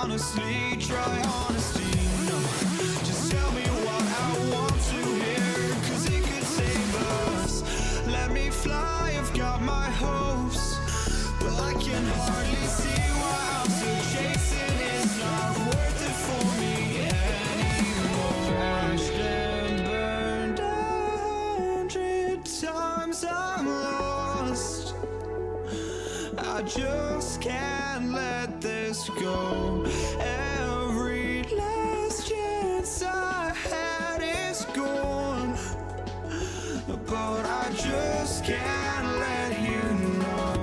honestly, try honesty. No, just tell me what I want to hear, 'cause it could save us. Let me fly, I've got my hopes, but I can hardly see why I'm still chasing. It's not worth it for me anymore. Crashed and burned 100 times, I'm lost. I just can't let this go. Every last chance I had is gone, but I just can't let you know.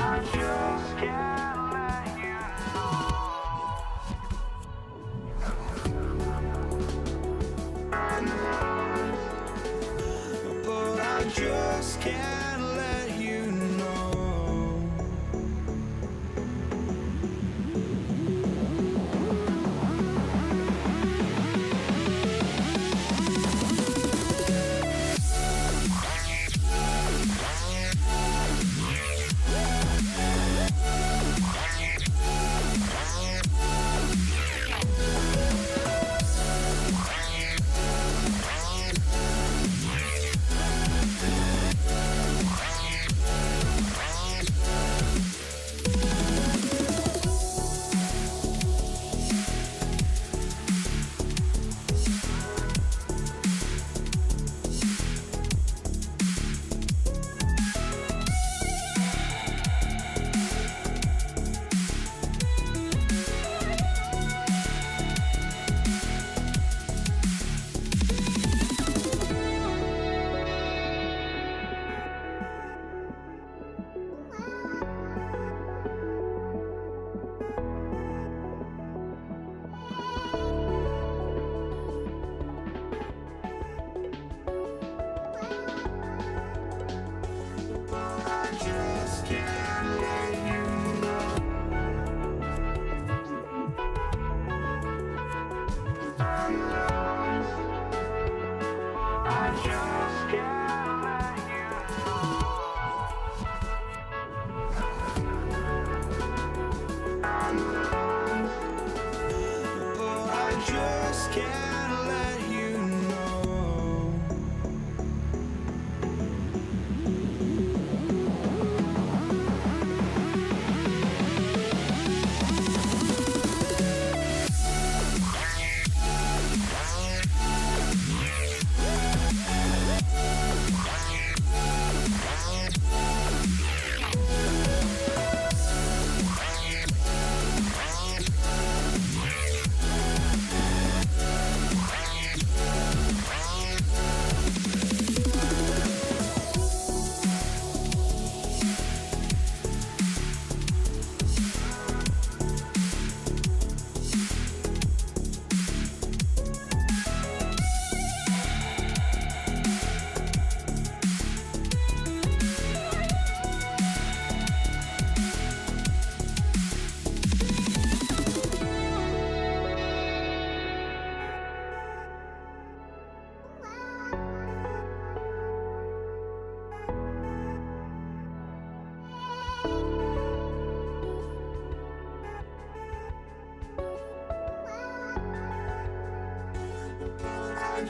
I just can't let you know. But I just can't let you know.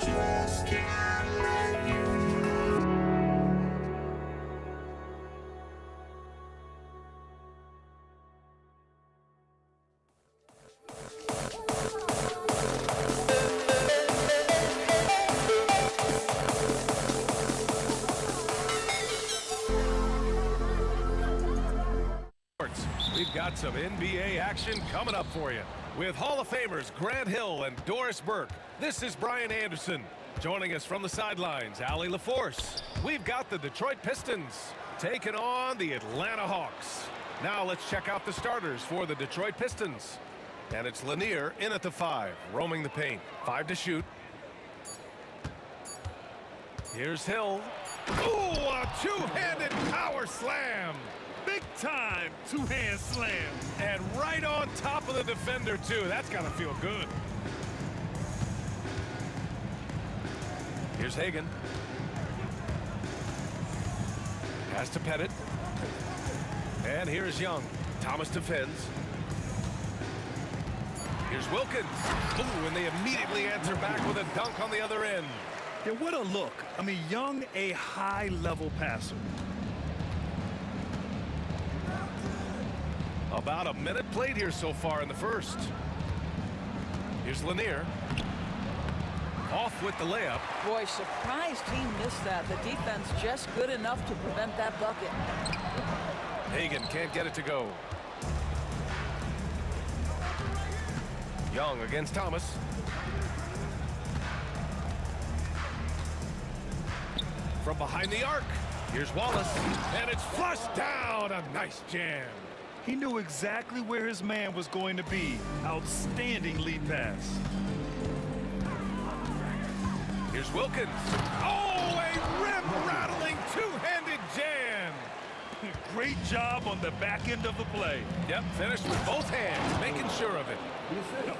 Just can't let you know. We've got some NBA action coming up for you. With Hall of Famers Grant Hill and Doris Burke, this is Brian Anderson. Joining us from the sidelines, Allie LaForce. We've got the Detroit Pistons taking on the Atlanta Hawks. Now let's check out the starters for the Detroit Pistons. And it's Lanier in at the 5, roaming the paint. 5 to shoot. Here's Hill. Ooh, a two-handed power slam. Big time two-hand slam. And right on top of the defender, too. That's got to feel good. Here's Hagan. Pass to Pettit. And here's Young. Thomas defends. Here's Wilkins. Ooh, and they immediately answer back with a dunk on the other end. Yeah, what a look. I mean, Young, a high-level passer. About a minute played here so far in the first. Here's Lanier. Off with the layup. Boy, surprised he missed that. The defense just good enough to prevent that bucket. Hagan can't get it to go. Young against Thomas. From behind the arc. Here's Wallace. And it's flushed down. A nice jam. He knew exactly where his man was going to be. Outstanding lead pass. Here's Wilkins. Oh, a rim-rattling two-handed jam. Great job on the back end of the play. Yep, finished with both hands, making sure of it.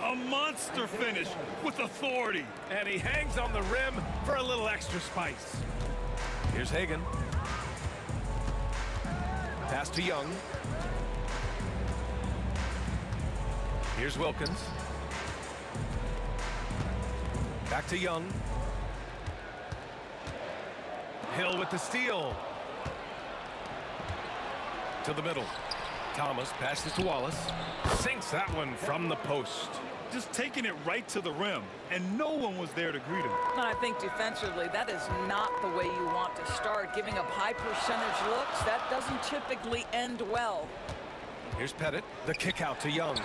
A monster finish with authority. And he hangs on the rim for a little extra spice. Here's Hagan. Pass to Young. Here's Wilkins. Back to Young. Hill with the steal. To the middle. Thomas passes to Wallace. Sinks that one from the post. Just taking it right to the rim, and no one was there to greet him. And I think defensively, that is not the way you want to start. Giving up high percentage looks, that doesn't typically end well. Here's Pettit. The kick out to Young.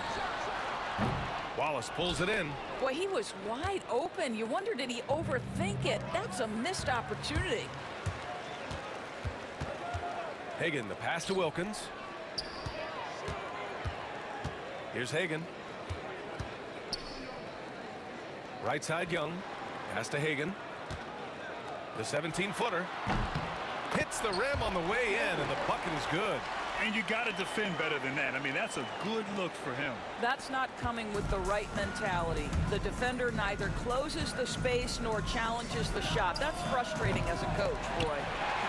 Wallace pulls it in. Boy, he was wide open. You wonder, did he overthink it? That's a missed opportunity. Hagan, the pass to Wilkins. Here's Hagan. Right side Young. Pass to Hagan. The 17-footer. Hits the rim on the way in, and the bucket is good. And you got to defend better than that. I mean, that's a good look for him. That's not coming with the right mentality. The defender neither closes the space nor challenges the shot. That's frustrating as a coach, boy.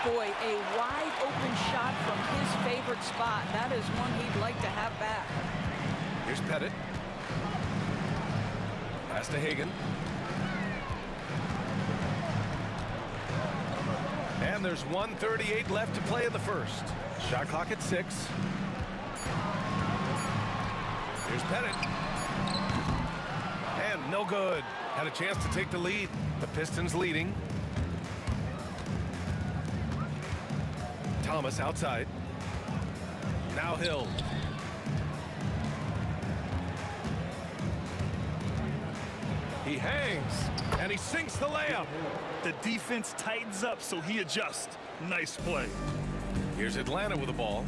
Boy, a wide open shot from his favorite spot. That is one he'd like to have back. Here's Pettit. Pass to Hagan. And there's 1:38 left to play in the first. Shot clock at 6. Here's Pettit. And no good. Had a chance to take the lead. The Pistons leading. Thomas outside. Now Hill. He hangs, and he sinks the layup. The defense tightens up, so he adjusts. Nice play. Here's Atlanta with the ball.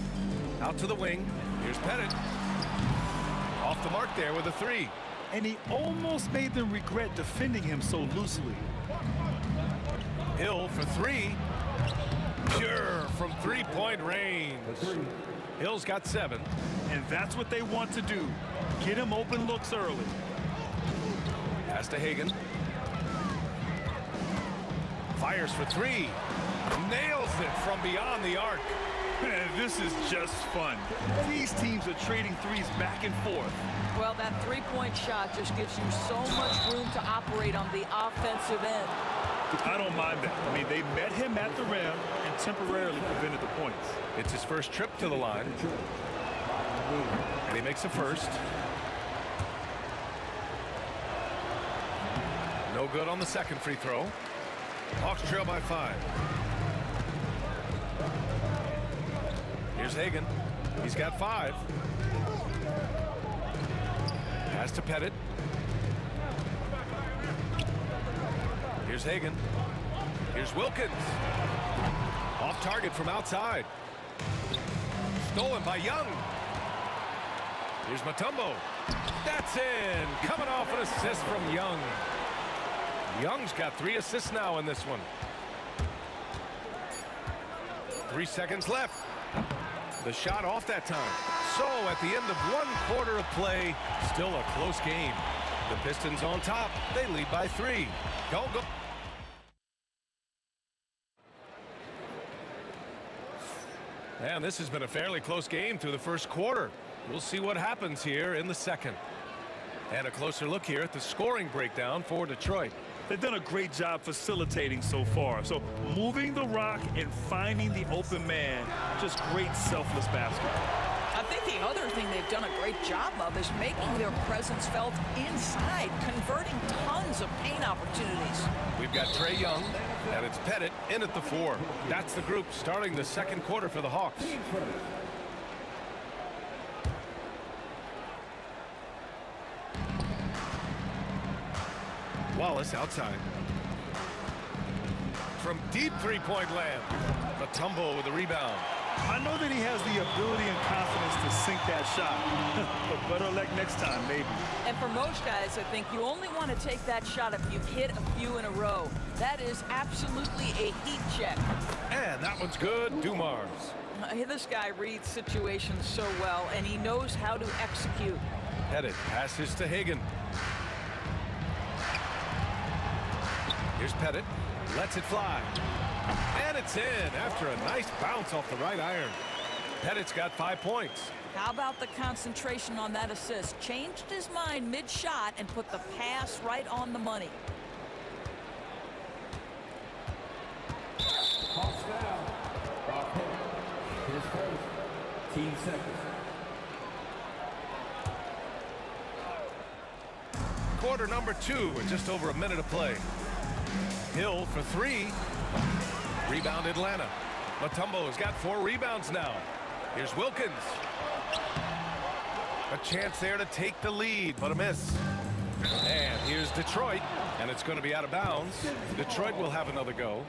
Out to the wing. Here's Pettit. Off the mark there with a 3. And he almost made them regret defending him so loosely. Hill for 3. Pure from three-point range. Hill's got 7. And that's what they want to do. Get him open looks early. Pass to Hagan. Fires for 3. Nails it from beyond the arc. Man, this is just fun. These teams are trading threes back and forth. Well, that three-point shot just gives you so much room to operate on the offensive end. I don't mind that. I mean, they met him at the rim and temporarily prevented the points. It's his first trip to the line. And he makes a first. No good on the second free throw. Hawks trail by 5. Here's Hagan. He's got 5. Pass to Pettit. Here's Hagan. Here's Wilkins. Off target from outside. Stolen by Young. Here's Mutombo. That's in. Coming off an assist from Young. Young's got 3 assists now in this one. 3 seconds left. The shot off that time. So at the end of 1 quarter of play, still a close game. The Pistons on top. They lead by 3. Go. And this has been a fairly close game through the first quarter. We'll see what happens here in the second. And a closer look here at the scoring breakdown for Detroit. They've done a great job facilitating so far. So moving the rock and finding the open man, just great selfless basketball. I think the other thing they've done a great job of is making their presence felt inside, converting tons of paint opportunities. We've got Trae Young, and it's Pettit in at the 4. That's the group starting the second quarter for the Hawks. Wallace outside. From deep three-point land. Mutombo with the rebound. I know that he has the ability and confidence to sink that shot, but better luck next time, maybe. And for most guys, I think you only want to take that shot if you've hit a few in a row. That is absolutely a heat check. And that one's good. Dumars. This guy reads situations so well, and he knows how to execute. Pettit passes to Hagan. Here's Pettit. Lets it fly. And it's in after a nice bounce off the right iron. Pettit's got 5 points. How about the concentration on that assist? Changed his mind mid-shot and put the pass right on the money. Hawks foul. Rock his first. 10 seconds. Quarter number 2 with just over a minute to play. Hill for 3. Rebound Atlanta. Mutombo's got 4 rebounds now. Here's Wilkins. A chance there to take the lead, but a miss. And here's Detroit, and it's going to be out of bounds. Detroit will have another go.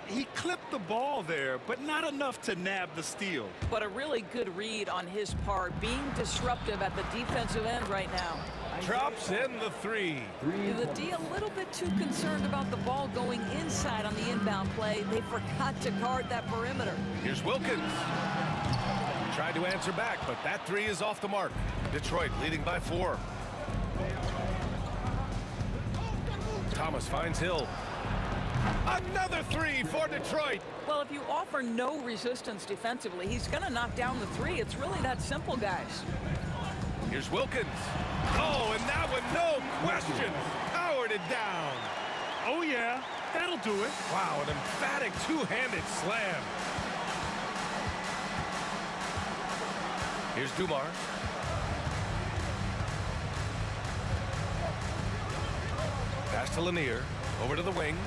He clipped the ball there, but not enough to nab the steal. But a really good read on his part, being disruptive at the defensive end right now. Drops in the 3. The D a little bit too concerned about the ball going inside on the inbound play. They forgot to guard that perimeter. Here's Wilkins. Tried to answer back, but that 3 is off the mark. Detroit leading by 4. Thomas finds Hill. Another 3 for Detroit. Well, if you offer no resistance defensively, he's going to knock down the 3. It's really that simple, guys. Here's Wilkins. Oh, and that one, no question, powered it down. Oh, yeah, that'll do it. Wow, an emphatic two-handed slam. Here's Dumars. Pass to Lanier, over to the wing.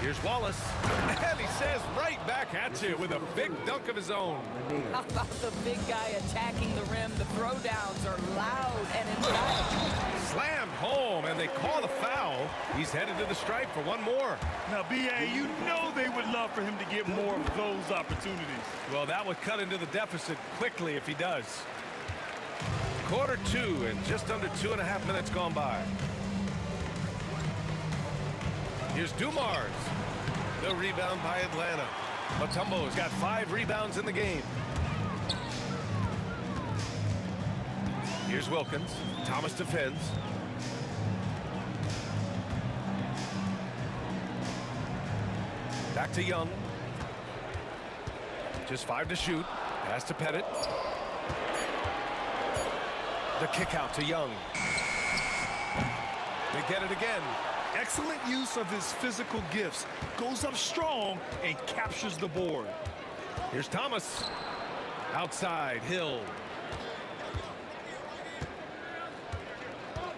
Here's Wallace, and he says right back at you with a big dunk of his own. How about the big guy attacking the rim? The throwdowns are loud and emphatic. Slammed home, and they call the foul. He's headed to the stripe for one more. Now, B.A., you know they would love for him to get more of those opportunities. Well, that would cut into the deficit quickly if he does. Quarter 2 and just under 2.5 minutes gone by. Here's Dumars. The rebound by Atlanta. Mutombo's got 5 rebounds in the game. Here's Wilkins. Thomas defends. Back to Young. Just 5 to shoot. Pass to Pettit. The kick out to Young. They get it again. Excellent use of his physical gifts. Goes up strong and captures the board. Here's Thomas. Outside, Hill.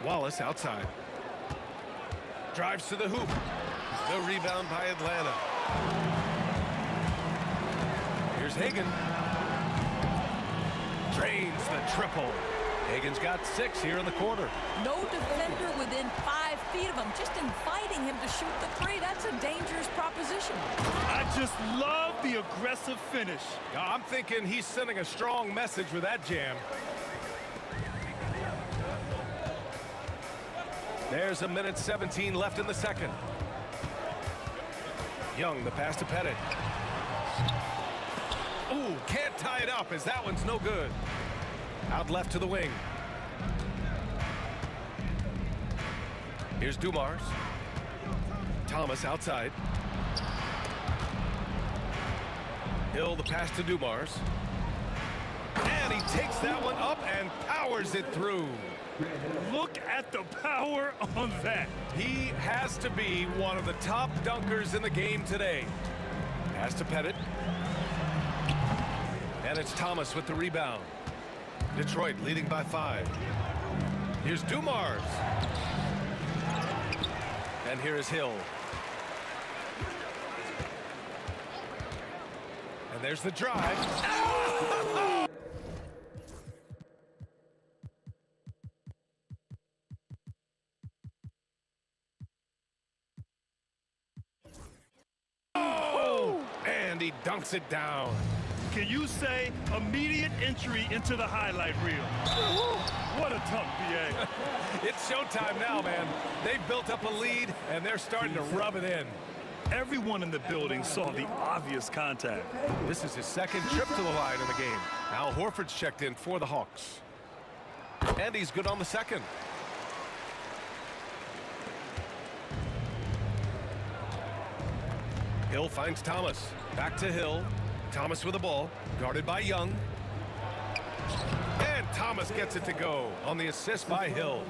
Wallace outside. Drives to the hoop. The rebound by Atlanta. Here's Hagan. Drains the triple. Hagan's got 6 here in the quarter. No defender within 5 feet of him, just inviting him to shoot the 3. That's a dangerous proposition. I just love the aggressive finish. I'm thinking he's sending a strong message with that jam. There's a minute 17 left in the second. Young, the pass to Pettit. Ooh, can't tie it up as that one's no good. Out left to the wing. Here's Dumars. Thomas outside. Hill, the pass to Dumars. And he takes that one up and powers it through. Look at the power on that. He has to be one of the top dunkers in the game today. Pass to Pettit. And it's Thomas with the rebound. Detroit leading by 5. Here's Dumars. And here is Hill. And there's the drive. Oh! And he dunks it down. Can you say immediate entry into the highlight reel? What a tough BA. It's showtime now, man. They've built up a lead, and they're starting to rub it in. Everyone in the building saw the obvious contact. This is his second trip to the line in the game. Al Horford's checked in for the Hawks. And he's good on the second. Hill finds Thomas. Back to Hill. Thomas with the ball, guarded by Young. And Thomas gets it to go on the assist by Hill.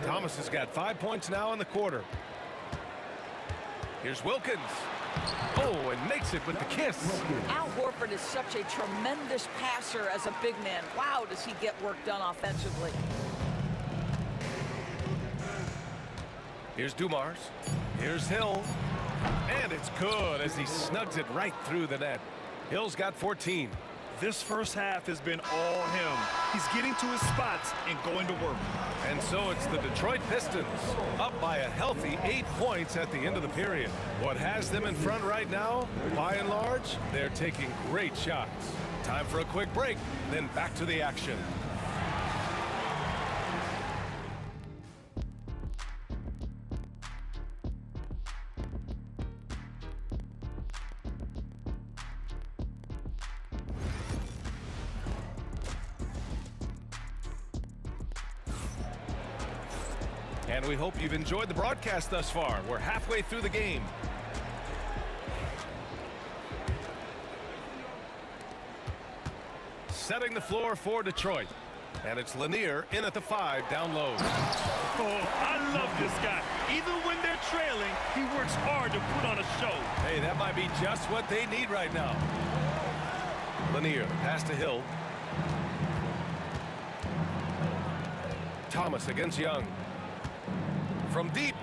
Thomas has got 5 points now in the quarter. Here's Wilkins. Oh, and makes it with the kiss. Al Horford is such a tremendous passer as a big man. Wow, does he get work done offensively. Here's Dumars. Here's Hill. And it's good as he snugs it right through the net. Hill's got 14. This first half has been all him. He's getting to his spots and going to work. And so it's the Detroit Pistons up by a healthy 8 points at the end of the period. What has them in front right now, by and large, they're taking great shots. Time for a quick break, then back to the action. And we hope you've enjoyed the broadcast thus far. We're halfway through the game. Setting the floor for Detroit. And it's Lanier in at the 5 down low. Oh, I love this guy. Even when they're trailing, he works hard to put on a show. Hey, that might be just what they need right now. Lanier, pass to Hill. Thomas against Young. From deep.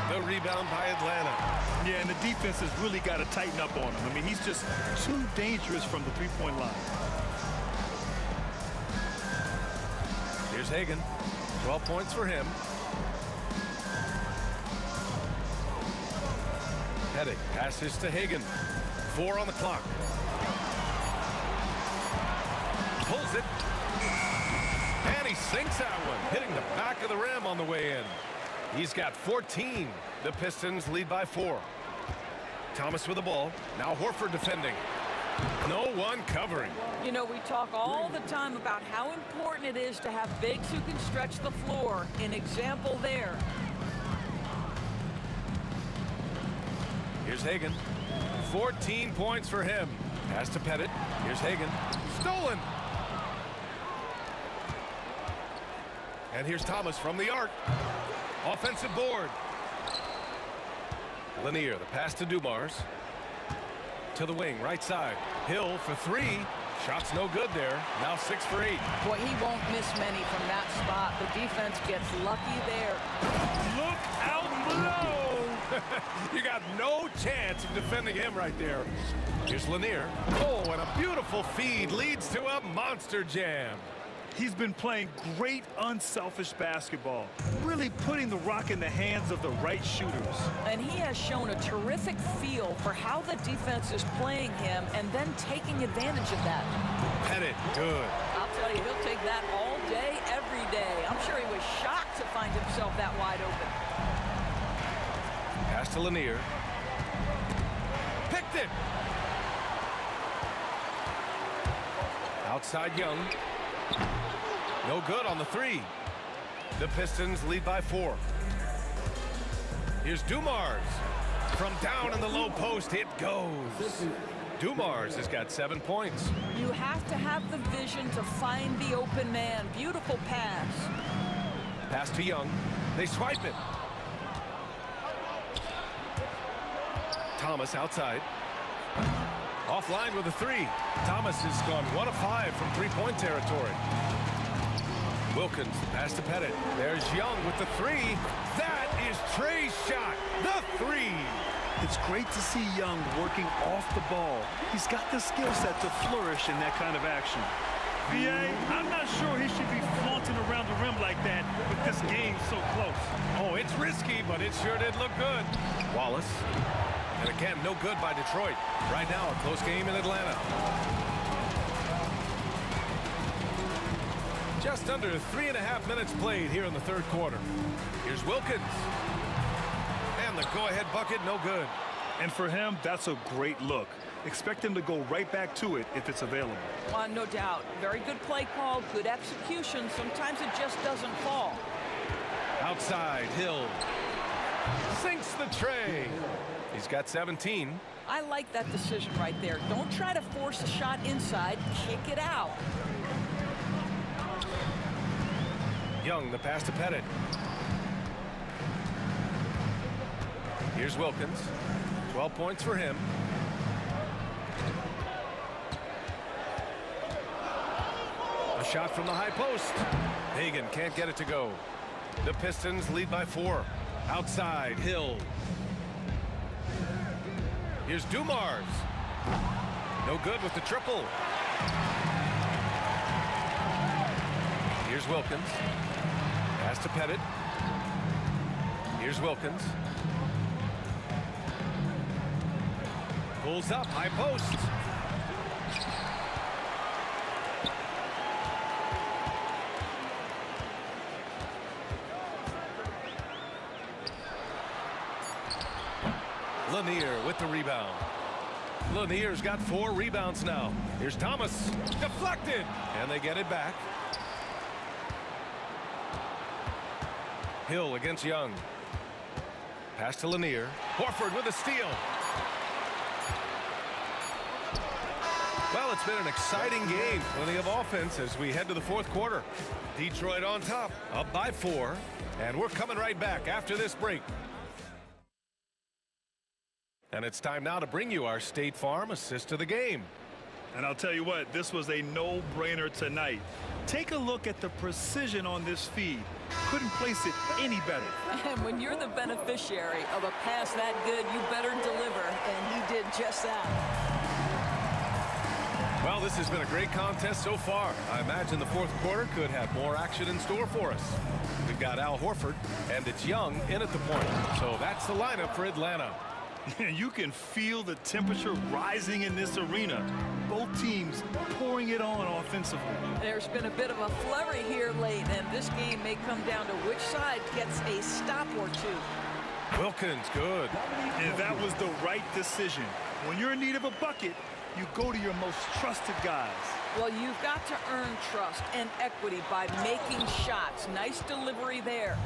The rebound by Atlanta. Yeah, and the defense has really got to tighten up on him. I mean, he's just too dangerous from the three-point line. Here's Hagan. 12 points for him. Pettit passes to Hagan. 4 on the clock. Pulls it. And he sinks that one, hitting the back of the rim on the way in. He's got 14. The Pistons lead by 4. Thomas with the ball. Now Horford defending. No one covering. You know, we talk all the time about how important it is to have bigs who can stretch the floor. An example there. Here's Hagan. 14 points for him. Pass to Pettit. Here's Hagan. Stolen. And here's Thomas from the arc. Offensive board. Lanier, the pass to Dumars. To the wing, right side. Hill for 3. Shot's no good there. Now 6 for 8. Boy, he won't miss many from that spot. The defense gets lucky there. Look out below! You got no chance of defending him right there. Here's Lanier. Oh, and a beautiful feed leads to a monster jam. He's been playing great unselfish basketball, really putting the rock in the hands of the right shooters. And he has shown a terrific feel for how the defense is playing him and then taking advantage of that. Pettit, good. I'll tell you, he'll take that all day, every day. I'm sure he was shocked to find himself that wide open. Pass to Lanier. Picked it. Outside Young. No good on the 3. The Pistons lead by 4. Here's Dumars. From down in the low post, it goes. Dumars has got 7 points. You have to have the vision to find the open man. Beautiful pass. Pass to Young. They swipe it. Thomas outside. Offline with a 3. Thomas has gone 1 of 5 from 3-point territory. Wilkins, pass to Pettit. There's Young with the 3. That is Trey's shot. The 3. It's great to see Young working off the ball. He's got the skill set to flourish in that kind of action. VA, I'm not sure he should be flaunting around the rim like that with this game so close. Oh, it's risky, but it sure did look good. Wallace. And again, no good by Detroit. Right now, a close game in Atlanta. Just under 3.5 minutes played here in the third quarter. Here's Wilkins. And the go-ahead bucket, no good. And for him, that's a great look. Expect him to go right back to it if it's available. No doubt. Very good play call, good execution. Sometimes it just doesn't fall. Outside, Hill. Sinks the tray. He's got 17. I like that decision right there. Don't try to force a shot inside. Kick it out. Young, the pass to Pettit. Here's Wilkins. 12 points for him. A shot from the high post. Hagan can't get it to go. The Pistons lead by 4. Outside, Hill. Here's Dumars. No good with the triple. Here's Wilkins. Pass to Pettit. Here's Wilkins. Pulls up, high post. Lanier with the rebound. Lanier's got 4 rebounds now. Here's Thomas. Deflected. And they get it back. Hill against Young. Pass to Lanier. Horford with a steal. Well, it's been an exciting game. Plenty of offense as we head to the fourth quarter. Detroit on top, up by 4. And we're coming right back after this break. And it's time now to bring you our State Farm assist of the game. And I'll tell you what, this was a no-brainer tonight. Take a look at the precision on this feed. Couldn't place it any better. And when you're the beneficiary of a pass that good, you better deliver. And he did just that. Well, this has been a great contest so far. I imagine the fourth quarter could have more action in store for us. We've got Al Horford, and it's Young in at the point. So that's the lineup for Atlanta. You can feel the temperature rising in this arena. Both teams pouring it on offensively. There's been a bit of a flurry here late, and this game may come down to which side gets a stop or 2. Wilkins, good. And that was the right decision. When you're in need of a bucket, you go to your most trusted guys. Well, you've got to earn trust and equity by making shots. Nice delivery there.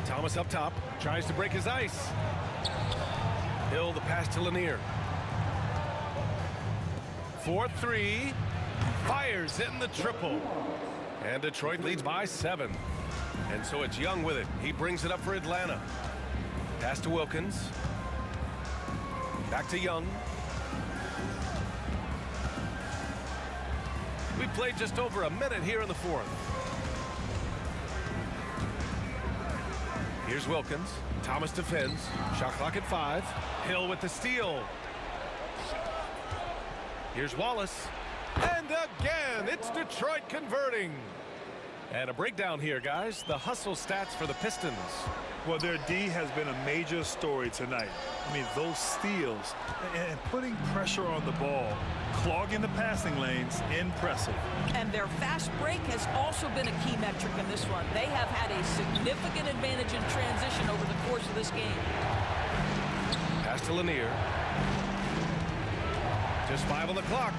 Thomas up top, tries to break his ice. Hill, the pass to Lanier. 4-3. Fires in the triple. And Detroit leads by 7. And so it's Young with it. He brings it up for Atlanta. Pass to Wilkins. Back to Young. We played just over a minute here in the fourth. Here's Wilkins. Thomas defends. Shot clock at 5. Hill with the steal. Here's Wallace. And again, it's Detroit converting. And a breakdown here, guys. The hustle stats for the Pistons. Well, their D has been a major story tonight. I mean, those steals and putting pressure on the ball, clogging the passing lanes, impressive. And their fast break has also been a key metric in this one. They have had a significant advantage in transition over the course of this game. Pass to Lanier. Just 5 on the clock.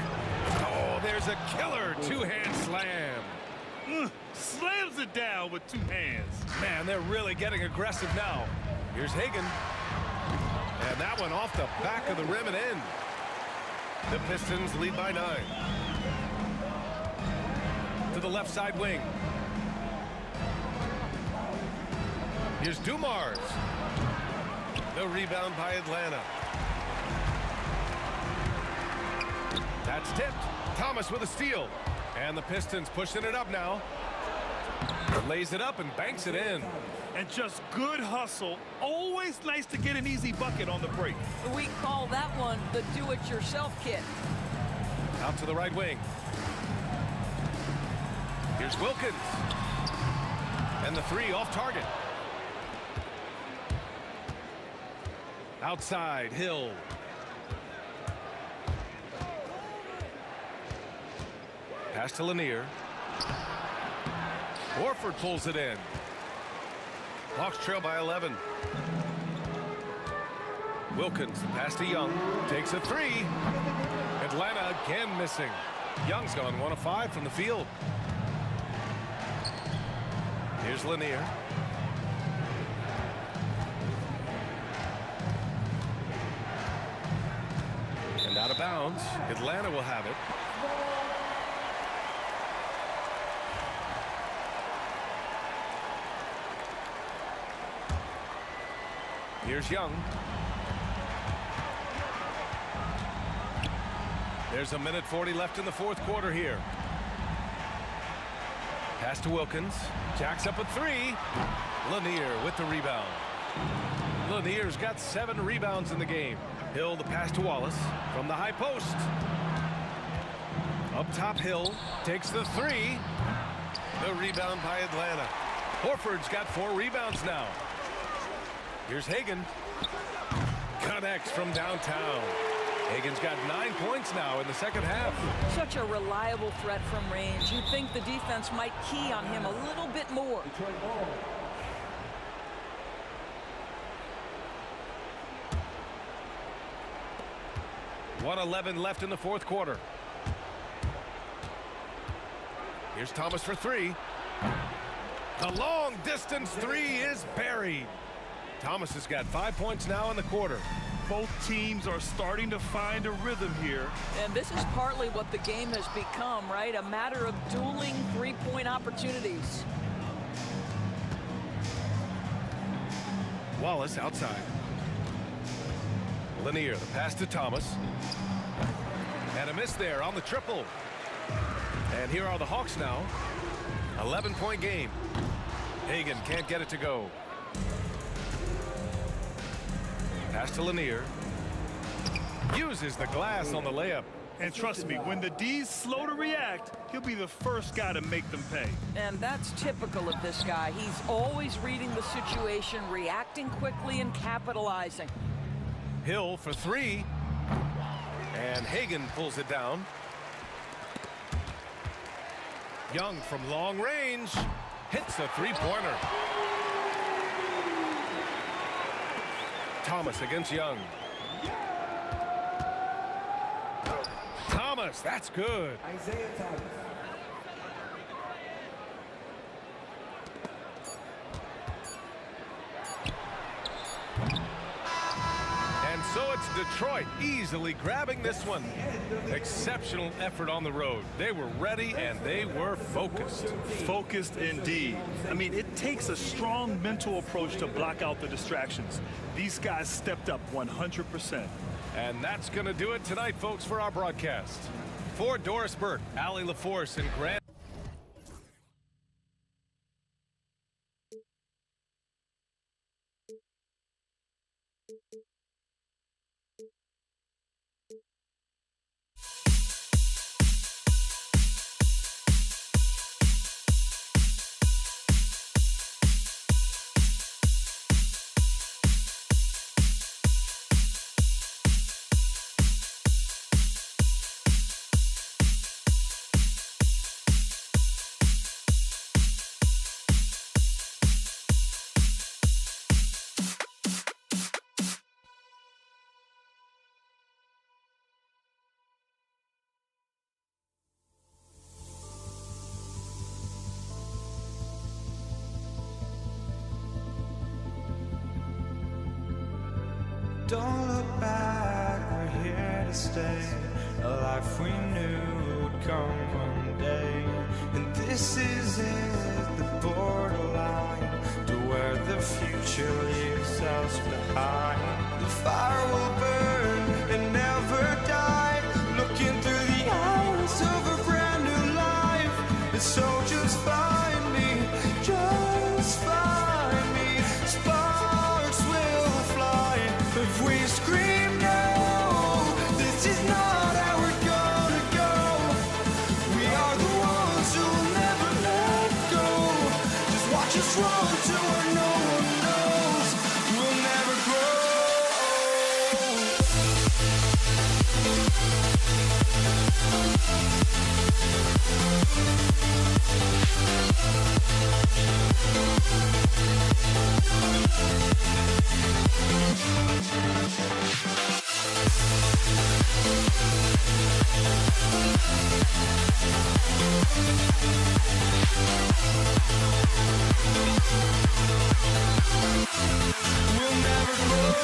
Oh, there's a killer two-hand slam. Slams it down with 2 hands. Man, they're really getting aggressive now. Here's Hagan. And that one off the back of the rim and in. The Pistons lead by 9. To the left side wing. Here's Dumars. The rebound by Atlanta. That's tipped. Thomas with a steal. And the Pistons pushing it up now. Lays it up and banks it in. And just good hustle. Always nice to get an easy bucket on the break. We call that one the do-it-yourself kit. Out to the right wing. Here's Wilkins. And the three off target. Outside, Hill. Pass to Lanier. Horford pulls it in. Hawks trail by 11. Wilkins, pass to Young. Takes a three. Atlanta again missing. Young's gone 1 of 5 from the field. Here's Lanier. And out of bounds. Atlanta will have it. Here's Young. There's a minute 40 left in the fourth quarter here. Pass to Wilkins. Jacks up a three. Lanier with the rebound. Lanier's got 7 rebounds in the game. Hill the pass to Wallace from the high post. Up top, Hill takes the three. The rebound by Atlanta. Horford's got 4 rebounds now. Here's Hagan. Connects from downtown. Hagan's got 9 points now in the second half. Such a reliable threat from range. You'd think the defense might key on him a little bit more. Detroit ball. 1:11 left in the fourth quarter. Here's Thomas for three. The long distance three is buried. Thomas has got 5 points now in the quarter. Both teams are starting to find a rhythm here. And this is partly what the game has become, right? A matter of dueling three-point opportunities. Wallace outside. Lanier, the pass to Thomas. And a miss there on the triple. And here are the Hawks now. 11-point game. Hagan can't get it to go. Pass to Lanier. Uses the glass on the layup. And trust me, when the D's slow to react, he'll be the first guy to make them pay. And that's typical of this guy. He's always reading the situation, reacting quickly and capitalizing. Hill for three. And Hagan pulls it down. Young from long range hits a three-pointer. Thomas against Young. Thomas, that's good. Isaiah Thomas. And so it's Detroit easily grabbing this one. Exceptional effort on the road. They were ready and they were focused. Focused indeed. I mean, it takes a strong mental approach to block out the distractions. These guys stepped up 100%. And that's going to do it tonight, folks, for our broadcast. For Doris Burke, Allie LaForce, and Grant. Don't look back, we're here to stay. a life we knew would come one day. And this is it, the borderline to where the future leaves us behind. The fire will burn and never die, looking through the eyes of a brand new life. And so just find me, just find me. Sparks will fly if we scream no. This is not how we're gonna go. We are the ones who will never let go. Just watch us run to where no one knows. We'll never grow. We'll never grow.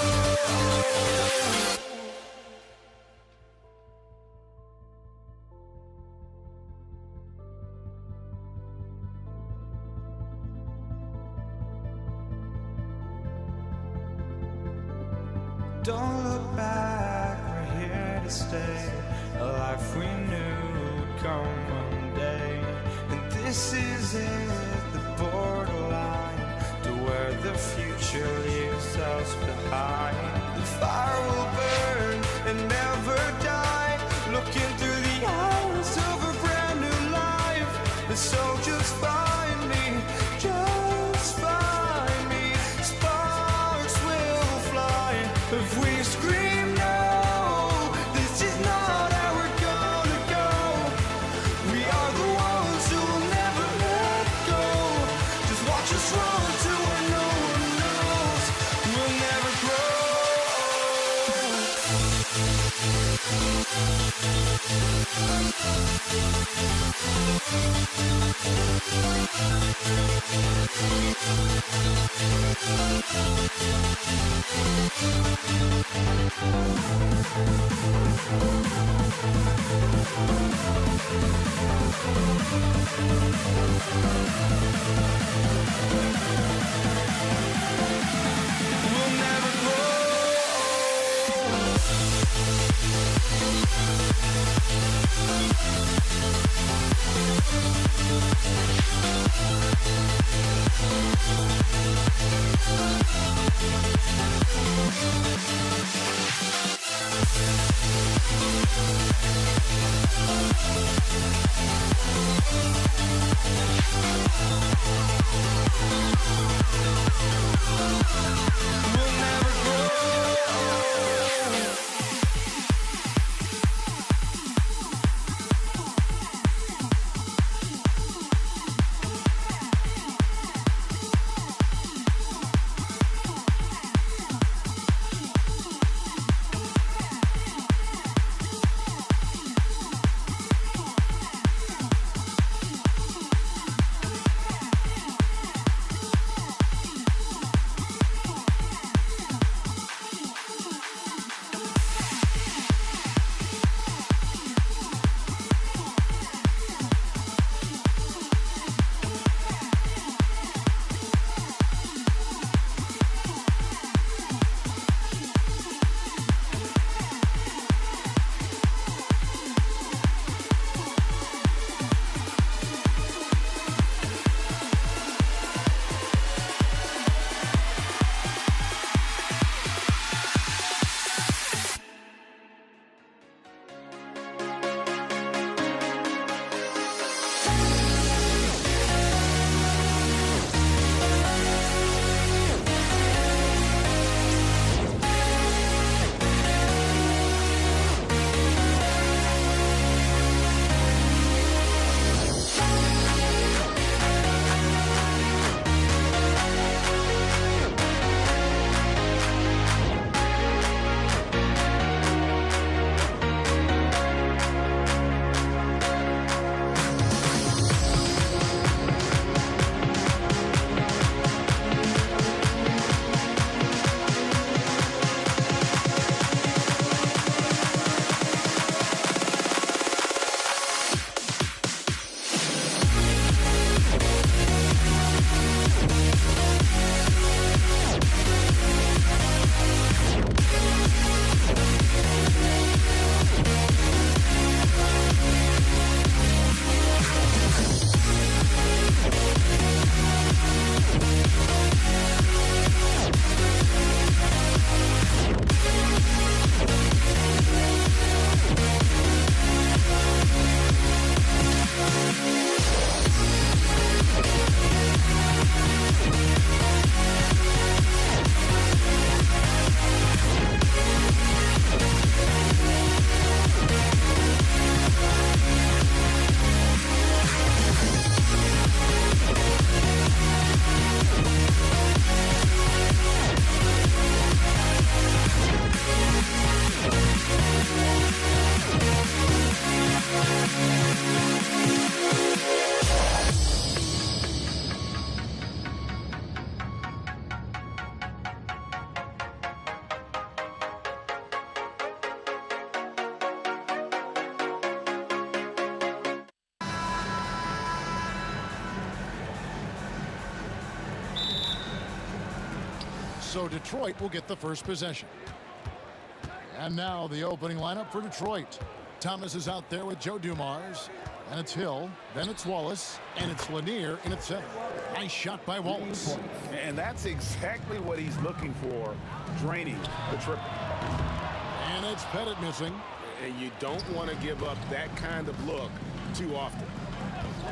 Don't look back, we're here to stay. A life we knew would come one day. And this is it, the borderline to where the future leaves us behind. The fire will burn and never die, looking through the eyes of a brand new life. And so just find me, just find me. Sparks will fly if we scream no. This is not how we're gonna go. We are the ones who will never let go. Just watch us run to where no one knows. We'll never grow. We'll never grow. We'll never grow. So Detroit will get the first possession. And now the opening lineup for Detroit. Thomas is out there with Joe Dumars. And it's Hill, then it's Wallace, and it's Lanier in its center. Nice shot by Wallace. And that's exactly what he's looking for, draining the triple. And it's Pettit missing. And you don't want to give up that kind of look too often.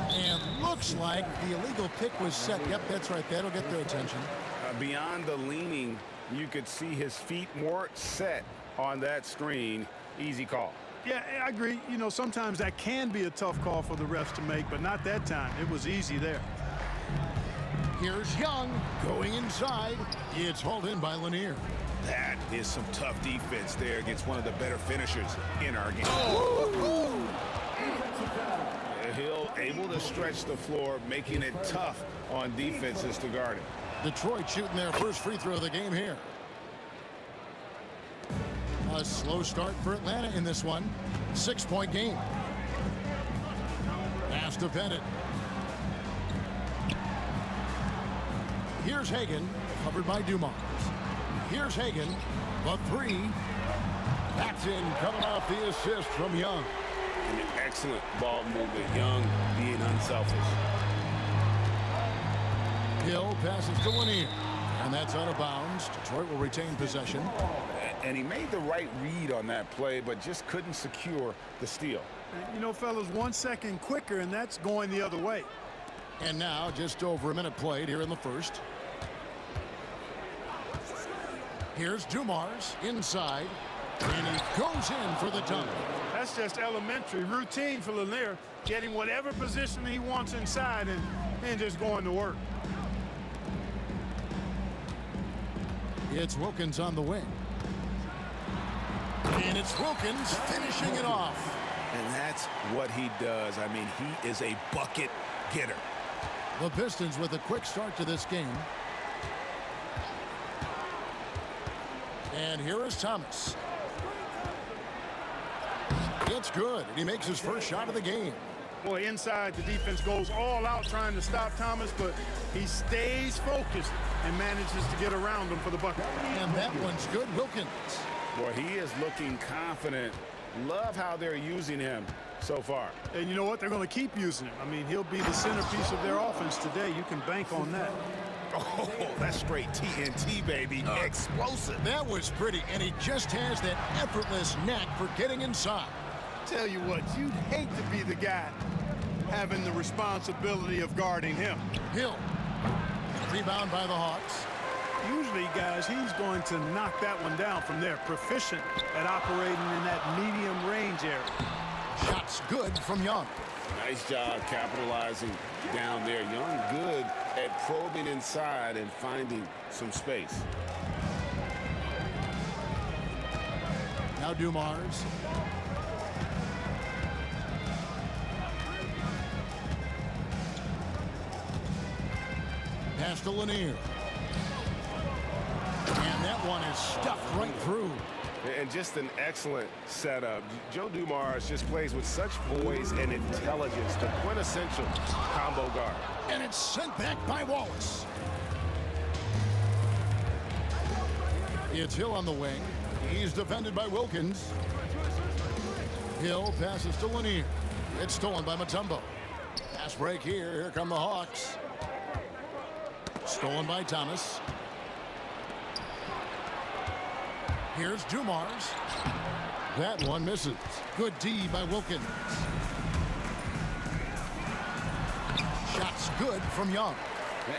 And looks like the illegal pick was set. Yep, that's right. That'll get their attention. Beyond the leaning, you could see his feet more set on that screen. Easy call. Yeah, I agree. You know, sometimes that can be a tough call for the refs to make, but not that time. It was easy there. Here's Young going inside. It's hauled in by Lanier. That is some tough defense there against one of the better finishers in our game. Hill able to stretch the floor, making it tough on defenses to guard it. Detroit shooting their first free throw of the game here. A slow start for Atlanta in this one. 6-point game. Pass to Pettit. Here's Hagan, covered by Dumars. Here's Hagan, the three. That's in, coming off the assist from Young. An excellent ball movement. Young being unselfish. Hill passes to Lanier. And that's out of bounds. Detroit will retain possession. And he made the right read on that play, but just couldn't secure the steal. You know, fellas, 1 second quicker, and that's going the other way. And now just over a minute played here in the first. Here's Dumars inside. And he goes in for the dunk. That's just elementary routine for Lanier, getting whatever position he wants inside and just going to work. It's Wilkins on the wing. And it's Wilkins finishing it off. And that's what he does. I mean, he is a bucket getter. The Pistons with a quick start to this game. And here is Thomas. It's good. And he makes his first shot of the game. Boy, inside, the defense goes all out trying to stop Thomas, but he stays focused and manages to get around him for the bucket. And that one's good. Wilkins. Boy, he is looking confident. Love how they're using him so far. And you know what? They're going to keep using him. I mean, he'll be the centerpiece of their offense today. You can bank on that. Oh, that's straight TNT, baby. Explosive. That was pretty, and he just has that effortless knack for getting inside. Tell you what, you'd hate to be the guy having the responsibility of guarding him. Hill. Rebound by the Hawks. Usually, guys, he's going to knock that one down from there. Proficient at operating in that medium range area. Shots good from Young. Nice job capitalizing down there. Young good at probing inside and finding some space. Now Dumars. Pass to Lanier. And that one is stuffed right through. And just an excellent setup. Joe Dumars just plays with such poise and intelligence, the quintessential combo guard. And it's sent back by Wallace. It's Hill on the wing. He's defended by Wilkins. Hill passes to Lanier. It's stolen by Mutombo. Pass break here. Here come the Hawks. Stolen by Thomas. Here's Dumars. That one misses. Good D by Wilkins. Shots good from Young.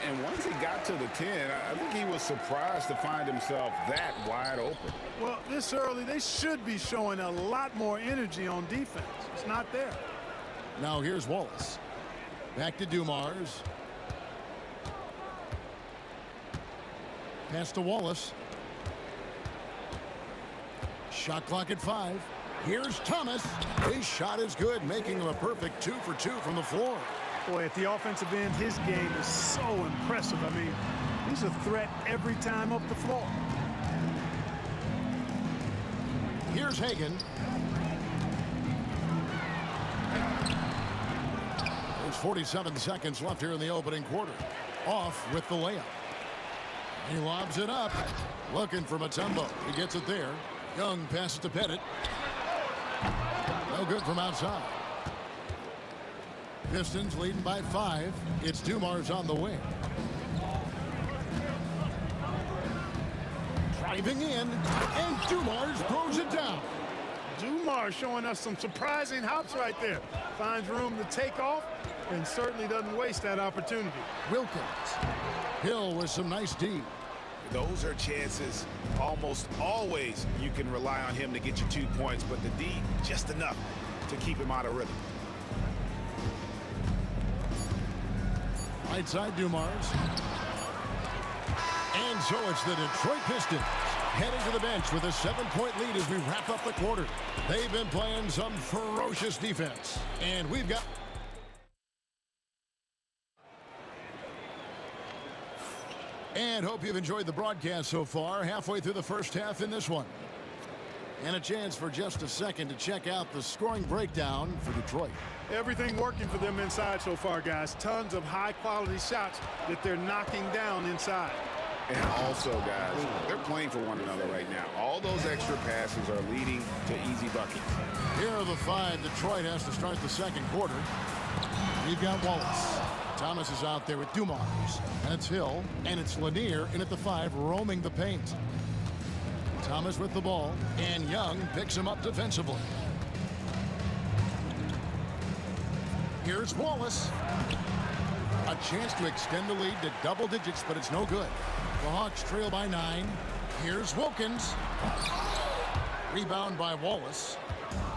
And once he got to the 10, I think he was surprised to find himself that wide open. Well, this early, they should be showing a lot more energy on defense. It's not there. Now here's Wallace. Back to Dumars. Pass to Wallace. Shot clock at 5. Here's Thomas. His shot is good, making him a perfect 2 for 2 from the floor. Boy, at the offensive end, his game is so impressive. I mean, he's a threat every time up the floor. Here's Hagan. There's 47 seconds left here in the opening quarter. Off with the layup. He lobs it up. Looking for Mutombo. He gets it there. Young passes to Pettit. No good from outside. Pistons leading by 5. It's Dumars on the wing. Driving in, and Dumars throws it down. Dumars showing us some surprising hops right there. Finds room to take off and certainly doesn't waste that opportunity. Wilkins. Hill with some nice D. Those are chances almost always you can rely on him to get you 2 points, but the D, just enough to keep him out of rhythm. Right side Dumars. And so it's the Detroit Pistons heading to the bench with a 7-point lead as we wrap up the quarter. They've been playing some ferocious defense. And we've got... And hope you've enjoyed the broadcast so far. Halfway through the first half in this one. And a chance for just a second to check out the scoring breakdown for Detroit. Everything working for them inside so far, guys. Tons of high-quality shots that they're knocking down inside. And also, guys, they're playing for one another right now. All those extra passes are leading to easy buckets. Here are the 5 Detroit has to start the second quarter. We've got Wallace. Thomas is out there with Dumars. And it's Hill. And it's Lanier in at the 5, roaming the paint. Thomas with the ball. And Young picks him up defensively. Here's Wallace. A chance to extend the lead to double digits, but it's no good. The Hawks trail by 9. Here's Wilkins. Rebound by Wallace.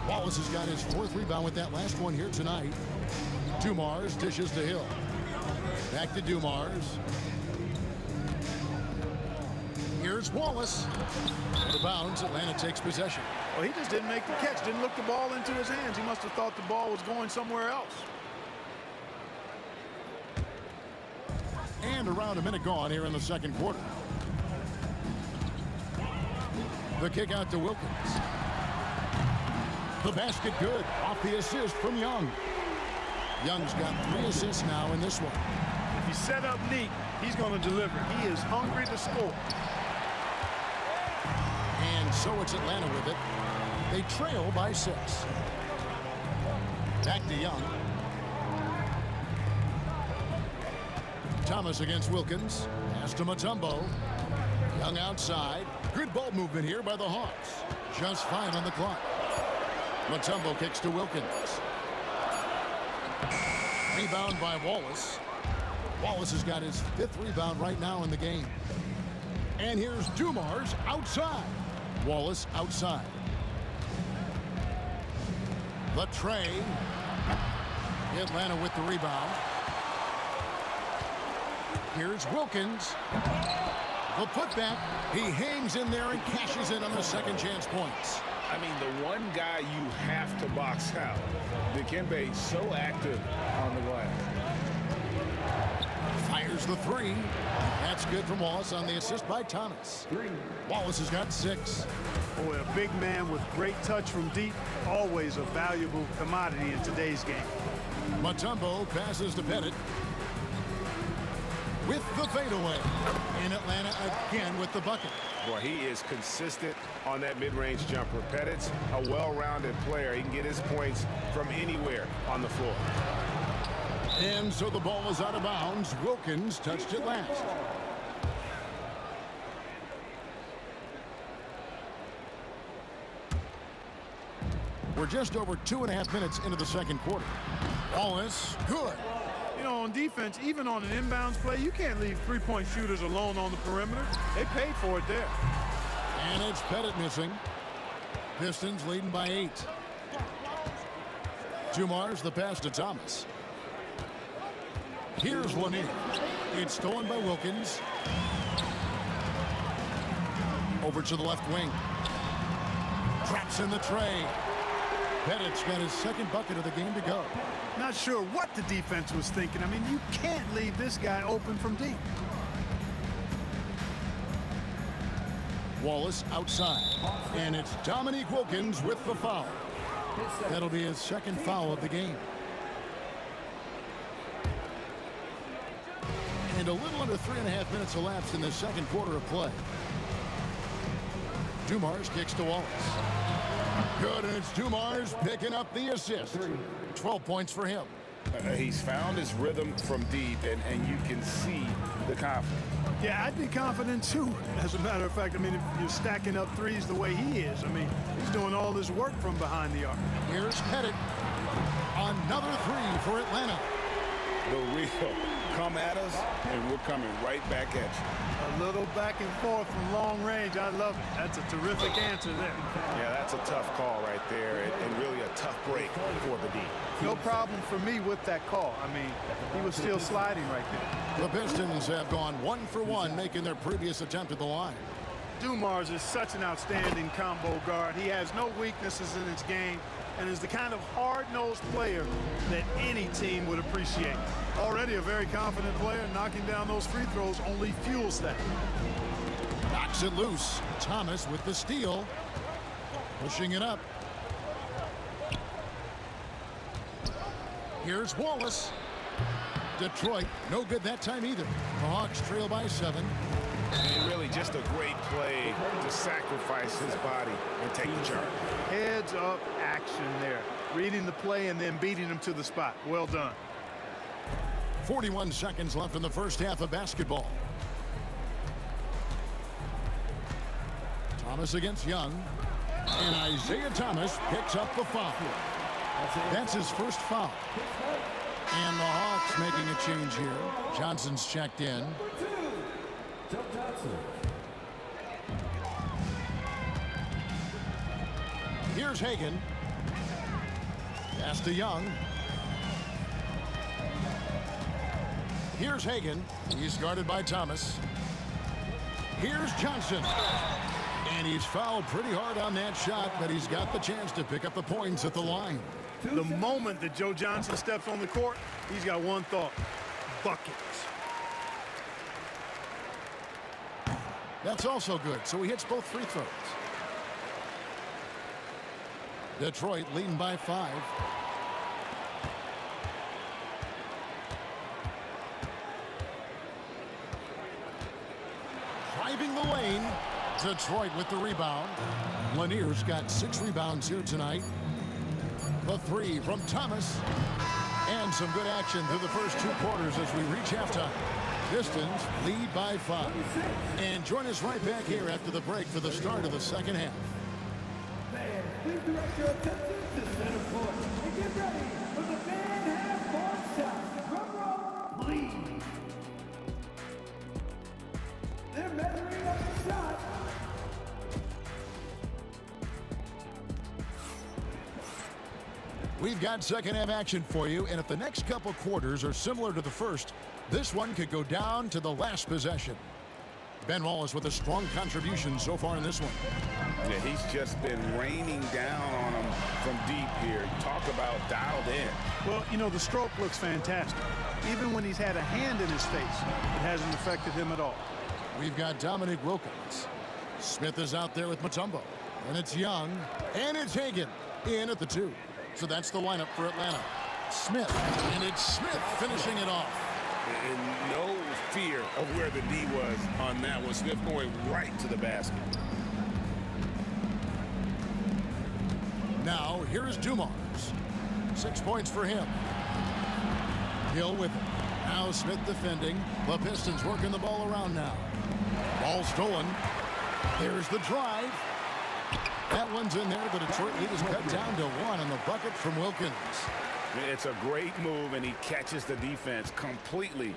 Wallace has got his 4th rebound with that last one here tonight. Dumars dishes to Hill. Back to Dumars. Here's Wallace. Out of bounds, Atlanta takes possession. Well, he just didn't make the catch, didn't look the ball into his hands. He must have thought the ball was going somewhere else. And around a minute gone here in the second quarter. The kick out to Wilkins. The basket good. Off the assist from Young. Young's got 3 assists now in this one. If he's set up neat, he's going to deliver. He is hungry to score. And so it's Atlanta with it. They trail by 6. Back to Young. Thomas against Wilkins. Pass to Mutombo. Young outside. Good ball movement here by the Hawks. Just 5 on the clock. Mutombo kicks to Wilkins. Rebound by Wallace. Wallace has got his 5th rebound right now in the game. And here's Dumars outside. Wallace outside. The tray. Atlanta with the rebound. Here's Wilkins. The putback. He hangs in there and cashes in on the second chance points. I mean, the one guy you have to box out. Dikembe so active on the glass. Fires the 3. That's good from Wallace on the assist by Thomas. Wallace has got 6. Boy, a big man with great touch from deep. Always a valuable commodity in today's game. Mutombo passes to Pettit. With the fadeaway. In Atlanta again with the bucket. Boy, he is consistent on that mid-range jumper. Pettit's a well-rounded player. He can get his points from anywhere on the floor. And so the ball is out of bounds. Wilkins touched it last. We're just over 2.5 minutes into the second quarter. Wallace, good. You know, on defense, even on an inbounds play, you can't leave three-point shooters alone on the perimeter. They paid for it there. And it's Pettit missing. Pistons leading by 8. Dumars the pass to Thomas. Here's Lanier. It's stolen by Wilkins. Over to the left wing. Traps in the tray. Pettit's got his second bucket of the game to go. Not sure what the defense was thinking. I mean, you can't leave this guy open from deep. Wallace outside. And it's Dominique Wilkins with the foul. That'll be his second foul of the game. And a little under 3.5 minutes elapsed in the second quarter of play. Dumars kicks to Wallace. Good, and it's Dumars picking up the assist. 12 points for him. He's found his rhythm from deep, and you can see the confidence. Yeah, I'd be confident too. As a matter of fact, I mean, if you're stacking up threes the way he is, I mean, he's doing all this work from behind the arc. Here's Pettit. Another three for Atlanta. The real come at us, and we're coming right back at you. A little back and forth from long range. I love it. That's a terrific answer there. Yeah, that's a tough call right there, and really a tough break for the D. No problem for me with that call. I mean, he was still sliding right there. The Pistons have gone 1 for 1, making their previous attempt at the line. Dumars is such an outstanding combo guard. He has no weaknesses in his game and is the kind of hard-nosed player that any team would appreciate. Already a very confident player, knocking down those free throws only fuels that. Knocks it loose. Thomas with the steal. Pushing it up. Here's Wallace. Detroit, no good that time either. The Hawks trail by 7. And really just a great play to sacrifice his body and take the charge. Heads up action there. Reading the play and then beating him to the spot. Well done. 41 seconds left in the first half of basketball. Thomas against Young. And Isaiah Thomas picks up the foul. That's his first foul. And the Hawks making a change here. Johnson's checked in. Here's Hagan. Pass to Young. Here's Hagan. He's guarded by Thomas. Here's Johnson. And he's fouled pretty hard on that shot, but he's got the chance to pick up the points at the line. The moment that Joe Johnson steps on the court, he's got one thought: buckets. That's also good, so he hits both free throws. Detroit leading by 5. Driving the lane. Detroit with the rebound. Lanier's got 6 rebounds here tonight. The 3 from Thomas. And some good action through the first 2 quarters as we reach halftime. Pistons lead by 5. And join us right back here after the break for the start of the second half. Please direct your attention to center court and get ready for the fan half-court shot. Drum roll, please. They're measuring up the shot. We've got second half action for you, and if the next couple quarters are similar to the first, this one could go down to the last possession. Ben Wallace with a strong contribution so far in this one. Yeah, he's just been raining down on him from deep here. Talk about dialed in. Well, you know, the stroke looks fantastic. Even when he's had a hand in his face, it hasn't affected him at all. We've got Dominic Wilkins. Smith is out there with Mutombo. And it's Young. And it's Hagan in at the 2. So that's the lineup for Atlanta. Smith. And it's Smith finishing it off. And no fear of where the D was on that one. Smith going right to the basket. Now, here's Dumars. 6 points for him. Hill with it. Now Smith defending. The Pistons working the ball around now. Ball stolen. There's the drive. That one's in there. The Detroit lead is cut down to 1 on the bucket from Wilkins. It's a great move, and he catches the defense completely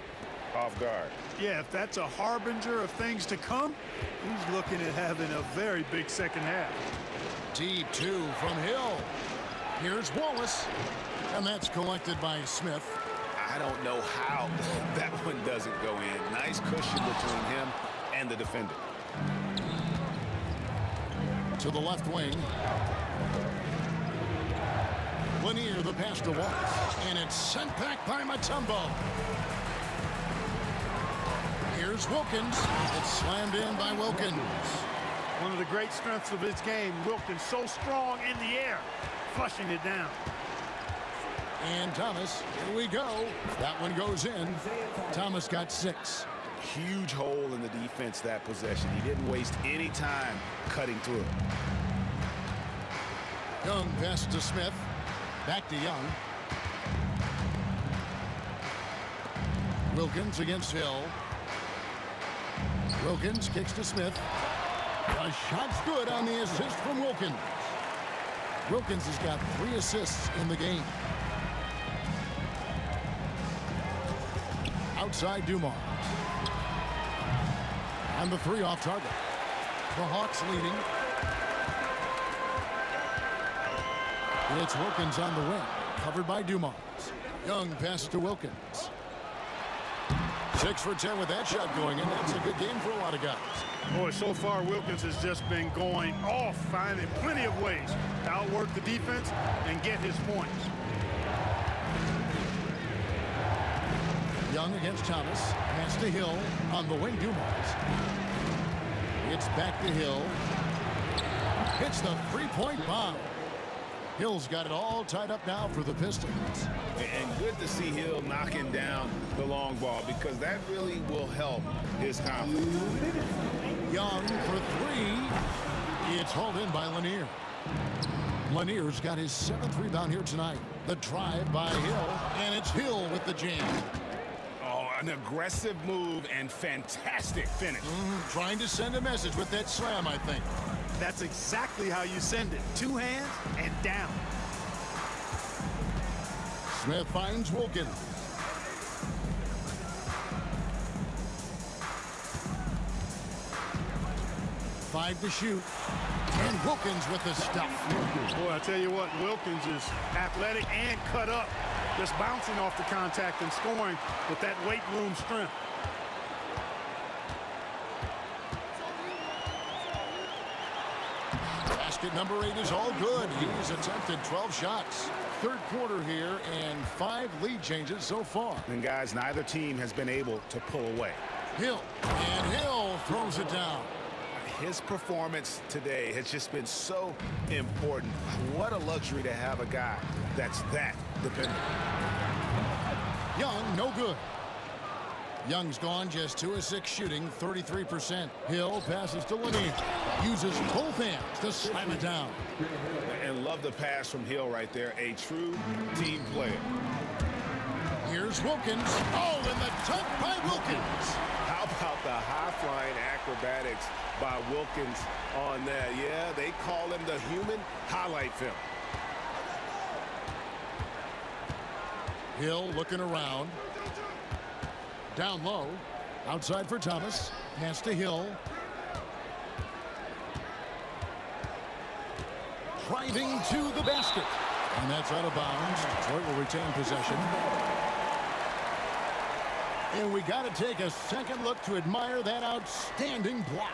off guard. Yeah, if that's a harbinger of things to come, he's looking at having a very big second half. Deep 2 from Hill. Here's Wallace. And that's collected by Smith. I don't know how that one doesn't go in. Nice cushion between him and the defender. To the left wing. Lanier, the pass to Wallace. And it's sent back by Mutombo. Here's Wilkins. It's slammed in by Wilkins. One of the great strengths of his game, Wilkins so strong in the air, flushing it down. And Thomas, here we go. That one goes in. Thomas got 6. Huge hole in the defense that possession. He didn't waste any time cutting through it. Young passes to Smith. Back to Young. Wilkins against Hill. Wilkins kicks to Smith. A shot's good on the assist from Wilkins. Wilkins has got 3 assists in the game. Outside Dumars. And the 3 off target. The Hawks leading. It's Wilkins on the wing. Covered by Dumars. Young passes to Wilkins. 6 for 10 with that shot going in. That's a good game for a lot of guys. Boy, so far Wilkins has just been going off, finding plenty of ways to outwork the defense and get his points. Young against Thomas. Pass to Hill on the wing. Dumars. It's back to Hill. Hits the 3-point bomb. Hill's got it all tied up now for the Pistons. And good to see Hill knocking down the long ball because that really will help his confidence. Young for 3. It's hauled in by Lanier. Lanier's got his 7th rebound here tonight. The drive by Hill, and it's Hill with the jam. Oh, an aggressive move and fantastic finish. Trying to send a message with that slam, I think. That's exactly how you send it. 2 hands and down. Smith finds Wilkins. Five to shoot. And Wilkins with the stuff. Boy, I tell you what, Wilkins is athletic and cut up. Just bouncing off the contact and scoring with that weight room strength. Basket number 8 is all good. He's attempted 12 shots. Third quarter here and 5 lead changes so far. And guys, neither team has been able to pull away. Hill. And Hill throws it down. His performance today has just been so important. What a luxury to have a guy that's that dependable. Young, no good. Young's gone just 2 of 6 shooting, 33%. Hill passes to Lanier. Uses both hands to slam it down. And love the pass from Hill right there. A true team player. Here's Wilkins. Oh, and the dunk by Wilkins. How about the high-flying acrobatics by Wilkins on that? Yeah, they call him the human highlight film. Hill looking around. Down low. Outside for Thomas. Pass to Hill. Driving to the basket. And that's out of bounds. Detroit will retain possession. And we got to take a second look to admire that outstanding block.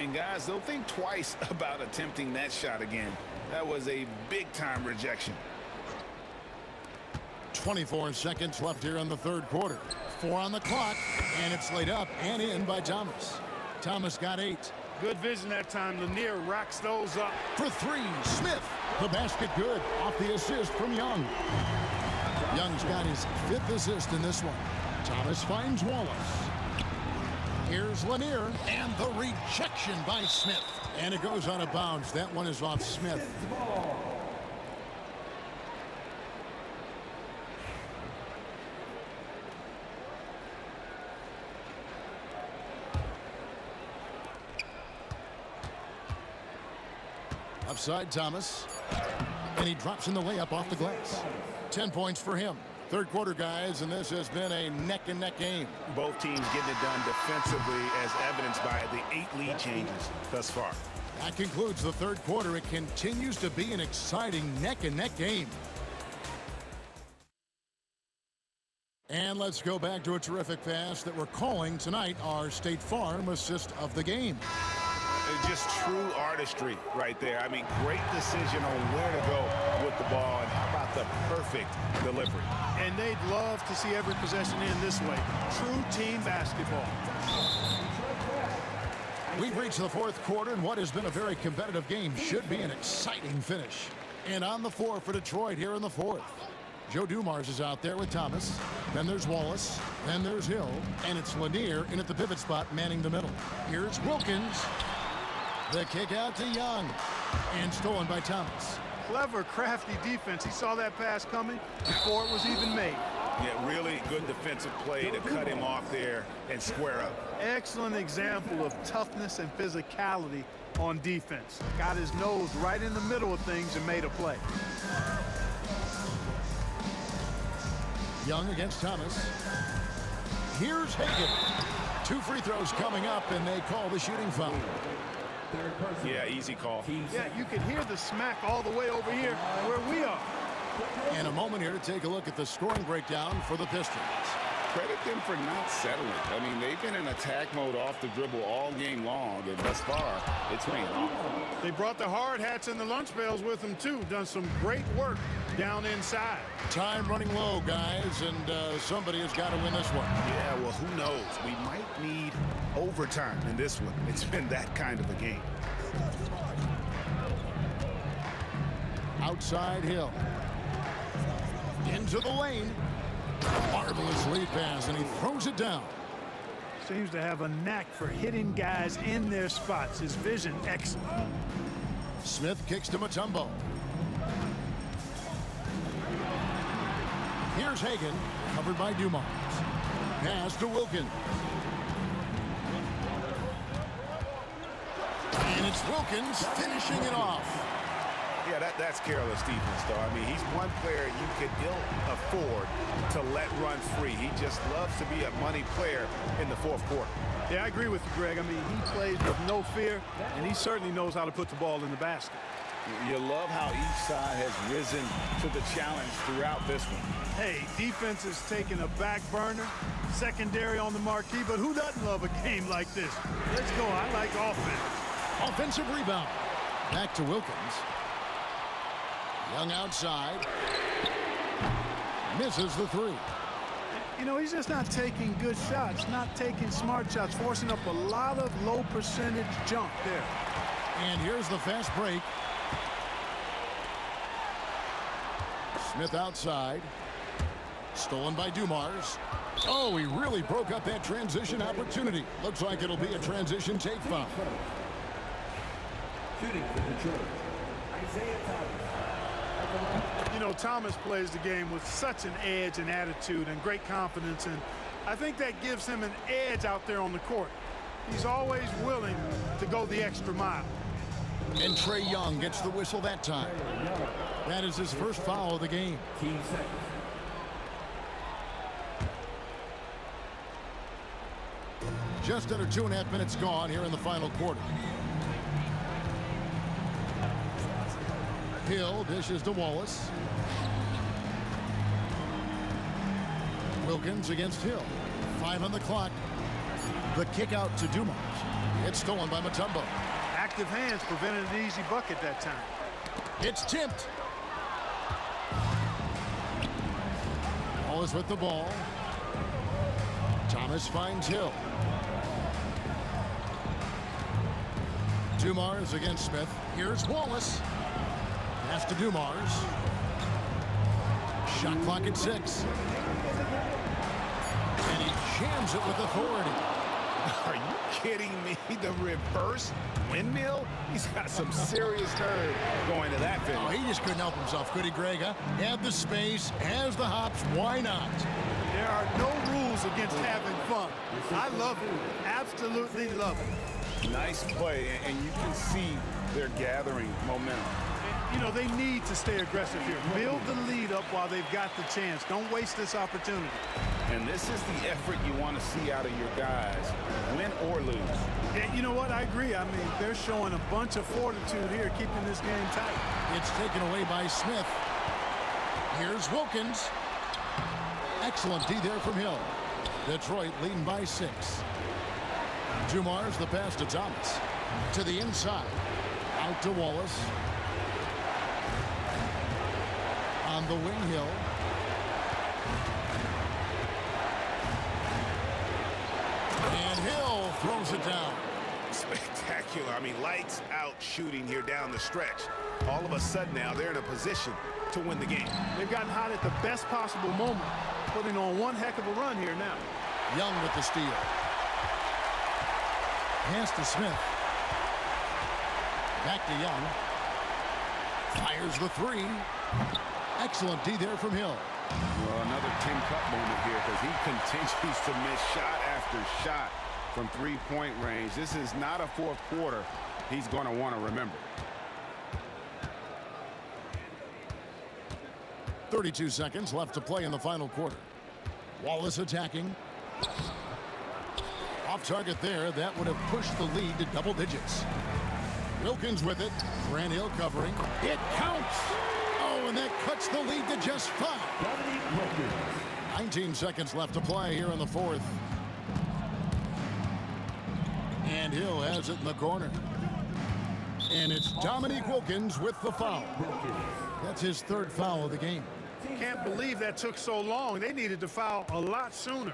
And guys, don't think twice about attempting that shot again. That was a big-time rejection. 24 seconds left here in the third quarter. 4 on the clock, and it's laid up and in by Thomas. Thomas got 8. Good vision that time. Lanier racks those up. For 3, Smith. The basket good. Off the assist from Young. Young's got his 5th assist in this one. Thomas finds Wallace. Here's Lanier, and the rejection by Smith. And it goes out of bounds. That one is off Smith. Upside Thomas. And he drops in the layup off the glass. 10 points for him. Third quarter, guys, and this has been a neck-and-neck game. Both teams getting it done defensively as evidenced by the 8 lead changes thus far. That concludes the third quarter. It continues to be an exciting neck-and-neck game. And let's go back to a terrific pass that we're calling tonight our State Farm assist of the game. Just true artistry right there. I mean, great decision on where to go with the ball, and how about the perfect delivery. And they'd love to see every possession in this way. True team basketball. We've reached the fourth quarter, and what has been a very competitive game should be an exciting finish. And on the floor for Detroit here in the fourth. Joe Dumars is out there with Thomas. Then there's Wallace. Then there's Hill. And it's Lanier in at the pivot spot, manning the middle. Here's Wilkins. The kick out to Young. And stolen by Thomas. Clever, crafty defense. He saw that pass coming before it was even made. Yeah, really good defensive play to cut him off there and square up. Excellent example of toughness and physicality on defense. Got his nose right in the middle of things and made a play. Young against Thomas. Here's Hagan. 2 free throws coming up, and they call the shooting foul. Yeah, easy call. Yeah, you can hear the smack all the way over here where we are. And a moment here to take a look at the scoring breakdown for the Pistons. Credit them for not settling. I mean, they've been in attack mode off the dribble all game long, and thus far, it's paying off. They brought the hard hats and the lunch pails with them, too. Done some great work down inside. Time running low, guys, and somebody has got to win this one. Yeah, well, who knows? We might need overtime in this one. It's been that kind of a game. Outside Hill. Into the lane. Marvelous lead pass, and he throws it down. Seems to have a knack for hitting guys in their spots. His vision, excellent. Smith kicks to Mutombo. Here's Hagan, covered by Dumars. Pass to Wilkins. And it's Wilkins finishing it off. Yeah, that's careless defense, though. I mean, he's one player you could ill afford to let run free. He just loves to be a money player in the fourth quarter. Yeah, I agree with you, Greg. I mean, he plays with no fear, and he certainly knows how to put the ball in the basket. You love how each side has risen to the challenge throughout this one. Hey, defense is taking a back burner, secondary on the marquee, but who doesn't love a game like this? Let's go. I like offense. Offensive rebound. Back to Wilkins. Young outside. Misses the 3. You know, he's just not taking good shots, not taking smart shots, forcing up a lot of low percentage jump there. And here's the fast break. Smith outside. Stolen by Dumars. Oh, he really broke up that transition opportunity. Looks like it'll be a transition take foul. Shooting for Detroit, Isaiah Thomas. You know, Thomas plays the game with such an edge and attitude and great confidence, and I think that gives him an edge out there on the court. He's always willing to go the extra mile. And Trey Young gets the whistle that time. That is his first foul of the game. Team seconds. Just under 2.5 minutes gone here in the final quarter. Hill dishes to Wallace. Wilkins against Hill. 5 on the clock. The kick out to Dumars. It's stolen by Mutombo. Active hands prevented an easy bucket that time. It's tipped. Wallace with the ball. Thomas finds Hill. Dumars against Smith. Here's Wallace. Pass to Dumars. Shot clock at 6. And he jams it with authority. Are you kidding me? The reverse windmill? He's got some serious nerve going to that finish. Oh, he just couldn't help himself, could he, Greg? Huh? Had the space, has the hops, why not? There are no rules against having fun. I love it. Absolutely love it. Nice play, and you can see they're gathering momentum. You know, they need to stay aggressive here. Build the lead up while they've got the chance. Don't waste this opportunity. And this is the effort you want to see out of your guys, win or lose. Yeah, you know what? I agree. I mean, they're showing a bunch of fortitude here, keeping this game tight. It's taken away by Smith. Here's Wilkins. Excellent D there from Hill. Detroit leading by 6. Dumars the pass to Thomas. To the inside. Out to Wallace. On the wing, Hill. And Hill throws it down. spectacular. I mean, lights out shooting here down the stretch. All of a sudden now they're in a position to win the game. They've gotten hot at the best possible moment, putting on one heck of a run here now. Young with the steal. Pass to Smith. Back to Young. Fires the three. Excellent D there from Hill. Well, another Tim Cup moment here because he continues to miss shot after shot from three-point range. This is not a fourth quarter he's going to want to remember. 32 seconds left to play in the final quarter. Wallace attacking. Off target there. That would have pushed the lead to double digits. Wilkins with it. Grant Hill covering. It counts. Oh, and that cuts the lead to just 5. 19 seconds left to play here in the fourth. And Hill has it in the corner. And it's Dominique Wilkins with the foul. That's his third foul of the game. Can't believe that took so long. They needed to foul a lot sooner.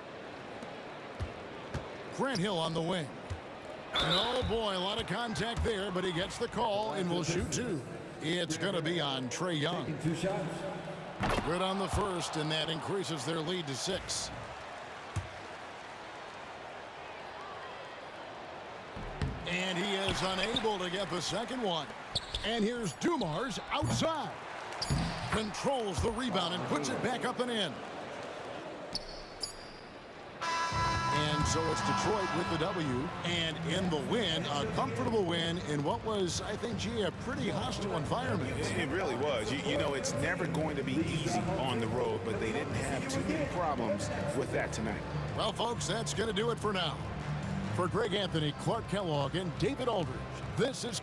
Grant Hill on the wing. And oh boy, a lot of contact there, but he gets the call and will shoot 2. It's going to be on Trae Young. Good on the first, and that increases their lead to 6. And he is unable to get the second one. And here's Dumars outside. Controls the rebound and puts it back up and in. And so it's Detroit with the W. And in the win, a comfortable win in what was, I think, gee, a pretty hostile environment. It really was. You know, it's never going to be easy on the road, but they didn't have too many problems with that tonight. Well, folks, that's going to do it for now. For Greg Anthony, Clark Kellogg, and David Aldridge, this is...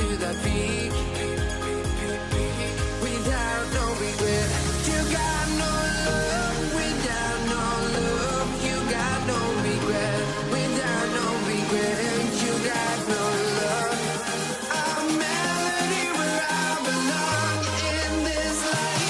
to the peak. Without no regret, you got no love. Without no love, you got no regret. Without no regret, you got no love. A melody where I belong in this life.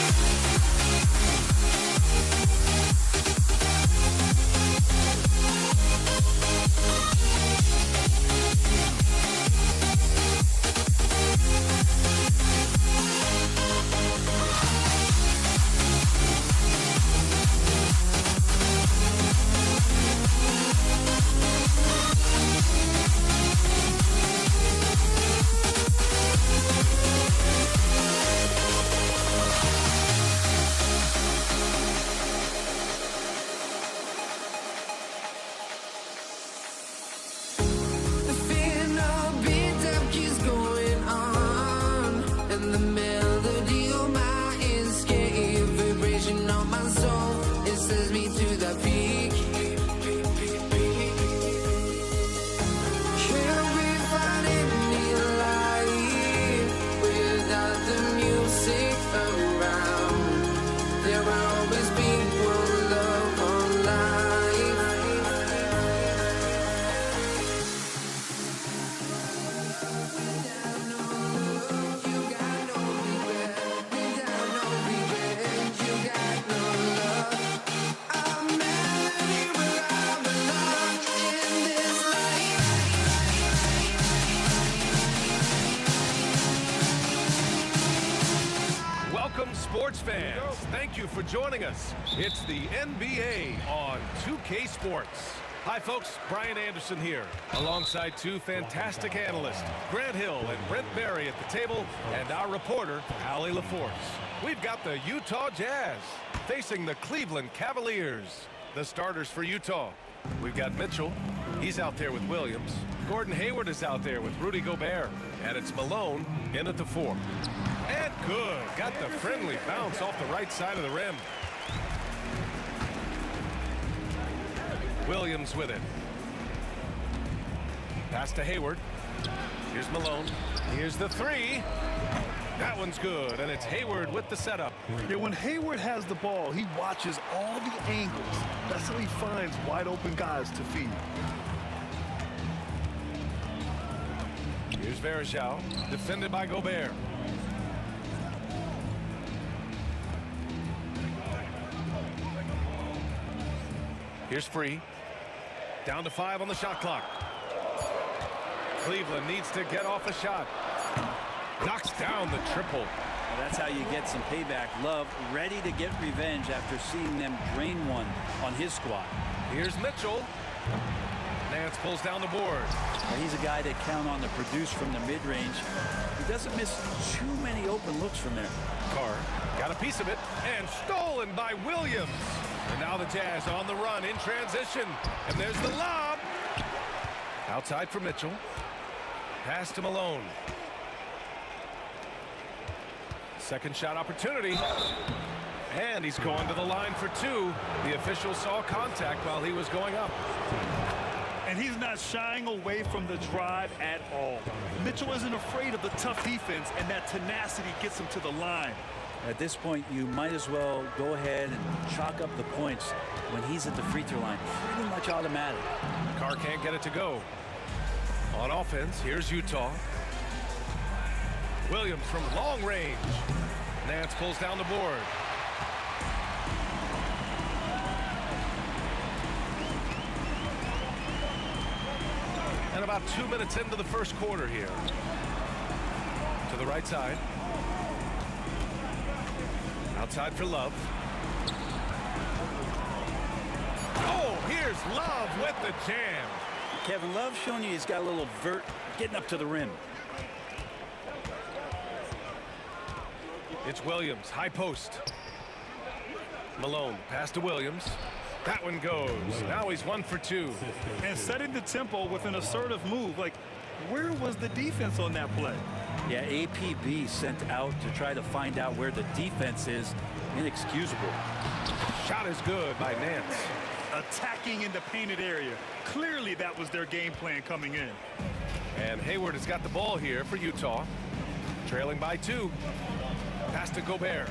The final beat up keeps going on, and the melody of my escape, vibration on my soul, it sends me to the peak. Can't we find any light without the music around? There will always be one love on life. Without no love, you got no regret. Without no regret, you got no love. A melody where I belong in this life. Welcome, sports fans. Thank you for joining us. It's the NBA on 2K Sports. Hi, folks. Brian Anderson here, alongside two fantastic analysts, Grant Hill and Brent Barry at the table, and our reporter, Allie LaForce. We've got the Utah Jazz facing the Cleveland Cavaliers. The starters for Utah. We've got Mitchell. He's out there with Williams. Gordon Hayward is out there with Rudy Gobert. And it's Malone in at the 4. And good. Got the friendly bounce off the right side of the rim. Williams with it. Pass to Hayward. Here's Malone. Here's the 3. That one's good, and it's Hayward with the setup. Yeah, when Hayward has the ball, he watches all the angles. That's how he finds wide open guys to feed. Here's Varejao, defended by Gobert. Here's Free. Down to 5 on the shot clock. Cleveland needs to get off a shot. Knocks down the triple. Well, that's how you get some payback. Love ready to get revenge after seeing them drain one on his squad. Here's Mitchell. Nance pulls down the board. Now, he's a guy that count on to produce from the mid-range. He doesn't miss too many open looks from there. Carr got a piece of it and stolen by Williams. And now the Jazz on the run in transition. And there's the lob. Outside for Mitchell. Pass to Malone. Second shot opportunity. And he's going to the line for 2. The official saw contact while he was going up. And he's not shying away from the drive at all. Mitchell isn't afraid of the tough defense, and that tenacity gets him to the line. At this point, you might as well go ahead and chalk up the points when he's at the free throw line. Pretty much automatic. Carr can't get it to go. On offense, here's Utah. Williams from long range. Nance pulls down the board. And about 2 minutes into the first quarter here. To the right side. Outside for Love. Oh, here's Love with the jam. Kevin Love showing you he's got a little vert getting up to the rim. It's Williams, high post. Malone, pass to Williams. That one goes. Now he's 1 for 2. And setting the tempo with an assertive move. Like, where was the defense on that play? Yeah, APB sent out to try to find out where the defense is. Inexcusable. Shot is good by Nance. Attacking in the painted area. Clearly that was their game plan coming in. And Hayward has got the ball here for Utah. Trailing by 2. Pass to Gobert.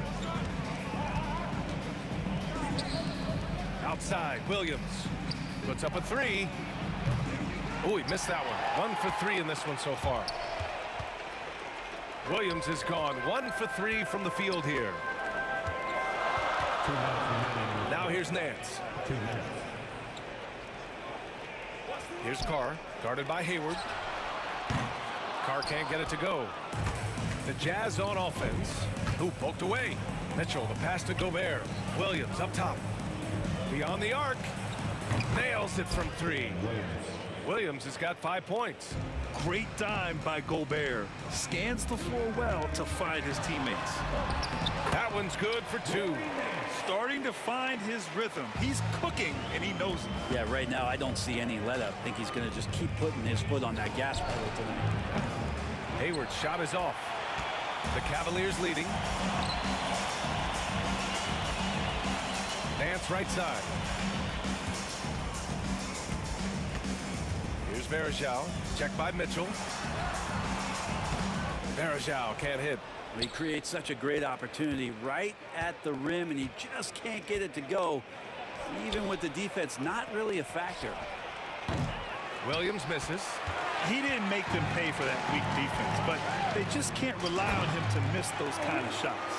Outside, Williams puts up a 3. Oh, he missed that one. 1 for 3 in this one so far. Williams has gone 1 for 3 from the field here. Now here's Nance. Here's Carr, guarded by Hayward. Carr can't get it to go. The Jazz on offense. Who poked away? Mitchell, the pass to Gobert. Williams up top. Beyond the arc. Nails it from 3. Williams has got 5 points. Great dime by Gobert. Scans the floor well to find his teammates. That one's good for 2. Starting to find his rhythm. He's cooking, and he knows it. Yeah, right now I don't see any let up. I think he's going to just keep putting his foot on that gas pedal tonight. Hayward's shot is off. The Cavaliers leading. Nance right side. Here's Varejao. Checked by Mitchell. Varejao can't hit. He creates such a great opportunity right at the rim, and he just can't get it to go. Even with the defense not really a factor. Williams misses. He didn't make them pay for that weak defense, but they just can't rely on him to miss those kind of shots.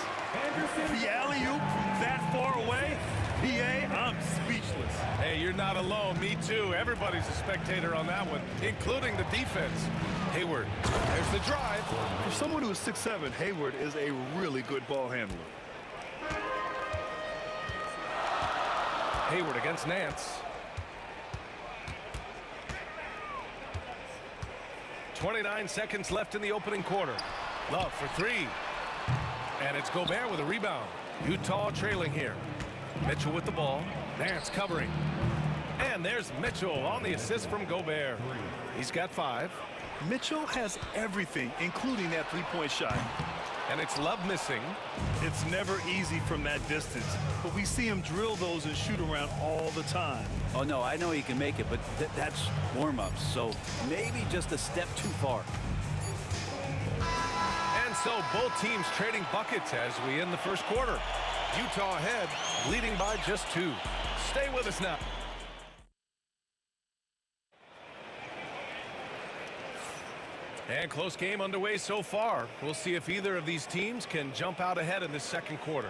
The alley-oop that far away, PA, I'm speechless. Hey, you're not alone. Me too. Everybody's a spectator on that one, including the defense. Hayward, there's the drive. For someone who is 6'7", Hayward is a really good ball handler. Hayward against Nance. 29 seconds left in the opening quarter. Love for 3. And it's Gobert with a rebound. Utah trailing here. Mitchell with the ball. Nance covering. And there's Mitchell on the assist from Gobert. He's got 5. Mitchell has everything, including that three-point shot. And it's Love missing. It's never easy from that distance, but we see him drill those and shoot around all the time. Oh, no, I know he can make it, but that's warm-ups, so maybe just a step too far. And so both teams trading buckets as we end the first quarter. Utah ahead, leading by just 2. Stay with us now. And close game underway so far. We'll see if either of these teams can jump out ahead in this second quarter.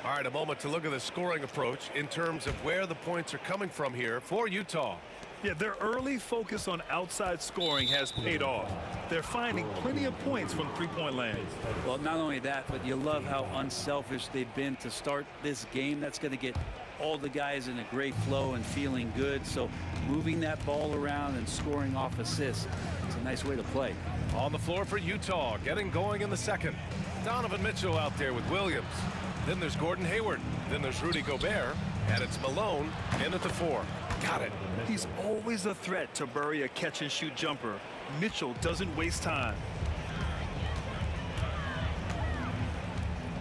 All right, a moment to look at the scoring approach in terms of where the points are coming from here for Utah. Yeah, their early focus on outside scoring has paid off. They're finding plenty of points from three-point land. Well, not only that, but you love how unselfish they've been to start this game. That's going to get all the guys in a great flow and feeling good. So moving that ball around and scoring off assists, it's a nice way to play. On the floor for Utah, getting going in the second. Donovan Mitchell out there with Williams. Then there's Gordon Hayward. Then there's Rudy Gobert. And it's Malone in at the 4. Got it. He's always a threat to bury a catch-and-shoot jumper. Mitchell doesn't waste time.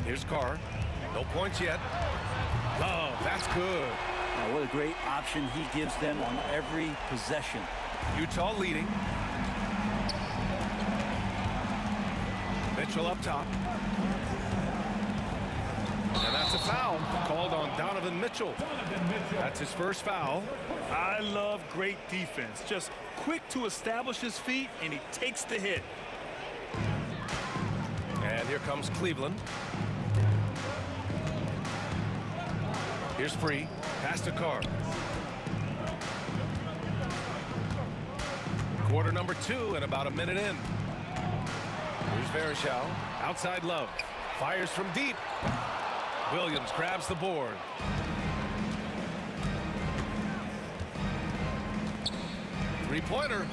Here's Carr. No points yet. Love, that's good. Now, what a great option he gives them on every possession. Utah leading. Mitchell up top. And that's a foul called on Donovan Mitchell. That's his first foul. I love great defense. Just quick to establish his feet, and he takes the hit. And here comes Cleveland. Here's Free. Pass to Carr. Quarter number 2 and about a minute in. Here's Varejao. Outside Love. Fires from deep. Williams grabs the board. Three-pointer.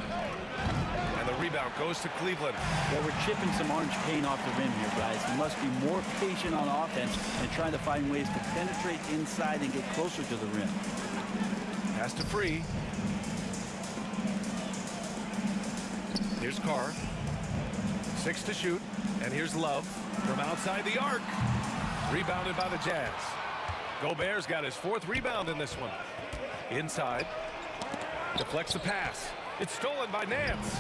And the rebound goes to Cleveland. Well, we're chipping some orange paint off the rim here, guys. He must be more patient on offense and trying to find ways to penetrate inside and get closer to the rim. Pass to Free. Here's Carr. 6 to shoot. And here's Love from outside the arc. Rebounded by the Jazz. Gobert's got his 4th rebound in this one. Inside. Deflects the pass. It's stolen by Nance.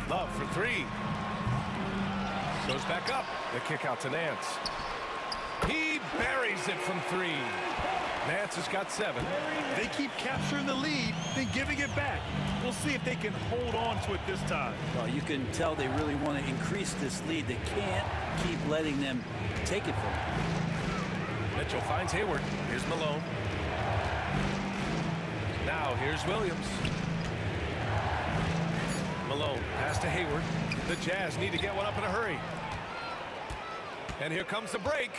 Love for three. Goes back up. The kick out to Nance. He buries it from three. Nance has got 7. They keep capturing the lead, then giving it back. We'll see if they can hold on to it this time. Well, you can tell they really want to increase this lead. They can't keep letting them take it from them. Mitchell finds Hayward. Here's Malone. Now here's Williams. Malone pass to Hayward. The Jazz need to get one up in a hurry. And here comes the break.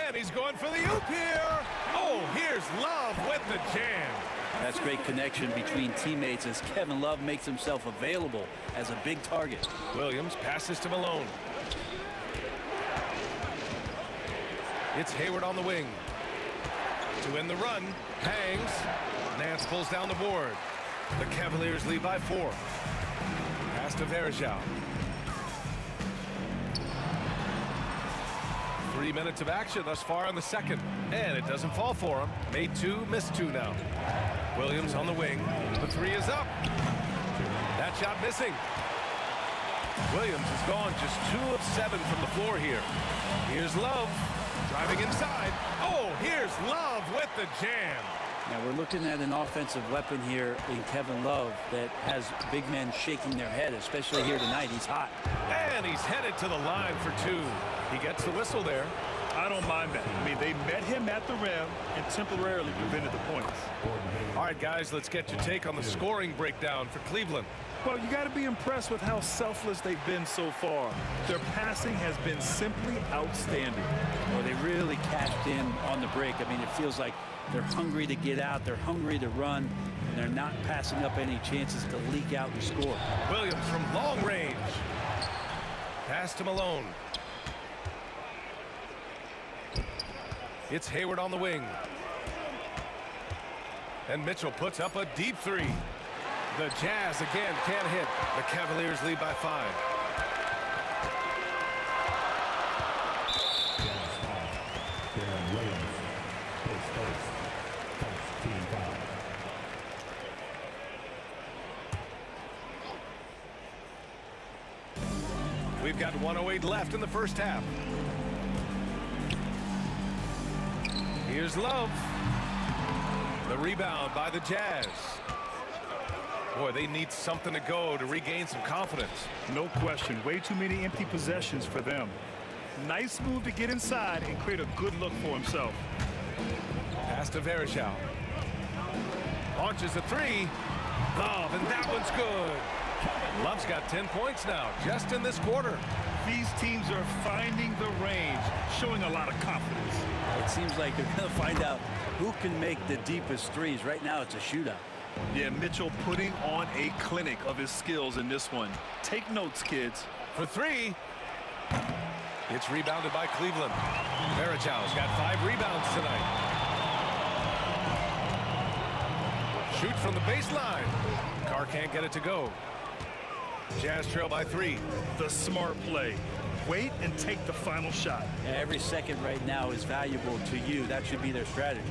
And he's going for the oop here. Oh, here's Love with the jam. That's great connection between teammates as Kevin Love makes himself available as a big target. Williams passes to Malone. It's Hayward on the wing. To win the run. Hangs. Nance pulls down the board. The Cavaliers lead by 4. Pass to Verjao. 3 minutes of action thus far in the second. And it doesn't fall for him. Made 2, missed 2 now. Williams on the wing. The 3 is up. That shot missing. Williams has gone just 2 of 7 from the floor here. Here's Love. Driving inside. Oh, here's Love with the jam. Now we're looking at an offensive weapon here in Kevin Love that has big men shaking their head, especially here tonight. He's hot. And he's headed to the line for 2. He gets the whistle there. I don't mind that. I mean, they met him at the rim and temporarily prevented the points. All right, guys, let's get your take on the scoring breakdown for Cleveland. Well, you got to be impressed with how selfless they've been so far. Their passing has been simply outstanding. Well, they really cashed in on the break. I mean, it feels like they're hungry to get out. They're hungry to run. And they're not passing up any chances to leak out and score. Williams from long range. Pass to Malone. It's Hayward on the wing. And Mitchell puts up a deep 3. The Jazz again can't hit. The Cavaliers lead by 5. We've got 1:08 left in the first half. Here's Love. The rebound by the Jazz. Boy, they need something to go to regain some confidence. No question. Way too many empty possessions for them. Nice move to get inside and create a good look for himself. Pass to Verjao. Launches a 3. Love, and that one's good. Love's got 10 points now, just in this quarter. These teams are finding the range, showing a lot of confidence. It seems like they're going to find out who can make the deepest threes. Right now, it's a shootout. Yeah, Mitchell putting on a clinic of his skills in this one. Take notes, kids. For 3. It's rebounded by Cleveland. Verjao's got 5 rebounds tonight. Shoot from the baseline. Carr can't get it to go. Jazz trail by 3. The smart play. Wait and take the final shot. Yeah, every second right now is valuable to you. That should be their strategy.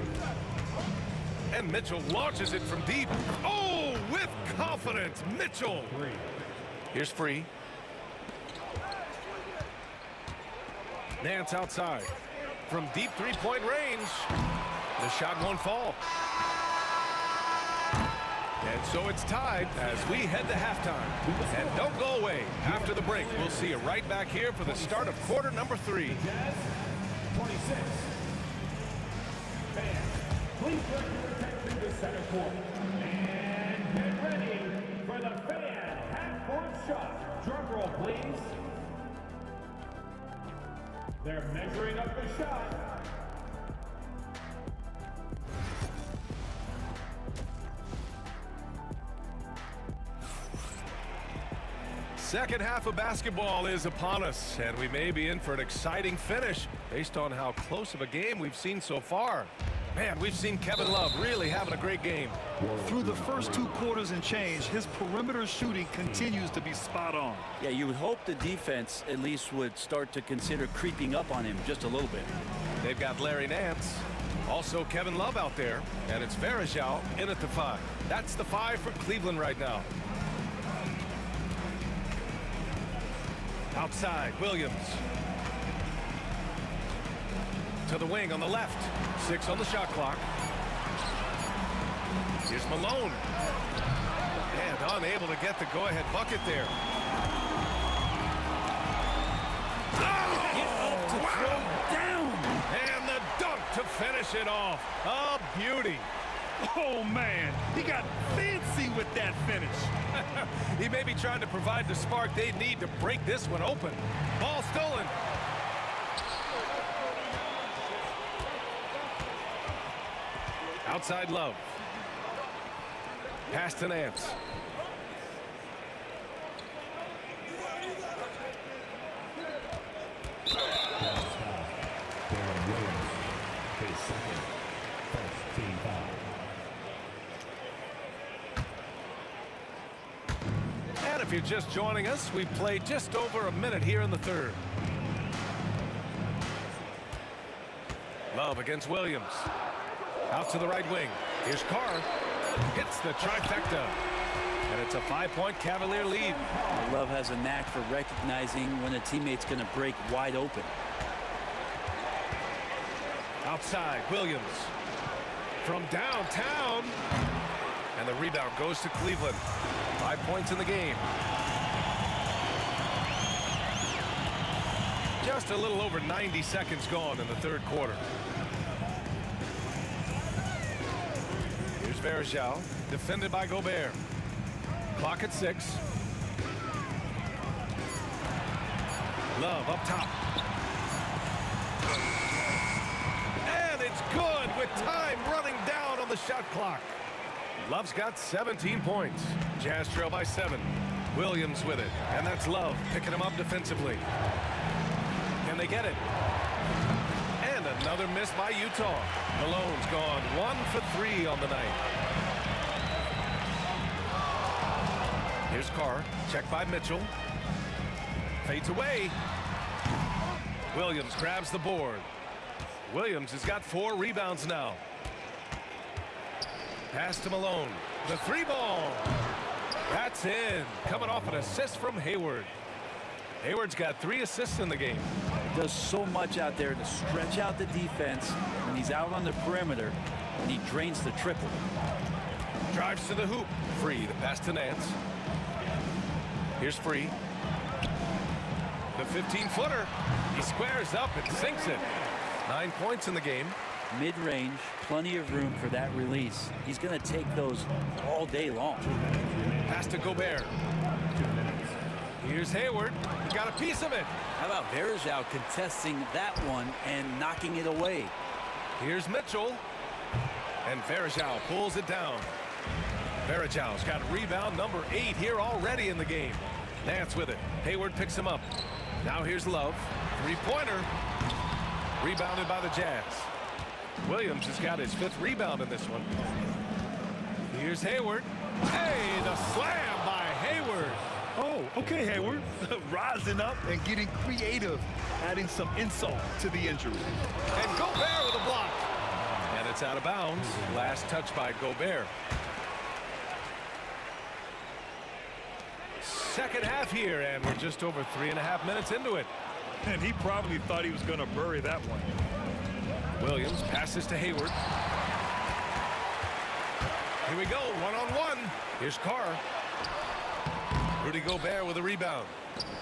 And Mitchell launches it from deep. Oh, with confidence, Mitchell. Here's Free. Nance outside. From deep 3-point range. The shot won't fall. And so it's tied as we head to halftime. And don't go away. After the break, we'll see you right back here for the start of quarter number 3. 26. Fans, please turn your attention to center court. And get ready for the fan half-court shot. Drum roll, please. They're measuring up the shot. Second half of basketball is upon us, and we may be in for an exciting finish based on how close of a game we've seen so far. Man, we've seen Kevin Love really having a great game. Through the first 2 quarters and change, his perimeter shooting continues to be spot on. Yeah, you would hope the defense at least would start to consider creeping up on him just a little bit. They've got Larry Nance. Also Kevin Love out there. And it's Varejao in at the 5. That's the 5 for Cleveland right now. Outside, Williams. To the wing on the left. 6 on the shot clock. Here's Malone. And unable to get the go-ahead bucket there. Oh, Get up to throw down. and the dunk to finish it off. A beauty. Oh, man, he got fancy with that finish. He may be trying to provide the spark they need to break this one open. Ball stolen. Outside Love. Pass to Nance. And if you're just joining us, we've played just over a minute here in the third. Love against Williams. Out to the right wing. Here's Carr. Hits the trifecta. And it's a 5-point Cavalier lead. Love has a knack for recognizing when a teammate's going to break wide open. Outside, Williams. From downtown. And the rebound goes to Cleveland. 5 points in the game. Just a little over 90 seconds gone in the third quarter. Here's Varejao, defended by Gobert. Clock at 6. Love up top. And it's good with time running down on the shot clock. Love's got 17 points. Jazz trail by 7. Williams with it. And that's Love picking him up defensively. Can they get it? And another miss by Utah. Malone's gone 1 for 3 on the night. Here's Carr. Checked by Mitchell. Fades away. Williams grabs the board. Williams has got 4 rebounds now. Pass to Malone. The 3-ball. That's in. Coming off an assist from Hayward. Hayward's got 3 assists in the game. Does so much out there to stretch out the defense when he's out on the perimeter, and he drains the triple. Drives to the hoop. Free. The pass to Nance. Here's Free. The 15-footer. He squares up and sinks it. 9 points in the game. Mid-range, plenty of room for that release. He's going to take those all day long. Pass to Gobert. Here's Hayward. He got a piece of it. How about Varejao contesting that one and knocking it away? Here's Mitchell. And Varejao pulls it down. Varejao's got rebound number 8 here already in the game. Nance with it. Hayward picks him up. Now here's Love. 3-pointer. Rebounded by the Jazz. Williams has got his 5th rebound in this one. Here's Hayward. Hey, the slam by Hayward. Oh, okay, Hayward. Rising up and getting creative, adding some insult to the injury. And Gobert with a block. And it's out of bounds. Last touch by Gobert. Second half here, and we're just over 3.5 minutes into it. And he probably thought he was going to bury that one. Williams passes to Hayward. Here we go, one-on-one. Here's Carr. Rudy Gobert with a rebound.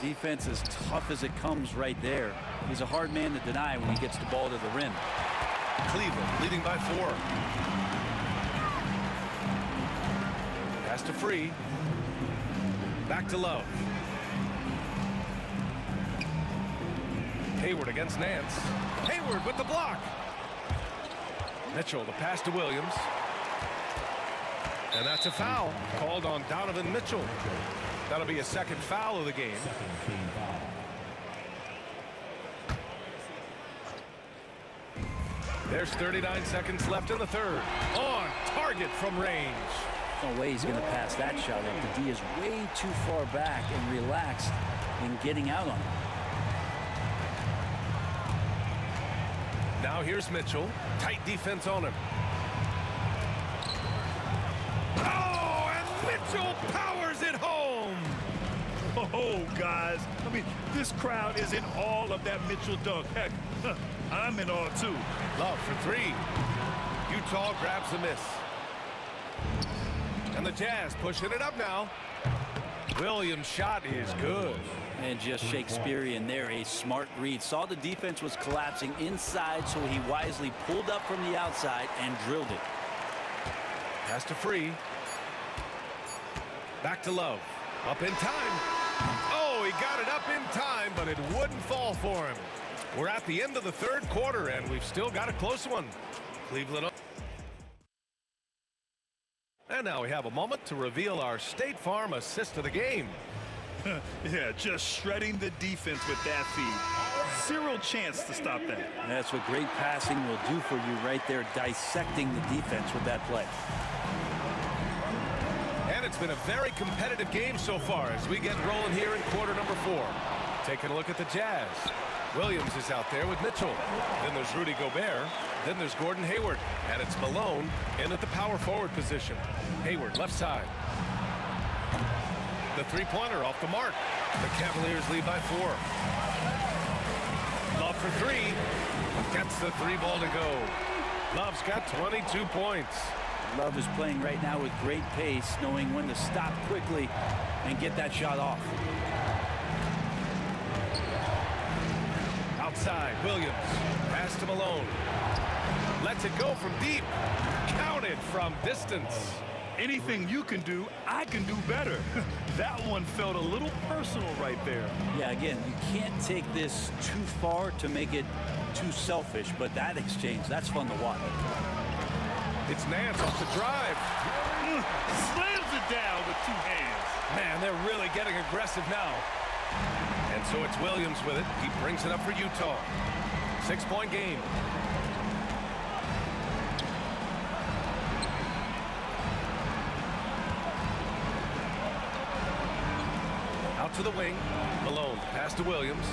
Defense as tough as it comes right there. He's a hard man to deny when he gets the ball to the rim. Cleveland leading by 4. Pass to Free. Back to Love. Hayward against Nance. Hayward with the block. Mitchell, the pass to Williams. And that's a foul called on Donovan Mitchell. That'll be a 2nd foul of the game. There's 39 seconds left in the third. On target from range. No way he's going to pass that shot up. The D is way too far back and relaxed in getting out on it. Now here's Mitchell. Tight defense on him. Oh, and Mitchell powers it home. Oh, guys. I mean, this crowd is in awe of that Mitchell dunk. Heck, I'm in awe, too. Love for three. Utah grabs the miss. And the Jazz pushing it up now. Williams' shot is good. And just Shakespearean there, a smart read. Saw the defense was collapsing inside, so he wisely pulled up from the outside and drilled it. Pass to Free. Back to Love. Up in time. Oh, he got it up in time, but it wouldn't fall for him. We're at the end of the third quarter, and we've still got a close one. Cleveland. And now we have a moment to reveal our State Farm assist of the game. Yeah, just shredding the defense with that feed. Zero chance to stop that. That's what great passing will do for you right there, dissecting the defense with that play. And it's been a very competitive game so far as we get rolling here in quarter number 4. Taking a look at the Jazz. Williams is out there with Mitchell. Then there's Rudy Gobert. Then there's Gordon Hayward. And it's Malone in at the power forward position. Hayward left side. The three-pointer off the mark. The Cavaliers lead by 4. Love for three. Gets the three ball to go. Love's got 22 points. Love is playing right now with great pace, knowing when to stop quickly and get that shot off. Outside, Williams. Pass to Malone. Lets it go from deep. Counted from distance. Anything you can do, I can do better. That one felt a little personal right there. Yeah, again, you can't take this too far to make it too selfish, but that exchange, that's fun to watch. It's Nance off the drive. Slams it down with 2 hands. Man, they're really getting aggressive now. And so it's Williams with it. He brings it up for Utah. 6-point game. Out to the wing. Malone. Pass to Williams.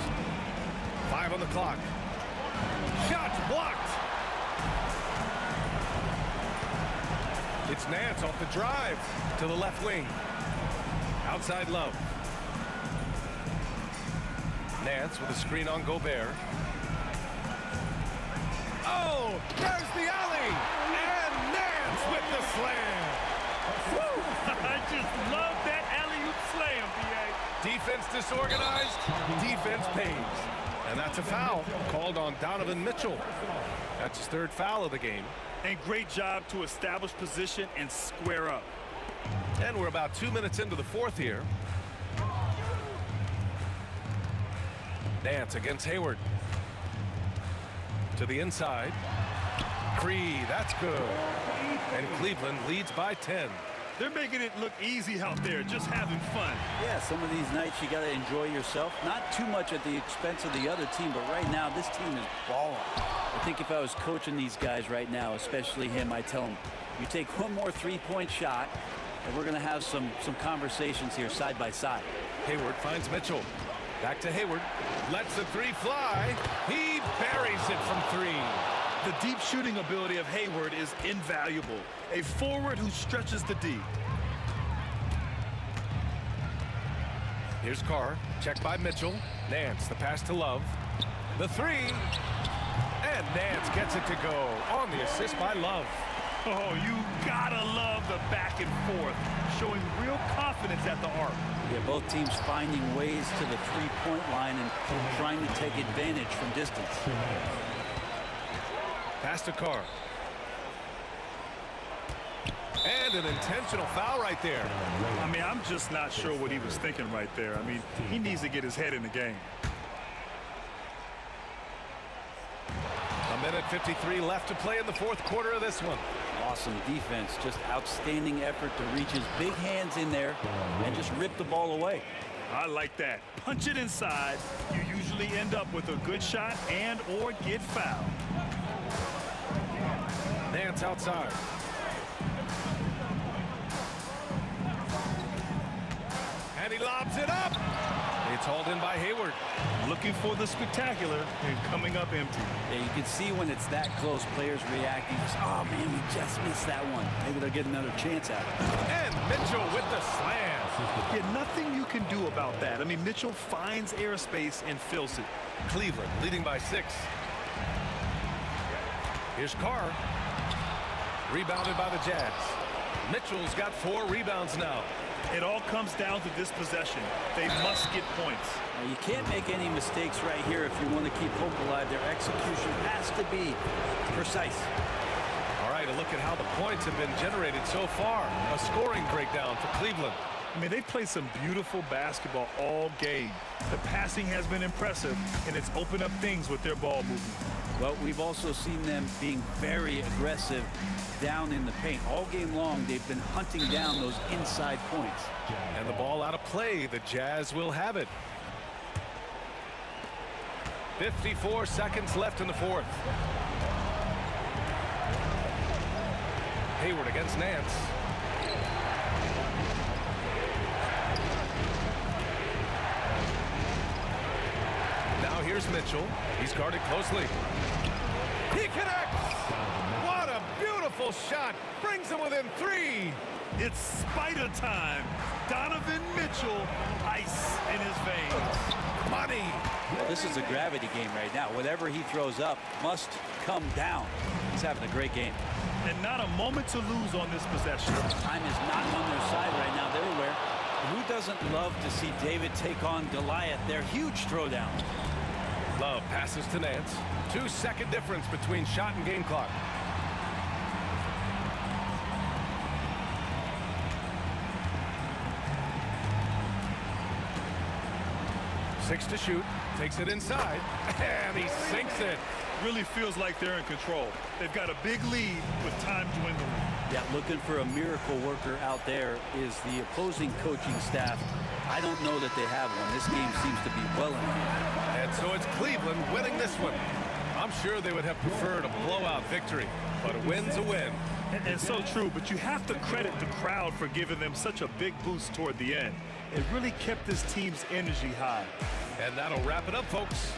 5 on the clock. Shot blocked. It's Nance off the drive to the left wing. Outside Love. Nance with a screen on Gobert. Oh, there's the alley. And Nance with the slam. Woo! I just love that alley-oop slam, B.A. Defense disorganized, defense pays. And that's a foul called on Donovan Mitchell. That's his 3rd foul of the game. And great job to establish position and square up. And we're about 2 minutes into the 4th here. Nance against Hayward. To the inside. Free, that's good. And Cleveland leads by 10. They're making it look easy out there, just having fun. Yeah, some of these nights you got to enjoy yourself. Not too much at the expense of the other team, but right now this team is balling. I think if I was coaching these guys right now, especially him, I tell him, you take one more three-point shot, and we're going to have some conversations here side by side. Hayward finds Mitchell. Back to Hayward. Lets the three fly. He buries it from 3. The deep shooting ability of Hayward is invaluable. A forward who stretches the D. Here's Carr. Checked by Mitchell. Nance, the pass to Love. The 3. And Nance gets it to go on the assist by Love. Oh, you gotta love the back and forth, showing real confidence at the arc. Yeah, both teams finding ways to the three-point line and trying to take advantage from distance. Pass to Carr. And an intentional foul right there. I mean, I'm just not sure what he was thinking right there. I mean, he needs to get his head in the game. A minute 53 left to play in the 4th quarter of this one. Awesome defense, just outstanding effort to reach his big hands in there and just rip the ball away. I like that. Punch it inside. You usually end up with a good shot and or get fouled. pass outside. And he lobs it up. It's hauled in by Hayward. Looking for the spectacular and coming up empty. Yeah, you can see when it's that close, players reacting. Just, oh, man, we just missed that one. Maybe they'll get another chance at it. And Mitchell with the slam. Yeah, nothing you can do about that. I mean, Mitchell finds airspace and fills it. Cleveland leading by 6. Here's Carr. Rebounded by the Jazz. Mitchell's got 4 rebounds now. It all comes down to this possession. They must get points. Now, you can't make any mistakes right here if you want to keep hope alive. Their execution has to be precise. All right, a look at how the points have been generated so far. A scoring breakdown for Cleveland. I mean, they played some beautiful basketball all game. The passing has been impressive, and it's opened up things with their ball movement. Well, we've also seen them being very aggressive down in the paint. All game long, they've been hunting down those inside points. And the ball out of play. The Jazz will have it. 54 seconds left in the 4th. Hayward against Nance. Now here's Mitchell. He's guarded closely. He connects! What a beautiful shot! Brings him within 3. It's spider time. Donovan Mitchell, ice in his veins. Money! Well, this is a gravity game right now. Whatever he throws up must come down. He's having a great game. And not a moment to lose on this possession. Time is not on their side right now. They're aware. Who doesn't love to see David take on Goliath? Their huge throwdown. Love passes to Nance. 2-second difference between shot and game clock. Six to shoot. Takes it inside. And he sinks it. Really feels like they're in control. They've got a big lead with time dwindling. Yeah, looking for a miracle worker out there is the opposing coaching staff. I don't know that they have one. This game seems to be well in hand. And so it's Cleveland winning this one. I'm sure they would have preferred a blowout victory, but a win's a win. And so true, but you have to credit the crowd for giving them such a big boost toward the end. It really kept this team's energy high. And that'll wrap it up, folks.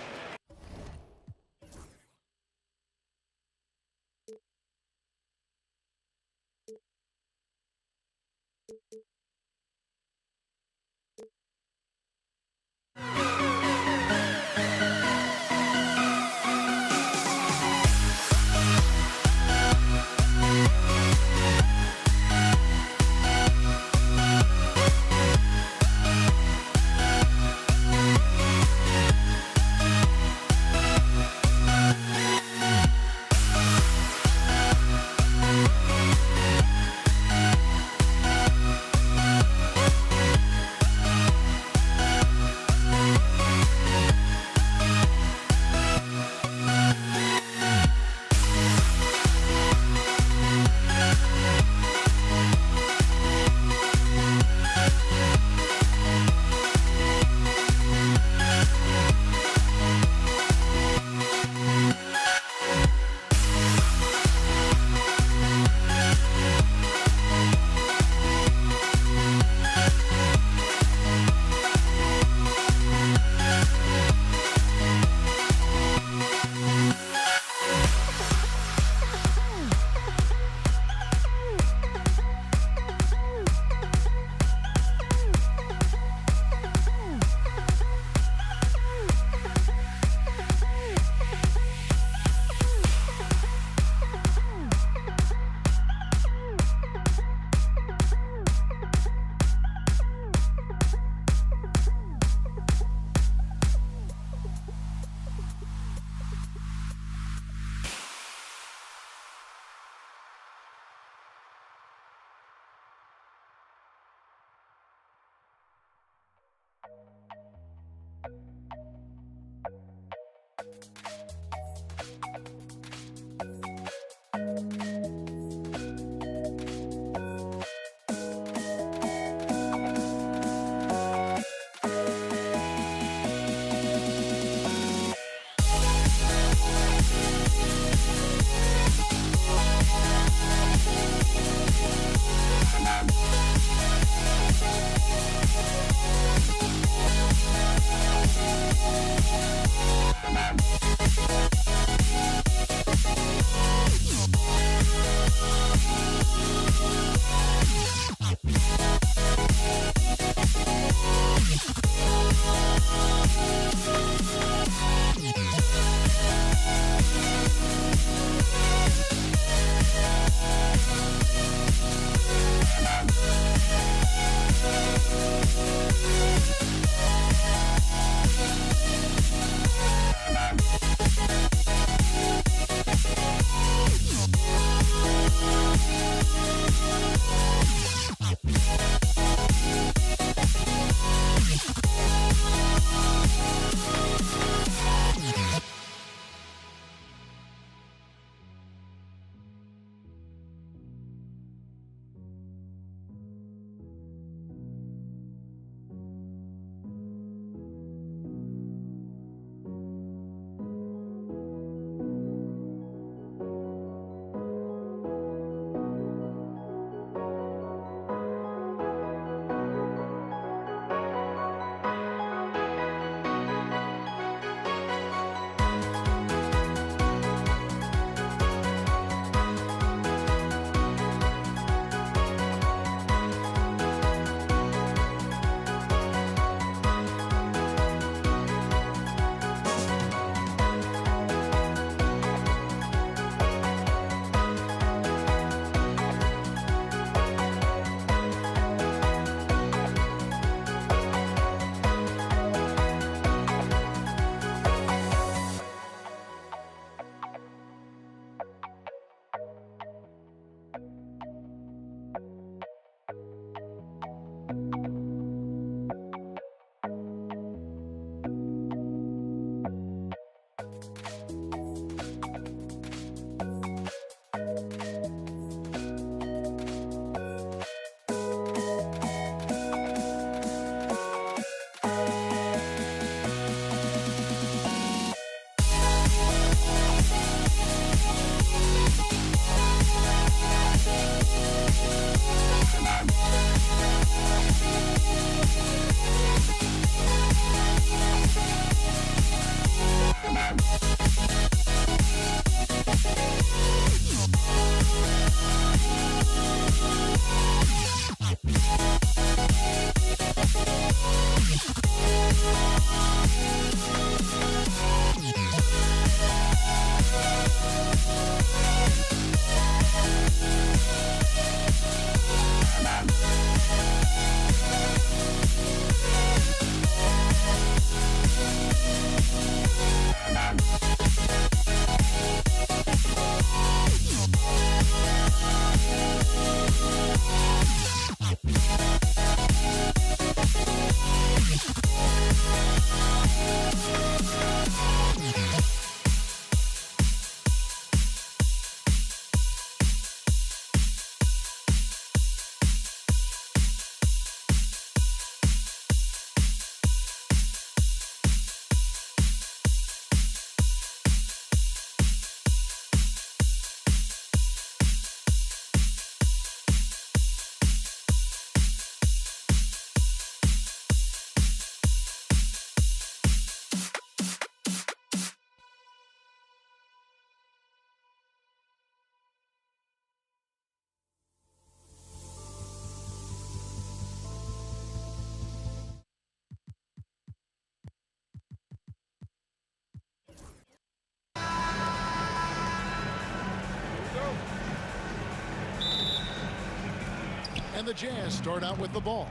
And the Jazz start out with the ball.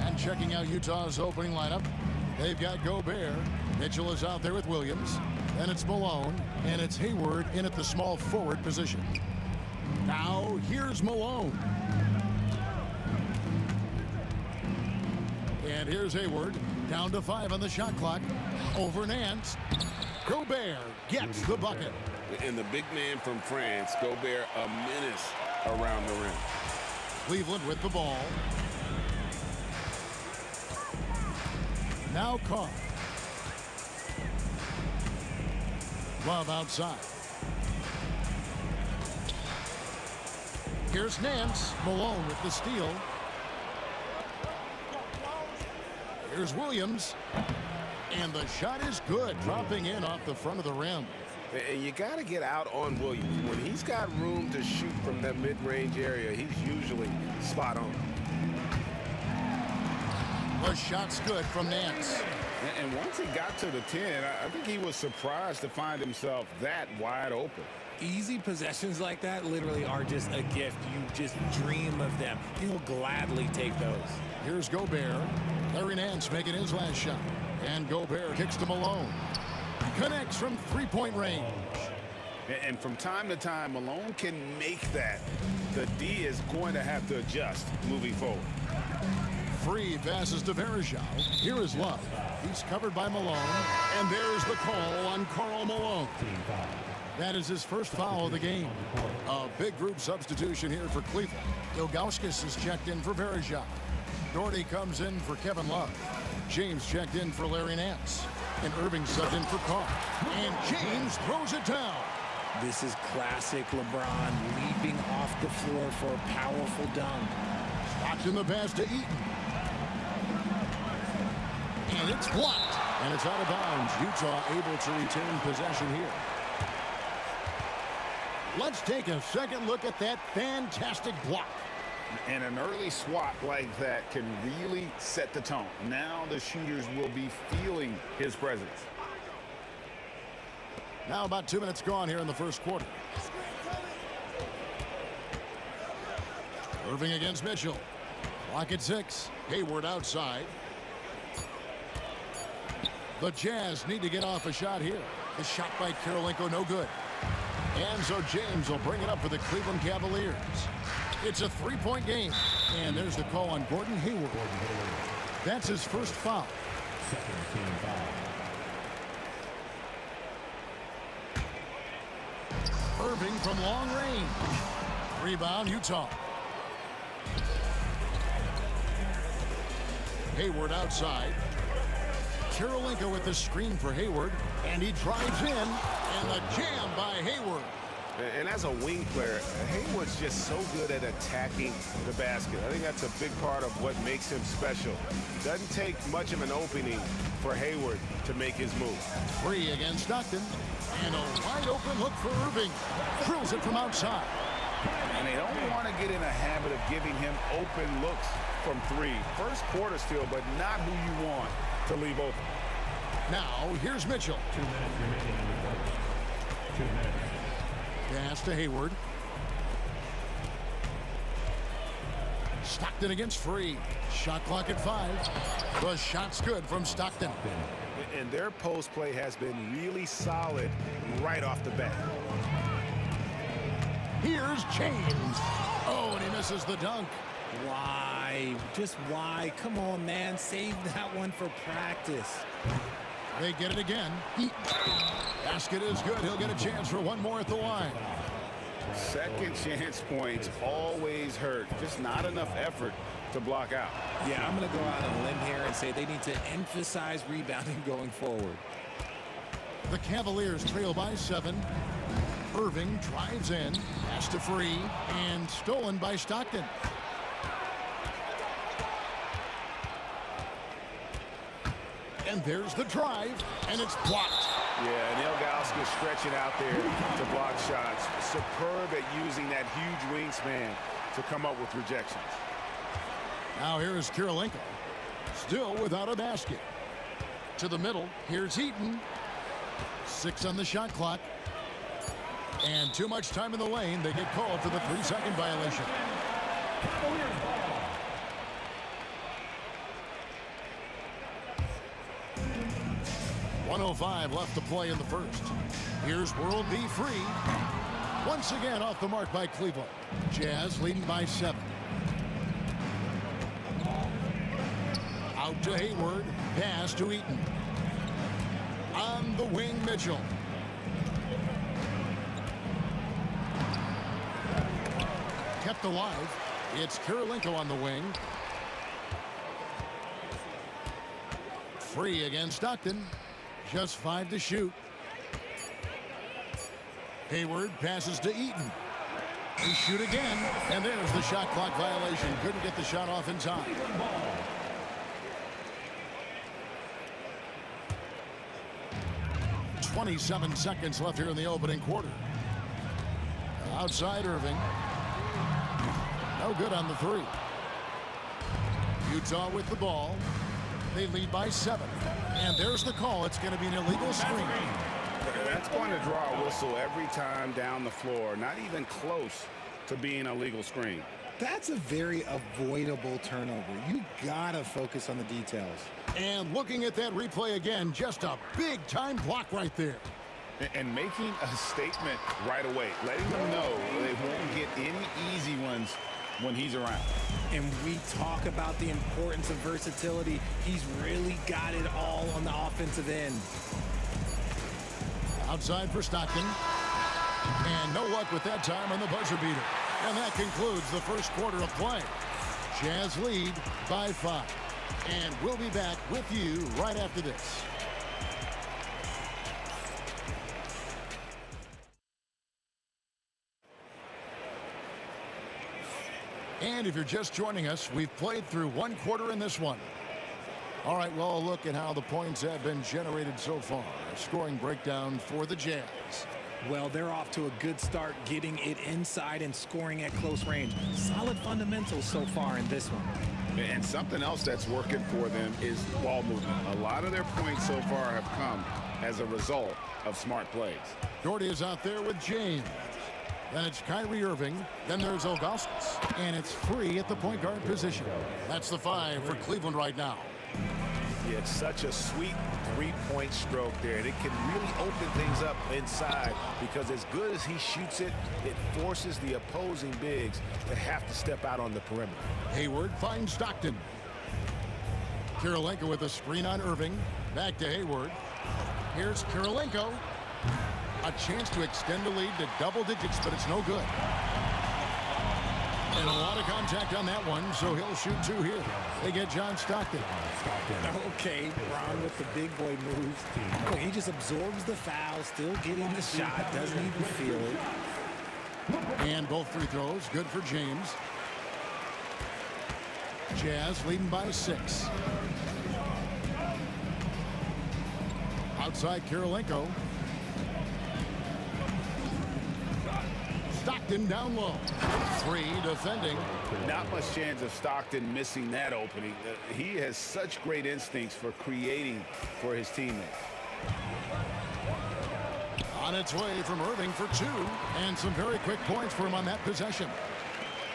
And checking out Utah's opening lineup, they've got Gobert. Mitchell is out there with Williams. Then it's Malone, and it's Hayward in at the small forward position. Now, here's Malone. And here's Hayward, down to 5 on the shot clock. Over Nance. Gobert gets the bucket. And the big man from France, Gobert, a menace around the rim. Cleveland with the ball. Now Carr. Love outside. Here's Nance. Malone with the steal. Here's Williams. And the shot is good, dropping in off the front of the rim. And you got to get out on Williams. When he's got room to shoot from that mid-range area, he's usually spot on. The shot's good from Nance. And once he got to the 10, I think he was surprised to find himself that wide open. Easy possessions like that literally are just a gift. You just dream of them. He'll gladly take those. Here's Gobert. Larry Nance making his last shot. And Gobert kicks to Malone. Connects from three-point range. And from time to time, Malone can make that. The D is going to have to adjust moving forward. Free passes to Verjao. Here is Love. He's covered by Malone. And there's the call on Karl Malone. That is his first foul of the game. A big group substitution here for Cleveland. Ilgauskas is checked in for Verjao. Doherty comes in for Kevin Love. James checked in for Larry Nance. And Irving subbed in for Carr. And James throws it down. This is classic LeBron leaping off the floor for a powerful dunk. Stockton the pass to Eaton. And it's blocked. And it's out of bounds. Utah able to retain possession here. Let's take a second look at that fantastic block. And an early swat like that can really set the tone. Now the shooters will be feeling his presence. Now about 2 minutes gone here in the first quarter. Irving against Mitchell. Clock at 6. Hayward outside. The Jazz need to get off a shot here. The shot by Karolinko, no good. And so James will bring it up for the Cleveland Cavaliers. It's a three-point game. And there's the call on Gordon Hayward. That's his first foul. Second team foul. Irving from long range. Rebound, Utah. Hayward outside. Karolinko with the screen for Hayward. And he drives in. And the jam by Hayward. And as a wing player, Hayward's just so good at attacking the basket. I think that's a big part of what makes him special. Doesn't take much of an opening for Hayward to make his move. Free against Stockton. And a wide open look for Irving. Drills it from outside. And they don't want to get in a habit of giving him open looks from three. First quarter still, but not who you want to leave open. Now, here's Mitchell. 2 minutes remaining in the quarter. 2 minutes. Pass to Hayward. Stockton against Free. Shot clock at 5. The shot's good from Stockton. And their post play has been really solid right off the bat. Here's James. Oh, and he misses the dunk. Why? Just why? Come on, man. Save that one for practice. They get it again. Basket is good. He'll get a chance for one more at the line. Second chance points always hurt. Just not enough effort to block out. Yeah, I'm going to go out on a limb here and say they need to emphasize rebounding going forward. The Cavaliers trail by 7. Irving drives in. Pass to Free. And stolen by Stockton. And there's the drive, and it's blocked. Yeah, and Ilgauskas stretching out there to block shots. Superb at using that huge wingspan to come up with rejections. Now here is Karolinko. Still without a basket. To the middle, here's Eaton. 6 on the shot clock. And too much time in the lane. They get called for the 3-second violation. 1:05 left to play in the first. Here's World B. Free. Once again off the mark by Cleveland. Jazz leading by 7. Out to Hayward. Pass to Eaton. On the wing, Mitchell. Kept alive. It's Karolinko on the wing. Free against Stockton. Just 5 to shoot. Hayward passes to Eaton. They shoot again, and there's the shot clock violation. Couldn't get the shot off in time. 27 seconds left here in the opening quarter. Outside Irving. No good on the three. Utah with the ball. They lead by 7. And there's the call. It's going to be an illegal screen. That's going to draw a whistle every time down the floor. Not even close to being a legal screen. That's a very avoidable turnover. You gotta focus on the details. And looking at that replay again, just a big-time block right there. And making a statement right away, letting them know they won't get any easy ones when he's around. And we talk about the importance of versatility. He's really got it all on the offensive end. Outside for Stockton. And no luck with that time on the buzzer beater. And that concludes the first quarter of play. Jazz lead by 5. And we'll be back with you right after this. And if you're just joining us, we've played through one quarter in this one. All right, well, a look at how the points have been generated so far. A scoring breakdown for the Jazz. Well, they're off to a good start, getting it inside and scoring at close range. Solid fundamentals so far in this one. And something else that's working for them is ball movement. A lot of their points so far have come as a result of smart plays. Doherty is out there with James. Then it's Kyrie Irving. Then there's Augustus. And it's free at the point guard position. That's the 5 for Cleveland right now. Yeah, it's such a sweet three-point stroke there. And it can really open things up inside because as good as he shoots it, it forces the opposing bigs to have to step out on the perimeter. Hayward finds Stockton. Kirilenko with a screen on Irving. Back to Hayward. Here's Kirilenko. A chance to extend the lead to double digits, but it's no good. And a lot of contact on that one, so he'll shoot 2 here. They get John Stockton. Okay, Ron with the big boy moves. Look, he just absorbs the foul, still getting the shot, doesn't even feel it. And both free throws, good for James. Jazz leading by 6. Outside Kirilenko. Stockton down low. 3 defending. Not much chance of Stockton missing that opening. He has such great instincts for creating for his teammates. On its way from Irving for 2. And some very quick points for him on that possession.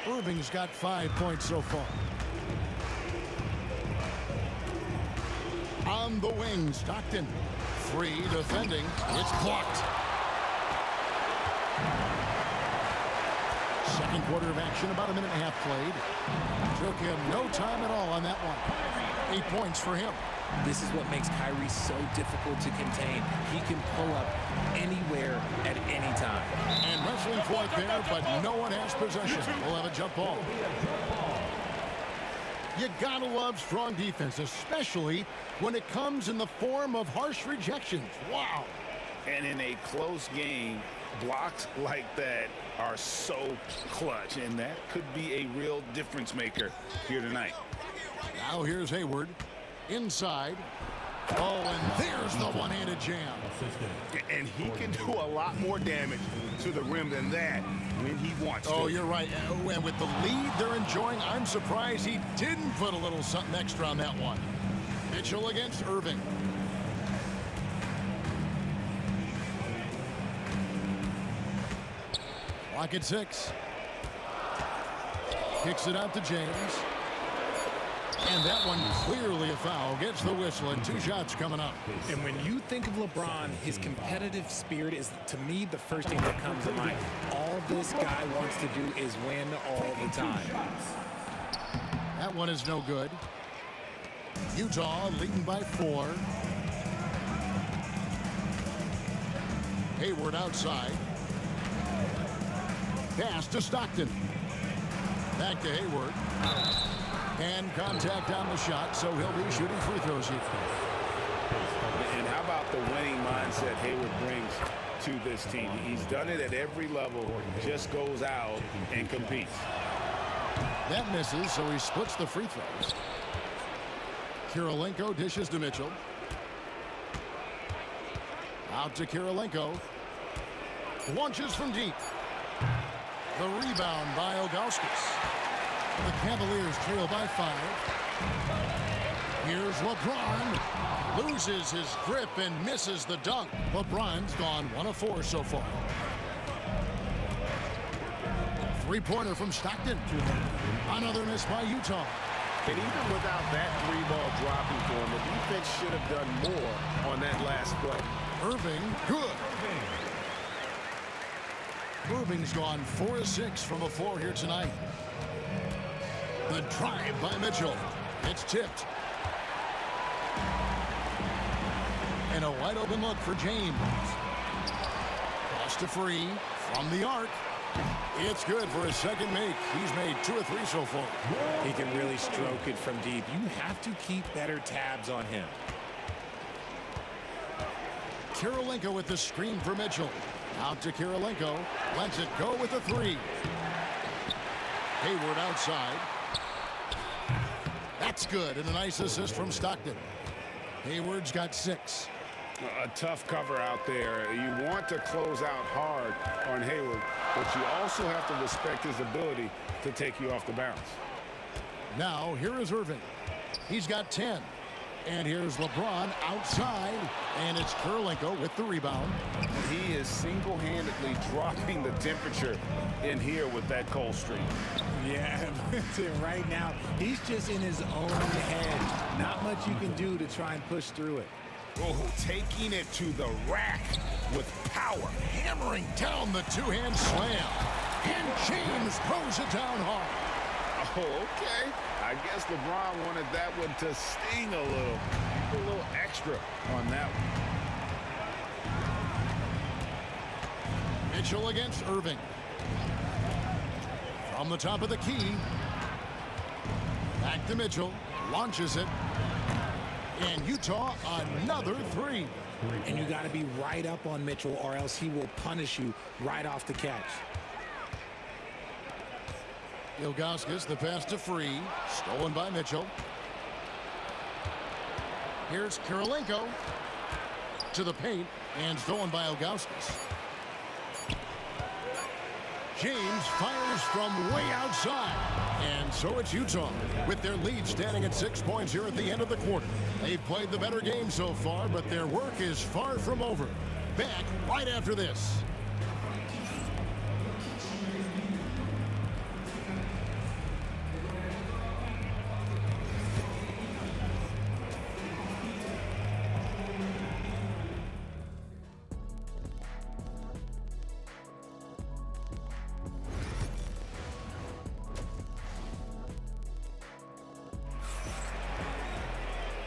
Irving's got 5 points so far. On the wing, Stockton. 3 defending. It's blocked. Second quarter of action, about a minute and a half played. Took him no time at all on that one. 8 points for him. This is what makes Kyrie so difficult to contain. He can pull up anywhere at any time. And wrestling for it there, but no one has possession. We'll have a jump ball. You gotta love strong defense, especially when it comes in the form of harsh rejections. Wow. And in a close game, blocks like that are so clutch, and that could be a real difference maker here tonight. Now here's Hayward. Inside. Oh, and there's the one-handed jam. And he can do a lot more damage to the rim than that when he wants to. Oh, you're right. And with the lead they're enjoying, I'm surprised he didn't put a little something extra on that one. Mitchell against Irving. Clock at 6. Kicks it out to James. And that one clearly a foul. Gets the whistle and 2 shots coming up. And when you think of LeBron, his competitive spirit is, to me, the first thing that comes to mind. All this guy wants to do is win all the time. That one is no good. Utah leading by 4. Hayward outside. Pass to Stockton. Back to Hayward. And contact on the shot, so he'll be shooting free throws here. And how about the winning mindset Hayward brings to this team? He's done it at every level, just goes out and competes. That misses, so he splits the free throws. Kirilenko dishes to Mitchell. Out to Kirilenko. Launches from deep. The rebound by Ilgauskas. The Cavaliers trail by 5. Here's LeBron. Loses his grip and misses the dunk. LeBron's gone 1 of 4 so far. Three-pointer from Stockton. Another miss by Utah. And even without that 3-ball dropping for him, the defense should have done more on that last play. Irving, good. Irving's gone 4 of 6 from a 4 here tonight. The drive by Mitchell. It's tipped. And a wide open look for James. Pass to Free from the arc. It's good for his second make. He's made 2 of 3 so far. He can really stroke it from deep. You have to keep better tabs on him. Kirilenko with the screen for Mitchell. Out to Kirilenko. Lets it go with a 3. Hayward outside. That's good, and a nice assist from Stockton. Hayward's got 6. A tough cover out there. You want to close out hard on Hayward, but you also have to respect his ability to take you off the bounce. Now, here is Irving. He's got 10. And here's LeBron outside, and it's Kirilenko with the rebound. He is single-handedly dropping the temperature in here with that cold streak. Yeah, right now, he's just in his own head. Not much you can do to try and push through it. Oh, taking it to the rack with power. Hammering down the two-hand slam. And James throws it down hard. Oh, okay. I guess LeBron wanted that one to sting a little extra on that one. Mitchell against Irving. From the top of the key. Back to Mitchell. Launches it. And Utah, another 3. And you got to be right up on Mitchell, or else he will punish you right off the catch. Ilgauskas, the pass to Free. Stolen by Mitchell. Here's Kirilenko to the paint, and stolen by Ilgauskas. James fires from way outside. And so it's Utah with their lead standing at 6 points here at the end of the quarter. They've played the better game so far, but their work is far from over. Back right after this.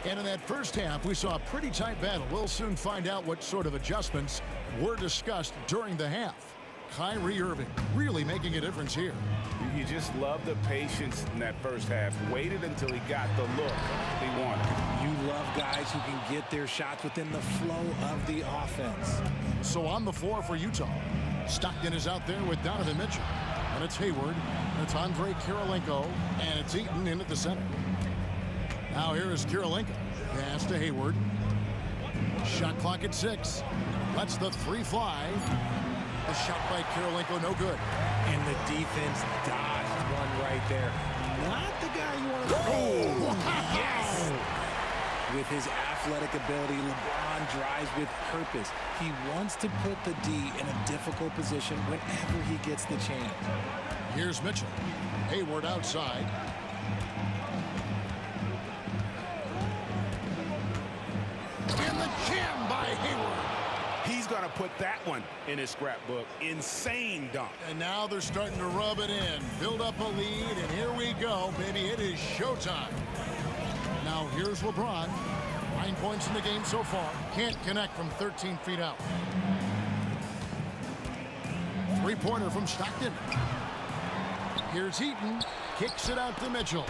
And in that first half, we saw a pretty tight battle. We'll soon find out what sort of adjustments were discussed during the half. Kyrie Irving really making a difference here. You just love the patience in that first half. Waited until he got the look he wanted. You love guys who can get their shots within the flow of the offense. So on the floor for Utah, Stockton is out there with Donovan Mitchell. And it's Hayward, and it's Andre Kirilenko, and it's Eaton in at the center. Now here is Kirilenko. Pass to Hayward. Shot clock at 6. Lets the 3 fly. A shot by Kirilenko, no good. And the defense dodged one right there. Not the guy you want to... Oh, wow. Yes! With his athletic ability, LeBron drives with purpose. He wants to put the D in a difficult position whenever he gets the chance. Here's Mitchell. Hayward outside. And the jam by Hayward. He's going to put that one in his scrapbook. Insane dunk. And now they're starting to rub it in. Build up a lead, and here we go, baby. It is showtime. Now here's LeBron. 9 points in the game so far. Can't connect from 13 feet out. Three-pointer from Stockton. Here's Eaton. Kicks it out to Mitchell.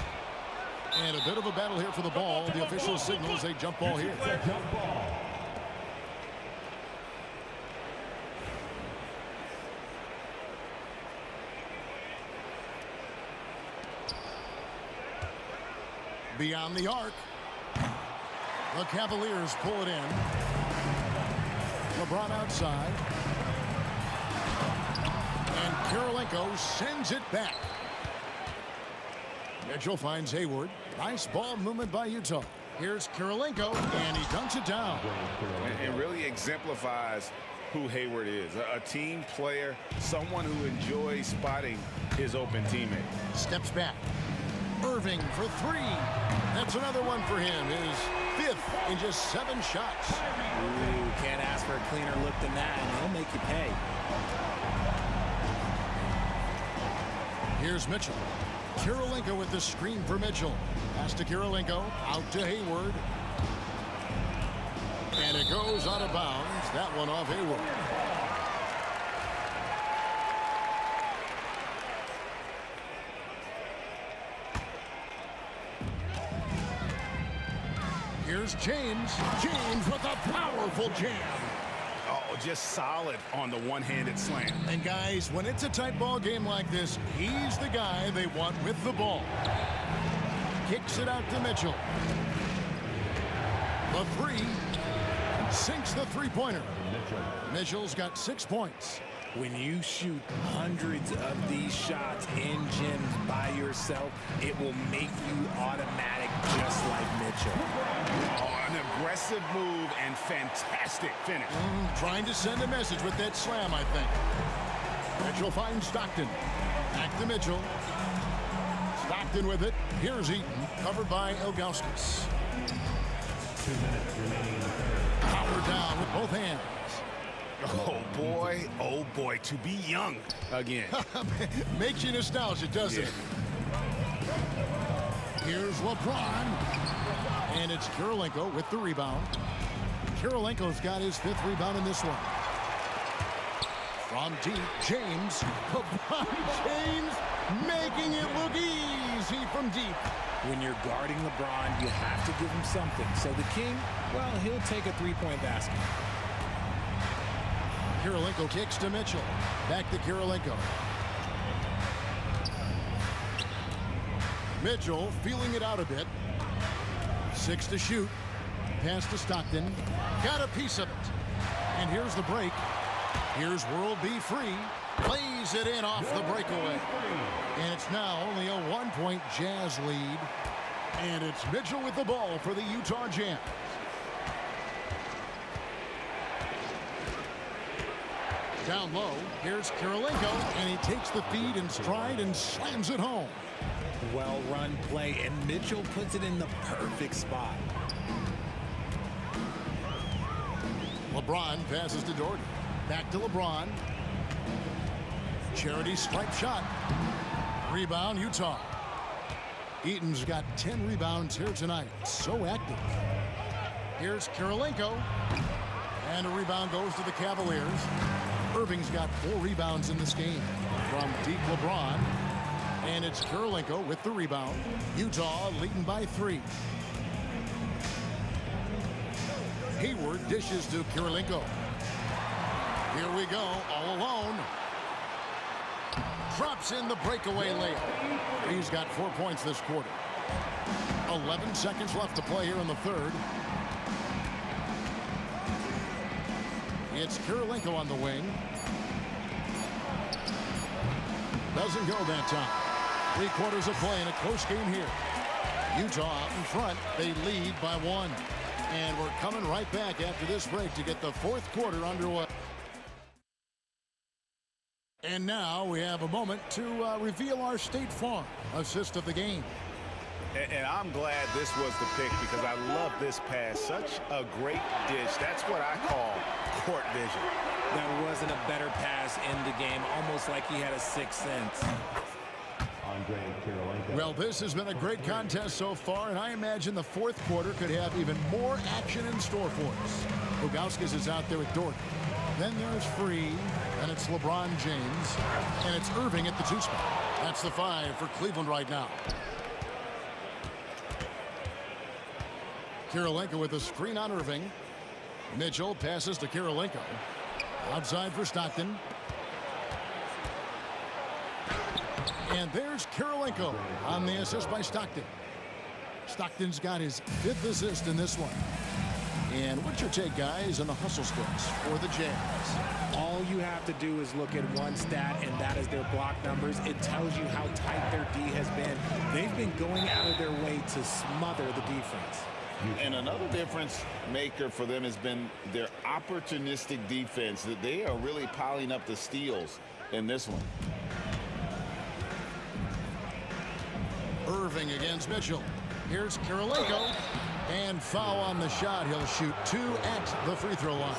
And a bit of a battle here for the ball. The official signals a jump ball here. Beyond the arc. The Cavaliers pull it in. LeBron outside. And Kirilenko sends it back. Mitchell finds Hayward. Nice ball movement by Utah. Here's Kirilenko, and he dunks it down. And really exemplifies who Hayward is. A team player, someone who enjoys spotting his open teammate. Steps back. Irving for three. That's another one for him. His fifth in just 7 shots. Ooh, can't ask for a cleaner look than that, and he'll make you pay. Here's Mitchell. Kirilenko with the screen for Mitchell. Pass to Kirilenko. Out to Hayward. And it goes out of bounds. That one off Hayward. Here's James. James with a powerful jam. Oh, just solid on the one-handed slam. And guys, when it's a tight ball game like this, he's the guy they want with the ball. Kicks it out to Mitchell. The three. Sinks the three-pointer. Mitchell's got 6 points. When you shoot hundreds of these shots in gyms by yourself, it will make you automatic just like Mitchell. Oh, an aggressive move and fantastic finish. Trying to send a message with that slam, I think. Mitchell finds Stockton. Back to Mitchell. Stockton with it. Here's Eaton, covered by Ilgauskas. 2 minutes remaining in the third. Power down with both hands. Oh boy, to be young again. Makes you nostalgic, doesn't it? Here's LeBron. And it's Kirilenko with the rebound. Kirilenko's got his 5th rebound in this one. From deep, James. LeBron James making it look easy from deep. When you're guarding LeBron, you have to give him something. So the King, well, he'll take a three-point basket. Kirilenko kicks to Mitchell. Back to Kirilenko. Mitchell feeling it out a bit. 6 to shoot. Pass to Stockton. Got a piece of it. And here's the break. Here's World B. Free. Plays it in off the breakaway. And it's now only a 1-point Jazz lead. And it's Mitchell with the ball for the Utah Jazz. Down low, here's Kirilenko, and he takes the feed in stride and slams it home. Well-run play, and Mitchell puts it in the perfect spot. LeBron passes to Doherty. Back to LeBron. Charity stripe shot. Rebound, Utah. Eaton's got 10 rebounds here tonight. So active. Here's Kirilenko. And a rebound goes to the Cavaliers. Irving's got 4 rebounds in this game. From deep, LeBron. And it's Kirilenko with the rebound. Utah leading by 3. Hayward dishes to Kirilenko. Here we go, all alone. Drops in the breakaway layup. He's got 4 points this quarter. 11 seconds left to play here in the third. It's Kirilenko on the wing. Doesn't go that time. 3 quarters of play in a close game here. Utah out in front. They lead by 1. And we're coming right back after this break to get the 4th quarter underway. And now we have a moment to reveal our State Farm assist of the game. And I'm glad this was the pick because I love this pass. Such a great dish. That's what I call court vision. There wasn't a better pass in the game, almost like he had a 6th sense. Well, this has been a great contest so far, and I imagine the 4th quarter could have even more action in store for us. Ilgauskas is out there with Doherty. Then there's Free, and it's LeBron James, and it's Irving at the 2 spot. That's the 5 for Cleveland right now. Kirilenko with a screen on Irving. Mitchell passes to Kirilenko. Outside for Stockton. And there's Kirilenko on the assist by Stockton. Stockton's got his 5th assist in this one. And what's your take, guys, on the hustle sticks for the Jazz? All you have to do is look at one stat, and that is their block numbers. It tells you how tight their D has been. They've been going out of their way to smother the defense. And another difference maker for them has been their opportunistic defense, that they are really piling up the steals in this one. Irving against Mitchell. Here's Kirilenko. And foul on the shot. He'll shoot 2 at the free throw line.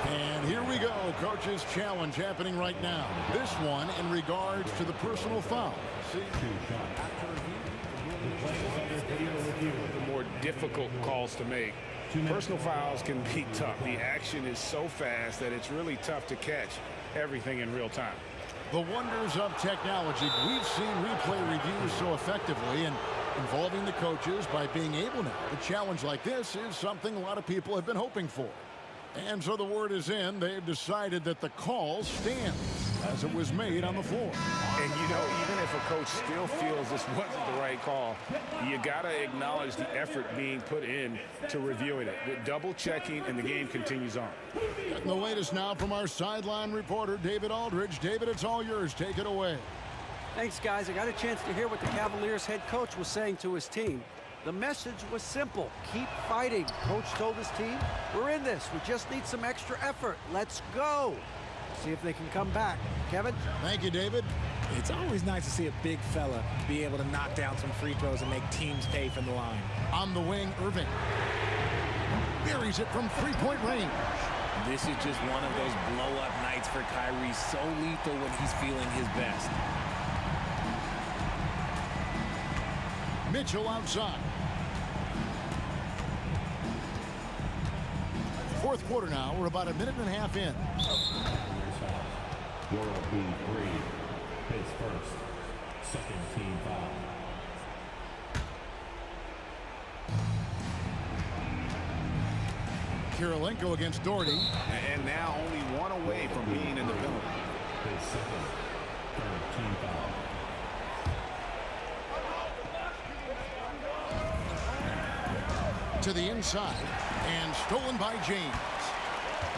And here we go. Coach's challenge happening right now. This one in regards to the personal foul. See? The more difficult calls to make. Personal fouls can be tough. The action is so fast that it's really tough to catch everything in real time. The wonders of technology. We've seen replay reviews so effectively, and involving the coaches by being able now. A challenge like this is something a lot of people have been hoping for. And so the word is in. They've decided that the call stands as it was made on the floor. And, you know, even if a coach still feels this wasn't the right call, you got to acknowledge the effort being put in to reviewing it. Double checking, and the game continues on. Getting the latest now from our sideline reporter, David Aldridge. David, it's all yours. Take it away. Thanks, guys. I got a chance to hear what the Cavaliers head coach was saying to his team. The message was simple. Keep fighting. Coach told his team, we're in this. We just need some extra effort. Let's go. See if they can come back. Kevin? Thank you, David. It's always nice to see a big fella be able to knock down some free throws and make teams pay from the line. On the wing, Irving buries it from three-point range. This is just one of those blow-up nights for Kyrie. So lethal when he's feeling his best. Mitchell outside. Fourth quarter now. We're about a minute and a half in. World B3, his first, second team foul. Kirilenko against Doherty. And now only one away from being in the penalty. His second, third team foul. To the inside, and stolen by James.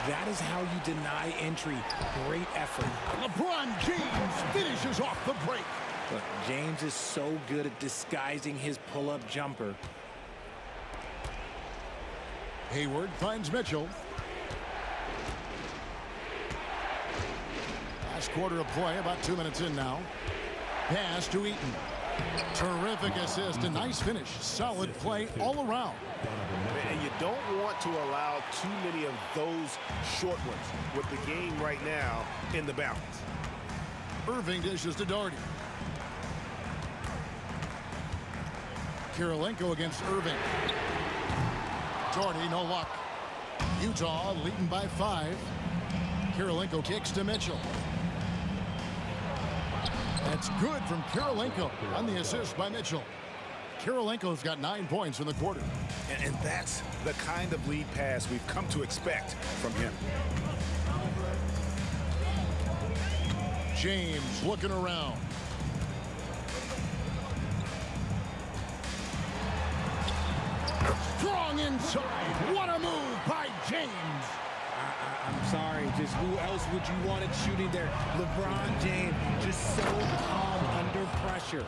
That is how you deny entry. Great effort. LeBron James finishes off the break. Look, James is so good at disguising his pull-up jumper. Hayward finds Mitchell. Last quarter of play, about 2 minutes in now. Pass to Eaton. Terrific assist, a nice finish. Solid play all around. And you don't want to allow too many of those short ones with the game right now in the balance. Irving dishes to Doherty. Kirilenko against Irving. Doherty, no luck. Utah leading by 5. Kirilenko kicks to Mitchell. That's good from Kirilenko on the assist by Mitchell. Kirilenko's got 9 points in the quarter. And that's the kind of lead pass we've come to expect from him. James looking around. Strong inside. What a move by James. I'm sorry, just who else would you want it shooting there? LeBron James, just so calm under pressure.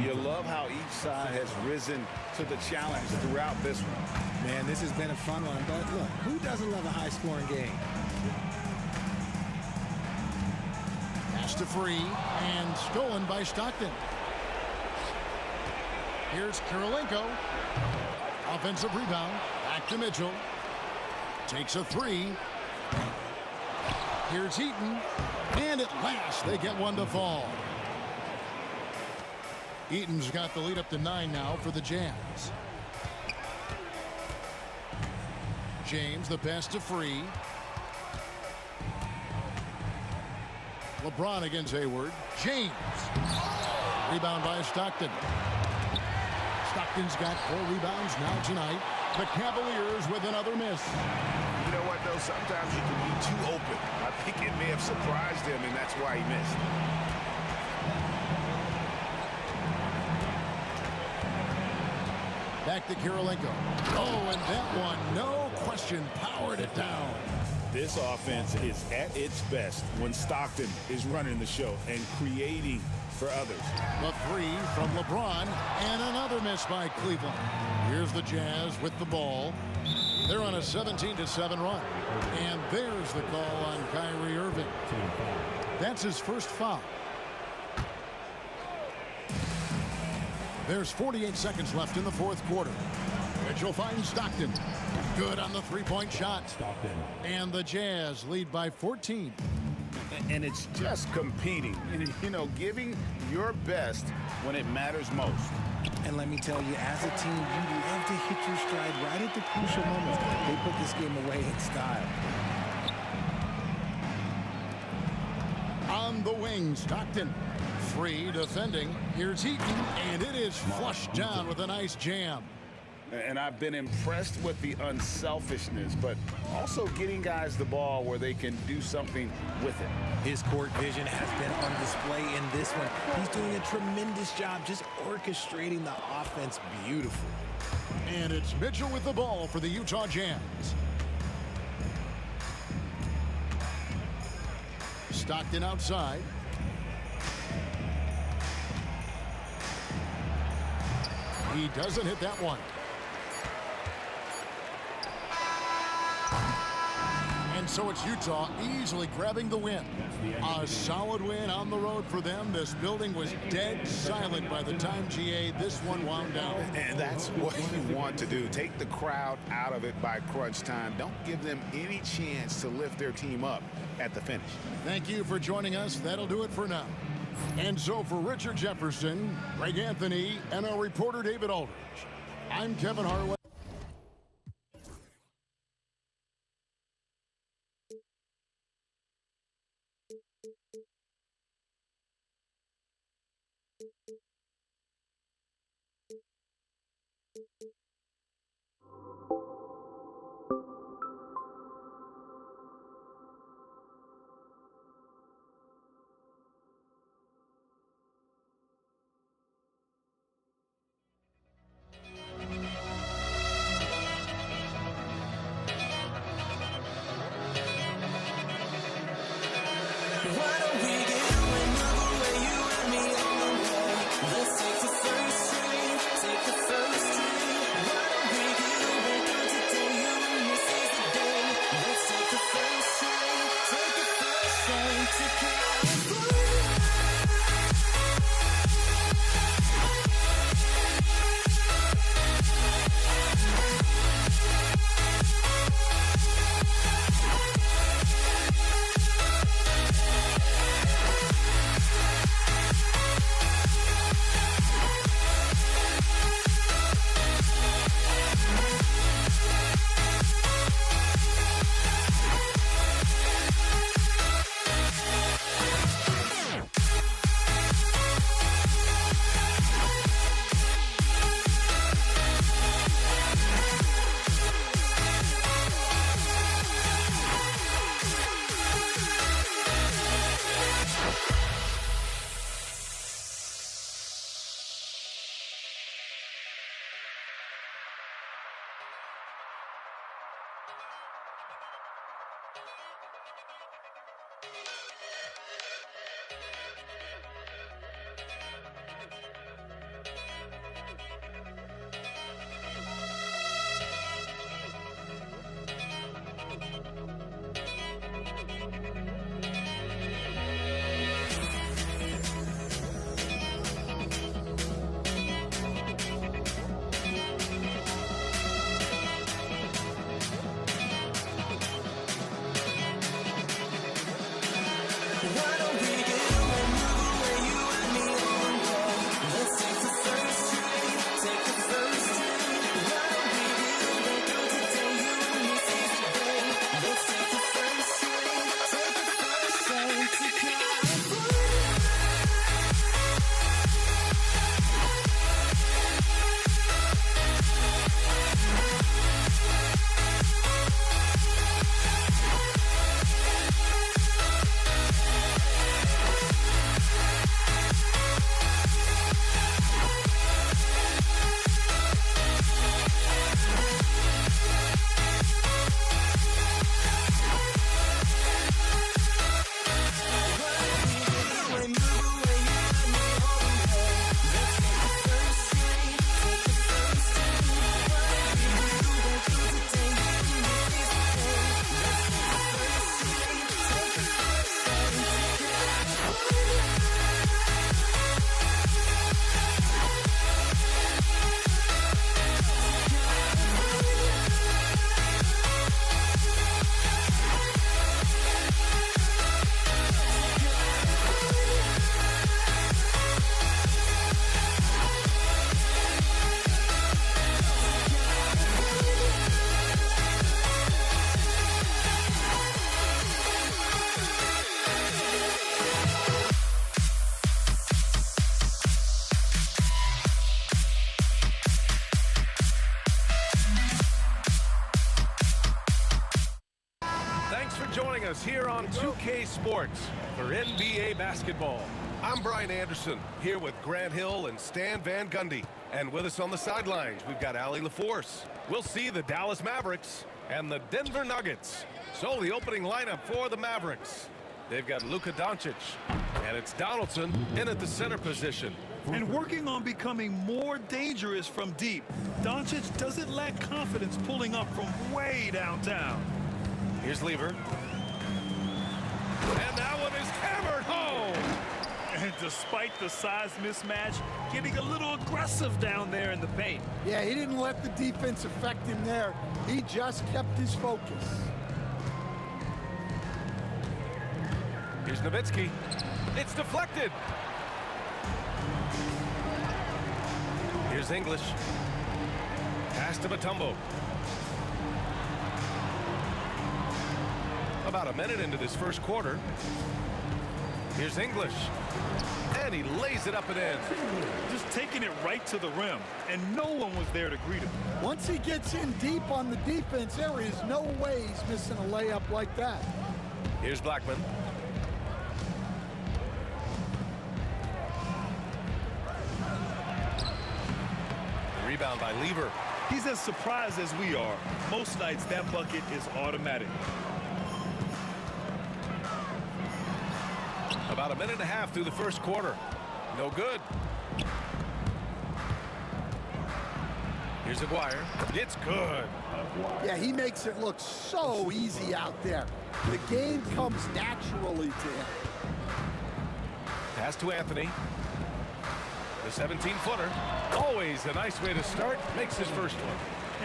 You love how each side has risen to the challenge throughout this one. Man, this has been a fun one, but look, who doesn't love a high-scoring game? Pass to Free, and stolen by Stockton. Here's Kirilenko. Offensive rebound. Back to Mitchell. Takes a 3. Here's Eaton. And at last, they get one to fall. Eaton's got the lead up to 9 now for the Jazz. James, the pass to Free. LeBron against Hayward. James. Rebound by Stockton. Stockton's got 4 rebounds now tonight. The Cavaliers with another miss. You know what, though? Sometimes you can be too open. I think it may have surprised him, and that's why he missed. Back to Kirilenko. Oh, and that one, no question, powered it down. This offense is at its best when Stockton is running the show and creating for others. The three from LeBron, and another miss by Cleveland. Here's the Jazz with the ball. They're on a 17-7 run. And there's the call on Kyrie Irving. That's his first foul. There's 48 seconds left in the fourth quarter. Mitchell finds Stockton. Good on the three-point shot. And the Jazz lead by 14. And it's just competing, you know, giving your best when it matters most. And let me tell you, as a team, you love to hit your stride right at the crucial moments. They put this game away in style. On the wing, Stockton. Free defending. Here's Heaton, and it is flushed down with a nice jam. And I've been impressed with the unselfishness, but also getting guys the ball where they can do something with it. His court vision has been on display in this one. He's doing a tremendous job just orchestrating the offense beautifully. And it's Mitchell with the ball for the Utah Jazz. Stockton outside. He doesn't hit that one. And so it's Utah easily grabbing the win. A solid win on the road for them. This building was dead silent by the time, GA, this one wound down. And that's what you want to do. Take the crowd out of it by crunch time. Don't give them any chance to lift their team up at the finish. Thank you for joining us. That'll do it for now. And so for Richard Jefferson, Greg Anthony, and our reporter David Aldridge, I'm Kevin Harwell. us here on 2K Sports for NBA basketball. I'm Brian Anderson, here with Grant Hill and Stan Van Gundy. And with us on the sidelines, we've got Ali LaForce. We'll see the Dallas Mavericks and the Denver Nuggets. So the opening lineup for the Mavericks. They've got Luka Doncic, and it's Donaldson in at the center position. And working on becoming more dangerous from deep. Doncic doesn't lack confidence pulling up from way downtown. Here's Lever. And that one is hammered home. And despite the size mismatch, getting a little aggressive down there in the paint. Yeah, he didn't let the defense affect him there. He just kept his focus. Here's Nowitzki. It's deflected. Here's English. Pass to Mutombo. About a minute into this first quarter. Here's English. And he lays it up and in. Just taking it right to the rim, and no one was there to greet him. Once he gets in deep on the defense, there is no way he's missing a layup like that. Here's Blackman. Rebound by Lever. He's as surprised as we are. Most nights that bucket is automatic. About a minute and a half through the first quarter. No good. Here's Aguirre. It's good. Yeah, he makes it look so easy out there. The game comes naturally to him. Pass to Anthony. The 17-footer. Always a nice way to start. Makes his first one.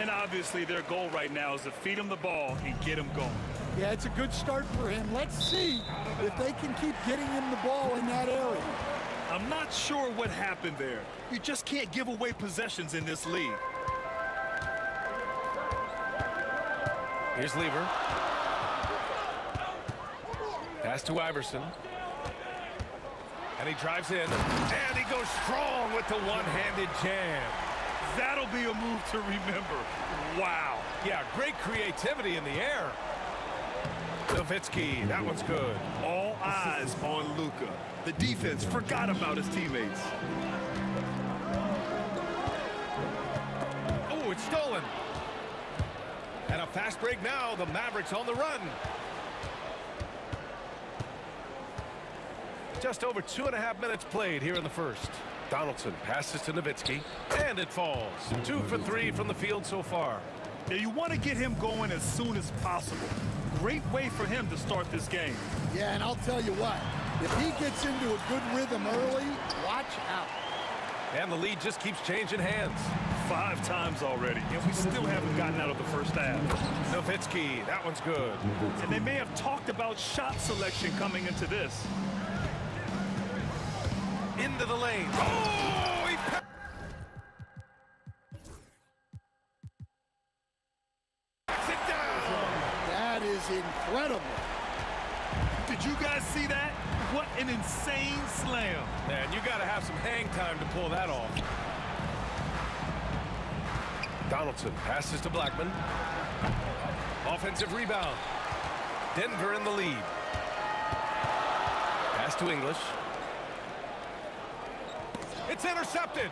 And obviously their goal right now is to feed him the ball and get him going. Yeah, it's a good start for him. Let's see if they can keep getting him the ball in that area. I'm not sure what happened there. You just can't give away possessions in this league. Here's Lever. Pass to Iverson. And he drives in. And he goes strong with the one-handed jam. That'll be a move to remember. Wow. Yeah, great creativity in the air. Nowitzki, that one's good. All eyes on Luka. The defense forgot about his teammates. Oh, it's stolen. And a fast break now. The Mavericks on the run. Just over 2.5 minutes played here in the first. Donaldson passes to Nowitzki, and it falls. 2 for 3 from the field so far. Now you want to get him going as soon as possible. Great way for him to start this game. Yeah, and I'll tell you what, if he gets into a good rhythm early, watch out. And the lead just keeps changing hands. 5 times already, and we still haven't gotten out of the first half. Nowitzki, that one's good. And they may have talked about shot selection coming into this. Into the lane. Oh, he sit down. That is incredible. Did you guys see that? What an insane slam. Man, you got to have some hang time to pull that off. Donaldson passes to Blackman. Offensive rebound. Denver in the lead. Pass to English. It's intercepted.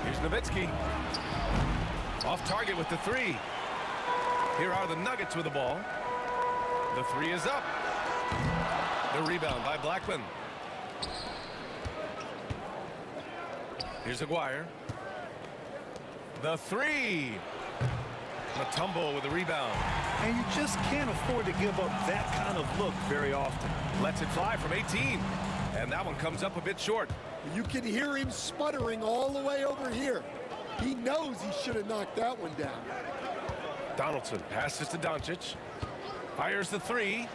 Here's Nowitzki. Off target with the 3. Here are the Nuggets with the ball. The 3 is up. The rebound by Blackman. Here's Aguirre. The 3. Mutombo with the rebound. And you just can't afford to give up that kind of look very often. Lets it fly from 18. And that one comes up a bit short. You can hear him sputtering all the way over here. He knows he should have knocked that one down. Donaldson passes to Doncic. Fires the 3.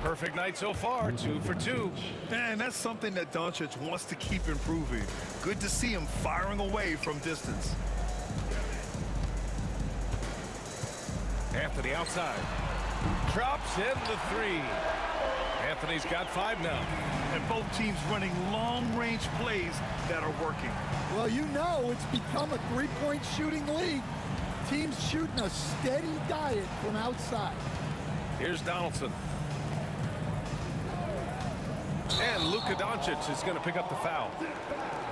Perfect night so far, 2 for 2. And that's something that Doncic wants to keep improving. Good to see him firing away from distance. Anthony outside. Drops in the 3. Anthony's got 5 now. And both teams running long-range plays that are working. Well, you know it's become a 3-point shooting league. team's shooting a steady diet from outside. Here's Donaldson. And Luka Doncic is going to pick up the foul.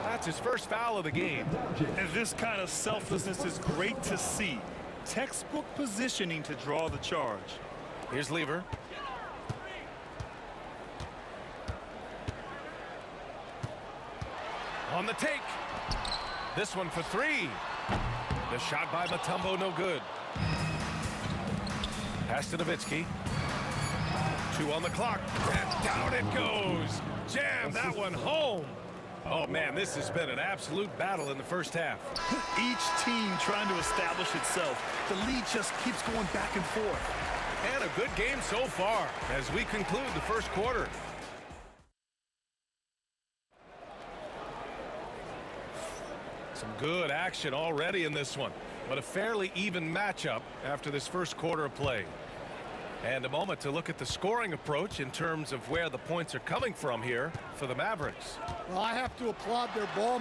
That's his first foul of the game. And this kind of selflessness is great to see. Textbook positioning to draw the charge. Here's Lever. On the take. This one for three. The shot by Mutombo, no good. Pass to Nowitzki. 2 on the clock. And down it goes. Jam that one home. Oh, man, this has been an absolute battle in the first half. Each team trying to establish itself. The lead just keeps going back and forth. And a good game so far as we conclude the first quarter. Some good action already in this one, but a fairly even matchup after this first quarter of play. And a moment to look at the scoring approach in terms of where the points are coming from here for the Mavericks. Well, I have to applaud their ball.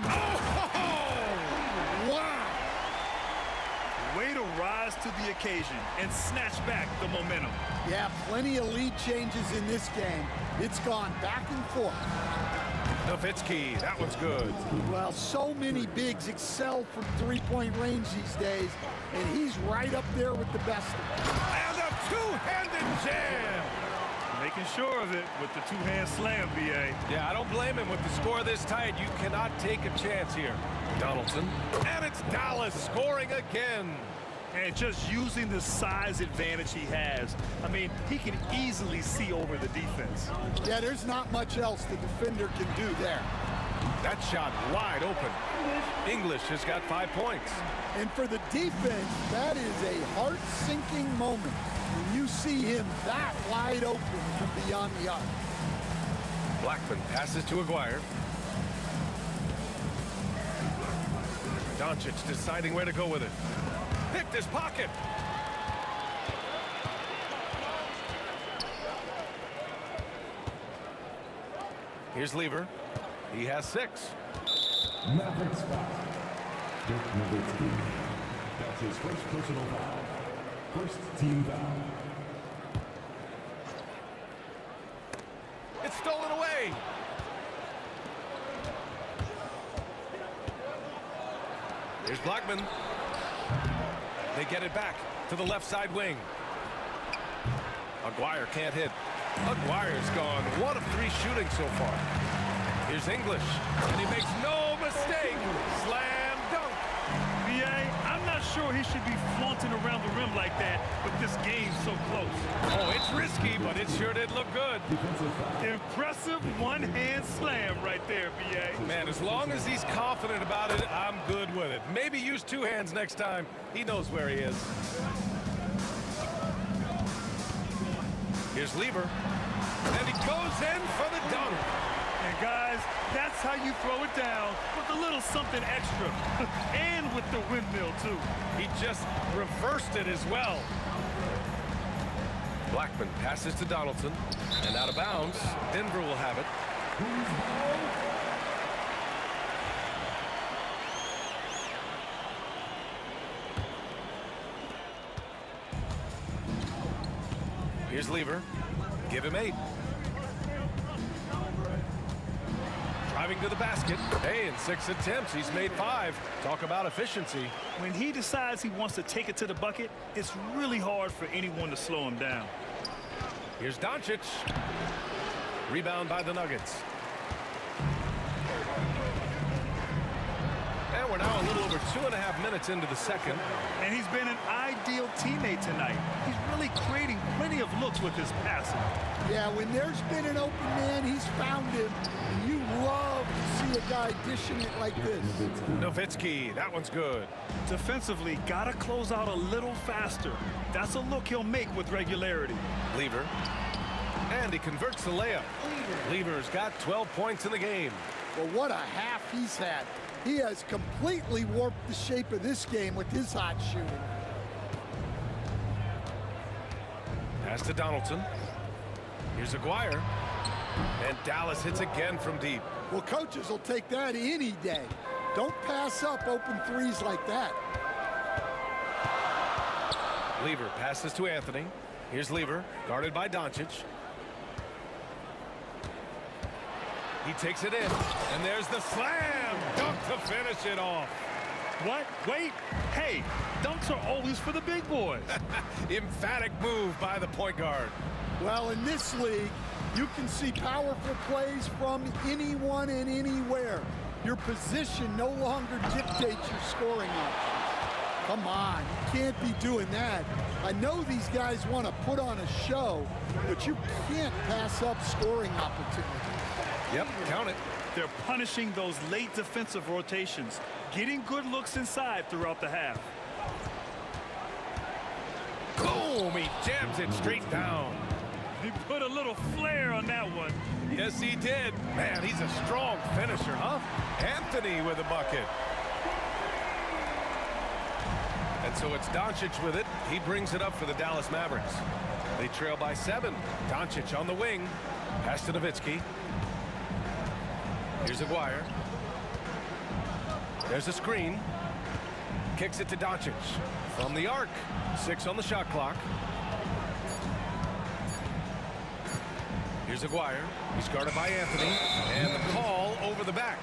Wow! Way to rise to the occasion and snatch back the momentum. Yeah, plenty of lead changes in this game. It's gone back and forth. Nowitzki, that one's good. Well, so many bigs excel from three-point range these days, and he's right up there with the best of them. And a two-handed jam! Making sure of it with the two-hand slam, B.A. Yeah, I don't blame him with the score this tight. You cannot take a chance here. Donaldson, and it's Dallas scoring again. And just using the size advantage he has. I mean, he can easily see over the defense. Yeah, there's not much else the defender can do there. That shot wide open. English has got 5 points. And for the defense, that is a heart-sinking moment when you see him that wide open from beyond the arc. Blackman passes to Aguirre. Doncic deciding where to go with it. Picked his pocket. Here's Lever. He has 6. Mavericks foul. Dirk Nowitzki. That's his first personal foul. First team foul. It's stolen away. Here's Blackman. They get it back to the left side wing. Aguirre can't hit. Aguirre's gone 1 of 3 shooting so far. Here's English, and he makes no mistake. Slam dunk. B.A., I'm not sure he should be flaunting around the rim like that, but this game's so close. Oh, it's risky, but it sure did look good. Impressive one-hand slam right there, B.A. Man, as long as he's confident about it, I'm good with it. Maybe use 2 hands next time. He knows where he is. Here's Lever, and he goes in for the dunk. And guys, that's how you throw it down with a little something extra. And with the windmill, too. He just reversed it as well. Blackman passes to Donaldson, and out of bounds. Denver will have it. Here's Lever. Give him 8. Driving to the basket. Hey, in 6 attempts, he's made 5. Talk about efficiency. When he decides he wants to take it to the bucket, it's really hard for anyone to slow him down. Here's Doncic. Rebound by the Nuggets. And we're now a little over 2.5 minutes into the second. And he's been an ideal teammate tonight. He's really creating plenty of looks with his passing. Yeah, when there's been an open man, he's found him. And you love to see a guy dishing it like this. Nowitzki, that one's good. Defensively, gotta close out a little faster. That's a look he'll make with regularity. Lever. And he converts the layup. Lever's got 12 points in the game. Well, what a half he's had. He has completely warped the shape of this game with his hot shooting. Pass to Donaldson. Here's Aguirre. And Dallas hits again from deep. Well, coaches will take that any day. Don't pass up open threes like that. Lever passes to Anthony. Here's Lever, guarded by Doncic. He takes it in, and there's the slam dunk to finish it off. What? Wait. Hey, dunks are always for the big boys. Emphatic move by the point guard. Well, in this league, you can see powerful plays from anyone and anywhere. Your position no longer dictates your scoring options. Come on, you can't be doing that. I know these guys want to put on a show, but you can't pass up scoring opportunities. Yep, count it. They're punishing those late defensive rotations, getting good looks inside throughout the half. Boom, he jams it straight down. He put a little flair on that one. Yes, he did. Man, he's a strong finisher, huh? Anthony with a bucket. And so it's Doncic with it. He brings it up for the Dallas Mavericks. They trail by 7. Doncic on the wing. Pass to Nowitzki. Here's Aguirre. There's a screen. Kicks it to Doncic. From the arc. 6 on the shot clock. Here's Aguirre. He's guarded by Anthony. And the call over the back.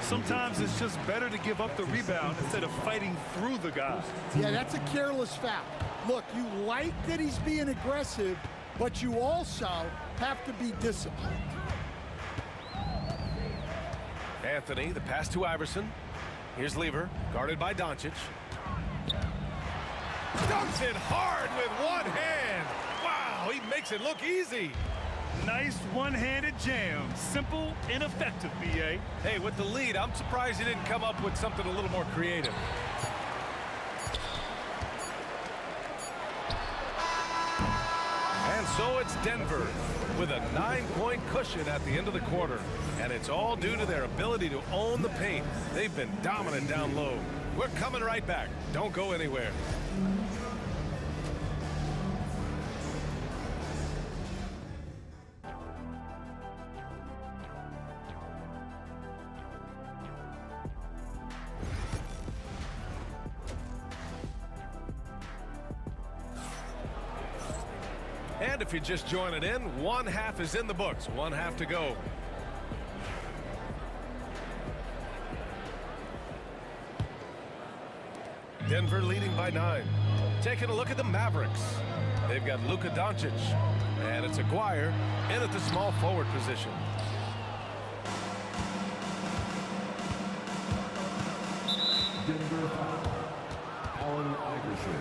Sometimes it's just better to give up the rebound instead of fighting through the guy. Yeah, that's a careless foul. Look, you like that he's being aggressive, but you also have to be disciplined. Anthony, the pass to Iverson. Here's Lever, guarded by Doncic. Dunks it hard with one hand. Wow, he makes it look easy. Nice one-handed jam. Simple and effective, B.A. Hey, with the lead, I'm surprised he didn't come up with something a little more creative. And so it's Denver with a 9-point cushion at the end of the quarter. And it's all due to their ability to own the paint. They've been dominant down low. We're coming right back. Don't go anywhere. And if you're just joining in, one half is in the books. One half to go. Denver leading by 9. Taking a look at the Mavericks. They've got Luka Doncic. And it's Aguirre in at the small forward position. Denver foul. Allen Iverson.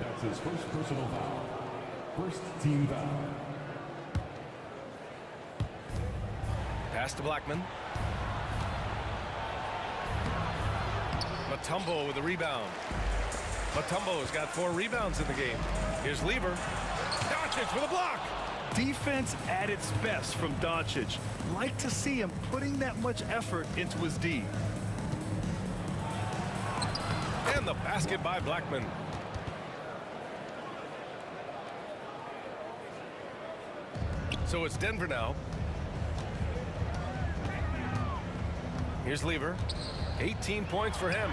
That's his first personal foul. First team foul. Pass to Blackman. Mutombo with a rebound. Mutombo's got 4 rebounds in the game. Here's Lever. Doncic with a block. Defense at its best from Doncic. Like to see him putting that much effort into his D. And the basket by Blackman. So it's Denver now. Here's Lever. 18 points for him.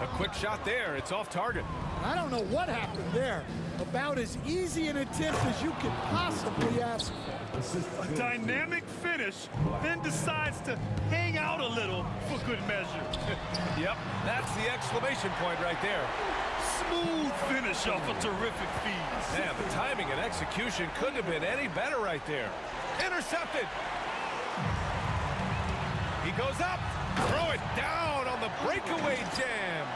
A quick shot there. It's off target. I don't know what happened there. About as easy an attempt as you could possibly ask for. A dynamic finish, then decides to hang out a little for good measure. Yep, that's the exclamation point right there. Smooth finish off a terrific feed. Man, the timing and execution couldn't have been any better right there. Intercepted. He goes up. Throw it down on the breakaway jam.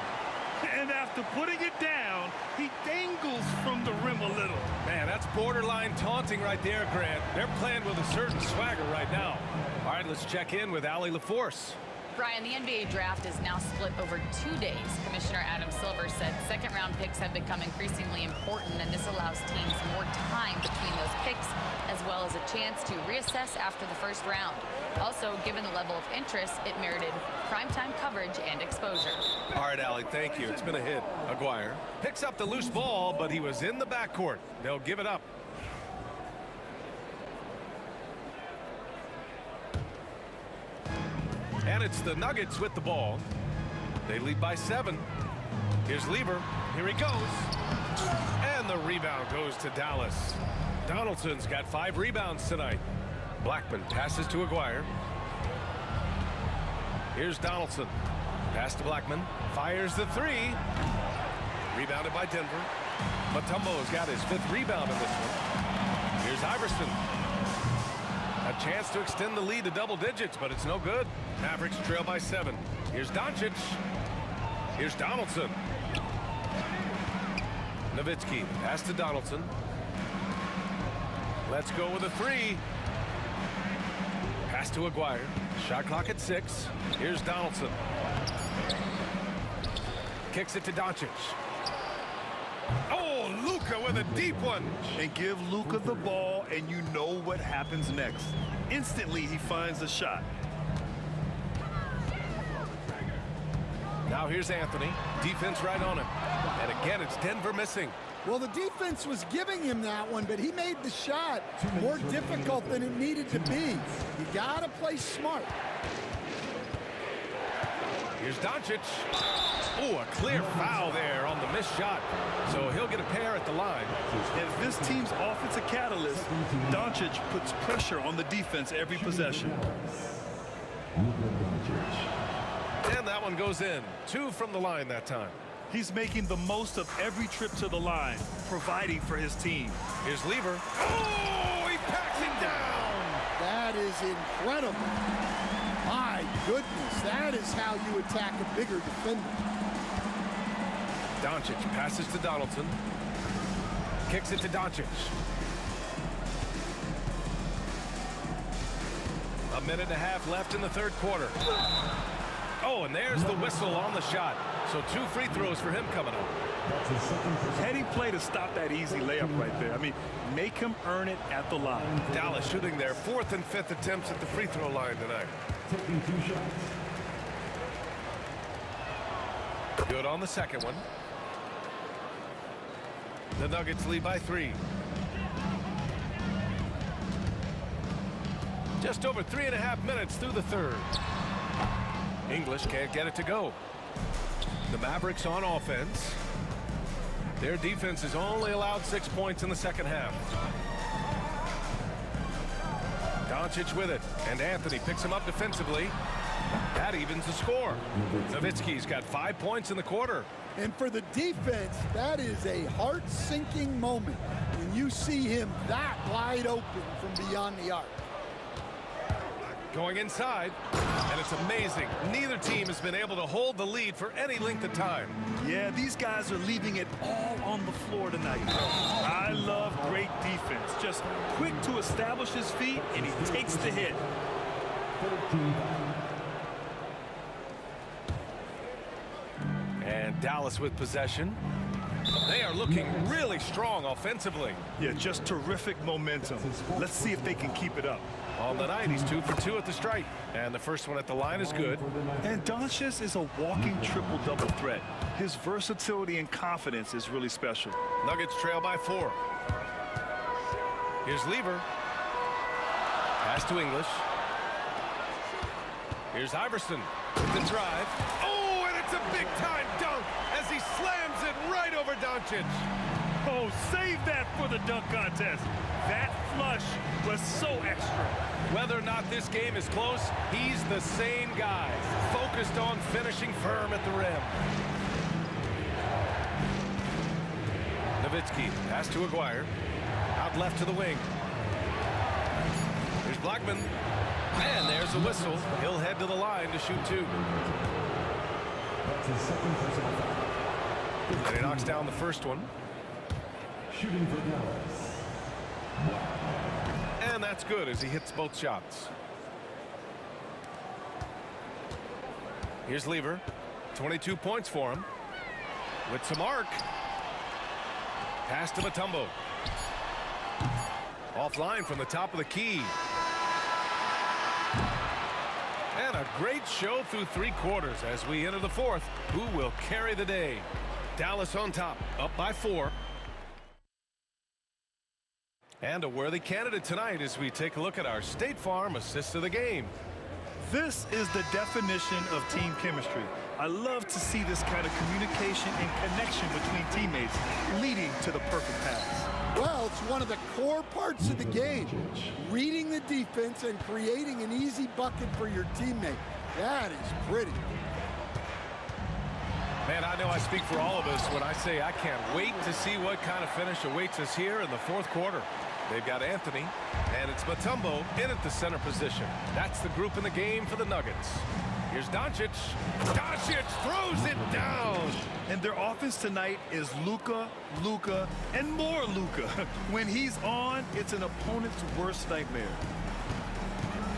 And after putting it down, he dangles from the rim a little. Man, that's borderline taunting right there, Grant. They're playing with a certain swagger right now. All right, let's check in with Allie LaForce. Brian, the NBA draft is now split over 2 days. Commissioner Adam Silver said second-round picks have become increasingly important, and this allows teams more time between those picks, as well as a chance to reassess after the first round. Also, given the level of interest, it merited primetime coverage and exposure. All right, Allie, thank you. It's been a hit. Aguirre picks up the loose ball, but he was in the backcourt. They'll give it up. And it's the Nuggets with the ball. They lead by 7. Here's Lever. Here he goes. And the rebound goes to Dallas. Donaldson's got 5 rebounds tonight. Blackman passes to Aguirre. Here's Donaldson. Pass to Blackman. Fires the 3. Rebounded by Denver. Mutombo's got his 5th rebound in this one. Here's Iverson. A chance to extend the lead to double digits, but it's no good. Mavericks trail by 7. Here's Doncic. Here's Donaldson. Nowitzki, pass to Donaldson. Let's go with a 3. Pass to Aguirre. Shot clock at 6. Here's Donaldson. Kicks it to Doncic. Oh, Luka with a deep one. And give Luka the ball, and you know what happens next. Instantly, he finds the shot. Now here's Anthony. Defense right on him. And again, it's Denver missing. Well, the defense was giving him that one, but he made the shot more difficult than it needed to be. You got to play smart. Here's Doncic. Oh, a clear foul there on the missed shot. So he'll get a pair at the line. If this team's offensive catalyst, Doncic puts pressure on the defense every possession. And that one goes in. 2 from the line that time. He's making the most of every trip to the line, providing for his team. Here's Lever. Oh, he packs him down. That is incredible. My goodness, that is how you attack a bigger defender. Doncic passes to Donaldson. Kicks it to Doncic. A minute and a half left in the 3rd quarter. Oh, and there's the whistle on the shot. So 2 free throws for him coming up. Heading play to stop that easy layup right there. I mean, make him earn it at the line. Dallas shooting their 4th and 5th attempts at the free throw line tonight. Taking 2 shots. Good on the second one. The Nuggets lead by 3. Just over 3.5 minutes through the 3rd. English can't get it to go. The Mavericks on offense. Their defense has only allowed 6 points in the second half. Doncic with it, and Anthony picks him up defensively. That evens the score. Nowitzki's got 5 points in the quarter. And for the defense, that is a heart-sinking moment when you see him that wide open from beyond the arc. Going inside, and it's amazing. Neither team has been able to hold the lead for any length of time. Yeah, these guys are leaving it all on the floor tonight. I love great defense. Just quick to establish his feet, and he takes the hit. And Dallas with possession. They are looking really strong offensively. Yeah, just terrific momentum. Let's see if they can keep it up. On the night, he's 2 for 2 at the stripe. And the first one at the line is good. And Doncic is a walking triple-double threat. His versatility and confidence is really special. Nuggets trail by 4. Here's Lever. Pass to English. Here's Iverson with the drive. Oh, and it's a big-time dunk as he slams it right over Doncic. Oh, save that for the dunk contest. That flush was so extra. Whether or not this game is close, he's the same guy, focused on finishing firm at the rim. Nowitzki, pass to Aguirre. Out left to the wing. Here's Blackman. And there's a whistle. He'll head to the line to shoot 2. That's his 2nd personal foul. And he knocks down the first one. Shooting for Dallas. And that's good as he hits both shots. Here's Lever. 22 points for him. With some arc. Pass to Mutombo. Offline from the top of the key. And a great show through 3 quarters as we enter the 4th. Who will carry the day? Dallas on top, up by 4. And a worthy candidate tonight as we take a look at our State Farm assist of the game. This is the definition of team chemistry. I love to see this kind of communication and connection between teammates leading to the perfect pass. Well, it's one of the core parts of the game. Reading the defense and creating an easy bucket for your teammate. That is pretty. Man, I know I speak for all of us when I say I can't wait to see what kind of finish awaits us here in the fourth quarter. They've got Anthony, and it's Mutombo in at the center position. That's the group in the game for the Nuggets. Here's Doncic. Doncic throws it down. And their offense tonight is Luka, and more Luka. When he's on, it's an opponent's worst nightmare.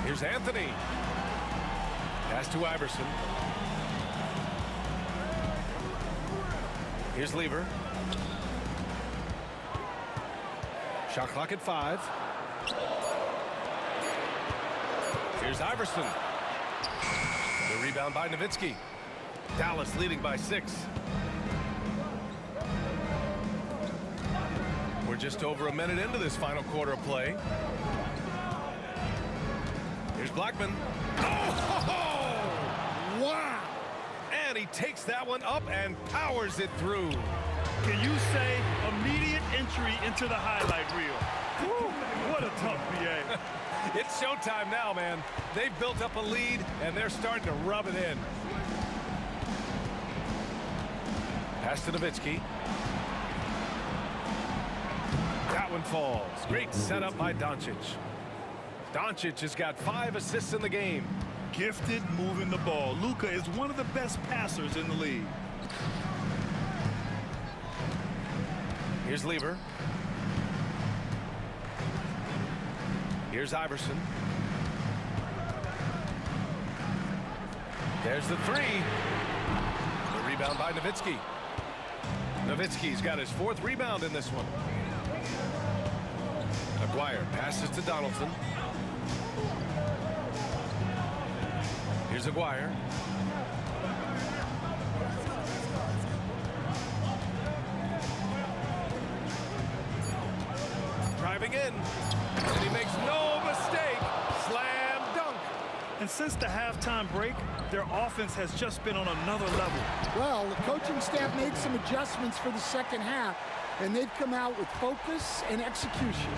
Here's Anthony. Pass to Iverson. Here's Lever. Shot clock at 5. Here's Iverson. The rebound by Nowitzki. Dallas leading by 6. We're just over a minute into this final quarter of play. Here's Blackman. Oh! Wow! And he takes that one up and powers it through. Can you say immediate entry into the highlight reel? Woo, what a tough BA. It's showtime now, man. They've built up a lead, and they're starting to rub it in. Pass to Nowitzki. That one falls. Great setup by Doncic. Doncic has got 5 assists in the game. Gifted moving the ball. Luka is one of the best passers in the league. Here's Lever. Here's Iverson. There's the 3. The rebound by Nowitzki. Nowitzki's got his 4th rebound in this one. Aguirre passes to Donaldson. Here's Aguirre. Driving in. And he makes no mistake. Slam dunk. And since the halftime break, their offense has just been on another level. Well, the coaching staff made some adjustments for the second half, and they've come out with focus and execution.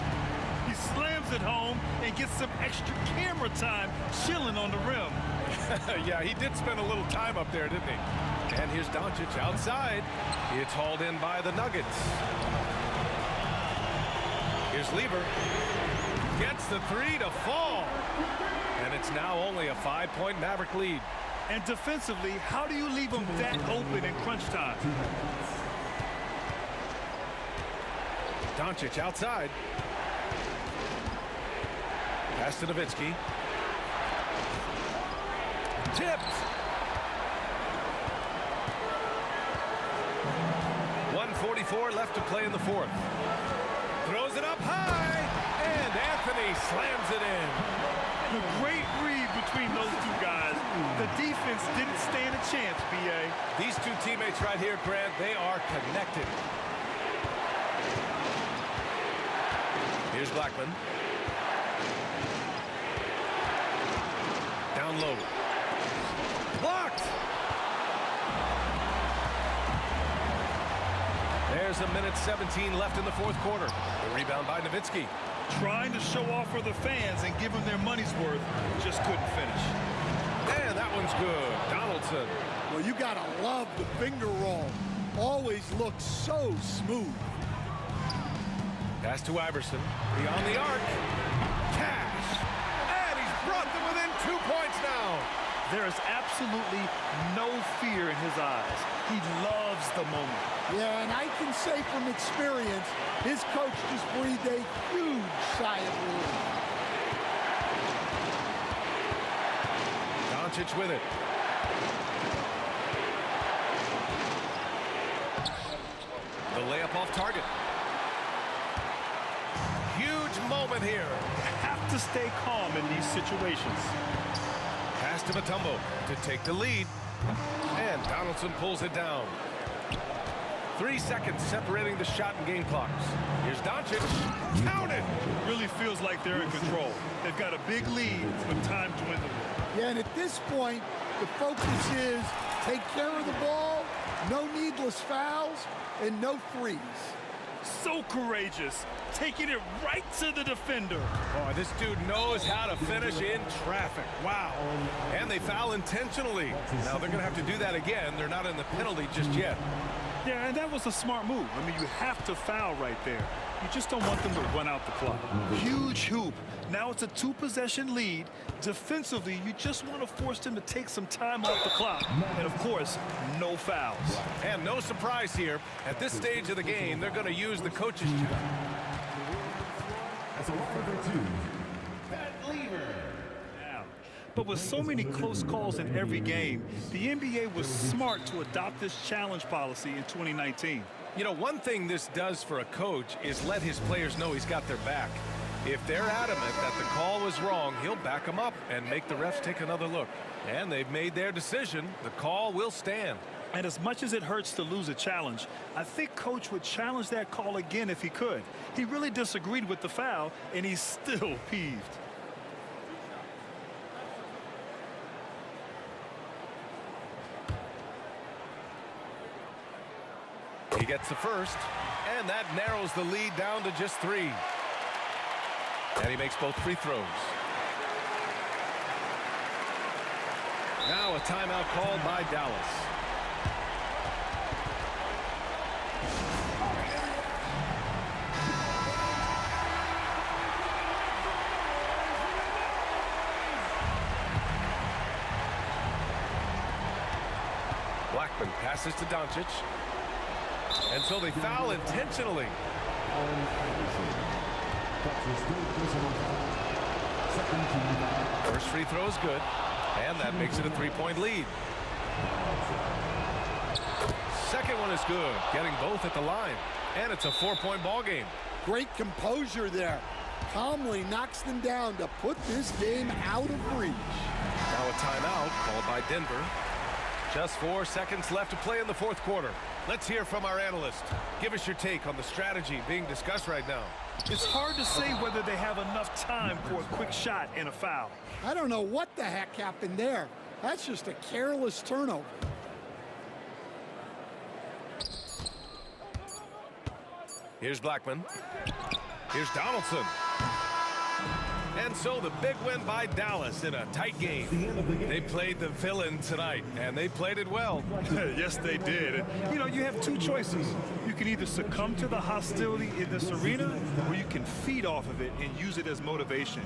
He slams it home and gets some extra camera time chilling on the rim. Yeah, he did spend a little time up there, didn't he? And here's Doncic outside. It's hauled in by the Nuggets. Here's Lever. Gets the 3 to fall. And it's now only a 5-point Maverick lead. And defensively, how do you leave them that open in crunch time? Doncic outside. Pass to Nowitzki. Tipped. 1:44 left to play in the 4th. Throws it up high, and Anthony slams it in. The great read between those two guys. The defense didn't stand a chance, B.A. These two teammates right here, Grant, they are connected. Here's Blackman. Down low. Blocked! There's a minute 17 left in the 4th quarter. The rebound by Nowitzki. Trying to show off for the fans and give them their money's worth, just couldn't finish. And that one's good. Donaldson. Well, you gotta love the finger roll. Always looks so smooth. Pass to Iverson. Beyond the arc. Cash. And he's brought them within 2 points now. There is absolutely no fear in his eyes. He loves the moment. Yeah, and I can say from experience, his coach just breathed a huge sigh of relief. Doncic with it. The layup off target. Huge moment here. Have to stay calm in these situations. Pass to Mutombo to take the lead. And Donaldson pulls it down. 3 seconds separating the shot and game clocks. Here's Doncic. Counted. Really feels like they're in control. They've got a big lead with time dwindling. Yeah, and at this point, the focus is Take care of the ball, no needless fouls, and no threes. So courageous, taking it right to the defender. Oh, this dude knows how to finish in traffic. Wow. And they foul intentionally. Now they're going to have to do that again. They're not in the penalty just yet. Yeah, and that was a smart move. I mean, you have to foul right there. You just don't want them to run out the clock. Huge hoop. Now it's a 2-possession lead. Defensively, you just want to force them to take some time off the clock. And, of course, no fouls. And no surprise here. At this stage of the game, they're going to use the coach's check. As a number 2, Pat Lever. But with so many close calls in every game, the NBA was smart to adopt this challenge policy in 2019. You know, one thing this does for a coach is let his players know he's got their back. If they're adamant that the call was wrong, he'll back them up and make the refs take another look. And they've made their decision. The call will stand. And as much as it hurts to lose a challenge, I think Coach would challenge that call again if he could. He really disagreed with the foul, and he's still peeved. He gets the first, and that narrows the lead down to just 3. And he makes both free throws. Now a timeout called by Dallas. Blackman passes to Doncic. And so they foul intentionally. First free throw is good, and that makes it a 3-point lead. Second one is good, getting both at the line, and it's a 4-point ball game. Great composure there. Calmly knocks them down to put this game out of reach. Now a timeout called by Denver. Just 4 seconds left to play in the fourth quarter. Let's hear from our analyst. Give us your take on the strategy being discussed right now. It's hard to say whether they have enough time for a quick shot and a foul. I don't know what the heck happened there. That's just a careless turnover. Here's Blackman. Here's Donaldson. And so the big win by Dallas in a tight game. They played the villain tonight, and they played it well. Yes, they did. And, you know, you have two choices. You can either succumb to the hostility in this arena, or you can feed off of it and use it as motivation.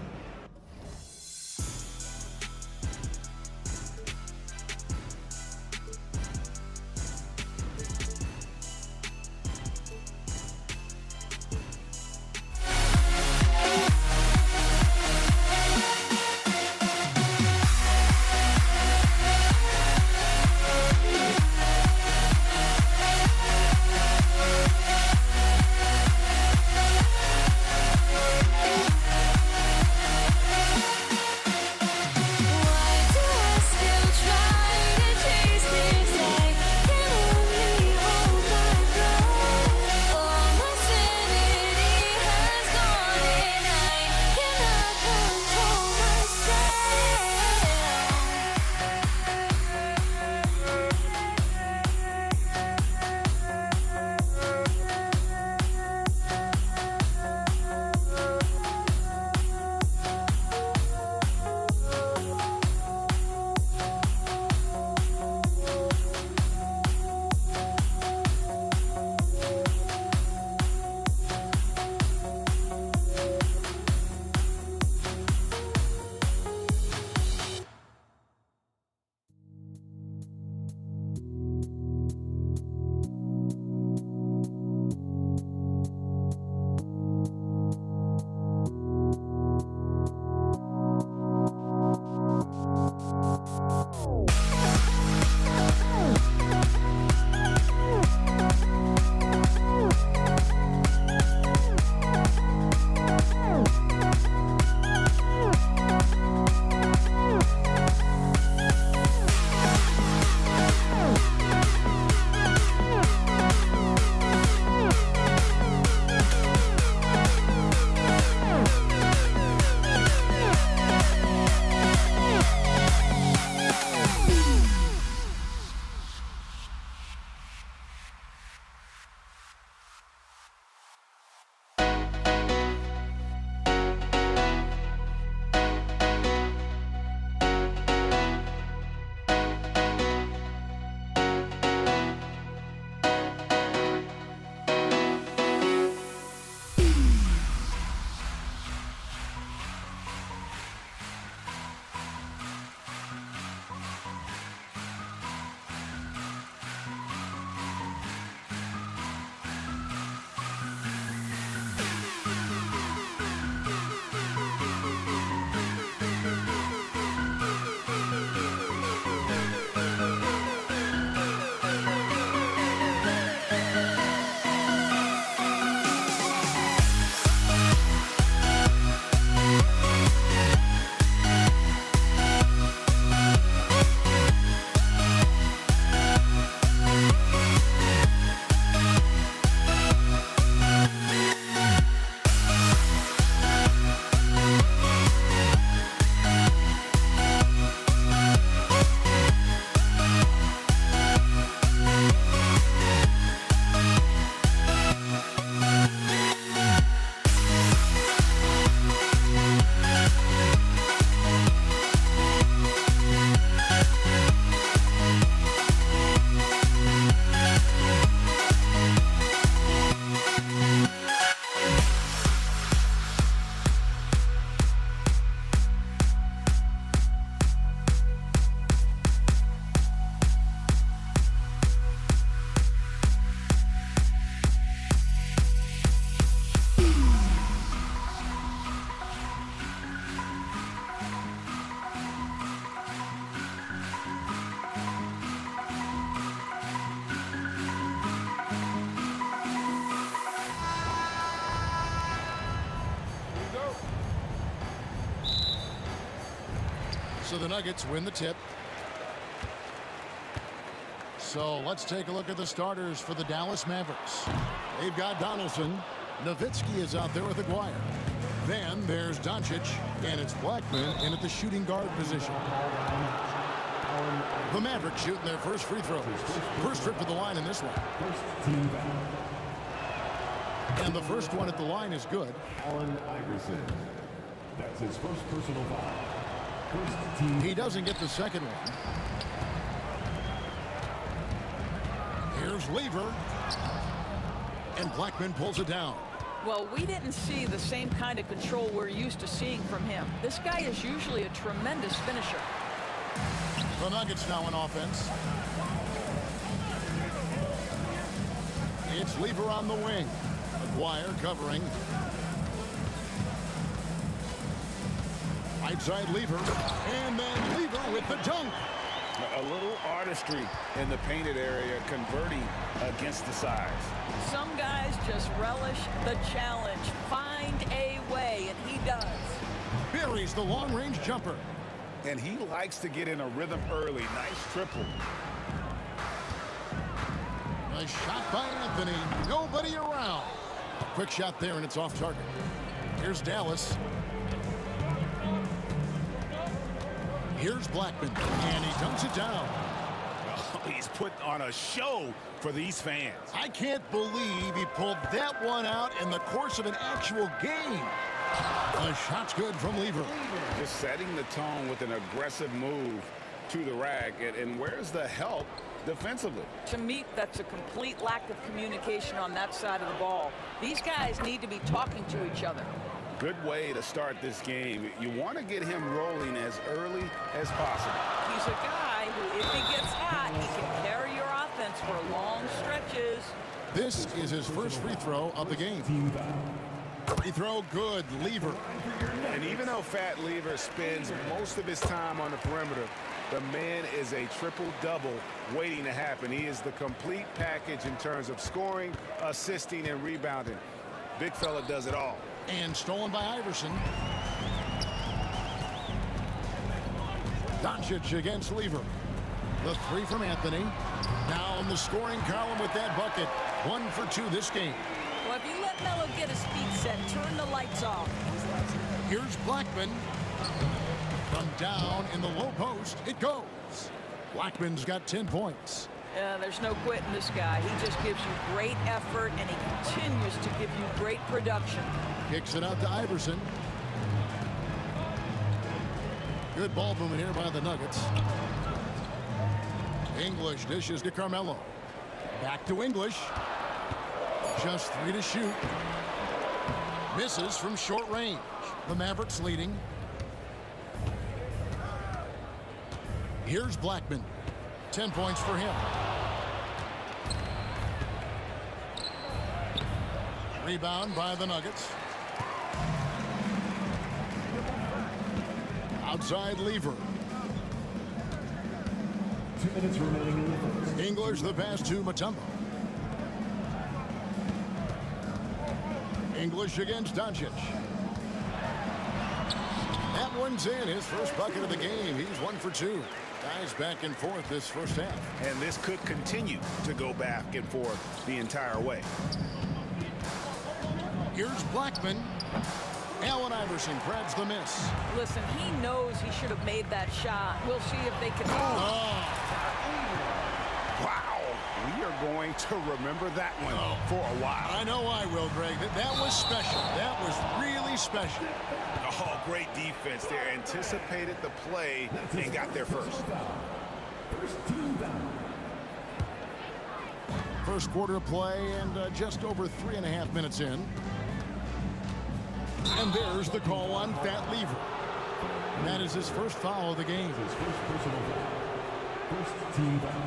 So the Nuggets win the tip. So let's take a look at the starters for the Dallas Mavericks. They've got Donaldson. Nowitzki is out there with Aguirre. Then there's Doncic, and it's Blackman in at the shooting guard position. The Mavericks shooting their first free throws. First trip to the line in this one. And the first one at the line is good. Allen Iverson. That's his first personal foul. First team. He doesn't get the second one. Here's Lever. And Blackman pulls it down. Well, we didn't see the same kind of control we're used to seeing from him. This guy is usually a tremendous finisher. The Nuggets now in offense. It's Lever on the wing. Aguirre covering. Right side Lever. And then Lever with the dunk. A little artistry in the painted area, converting against the size. Some guys just relish the challenge. Find a way, and he does. Buries the long-range jumper. And he likes to get in a rhythm early. Nice triple. Nice shot by Anthony. Nobody around. A quick shot there, and it's off target. Here's Dallas. Here's Blackman, and he dunks it down. Oh, he's putting on a show for these fans. I can't believe he pulled that one out in the course of an actual game. The shot's good from Lever. Just setting the tone with an aggressive move to the rack. And where's the help defensively? To me, that's a complete lack of communication on that side of the ball. These guys need to be talking to each other. Good way to start this game. You want to get him rolling as early as possible. He's a guy who, if he gets hot, he can carry your offense for long stretches. This is his first free throw of the game. Free throw good, Lever. And even though Fat Lever spends most of his time on the perimeter, the man is a triple-double waiting to happen. He is the complete package in terms of scoring, assisting, and rebounding. Big fella does it all. And stolen by Iverson. Doncic against Lever. The three from Anthony. Now in the scoring column with that bucket. 1 for 2 this game. Well, if you let Melo get his feet set, turn the lights off. Here's Blackman. From down in the low post, it goes. Blackman's got 10 points. There's no quitting this guy. He just gives you great effort, and he continues to give you great production. Kicks it out to Iverson. Good ball movement here by the Nuggets. English dishes to Carmelo. Back to English. Just 3 to shoot. Misses from short range. The Mavericks leading. Here's Blackman. 10 points for him. Rebound by the Nuggets. Outside Lever. 2 minutes remaining in the first. English the pass to Mutombo. English against Doncic. That one's in. His first bucket of the game. He's 1 for 2. Guys back and forth this first half. And this could continue to go back and forth the entire way. Here's Blackman. Allen Iverson grabs the miss. Listen, he knows he should have made that shot. We'll see if they can. Wow. We are going to remember that one for a while. I know I will, Greg. That was special. That was really special. Oh, great defense there. Anticipated the play and got there first. First quarter of play and just over 3.5 minutes in. And there's the call on Fat Lever. And that is his first foul of the game. His first personal foul. First team foul.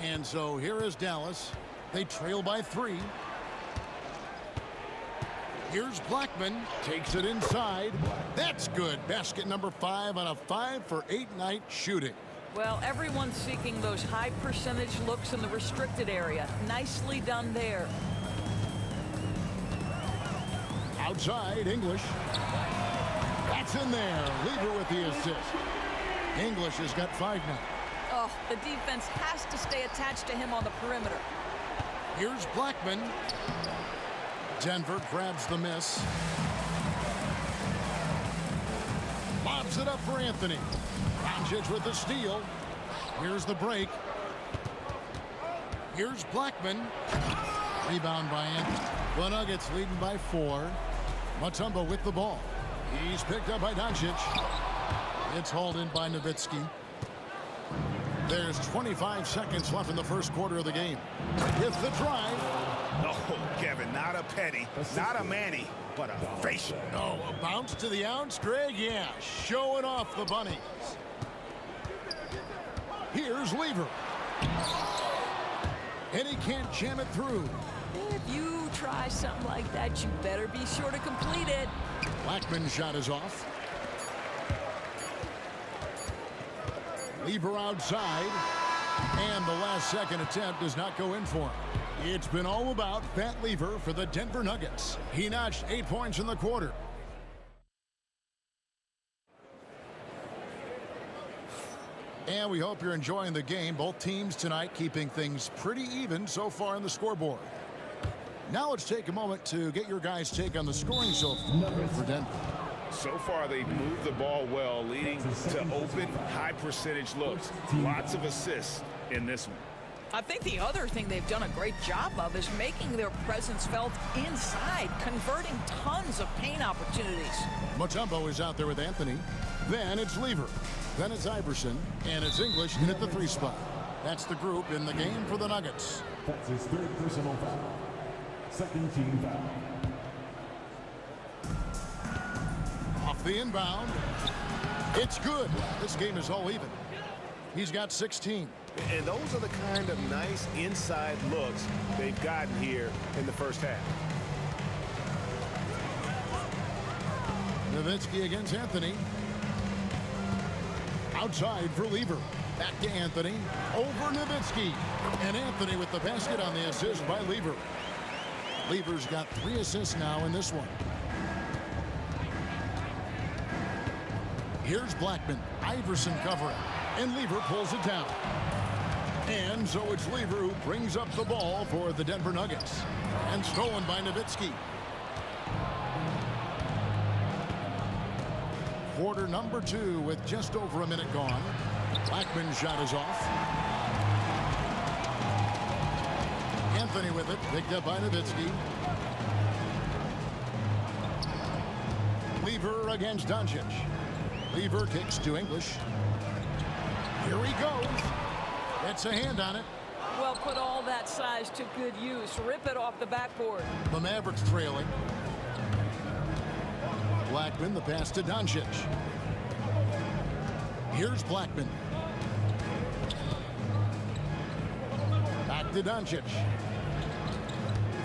And so here is Dallas. They trail by 3. Here's Blackman. Takes it inside. That's good. Basket number 5 on a 5 for 8 night shooting. Well, everyone's seeking those high percentage looks in the restricted area. Nicely done there. Outside, English. That's in there. Lever with the assist. English has got 5 now. Oh, the defense has to stay attached to him on the perimeter. Here's Blackman. Denver grabs the miss. Lobs it up for Anthony. Doncic with the steal. Here's the break. Here's Blackman. Rebound by Anthony. The Nuggets leading by 4. Mutombo with the ball. He's picked up by Doncic. It's hauled in by Nowitzki. There's 25 seconds left in the first quarter of the game. It's the drive. No, Kevin, not a penny, not a Manny, but a facial. Oh, a bounce to the ounce, Greg? Yeah, showing off the bunnies. Here's Lever. And he can't jam it through. If you try something like that, you better be sure to complete it. Blackman's shot is off. Lever outside. And the last second attempt does not go in for him. It's been all about Pat Lever for the Denver Nuggets. He notched 8 points in the quarter. And we hope you're enjoying the game. Both teams tonight keeping things pretty even so far on the scoreboard. Now let's take a moment to get your guys' take on the scoring so far for Denver. So far, they've moved the ball well, leading to open, high-percentage looks. Lots of assists in this one. I think the other thing they've done a great job of is making their presence felt inside, converting tons of paint opportunities. Mutombo is out there with Anthony. Then it's Lever. Then it's Iverson. And it's English in at the 3 spot. That's the group in the game for the Nuggets. That's his 3rd personal foul. 2nd team foul. Off the inbound. It's good. This game is all even. He's got 16. And those are the kind of nice inside looks they've gotten here in the first half. Nowitzki against Anthony. Outside for Lever. Back to Anthony. Over Nowitzki. And Anthony with the basket on the assist by Lever. Lever's got 3 assists now in this one. Here's Blackman. Iverson covering. And Lever pulls it down. And so it's Lever who brings up the ball for the Denver Nuggets. And stolen by Nowitzki. Quarter number 2 with just over a minute gone. Blackman's shot is off. Anthony with it, picked up by Nowitzki. Lever against Doncic. Lever kicks to English. Here he goes. Gets a hand on it. Well, put all that size to good use. Rip it off the backboard. The Mavericks trailing. Blackman, the pass to Doncic. Here's Blackman. Back to Doncic.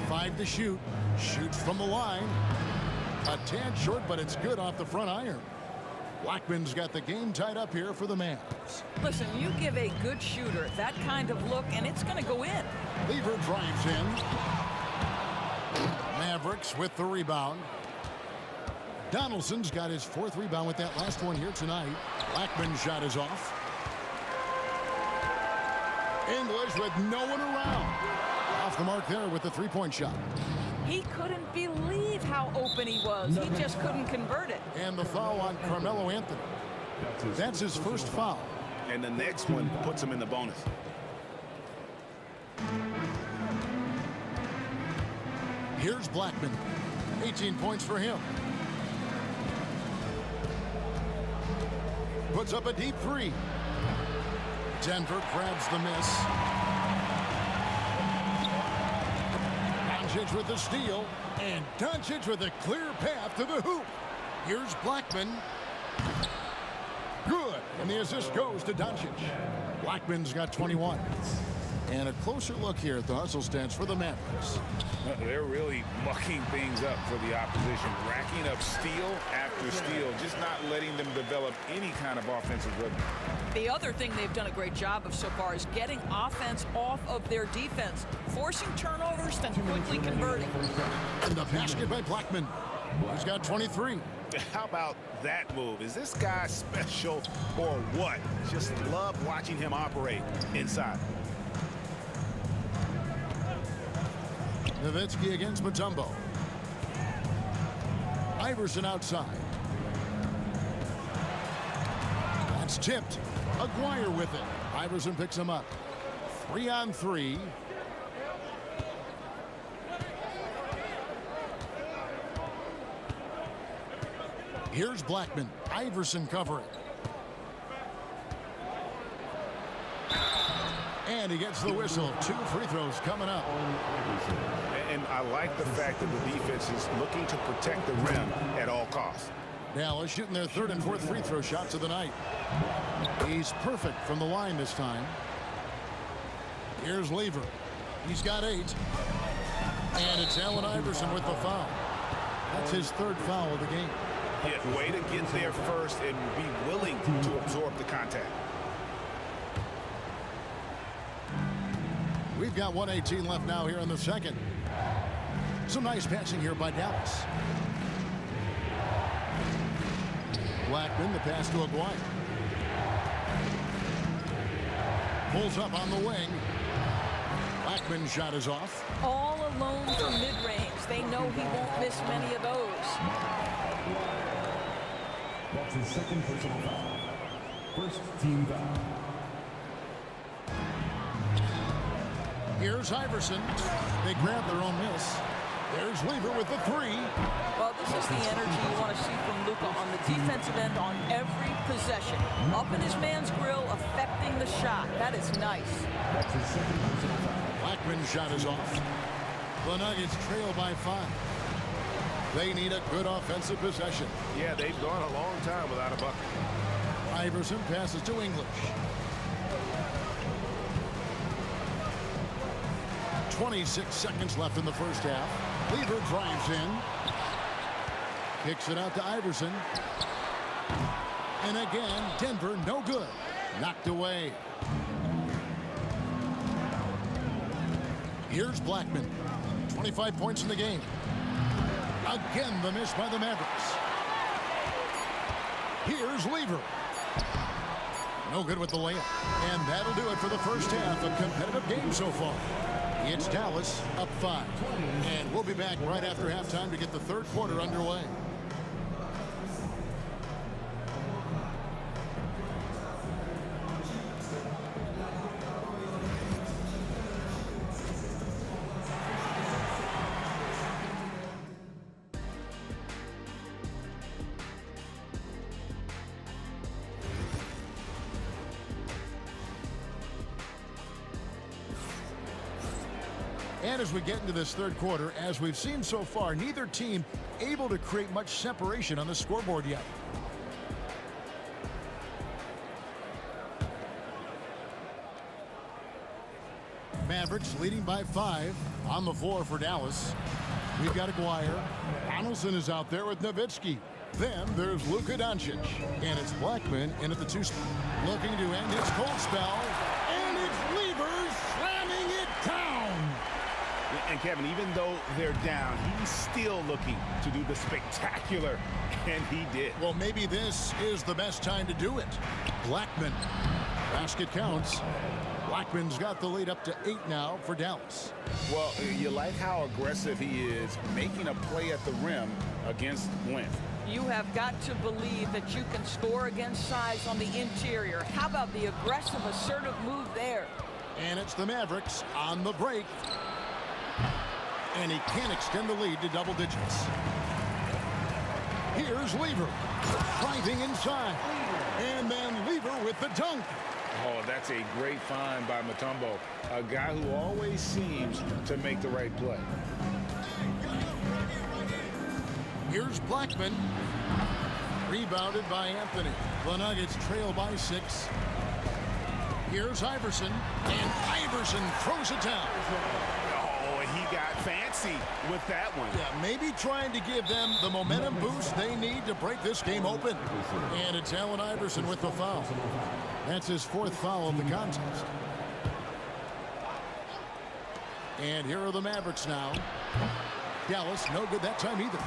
5 to shoot. Shoots from the line. A tad short, but it's good off the front iron. Blackman's got the game tied up here for the Mavs. Listen, you give a good shooter that kind of look, and it's going to go in. Lever drives in. Mavericks with the rebound. Donaldson's got his 4th rebound with that last one here tonight. Blackman's shot is off. English with no one around. Off the mark there with the 3-point shot. He couldn't believe how open he was. He just couldn't convert it. And the foul on Carmelo Anthony. That's his first foul. And the next one puts him in the bonus. Here's Blackman. 18 points for him. Puts up a deep 3. Denver grabs the miss. Doncic with the steal. And Doncic with a clear path to the hoop. Here's Blackman. Good. And the assist goes to Doncic. Blackman's got 21. And a closer look here at the hustle stats for the Mavericks. They're really mucking things up for the opposition, racking up steal after steal, just not letting them develop any kind of offensive rhythm. The other thing they've done a great job of so far is getting offense off of their defense, forcing turnovers, then quickly converting. And the basket by Blackman. He's got 23. How about that move? Is this guy special or what? Just love watching him operate inside. Nowitzki against Mutombo. Iverson outside. That's tipped. Aguirre with it. Iverson picks him up. 3-on-3. Here's Blackman. Iverson covering. And he gets the whistle. 2 free throws coming up. And I like the fact that the defense is looking to protect the rim at all costs. Dallas shooting their 3rd and 4th free throw shots of the night. He's perfect from the line this time. Here's Lever. He's got 8. And it's Allen Iverson with the foul. That's his 3rd foul of the game. Yeah, way to get there first and be willing to absorb the contact. We've got 1:18 left now here in the second. Some nice passing here by Dallas. Blackman, the pass to Aguirre. Pulls up on the wing. Blackman's shot is off. All alone from mid-range. They know he won't miss many of those. That's his 2nd personal foul. 1st team foul. Here's Iverson. They grab their own miss. There's Lever with the 3. Well, this is the energy you want to see from Luka on the defensive end on every possession. Up in his man's grill, affecting the shot. That is nice. That's his 2nd personal foul. Blackman's shot is off. The Nuggets trail by 5. They need a good offensive possession. Yeah, they've gone a long time without a bucket. Iverson passes to English. 26 seconds left in the first half. Lever drives in. Kicks it out to Iverson. And again, Denver no good. Knocked away. Here's Blackman. 25 points in the game. Again, the miss by the Mavericks. Here's Lever. No good with the layup. And that'll do it for the first half. A competitive game so far. It's Dallas up 5. And we'll be back right after halftime to get the 3rd quarter underway. And as we get into this 3rd quarter, as we've seen so far, neither team able to create much separation on the scoreboard yet. Mavericks leading by 5 on the floor for Dallas. We've got Aguirre. Donaldson is out there with Nowitzki. Then there's Luka Doncic. And it's Blackman in at the 2 spot. Looking to end his cold spell. And it's Lever slamming it down. And Kevin, even though they're down, he's still looking to do the spectacular, and he did. Well, maybe this is the best time to do it. Blackman. Basket counts. Blackman's got the lead up to 8 now for Dallas. Well, you like how aggressive he is making a play at the rim against length. You have got to believe that you can score against size on the interior. How about the aggressive, assertive move there? And it's the Mavericks on the break. And he can't extend the lead to double digits. Here's Lever. Driving inside. And then Lever with the dunk. Oh, that's a great find by Mutombo. A guy who always seems to make the right play. Here's Blackman. Rebounded by Anthony. The Nuggets trail by 6. Here's Iverson. And Iverson throws it down. He got fancy with that one. Yeah, maybe trying to give them the momentum boost they need to break this game open. And it's Allen Iverson with the foul. That's his 4th foul of the contest. And here are the Mavericks now. Dallas, no good that time either.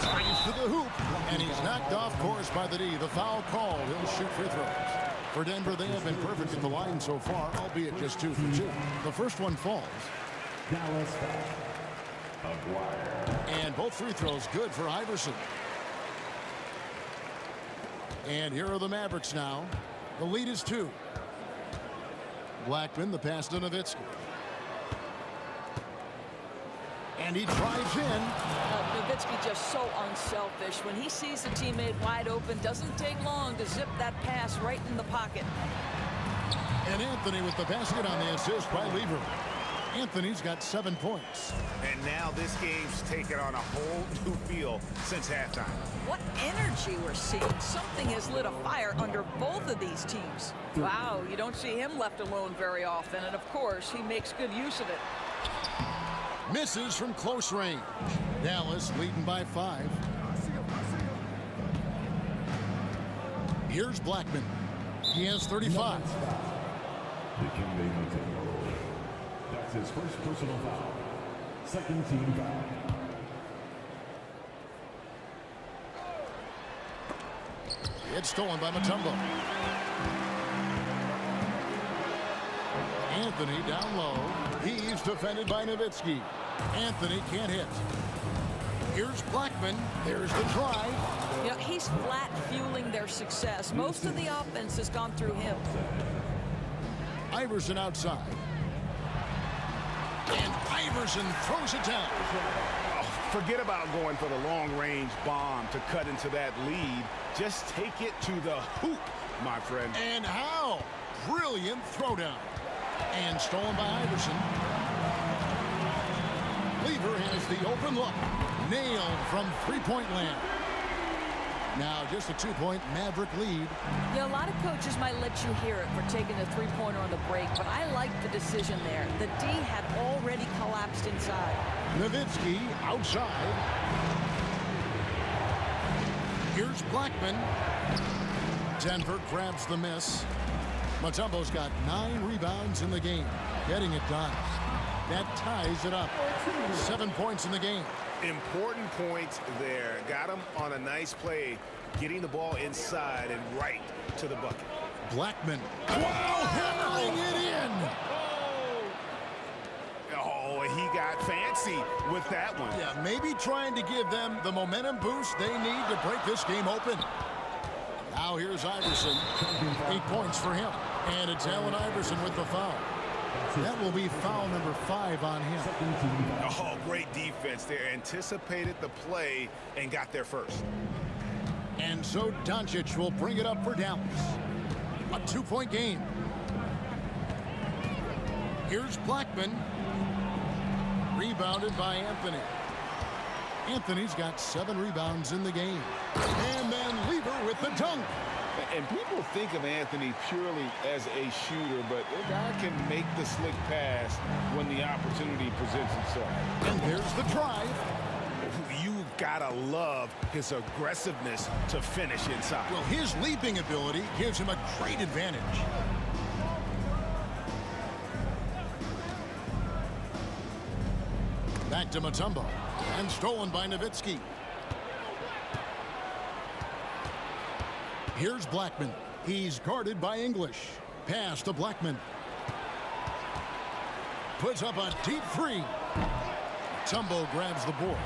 Drives to the hoop, and he's knocked off course by the D. The foul called. He'll shoot free throws. For Denver, they have been perfect at the line so far, albeit just 2 for 2. The first one falls. Dallas Aguirre. And both free throws good for Iverson. And here are the Mavericks now. The lead is 2. Blackman, the pass to Nowitzki. And he drives in. Nowitzki just so unselfish. When he sees the teammate wide open, doesn't take long to zip that pass right in the pocket. And Anthony with the basket on the assist by Lever. Anthony's got 7 points. And now this game's taken on a whole new feel since halftime. What energy we're seeing. Something has lit a fire under both of these teams. Wow, you don't see him left alone very often. And of course, he makes good use of it. Misses from close range. Dallas leading by 5. Here's Blackman. He has 35. That's his first personal foul. Second team foul. It's stolen by Mutombo. Anthony down low. He's defended by Nowitzki. Anthony can't hit. Here's Blackman. There's the drive. You know, he's flat fueling their success. Most of the offense has gone through him. Iverson outside. And Iverson throws it down. Forget about going for the long-range bomb to cut into that lead. Just take it to the hoop, my friend. And how? Brilliant throwdown. And stolen by Iverson. Lever has the open look. Nailed from three-point land. Now just a 2-point Maverick lead. Yeah, a lot of coaches might let you hear it for taking the three-pointer on the break, but I like the decision there. The D had already collapsed inside. Nowitzki outside. Here's Blackman. Denver grabs the miss. Mutombo's got 9 rebounds in the game. Getting it done. That ties it up. 7 points in the game. Important points there. Got him on a nice play, getting the ball inside and right to the bucket. Blackman. Wow, hammering it in. Oh, he got fancy with that one. Yeah, maybe trying to give them the momentum boost they need to break this game open. Now here's Iverson. 8 points for him. And it's Allen Iverson with the foul. That will be foul number 5 on him. Oh, great defense there. Anticipated the play and got there first. And so Doncic will bring it up for Dallas. A 2-point game. Here's Blackman. Rebounded by Anthony. Anthony's got 7 rebounds in the game. And then Lever with the dunk. And people think of Anthony purely as a shooter, but the guy can make the slick pass when the opportunity presents itself. And there's the drive. You gotta love his aggressiveness to finish inside. Well, his leaping ability gives him a great advantage. Back to Mutombo. And stolen by Nowitzki. Here's Blackman. He's guarded by English. Pass to Blackman. Puts up a deep 3. Mutombo grabs the board.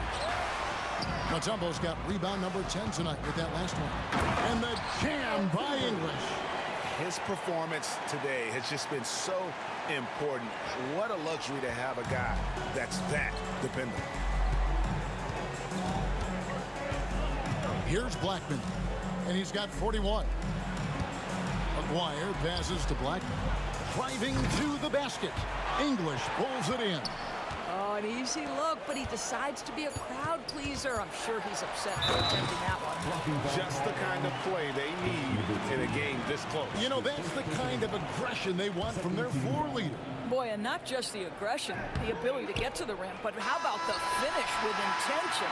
Mutombo's got rebound number 10 tonight with that last one. And the jam by English. His performance today has just been so important. What a luxury to have a guy that's that dependable. Here's Blackman. And he's got 41. Aguirre passes to Blackman. Driving to the basket. English pulls it in. Oh, an easy look, but he decides to be a crowd pleaser. I'm sure he's upset for attempting that one. Just the kind of play they need in a game this close. You know, that's the kind of aggression they want from their floor leader. Boy, and not just the aggression, the ability to get to the rim, but how about the finish with intention?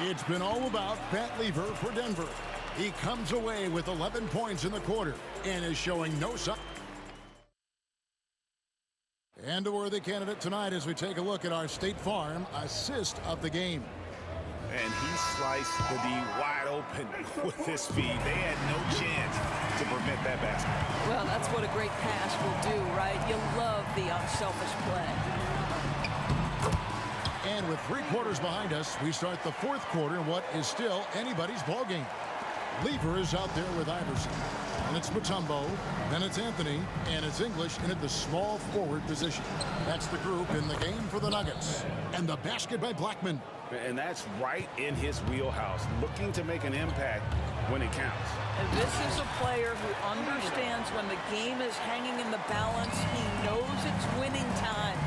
It's been all about Pat Lever for Denver. He comes away with 11 points in the quarter and is showing no sign. And a worthy candidate tonight as we take a look at our State Farm assist of the game. And he sliced the D wide open with his speed. They had no chance to prevent that basket. Well, that's what a great pass will do, right? You love the unselfish play. And with 3 quarters behind us, we start the 4th quarter in what is still anybody's ball game. Lever is out there with Iverson. And it's Mutombo, then it's Anthony, and it's English in at the small forward position. That's the group in the game for the Nuggets. And the basket by Blackman. And that's right in his wheelhouse, looking to make an impact when it counts. And this is a player who understands when the game is hanging in the balance. He knows it's winning time.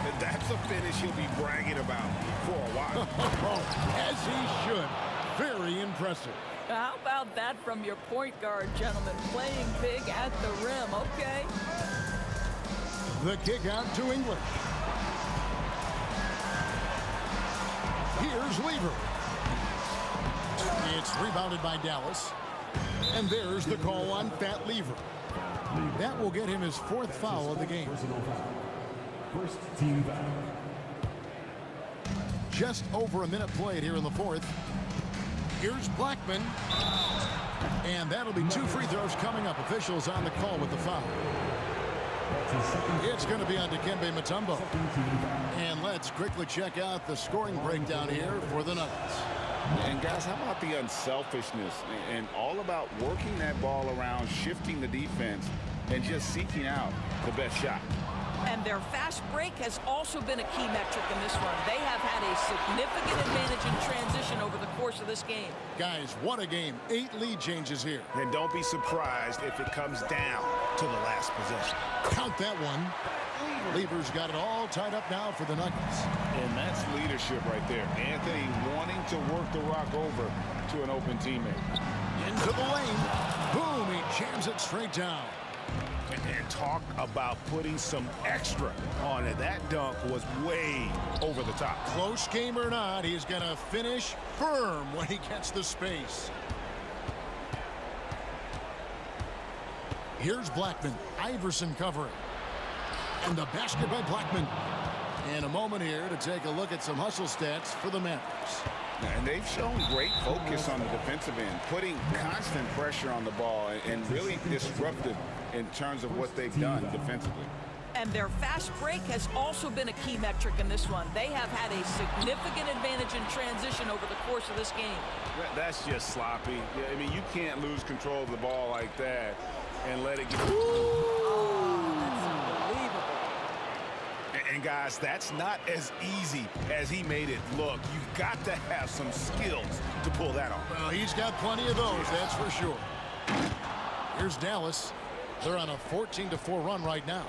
And that's a finish he'll be bragging about for a while. As he should. Very impressive. How about that from your point guard, gentlemen? Playing big at the rim, okay. The kick out to English. Here's Lever. It's rebounded by Dallas. And there's the call on Fat Lever. That will get him his 4th foul of the game. First team foul. Just over a minute played here in the 4th. Here's Blackman. And that'll be 2 free throws coming up. Officials on the call with the foul. It's going to be on Dikembe Mutombo. And let's quickly check out the scoring breakdown here for the Nuggets. And guys, how about the unselfishness and all about working that ball around, shifting the defense, and just seeking out the best shot. And their fast break has also been a key metric in this one. They have had a significant advantage in transition over the course of this game. Guys, what a game. 8 lead changes here. And don't be surprised if it comes down to the last possession. Count that one. Lever's got it all tied up now for the Nuggets. And that's leadership right there. Anthony wanting to work the rock over to an open teammate. Into the lane. Boom, he jams it straight down. And talk about putting some extra on it. That dunk was way over the top. Close game or not, he's going to finish firm when he gets the space. Here's Blackman. Iverson covering. And the basket by Blackman. And a moment here to take a look at some hustle stats for the Mavericks. And they've shown great focus on the defensive end, putting constant pressure on the ball and really disruptive in terms of what they've done defensively. And their fast break has also been a key metric in this one. They have had a significant advantage in transition over the course of this game. That's just sloppy. I mean, you can't lose control of the ball like that and let it get... And guys, that's not as easy as he made it look. You've got to have some skills to pull that off. Well, he's got plenty of those, that's for sure. Here's Dallas. They're on a 14-4 run right now.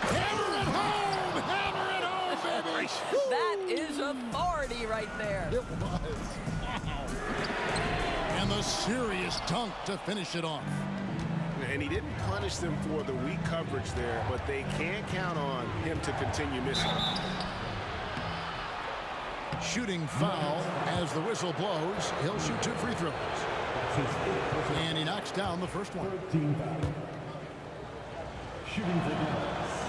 Hammer it home! Hammer it home, baby! That is authority right there. It was. Wow. And the serious dunk to finish it off. And he didn't punish them for the weak coverage there, but they can't count on him to continue missing. Shooting foul as the whistle blows. He'll shoot 2 free throws. And he knocks down the first one. Shooting for Dallas.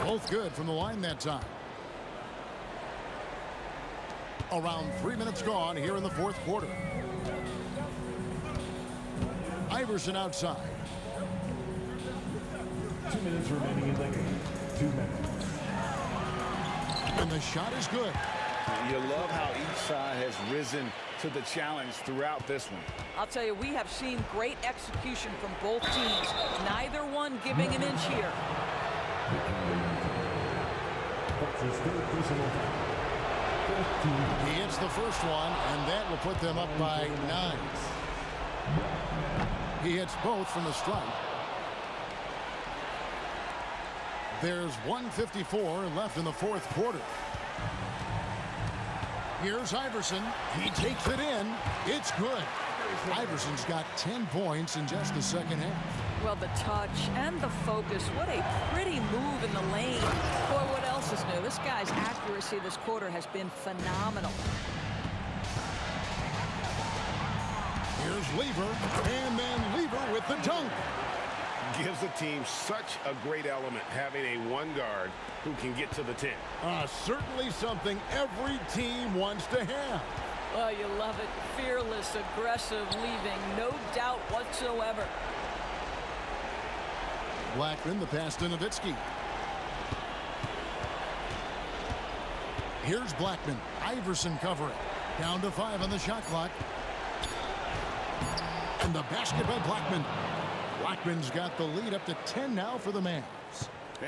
Both good from the line that time. Around 3 minutes gone here in the 4th quarter. Iverson outside. 2 minutes remaining in the game. 2 minutes. And the shot is good. You love how each side has risen to the challenge throughout this one. I'll tell you, we have seen great execution from both teams. Neither one giving an inch here. That's his 3rd personal foul. He hits the first one, and that will put them up by 9. He hits both from the stripe. There's 1:54 left in the 4th quarter. Here's Iverson. He takes it in. It's good. Iverson's got 10 points in just the second half. Well, the touch and the focus. What a pretty move in the lane. Boy, what else is new? This guy's accuracy this quarter has been phenomenal. Here's Lever, and then Lever with the dunk. gives the team such a great element having a one guard who can get to the 10. Certainly something every team wants to have. Oh, you love it. Fearless, aggressive, leaving. No doubt whatsoever. Blackman, the pass to Nowitzki. Here's Blackman. Iverson covering. Down to 5 on the shot clock. And the basket by Blackman. Blackman's got the lead up to 10 now for the Mavs.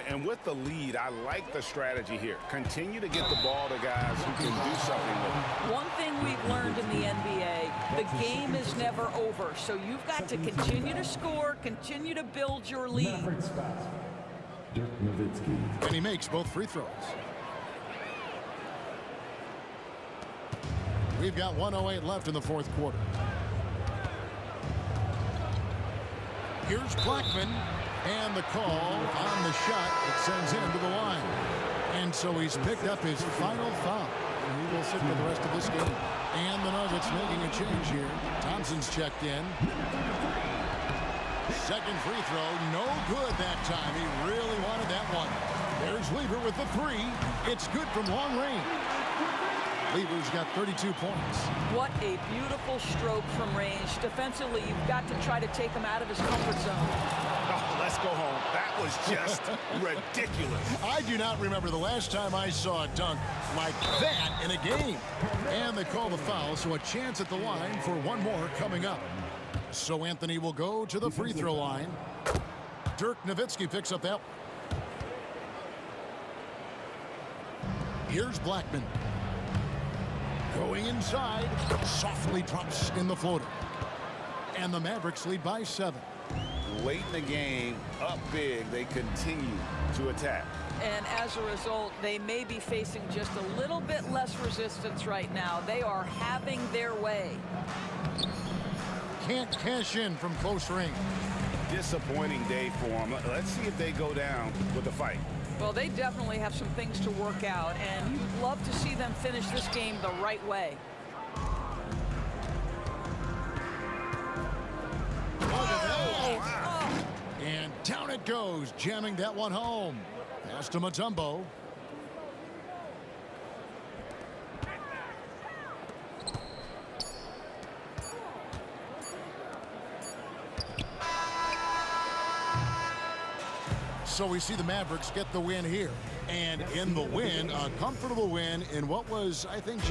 And with the lead, I like the strategy here. Continue to get the ball to guys who can do something with it. One thing we've learned in the NBA, the game is never over. So you've got to continue to score, continue to build your lead. And he makes both free throws. We've got 1:08 left in the fourth quarter. Here's Blackman, and the call on the shot that sends him to the line. And so he's picked up his final foul, and he will sit for the rest of this game. And the Nuggets making a change here. Thompson's checked in. Second free throw, no good that time. He really wanted that one. There's Weaver with the 3. It's good from long range. Weaver's got 32 points. What a beautiful stroke from range. Defensively, you've got to try to take him out of his comfort zone. Oh, let's go home. That was just ridiculous. I do not remember the last time I saw a dunk like that in a game. And they call the foul, so a chance at the line for one more coming up. So Anthony will go to the free throw line. Dirk Nowitzki picks up that. Here's Blackman. Going inside, softly drops in the floater. And the Mavericks lead by 7. Late in the game, up big, they continue to attack. And as a result, they may be facing just a little bit less resistance right now. They are having their way. Can't cash in from close range. Disappointing day for them. Let's see if they go down with a fight. Well, they definitely have some things to work out, and you'd love to see them finish this game the right way. And down it goes, jamming that one home. Pass to Mutombo. So we see the Mavericks get the win here. And in the win, a comfortable win in what was, I think,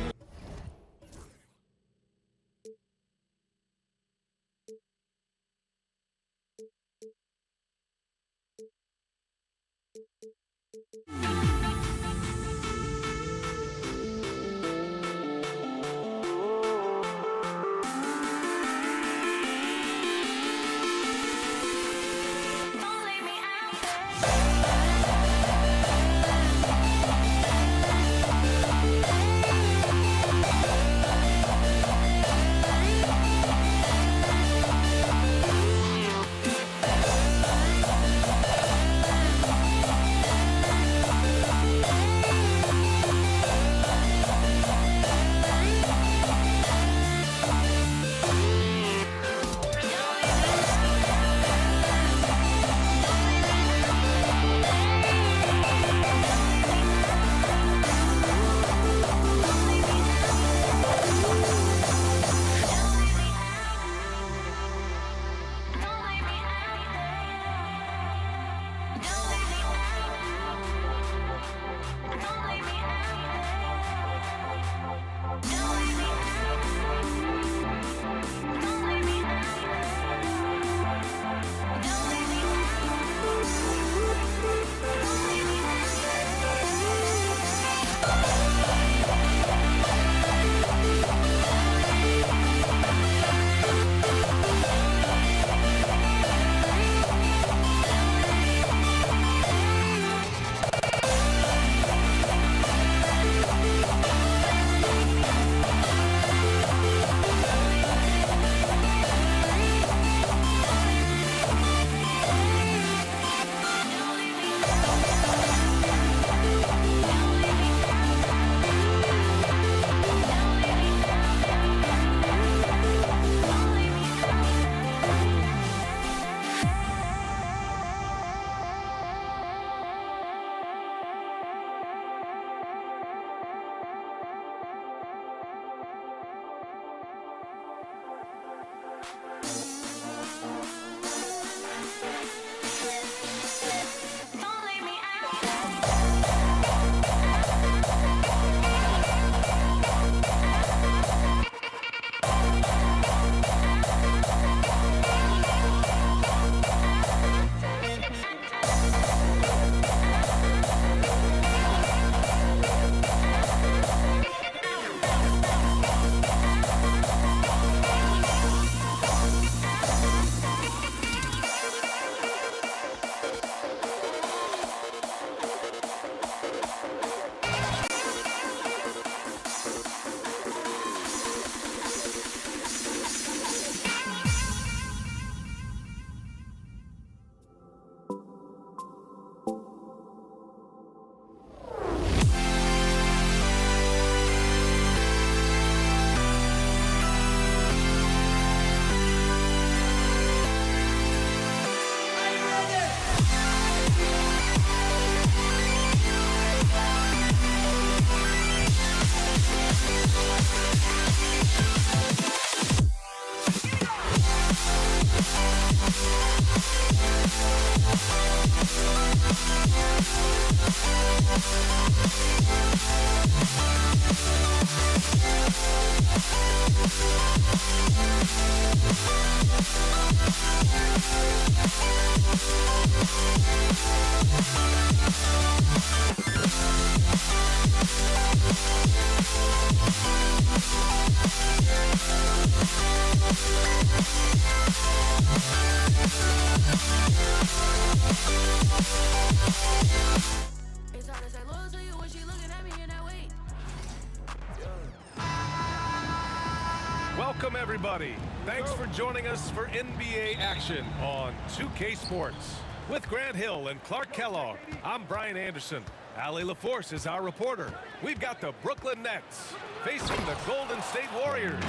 Welcome, everybody. Thanks for joining us for NBA action on 2K Sports. With Grant Hill and Clark Kellogg, I'm Brian Anderson. Allie LaForce is our reporter. We've got the Brooklyn Nets facing the Golden State Warriors.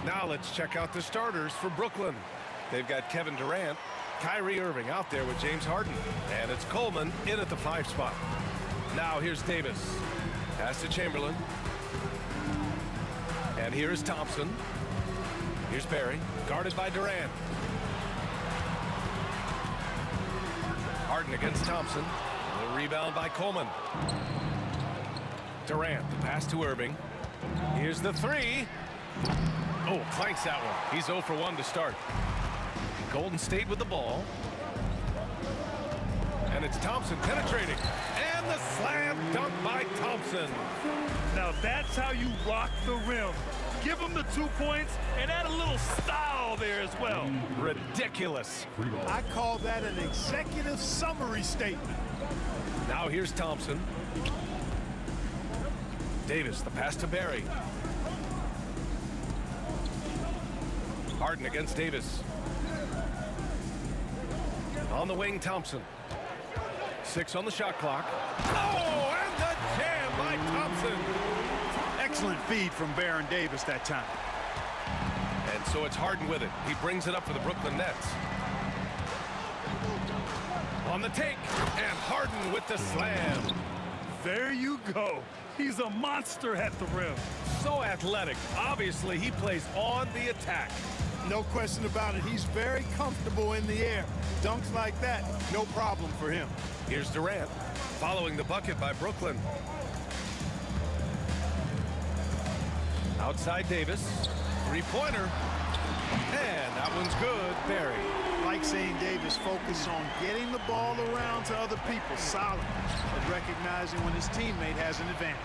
Now let's check out the starters for Brooklyn. They've got Kevin Durant, Kyrie Irving out there with James Harden, and it's Coleman in at the 5 spot. Now here's Davis. Pass to Chamberlain. And here is Thompson. Here's Barry, guarded by Durant. Harden against Thompson. The rebound by Coleman. Durant, the pass to Irving. Here's the 3. Oh, clanks that one. He's 0 for 1 to start. Golden State with the ball. And it's Thompson penetrating. And the slam dunk by Thompson. Now that's how you rock the rim. Give him the 2 points and add a little style there as well. Ridiculous. I call that an executive summary statement. Now here's Thompson. Davis, the pass to Barry. Harden against Davis. On the wing, Thompson. 6 on the shot clock. Oh, and the jam by Thompson. Excellent feed from Baron Davis that time. And so it's Harden with it. He brings it up for the Brooklyn Nets. On the take, and Harden with the slam. There you go. He's a monster at the rim. So athletic. Obviously, he plays on the attack. No question about it. He's very comfortable in the air. Dunks like that, no problem for him. Here's Durant, following the bucket by Brooklyn. Outside Davis, 3-pointer. And that one's good, Barry. Like saying Davis focus on getting the ball around to other people, solid, but recognizing when his teammate has an advantage.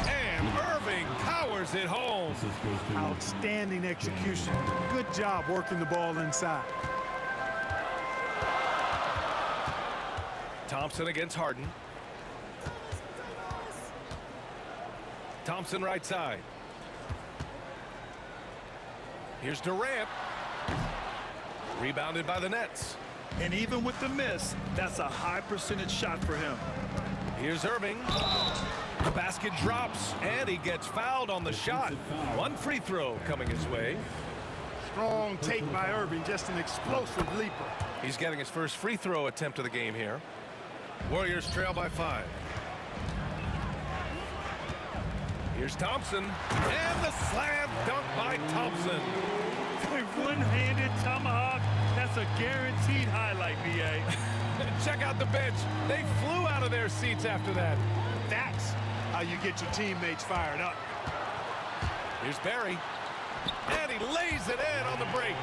And Irving powers it home. Outstanding execution. Good job working the ball inside. Thompson against Harden. Thompson right side. Here's Durant. Rebounded by the Nets. And even with the miss, that's a high percentage shot for him. Here's Irving. The basket drops, and he gets fouled on the shot. 1 free throw coming his way. Strong take by Irving, just an explosive leaper. He's getting his first free throw attempt of the game here. Warriors trail by 5. Here's Thompson, and the slam dunk by Thompson. A one-handed tomahawk, that's a guaranteed highlight, B.A. Check out the bench. They flew out of their seats after that. That's how you get your teammates fired up. Here's Barry, and he lays it in on the break.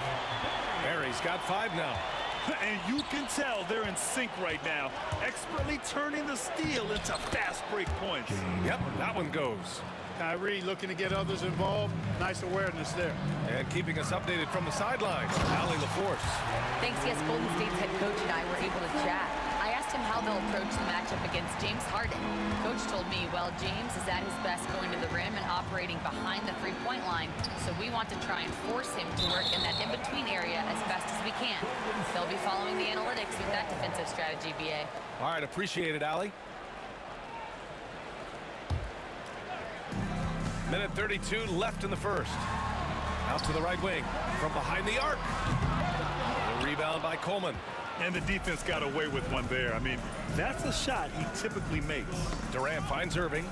Barry's got 5 now. And you can tell they're in sync right now, expertly turning the steal into fast break points. Yep, that one goes. Kyrie looking to get others involved. Nice awareness there. And keeping us updated from the sidelines, Allie LaForce. Thanks, yes, Golden State's head coach and I were able to chat. I asked him how they'll approach the matchup against James Harden. Coach told me, well, James is at his best going to the rim and operating behind the three-point line, so we want to try and force him to work in that in-between area as best as we can. They'll be following the analytics with that defensive strategy, BA. All right, appreciate it, Allie. Minute 32 left in the first. Out to the right wing from behind the arc. The rebound by Coleman. And the defense got away with one there. I mean, that's a shot he typically makes. Durant finds Irving.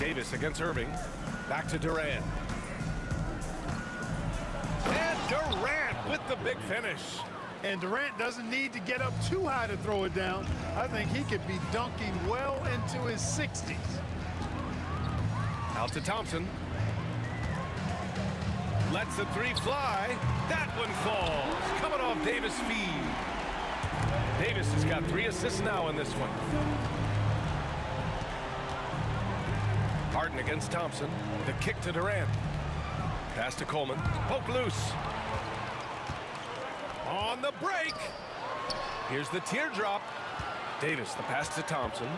Davis against Irving. Back to Durant. And Durant with the big finish. And Durant doesn't need to get up too high to throw it down. I think he could be dunking well into his 60s. Out to Thompson. Lets the 3 fly. That one falls. Coming off Davis' feed. Davis has got 3 assists now in this one. Harden against Thompson. The kick to Durant. Pass to Coleman. Poke loose. On the break. Here's the teardrop. Davis, the pass to Thompson.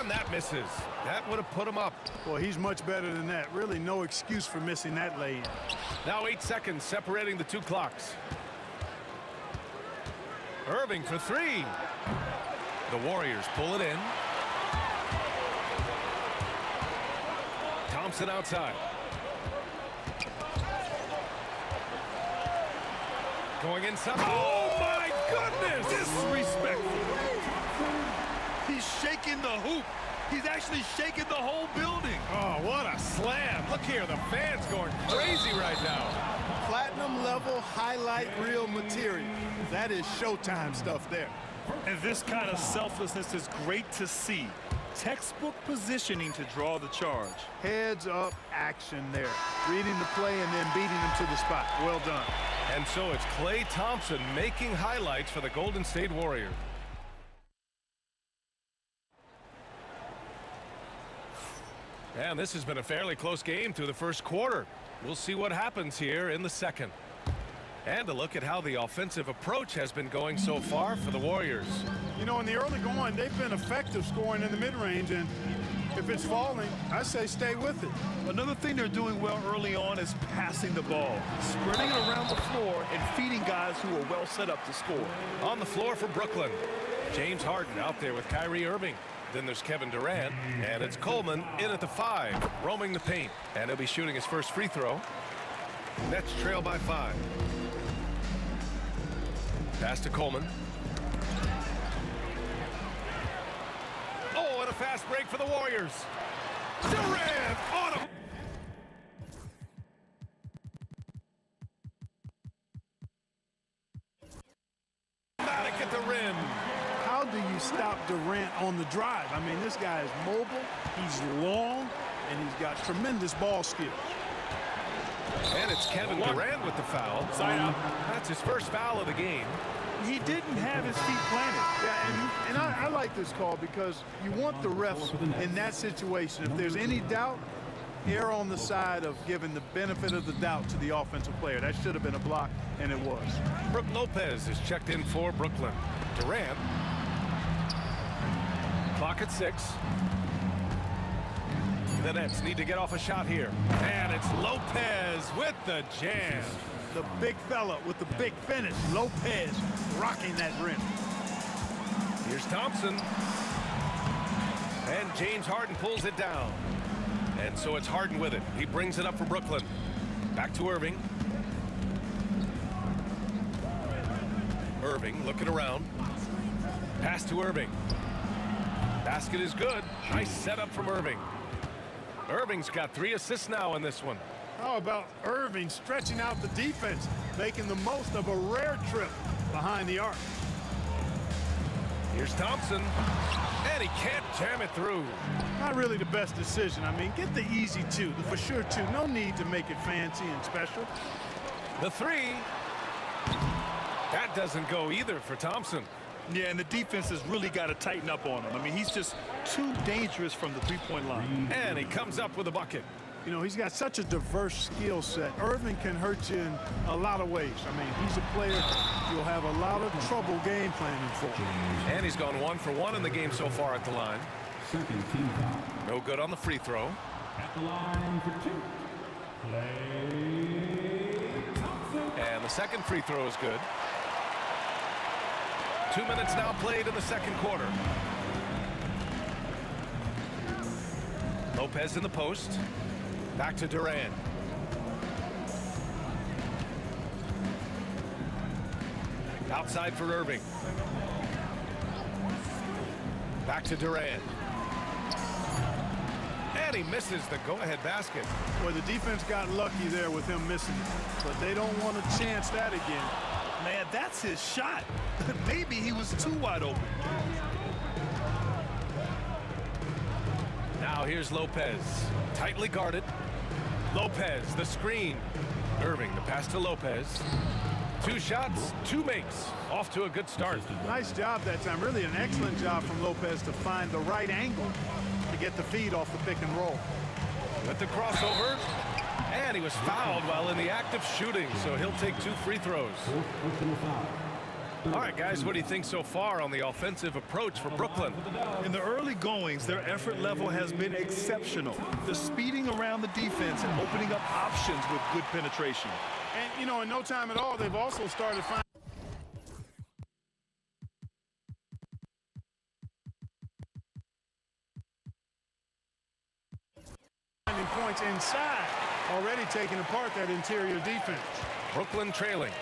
And that misses. That would have put him up. Well, he's much better than that. Really no excuse for missing that lay-in. Now 8 seconds separating the two clocks. Irving for three. The Warriors pull it in. Thompson outside. Going inside. Oh, my goodness! Disrespectful. He's shaking the hoop. He's actually shaking the whole building. Oh, what a slam. Look here, the fans going crazy right now. Platinum level highlight reel material. That is Showtime stuff there. And this kind of selflessness is great to see. Textbook positioning to draw the charge. Heads up action there. Reading the play and then beating him to the spot. Well done. And so it's Klay Thompson making highlights for the Golden State Warriors. And this has been a fairly close game through the first quarter. We'll see what happens here in the second. And a look at how the offensive approach has been going so far for the Warriors. You know, in the early going, they've been effective scoring in the mid-range, and if it's falling, I say stay with it. Another thing they're doing well early on is passing the ball, spreading it around the floor and feeding guys who are well set up to score. On the floor for Brooklyn, James Harden out there with Kyrie Irving. Then there's Kevin Durant, and it's Coleman in at the 5, roaming the paint. And he'll be shooting his first free throw. Nets trail by 5. Pass to Coleman. Oh, and a fast break for the Warriors. Durant on him. Matic at the rim. How do you stop Durant on the drive? I mean, this guy is mobile, he's long, and he's got tremendous ball skills. And it's Kevin Durant with the foul. Side out. That's his first foul of the game. He didn't have his feet planted. Yeah, and I like this call because you want the refs in that situation. If there's any doubt, err on the side of giving the benefit of the doubt to the offensive player. That should have been a block, and it was. Brook Lopez is checked in for Brooklyn. Durant. Clock at 6. The Nets need to get off a shot here. And it's Lopez with the jam. The big fella with the big finish. Lopez rocking that rim. Here's Thompson. And James Harden pulls it down. And so it's Harden with it. He brings it up for Brooklyn. Back to Irving. Irving looking around. Pass to Irving. Basket is good. Nice setup from Irving. Irving's got 3 assists now in this one. How about Irving stretching out the defense, making the most of a rare trip behind the arc. Here's Thompson, and he can't jam it through. Not really the best decision. I mean, get the easy 2, the for sure 2. No need to make it fancy and special. The 3. That doesn't go either for Thompson. Yeah, and the defense has really got to tighten up on him. I mean, he's just too dangerous from the three-point line. And he comes up with a bucket. You know, he's got such a diverse skill set. Irving can hurt you in a lot of ways. I mean, he's a player you'll have a lot of trouble game planning for. And he's gone 1 for 1 in the game so far at the line. No good on the free throw. At the line for 2. And the second free throw is good. 2 minutes now played in the second quarter. Lopez in the post. Back to Durant. Outside for Irving. Back to Durant. And he misses the go-ahead basket. Well, the defense got lucky there with him missing it, but they don't want to chance that again. Man, that's his shot. Maybe he was too wide open. Now here's Lopez. Tightly guarded. Lopez, the screen. Irving, the pass to Lopez. 2 shots, 2 makes. Off to a good start. Nice job that time. Really an excellent job from Lopez to find the right angle to get the feed off the pick and roll. With the crossover. And he was fouled while in the act of shooting, so he'll take 2 free throws. All right, guys, what do you think so far on the offensive approach for Brooklyn? In the early goings, their effort level has been exceptional. The speeding around the defense and opening up options with good penetration. And, you know, in no time at all, they've also started finding points inside, already taking apart that interior defense. Brooklyn trailing.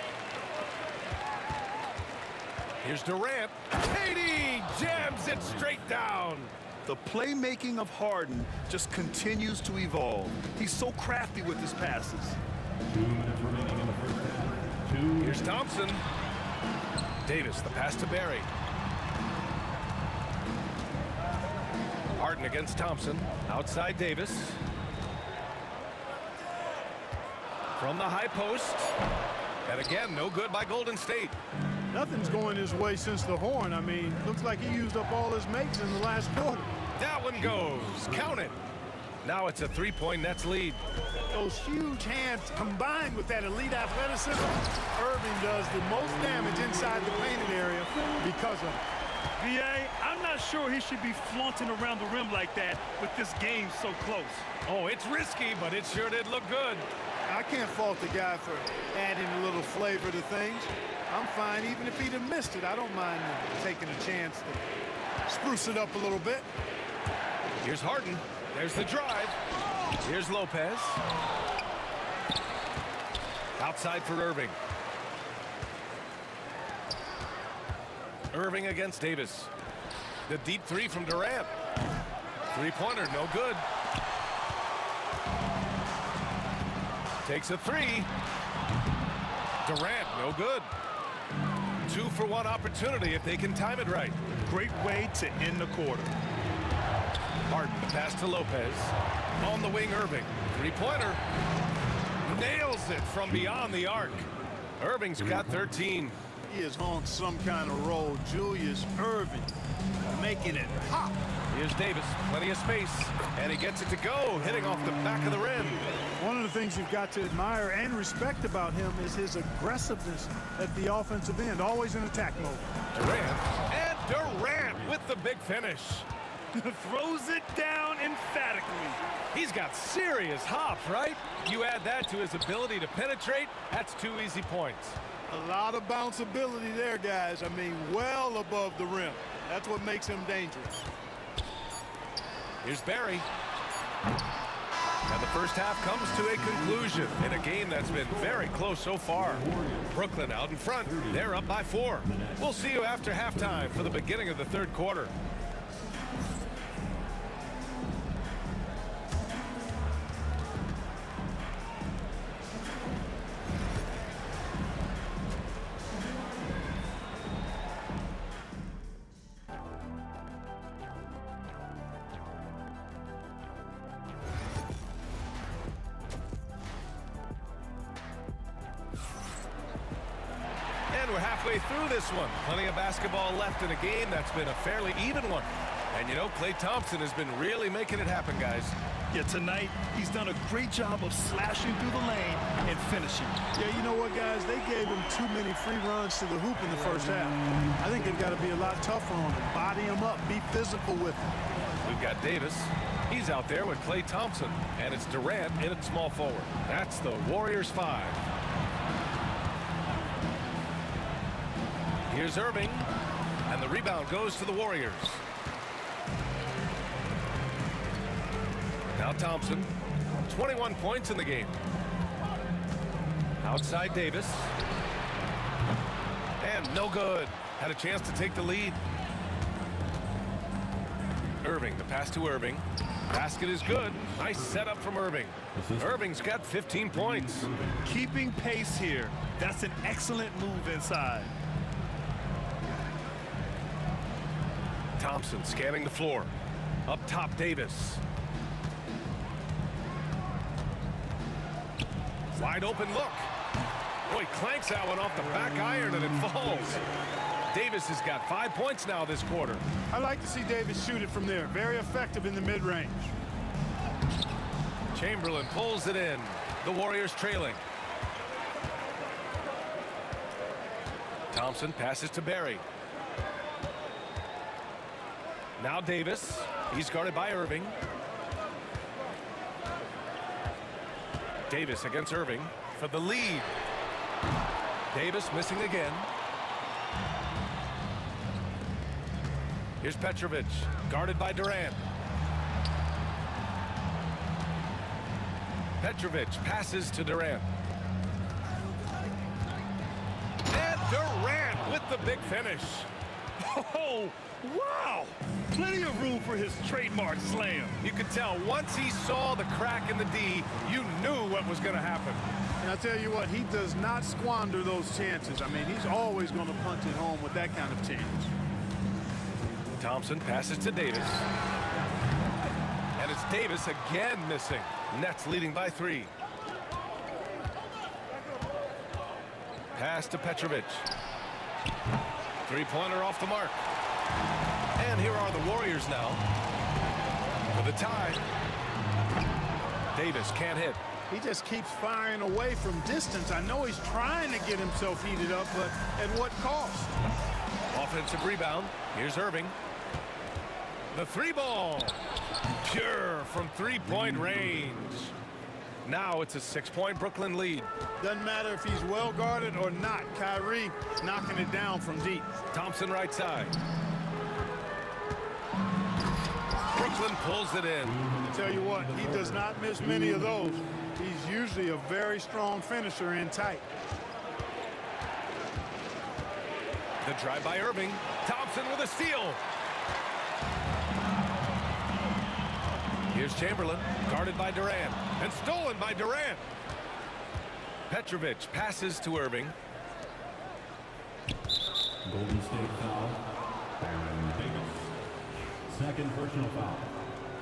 Here's Durant. Katie jams it straight down. The playmaking of Harden just continues to evolve. He's so crafty with his passes. 2 minutes remaining in the first half. Here's Thompson. Davis, the pass to Barry. Harden against Thompson. Outside Davis. From the high post. And again, no good by Golden State. Nothing's going his way since the horn. I mean, looks like he used up all his makes in the last quarter. That one goes. Count it. Now it's a 3-point Nets lead. Those huge hands combined with that elite athleticism, Irving does the most damage inside the painted area because of it. VA, I'm not sure he should be flaunting around the rim like that with this game so close. Oh, it's risky, but it sure did look good. I can't fault the guy for adding a little flavor to things. I'm fine even if he'd have missed it. I don't mind taking a chance to spruce it up a little bit. Here's Harden. There's the drive. Here's Lopez. Outside for Irving. Irving against Davis. The deep three from Durant. Three-pointer, no good. Takes a three. Durant, no good. 2-for-1 opportunity if they can time it right. Great way to end the quarter. Harden, the pass to Lopez. On the wing, Irving. Three-pointer. Nails it from beyond the arc. Irving's got 13. He is on some kind of roll. Julius Irving making it pop. Here's Davis, plenty of space, and he gets it to go, hitting off the back of the rim. One of the things you've got to admire and respect about him is his aggressiveness at the offensive end, always in attack mode. Durant with the big finish. Throws it down emphatically. He's got serious hops, right? You add that to his ability to penetrate, that's 2 easy points. A lot of bounceability there, guys. I mean, well above the rim. That's what makes him dangerous. Here's Barry. And the first half comes to a conclusion in a game that's been very close so far. Brooklyn out in front. They're up by 4. We'll see you after halftime for the beginning of the third quarter. We're halfway through this one. Plenty of basketball left in a game that's been a fairly even one. And, you know, Klay Thompson has been really making it happen, guys. Yeah, tonight he's done a great job of slashing through the lane and finishing. Yeah, you know what, guys? They gave him too many free runs to the hoop in the first half. I think they've got to be a lot tougher on him. Body him up. Be physical with him. We've got Davis. He's out there with Klay Thompson. And it's Durant in at small forward. That's the Warriors 5. Here's Irving, and the rebound goes to the Warriors. Now Thompson, 21 points in the game. Outside Davis. And no good. Had a chance to take the lead. Irving, the pass to Irving. Basket is good. Nice setup from Irving. Irving's got 15 points. Keeping pace here. That's an excellent move inside. Thompson scanning the floor. Up top, Davis. Wide open look. Boy, clanks that one off the back iron and it falls. Davis has got 5 points now this quarter. I like to see Davis shoot it from there. Very effective in the mid-range. Chamberlain pulls it in. The Warriors trailing. Thompson passes to Barry. Now Davis. He's guarded by Irving. Davis against Irving for the lead. Davis missing again. Here's Petrovic, guarded by Durant. Petrovic passes to Durant. And Durant with the big finish. Oh, wow! Plenty of room for his trademark slam. You could tell once he saw the crack in the D, you knew what was going to happen. And I tell you what, he does not squander those chances. I mean, he's always going to punch it home with that kind of chance. Thompson passes to Davis. And it's Davis again missing. Nets leading by 3. Pass to Petrovic. Three-pointer off the mark. And here are the Warriors now for the tie. Davis can't hit. He just keeps firing away from distance. I know he's trying to get himself heated up, but at what cost? Offensive rebound. Here's Irving. The 3-ball. Pure from 3-point range. Now it's a 6-point Brooklyn lead. Doesn't matter if he's well guarded or not. Kyrie knocking it down from deep. Thompson right side. Brooklyn pulls it in. I tell you what, he does not miss many of those. He's usually a very strong finisher in tight. The drive by Irving. Thompson with a steal. Here's Chamberlain, guarded by Durant, and stolen by Durant. Petrovic passes to Irving. Golden State foul. Baron Davis. Second personal foul.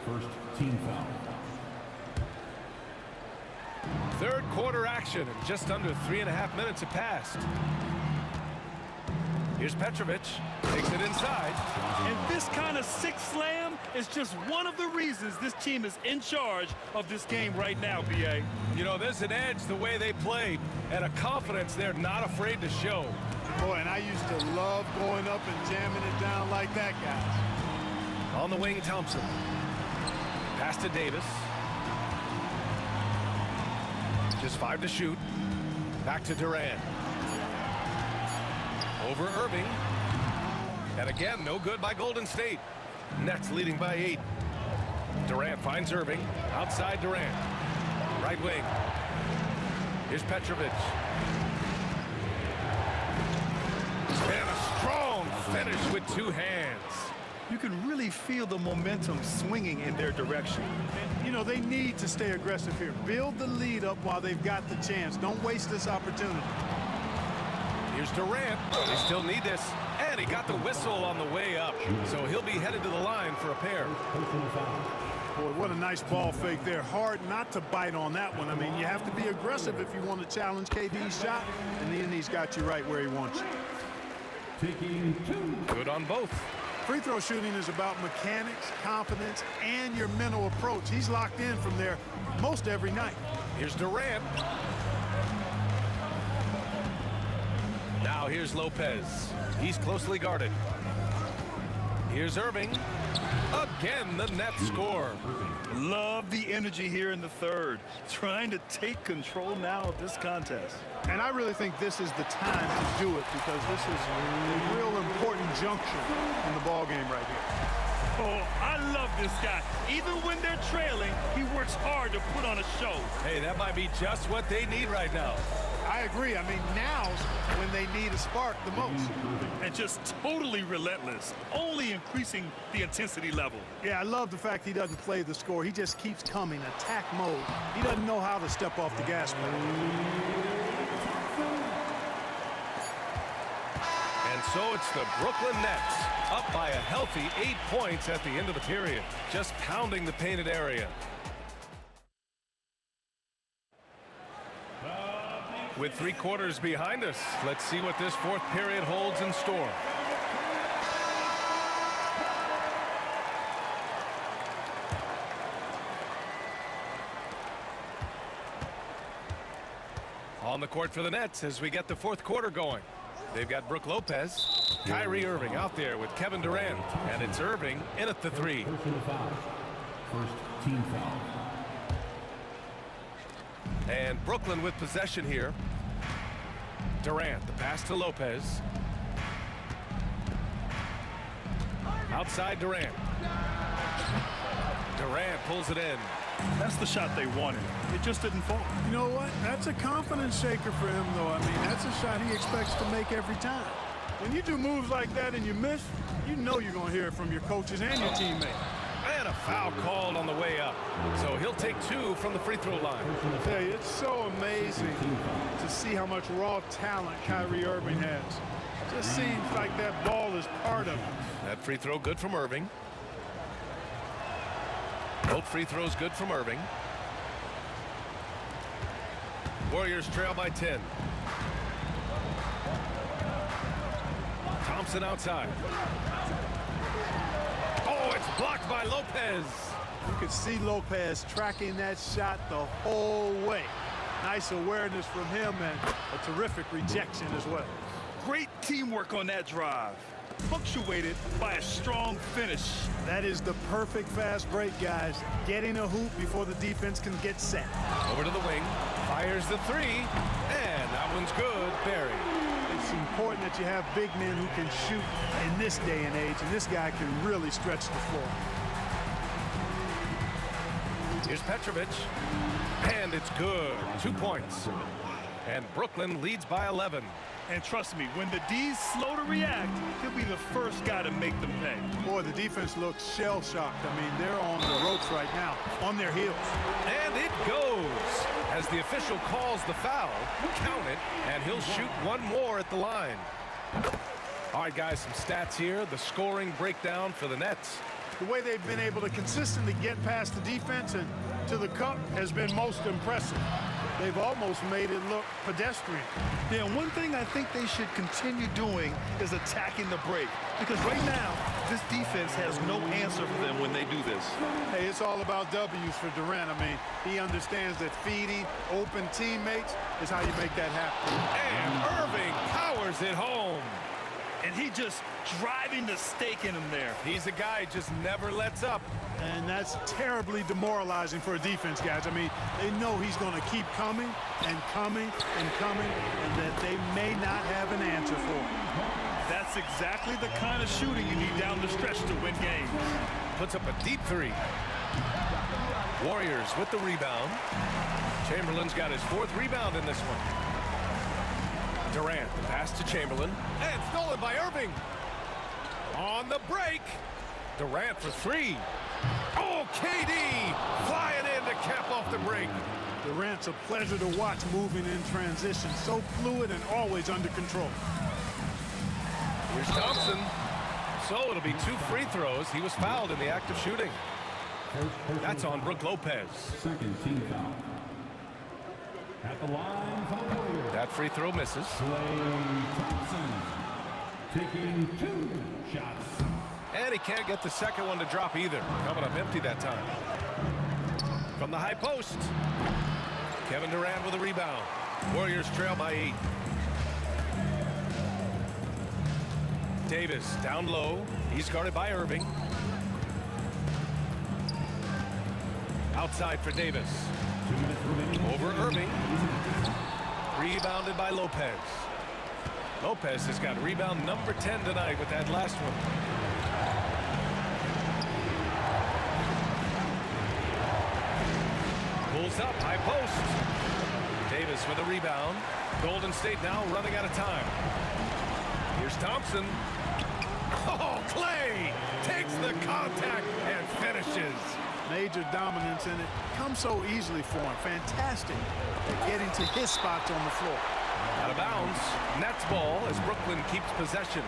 First team foul. Third quarter action, and just under 3.5 minutes have passed. Here's Petrovic, takes it inside. And this kind of sick slam is just one of the reasons this team is in charge of this game right now, B.A. You know, there's an edge the way they played and a confidence they're not afraid to show. Boy, and I used to love going up and jamming it down like that, guys. On the wing, Thompson. Pass to Davis. Just 5 to shoot. Back to Durant. Over Irving. And again, no good by Golden State. Nets leading by 8. Durant finds Irving. Outside Durant. Right wing. Here's Petrovic. And a strong finish with 2 hands. You can really feel the momentum swinging in their direction. And, you know, they need to stay aggressive here. Build the lead up while they've got the chance. Don't waste this opportunity. Here's Durant. They still need this. And he got the whistle on the way up. So he'll be headed to the line for a pair. Boy, what a nice ball fake there. Hard not to bite on that one. I mean, you have to be aggressive if you want to challenge KD's shot. And then he's got you right where he wants you. Taking 2. Good on both. Free throw shooting is about mechanics, confidence, and your mental approach. He's locked in from there most every night. Here's Durant. Now here's Lopez. He's closely guarded. Here's Irving. Again, the net score. Love the energy here in the third. Trying to take control now of this contest. And I really think this is the time to do it because this is a real important juncture in the ball game right here. Oh, I love this guy. Even when they're trailing, he works hard to put on a show. Hey, that might be just what they need right now. I agree. I mean, now's when they need a spark the most. And just totally relentless, only increasing the intensity level. Yeah, I love the fact he doesn't play the score. He just keeps coming, attack mode. He doesn't know how to step off the gas pedal. And so it's the Brooklyn Nets, up by a healthy 8 points at the end of the period, just pounding the painted area. With 3 quarters behind us, let's see what this 4th period holds in store. On the court for the Nets as we get the 4th quarter going. They've got Brook Lopez. Kyrie Irving out there with Kevin Durant. And it's Irving in at the 3. Personal foul. First team foul. And Brooklyn with possession here. Durant, the pass to Lopez. Outside Durant. Durant pulls it in. That's the shot they wanted. It just didn't fall. You know what? That's a confidence shaker for him, though. I mean, that's a shot he expects to make every time. When you do moves like that and you miss, you know you're going to hear it from your coaches and your teammates. And a foul called on the way up. So he'll take 2 from the free throw line. I tell you, it's so amazing to see how much raw talent Kyrie Irving has. Just seems like that ball is part of it. That free throw good from Irving. Both free throws good from Irving. Warriors trail by 10. Thompson outside. Oh, it's blocked by Lopez. You could see Lopez tracking that shot the whole way. Nice awareness from him and a terrific rejection as well. Great teamwork on that drive. Punctuated by a strong finish. That is the perfect fast break, guys. Getting a hoop before the defense can get set. Over to the wing. Fires the 3. And that one's good. Barry. It's important that you have big men who can shoot in this day and age, and this guy can really stretch the floor. Here's Petrovic. And it's good. 2 points. And Brooklyn leads by 11. And trust me, when the D's slow to react, he'll be the first guy to make them pay. Boy, the defense looks shell-shocked. I mean, they're on the ropes right now, on their heels. And it goes. As the official calls the foul, count it, and he'll shoot one more at the line. All right, guys, some stats here. The scoring breakdown for the Nets. The way they've been able to consistently get past the defense and to the cup has been most impressive. They've almost made it look pedestrian. Yeah, one thing I think they should continue doing is attacking the break. Because right now, this defense has no answer for them when they do this. Hey, it's all about W's for Durant. I mean, he understands that feeding open teammates is how you make that happen. And Irving powers it home. And he just driving the stake in him there. He's a guy who just never lets up. And that's terribly demoralizing for a defense, guys. I mean, they know he's going to keep coming and coming and coming, and that they may not have an answer for him. That's exactly the kind of shooting you need down the stretch to win games. Puts up a deep 3. Warriors with the rebound. Chamberlain's got his 4th rebound in this one. Durant, the pass to Chamberlain. And stolen by Irving. On the break. Durant for 3. Oh, KD flying in to cap off the break. Durant's a pleasure to watch moving in transition. So fluid and always under control. Here's Thompson. So it'll be 2 free throws. He was fouled in the act of shooting. That's on Brook Lopez. Second team foul. At the line for the Warriors. That free throw misses. Klay Thompson taking 2 shots. And he can't get the second one to drop either. Coming up empty that time. From the high post. Kevin Durant with a rebound. Warriors trail by 8. Davis down low. He's guarded by Irving. Outside for Davis. Over Irving. Rebounded by Lopez. Lopez has got rebound number 10 tonight with that last one. Pulls up, high post. Davis with a rebound. Golden State now running out of time. Here's Thompson. Oh, Klay takes the contact and finishes. Major dominance, and it comes so easily for him. Fantastic at getting to his spots on the floor. Out of bounds. Nets ball as Brooklyn keeps possession.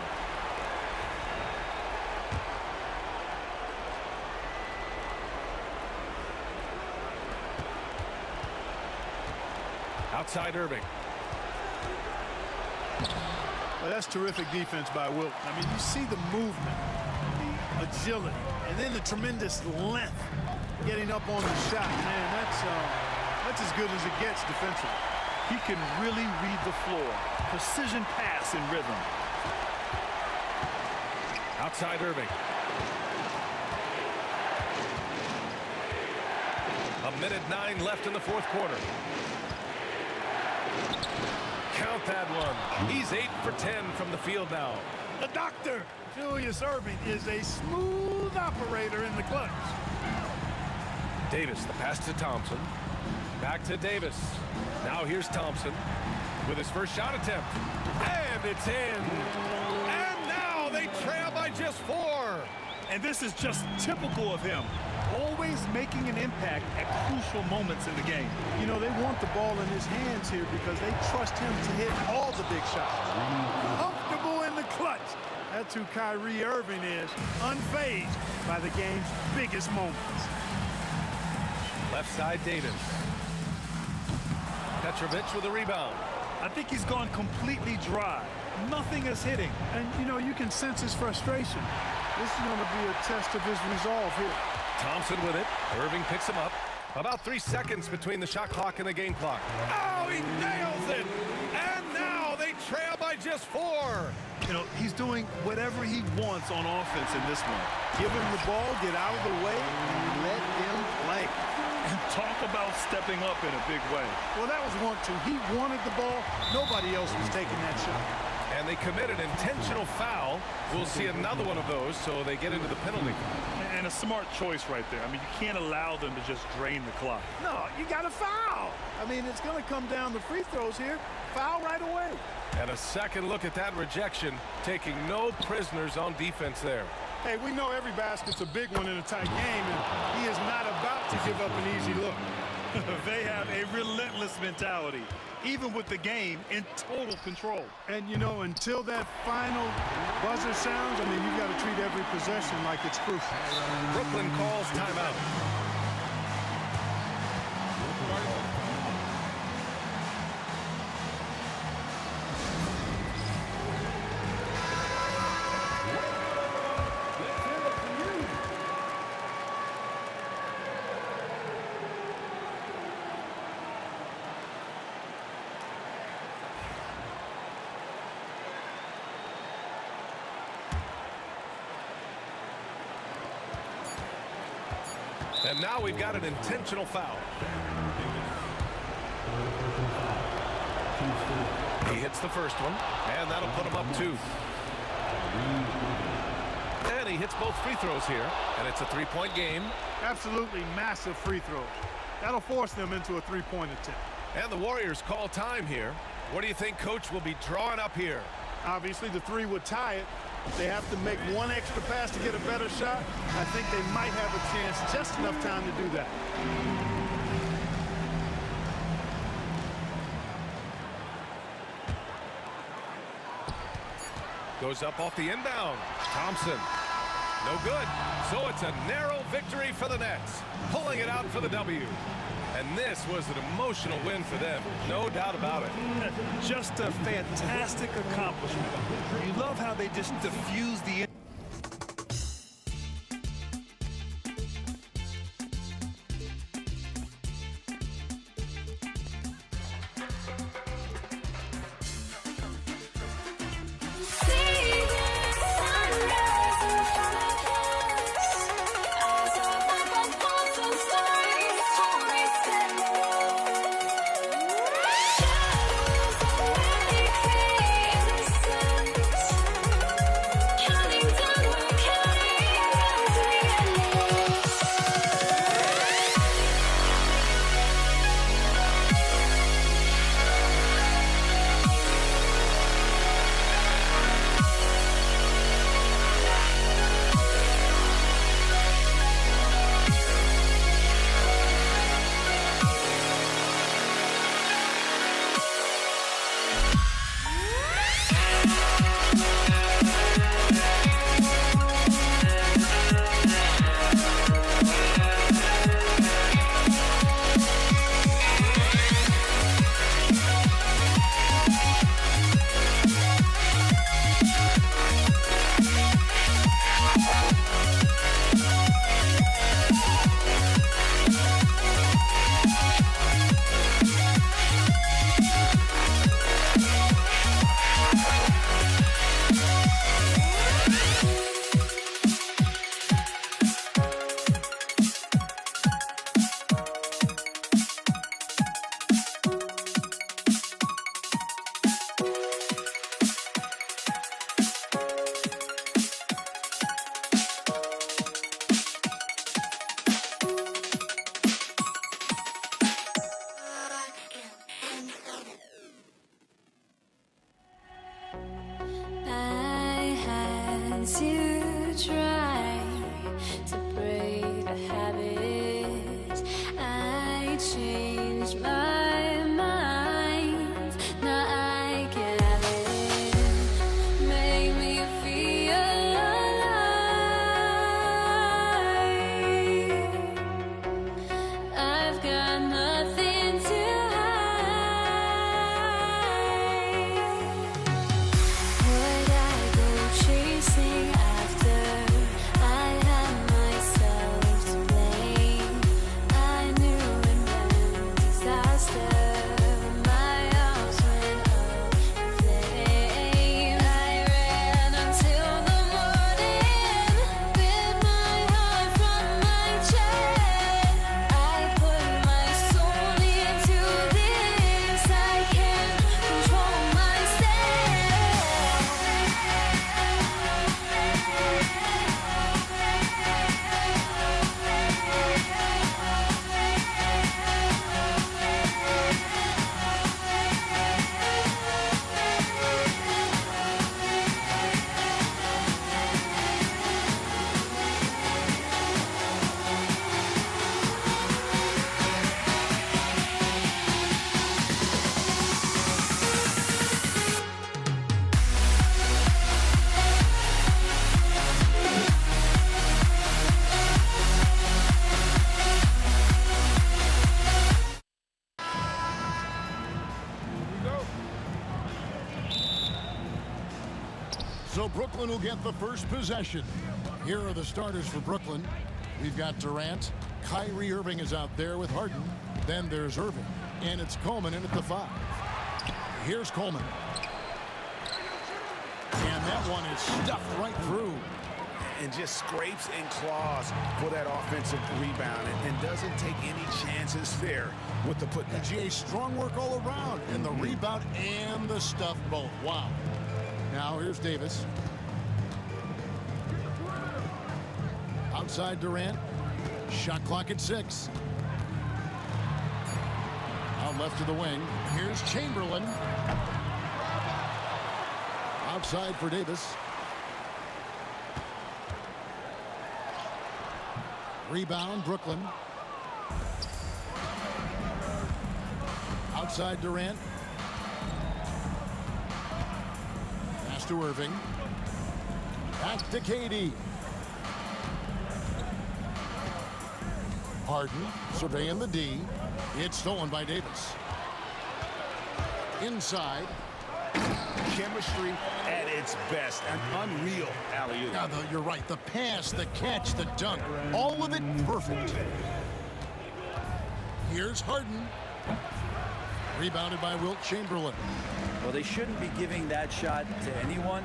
Outside Irving. Well, that's terrific defense by Wilt. I mean, you see the movement, the agility, and then the tremendous length getting up on the shot. Man, that's as good as it gets defensively. He can really read the floor. Precision pass in rhythm. Outside Irving. A minute 9 left in the fourth quarter. Count that one. He's 8 for 10 from the field now. The doctor, Julius Irving, is a smooth operator in the clutch. Davis, the pass to Thompson. Back to Davis. Now here's Thompson with his first shot attempt. And it's in. And now they trail by just 4. And this is just typical of him. Always making an impact at crucial moments in the game. You know, they want the ball in his hands here because they trust him to hit all the big shots. Comfortable in the clutch. That's who Kyrie Irving is, unfazed by the game's biggest moments. Left side, Davis. Petrovic with a rebound. I think he's gone completely dry. Nothing is hitting. And, you know, you can sense his frustration. This is going to be a test of his resolve here. Thompson with it. Irving picks him up. About 3 seconds between the shot clock and the game clock. Oh, he nails it! And now they trail by just 4. You know, he's doing whatever he wants on offense in this one. Give him the ball, get out of the way, and let him play. And talk about stepping up in a big way. Well, that was want to. He wanted the ball. Nobody else was taking that shot. And they commit an intentional foul. We'll see another one of those, so they get into the penalty. And a smart choice right there. I mean, you can't allow them to just drain the clock. No, you got to foul. I mean, it's going to come down to free throws here. Foul right away. And a second look at that rejection, taking no prisoners on defense there. Hey, we know every basket's a big one in a tight game, and he is not about to give up an easy look. They have a relentless mentality, even with the game in total control. And, you know, until that final buzzer sounds, I mean, you've got to treat every possession like it's crucial. Brooklyn calls timeout. And now we've got an intentional foul. He hits the first one, and that'll put him up 2. And he hits both free throws here, and it's a 3-point game. Absolutely massive free throws. That'll force them into a 3-point attempt. And the Warriors call time here. What do you think Coach will be drawing up here? Obviously, the 3 would tie it. They have to make one extra pass to get a better shot. I think they might have a chance, just enough time to do that. Goes up off the inbound. Thompson. No good. So it's a narrow victory for the Nets, pulling it out for the W. And this was an emotional win for them, no doubt about it. Just a fantastic accomplishment. You love how they just diffuse the Counting to try to break the habit. I changed my mind. Now I can have it. Make me feel alive. I've got nothing to would I go chasing after? I had myself to blame. I knew it meant disaster. My arms went up in flames. I ran until the morning, bit my heart from my chest. I put my soul into this. I can't control myself. So Brooklyn will get the first possession. Here are the starters for Brooklyn. We've got Durant. Kyrie Irving is out there with Harden. Then there's Irving. And it's Coleman in at the 5. Here's Coleman. And that one is stuffed right through. And just scrapes and claws for that offensive rebound and doesn't take any chances there with the putback. GA, strong work all around. And the rebound and the stuff both. Wow. Now here's Davis. Outside Durant. Shot clock at 6. Out left to the wing. Here's Chamberlain. Outside for Davis. Rebound, Brooklyn. Outside Durant. Pass to Irving. Back to KD. Harden surveying the D. It's stolen by Davis. Inside. Chemistry at its best. An unreal alley-oop. Yeah, you're right. The pass, the catch, the dunk. All of it perfect. Here's Harden. Rebounded by Wilt Chamberlain. Well, they shouldn't be giving that shot to anyone,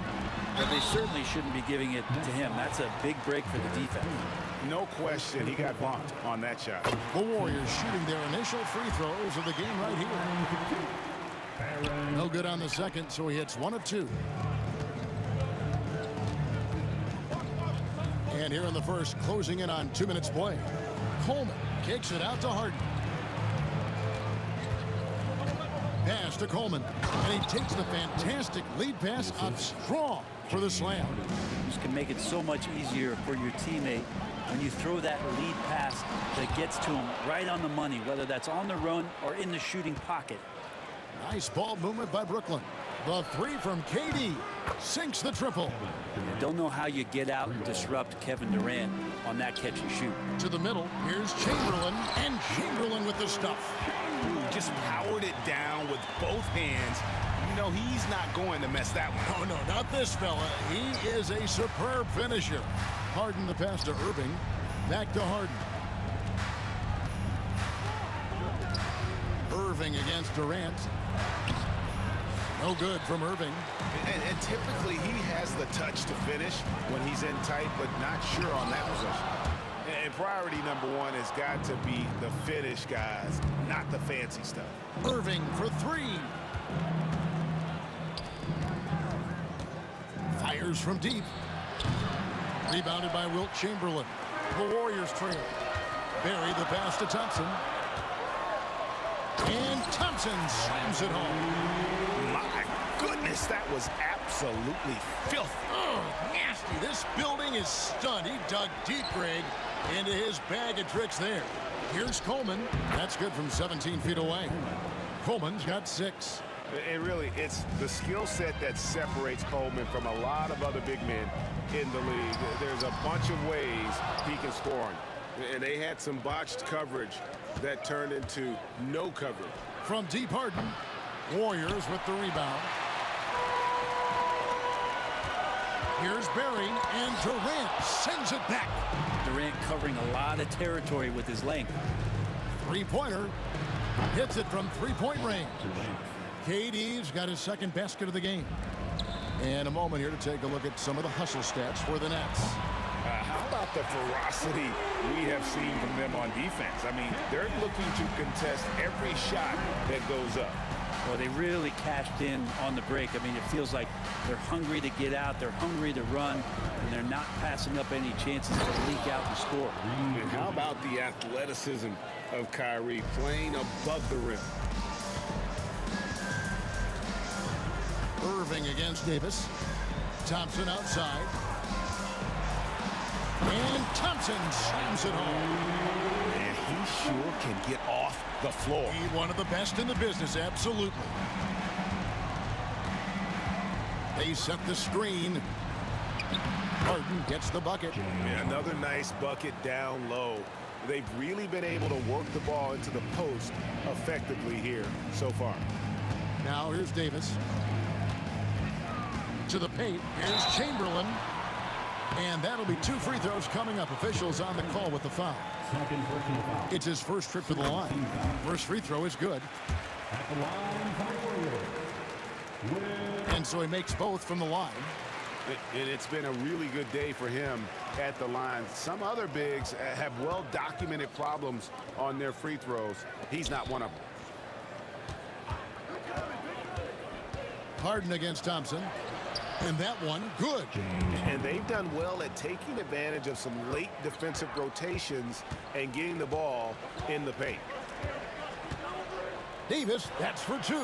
but they certainly shouldn't be giving it to him. That's a big break for the defense. No question, he got bumped on that shot. The Warriors shooting their initial free throws of the game right here. No good on the second, so he hits 1 of 2. And here in the first, closing in on 2 minutes play. Coleman kicks it out to Harden. Pass to Coleman, and he takes the fantastic lead pass up strong for the slam. This can make it so much easier for your teammate when you throw that lead pass that gets to him right on the money, whether that's on the run or in the shooting pocket. Nice ball movement by Brooklyn. The 3 from KD sinks the triple. I don't know how you get out and disrupt Kevin Durant on that catch and shoot. To the middle, here's Chamberlain, and Chamberlain with the stuff. Ooh, just powered it down with both hands. You know, he's not going to mess that one. Oh, no, not this fella. He is a superb finisher. Harden the pass to Irving. Back to Harden. Irving against Durant. No good from Irving. And typically he has the touch to finish when he's in tight, but not sure on that possession. And priority number 1 has got to be the finish, guys, not the fancy stuff. Irving for 3. Fires from deep. Rebounded by Wilt Chamberlain. The Warriors trail. Barry the pass to Thompson. And Thompson slams it home. My goodness, that was absolutely absolutely filthy. Oh, nasty. This building is stunned. He dug deep, Greg, into his bag of tricks there. Here's Coleman. That's good from 17 feet away. Coleman's got 6. And really, it's the skill set that separates Coleman from a lot of other big men in the league. There's a bunch of ways he can score on. And they had some botched coverage that turned into no coverage. From deep, Harden. Warriors with the rebound. Here's Barry, and Durant sends it back. Durant covering a lot of territory with his length. Three-pointer. Hits it from three-point range. KD's got his second basket of the game. And a moment here to take a look at some of the hustle stats for the Nets. How about the ferocity we have seen from them on defense? I mean, they're looking to contest every shot that goes up. Well, they really cashed in on the break. I mean, it feels like they're hungry to get out, they're hungry to run, and they're not passing up any chances to leak out and score. And how about the athleticism of Kyrie playing above the rim? Irving against Davis. Thompson outside. And Thompson slams it home. And he sure can get off the floor. He's one of the best in the business, absolutely. They set the screen. Harden gets the bucket. Yeah, another nice bucket down low. They've really been able to work the ball into the post effectively here so far. Now here's Davis. To the paint. Here's Chamberlain. And that'll be 2 free throws coming up. Officials on the call with the foul. It's his first trip to the line. First free throw is good. And so he makes both from the line. It's been a really good day for him at the line. Some other bigs have well-documented problems on their free throws. He's not one of them. Harden against Thompson. And that one, good. And they've done well at taking advantage of some late defensive rotations and getting the ball in the paint. Davis, that's for 2.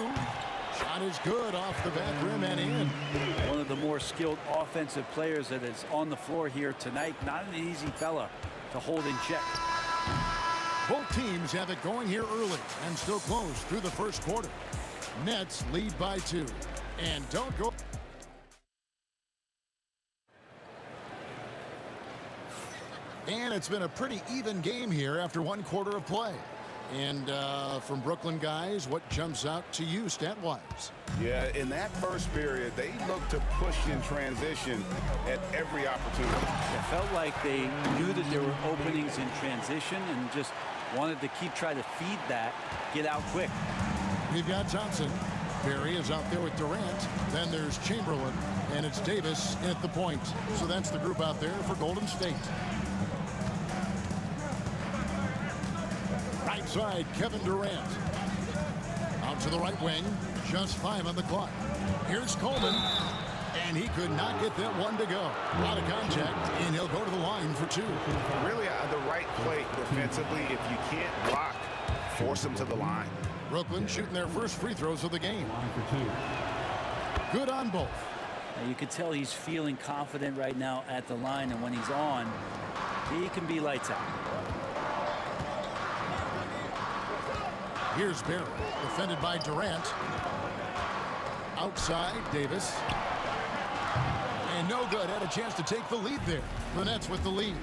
Shot is good off the back rim and in. One of the more skilled offensive players that is on the floor here tonight. Not an easy fella to hold in check. Both teams have it going here early and still close through the first quarter. Nets lead by 2. And don't go... And it's been a pretty even game here after 1 quarter of play. And from Brooklyn guys, what jumps out to you stat-wise? Yeah, in that first period, they looked to push in transition at every opportunity. It felt like they knew that there were openings in transition and just wanted to try to feed that, get out quick. We've got Thompson. Barry is out there with Durant. Then there's Chamberlain, and it's Davis at the point. So that's the group out there for Golden State. Right side, Kevin Durant. Out to the right wing, just 5 on the clock. Here's Coleman, and he could not get that one to go. A lot of contact, and he'll go to the line for 2. Really on the right plate defensively. If you can't block, force him to the line. Brooklyn shooting their first free throws of the game. Good on both. Now you can tell he's feeling confident right now at the line, and when he's on, he can be lights out. Here's Barry, defended by Durant. Outside, Davis. And no good. Had a chance to take the lead there. The Nets with the lead.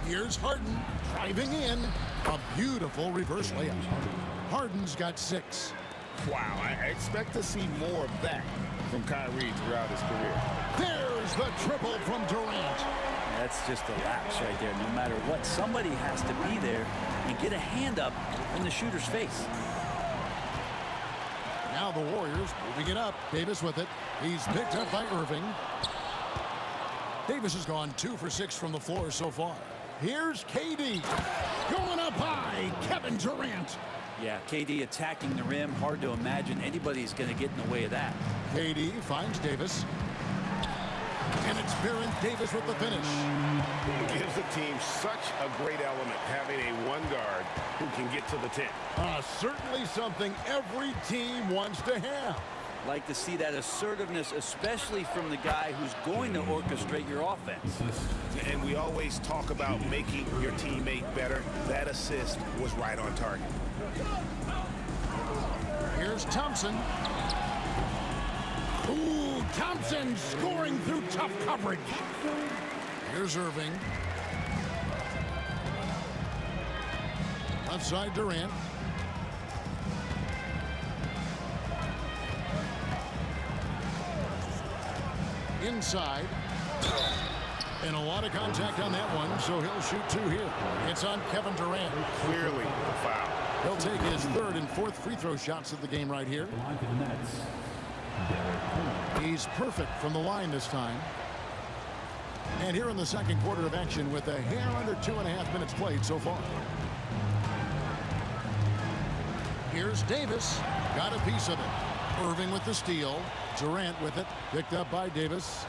Here's Harden driving in. A beautiful reverse layup. Harden's got 6. Wow, I expect to see more of that from Kyrie throughout his career. There's the triple from Durant. That's just a lapse right there. No matter what, somebody has to be there and get a hand up in the shooter's face. Now the Warriors moving it up. Davis with it. He's picked up by Irving. Davis has gone 2 for 6 from the floor so far. Here's KD. Going up high, Kevin Durant. Yeah, KD attacking the rim. Hard to imagine anybody's going to get in the way of that. KD finds Davis. And it's Baron Davis with the finish. It gives the team such a great element having a one guard who can get to the 10. Certainly something every team wants to have. Like to see that assertiveness, especially from the guy who's going to orchestrate your offense. And we always talk about making your teammate better. That assist was right on target. Here's Thompson. Ooh, Thompson scoring through tough coverage. Here's Irving. Left side Durant. Inside. And a lot of contact on that one, so he'll shoot two here. It's on Kevin Durant. Clearly a foul. He'll take his third and fourth free throw shots of the game right here. He's perfect from the line this time. And here in the second quarter of action with a hair under 2.5 minutes played so far. Here's Davis. Got a piece of it. Irving with the steal. Durant with it. Picked up by Davis.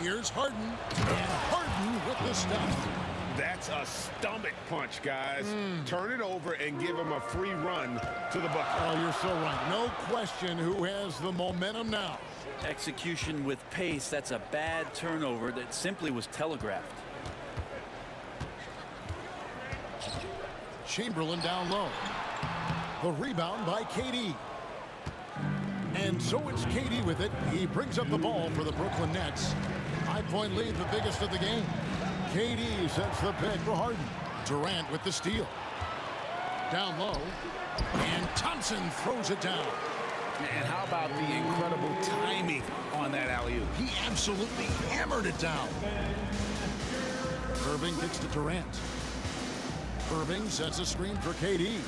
Here's Harden. And Harden with the stuff. That's a stomach punch, guys. Turn it over and give him a free run to the bucket. Oh, you're so right. No question who has the momentum now. Execution with pace. That's a bad turnover that simply was telegraphed. Chamberlain down low. The rebound by KD. And so it's KD with it. He brings up the ball for the Brooklyn Nets. 5-point lead, the biggest of the game. KD sets the pick for Harden. Durant with the steal. Down low. And Thompson throws it down. And how about the incredible timing on that alley-oop? He absolutely hammered it down. Irving kicks to Durant. Irving sets a screen for KD.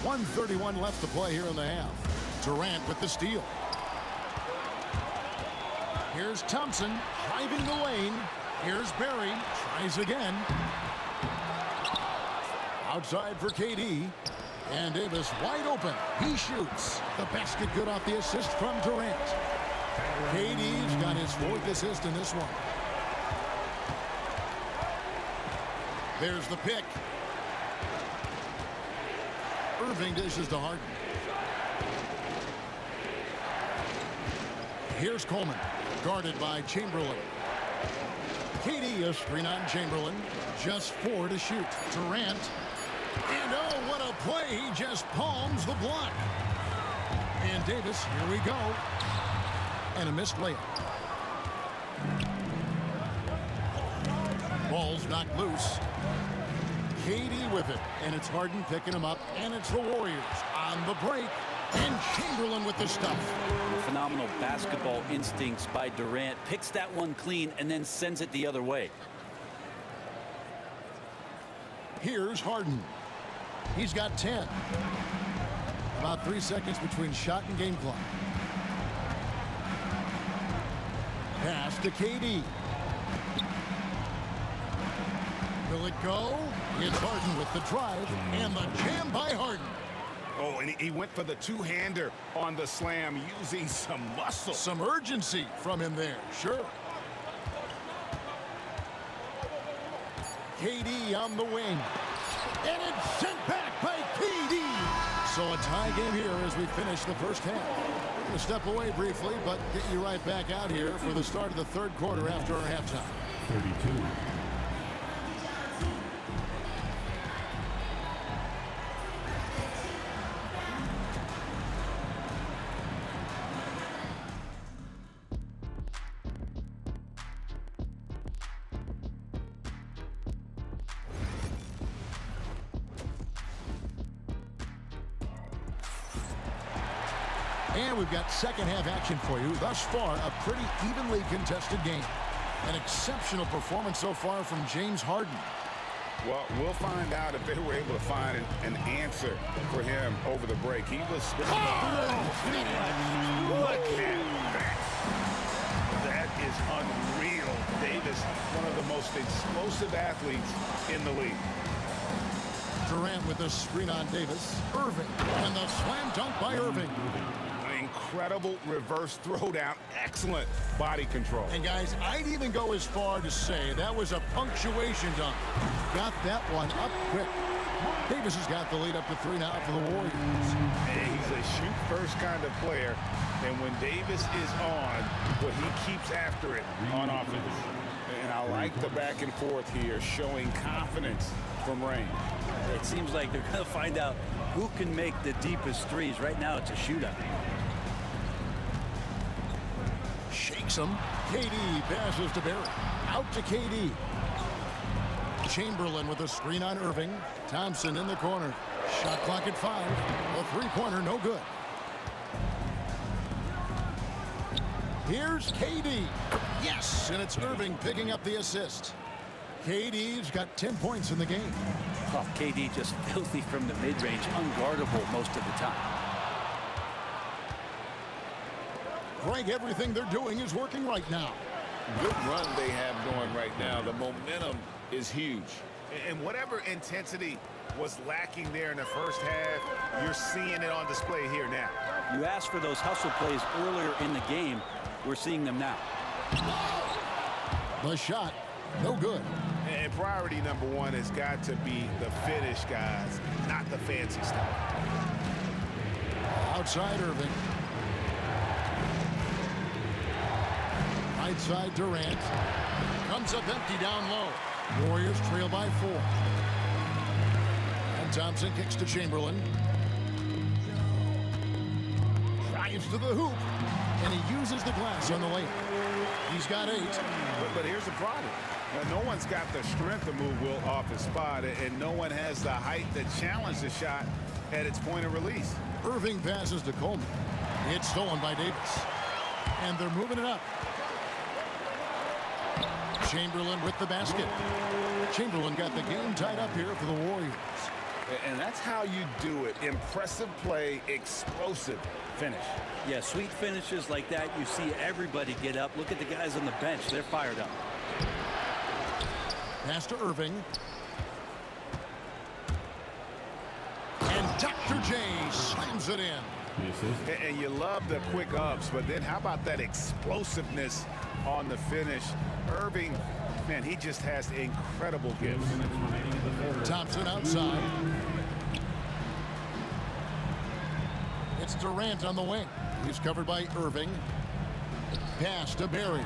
1:31 left to play here in the half. Durant with the steal. Here's Thompson driving the lane. Here's Barry. Tries again. Outside for KD. And Davis wide open. He shoots. The basket good off the assist from Durant. KD's got his fourth assist in this one. There's the pick. Irving dishes to Harden. Here's Coleman, guarded by Chamberlain. KD a screen on Chamberlain. Just 4 to shoot. Durant. And oh, what a play. He just palms the block. And Davis, here we go. And a missed layup. Ball's knocked loose. KD with it, and it's Harden picking him up, and it's the Warriors on the break, and Chamberlain with the stuff. Phenomenal basketball instincts by Durant. Picks that one clean and then sends it the other way. Here's Harden. He's got 10. About 3 seconds between shot and game clock. Pass to KD. Will it go? It's Harden with the drive and the jam by Harden. Oh, and he went for the two-hander on the slam using some muscle. Some urgency from him there, sure. KD on the wing. And it's sent back by KD. So a tie game here as we finish the first half. We're going to step away briefly, but get you right back out here for the start of the third quarter after our halftime. 32. And we've got second half action for you. Thus far, a pretty evenly contested game. An exceptional performance so far from James Harden. Well, we'll find out if they were able to find an answer for him over the break. He was... Look at that. That is unreal. Davis, one of the most explosive athletes in the league. Durant with a screen on Davis. Irving. And the slam dunk by Irving. An incredible reverse throwdown. Excellent body control. And guys, I'd even go as far to say that was a punctuation dunk. Got that one up quick. Davis has got the lead up to 3 now for the Warriors. And he's a shoot-first kind of player. And when Davis is on, well, he keeps after it on offense. And I like the back and forth here, showing confidence from Rain. It seems like they're going to find out who can make the deepest threes. Right now, it's a shootout. Shakes him. KD passes to Barrett. Out to KD. Chamberlain with a screen on Irving. Thompson in the corner. Shot clock at 5. A three-pointer, no good. Here's KD. Yes, and it's Irving picking up the assist. KD's got 10 points in the game. Oh, KD just filthy from the mid-range, unguardable most of the time. Greg, everything they're doing is working right now. Good run they have going right now. The momentum is huge. And whatever intensity was lacking there in the first half, you're seeing it on display here now. You asked for those hustle plays earlier in the game. We're seeing them now. The shot, no good. And priority number one has got to be the finish, guys, not the fancy stuff. Outside Irving. Right side Durant. Comes up empty down low. Warriors trail by 4. And Thompson kicks to Chamberlain. Drives to the hoop. And he uses the glass on the layup. He's got 8. But here's the problem. No one's got the strength to move Will off his spot, and no one has the height to challenge the shot at its point of release. Irving passes to Coleman. It's stolen by Davis. And they're moving it up. Chamberlain with the basket. Chamberlain got the game tied up here for the Warriors. And that's how you do it. Impressive play, explosive finish. Yeah, sweet finishes like that, you see everybody get up. Look at the guys on the bench. They're fired up. Pass to Irving. And Dr. J slams it in. And you love the quick ups, but then how about that explosiveness on the finish? Irving, man, he just has incredible gifts. Thompson outside. It's Durant on the wing. He's covered by Irving. Pass to Barry.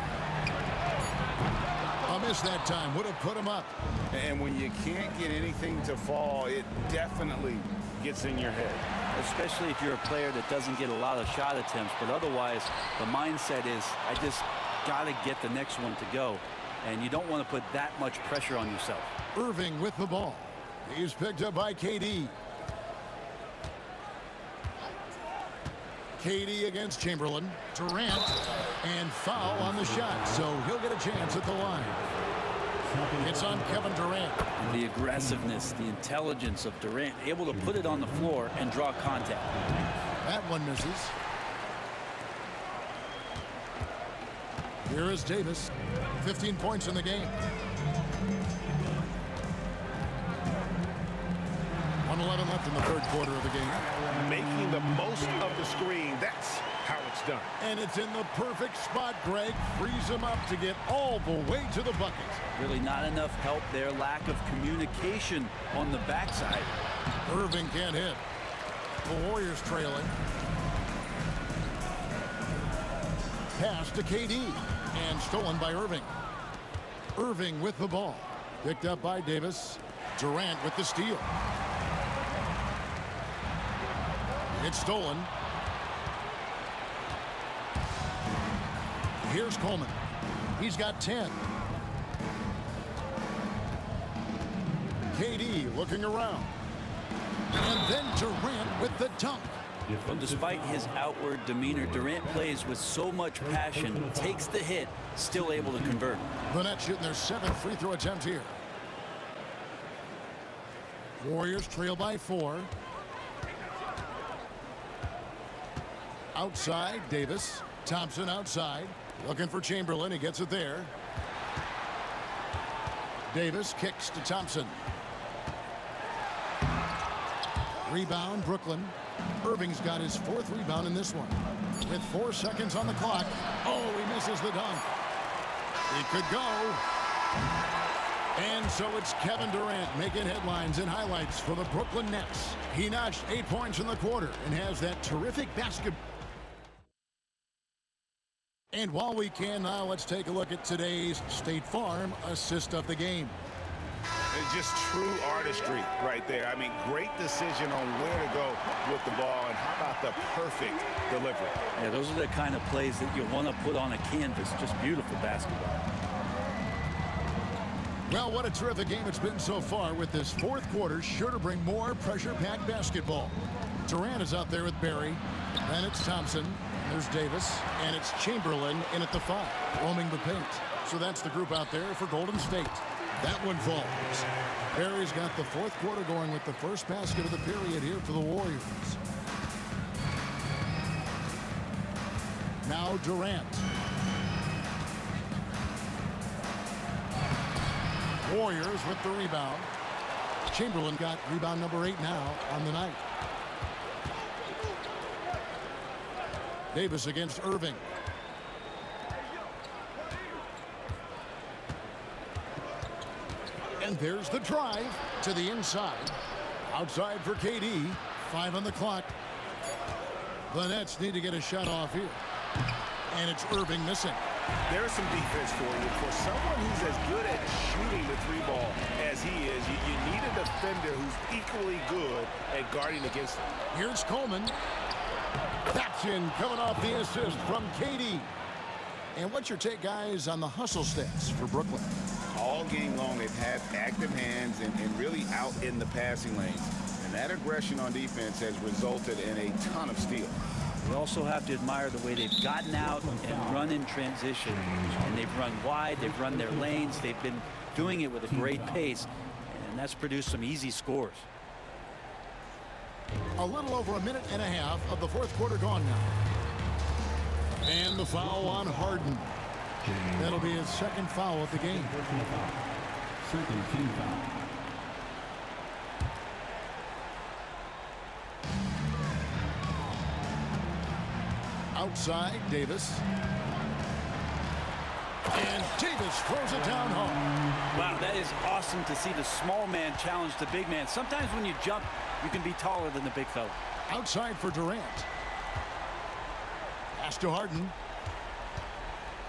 A miss that time. Would have put him up. And when you can't get anything to fall, it definitely gets in your head. Especially if you're a player that doesn't get a lot of shot attempts. But otherwise, the mindset is, I just got to get the next one to go. And you don't want to put that much pressure on yourself. Irving with the ball. He's picked up by KD. KD against Chamberlain. Durant. And foul on the shot. So he'll get a chance at the line. It's on Kevin Durant. The aggressiveness, the intelligence of Durant, able to put it on the floor and draw contact. That one misses. Here is Davis. 15 points in the game. 1:11 left in the third quarter of the game. Making the most of the screen. That's how it's done. And it's in the perfect spot, Greg. Frees him up to get all the way to the bucket. Really not enough help there. Lack of communication on the backside. Irving can't hit. The Warriors trailing. Pass to KD. And stolen by Irving. Irving with the ball. Picked up by Davis. Durant with the steal. It's stolen. Here's Coleman. He's got 10. KD looking around. And then Durant with the dunk. Well, despite his outward demeanor, Durant plays with so much passion, takes the hit, still able to convert. The Nets shooting their 7th free throw attempt here. Warriors trail by 4. Outside, Davis. Thompson outside. Looking for Chamberlain. He gets it there. Davis kicks to Thompson. Rebound, Brooklyn. Irving's got his 4th rebound in this one. With 4 seconds on the clock. Oh, he misses the dunk. It could go. And so it's Kevin Durant making headlines and highlights for the Brooklyn Nets. He notched 8 points in the quarter and has that terrific basket. And while we can now, let's take a look at today's State Farm assist of the game. It's just true artistry right there. I mean, great decision on where to go with the ball, and how about the perfect delivery? Yeah, those are the kind of plays that you want to put on a canvas. Just beautiful basketball. Well, what a terrific game it's been so far, with this 4th quarter sure to bring more pressure-packed basketball. Durant is out there with Barry. Then it's Thompson. There's Davis. And it's Chamberlain in at the 5, roaming the paint. So that's the group out there for Golden State. That one falls. Barry's got the 4th quarter going with the first basket of the period here for the Warriors. Now Durant. Warriors with the rebound. Chamberlain got rebound number 8 now on the night. Davis against Irving. And there's the drive to the inside. Outside for KD. 5 on the clock. The Nets need to get a shot off here. And it's Irving missing. There's some defense for you. For someone who's as good at shooting the 3-ball as he is, you need a defender who's equally good at guarding against him. Here's Coleman. That's in, coming off the assist from KD. And what's your take, guys, on the hustle stats for Brooklyn? All game long, they've had active hands and really out in the passing lanes. And that aggression on defense has resulted in a ton of steals. We also have to admire the way they've gotten out and run in transition. And they've run wide, they've run their lanes, they've been doing it with a great pace. And that's produced some easy scores. A little over a minute and a half of the 4th quarter gone now. And the foul on Harden. That'll be his 2nd foul of the game. Second team foul. Outside, Davis. And Davis throws it down home. Wow, that is awesome to see the small man challenge the big man. Sometimes when you jump, you can be taller than the big fella. Outside for Durant. Pass to Harden.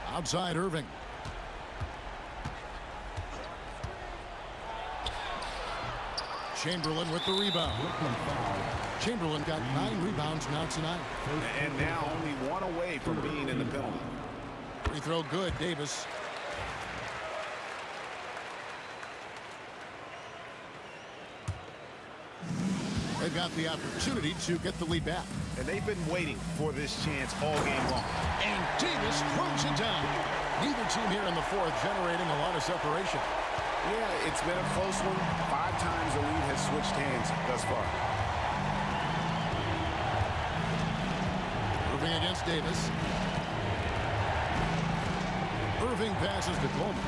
Outside Irving. Chamberlain with the rebound. Chamberlain got 9 rebounds now tonight. And now only 1 away from being in the penalty. Free throw good, Davis. They've got the opportunity to get the lead back. And they've been waiting for this chance all game long. And Davis throws it down. Neither team here in the 4th generating a lot of separation. Yeah, it's been a close one. 5 times the lead has switched hands thus far. Irving against Davis. Irving passes to Coleman.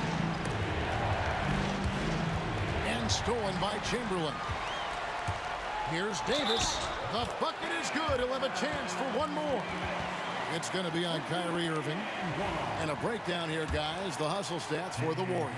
And stolen by Chamberlain. Here's Davis. The bucket is good. He'll have a chance for 1 more. It's going to be on Kyrie Irving. And a breakdown here, guys. The hustle stats for the Warriors.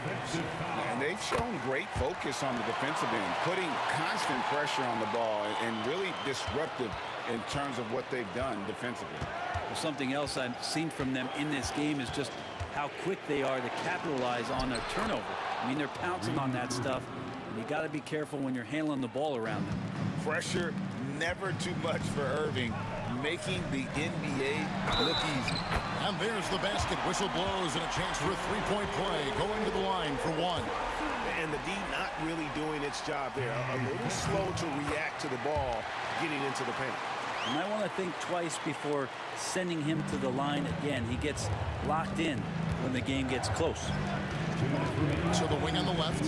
And they've shown great focus on the defensive end, putting constant pressure on the ball and really disruptive in terms of what they've done defensively. Well, something else I've seen from them in this game is just how quick they are to capitalize on their turnover. I mean, they're pouncing on that stuff. And you got to be careful when you're handling the ball around them. Pressure never too much for Irving, making the NBA look easy. And there's the basket. Whistle blows and a chance for a 3-point play. Going to the line for 1. And the D not really doing its job there. A little slow to react to the ball getting into the paint. You might want to think twice before sending him to the line again. He gets locked in when the game gets close. So the wing on the left.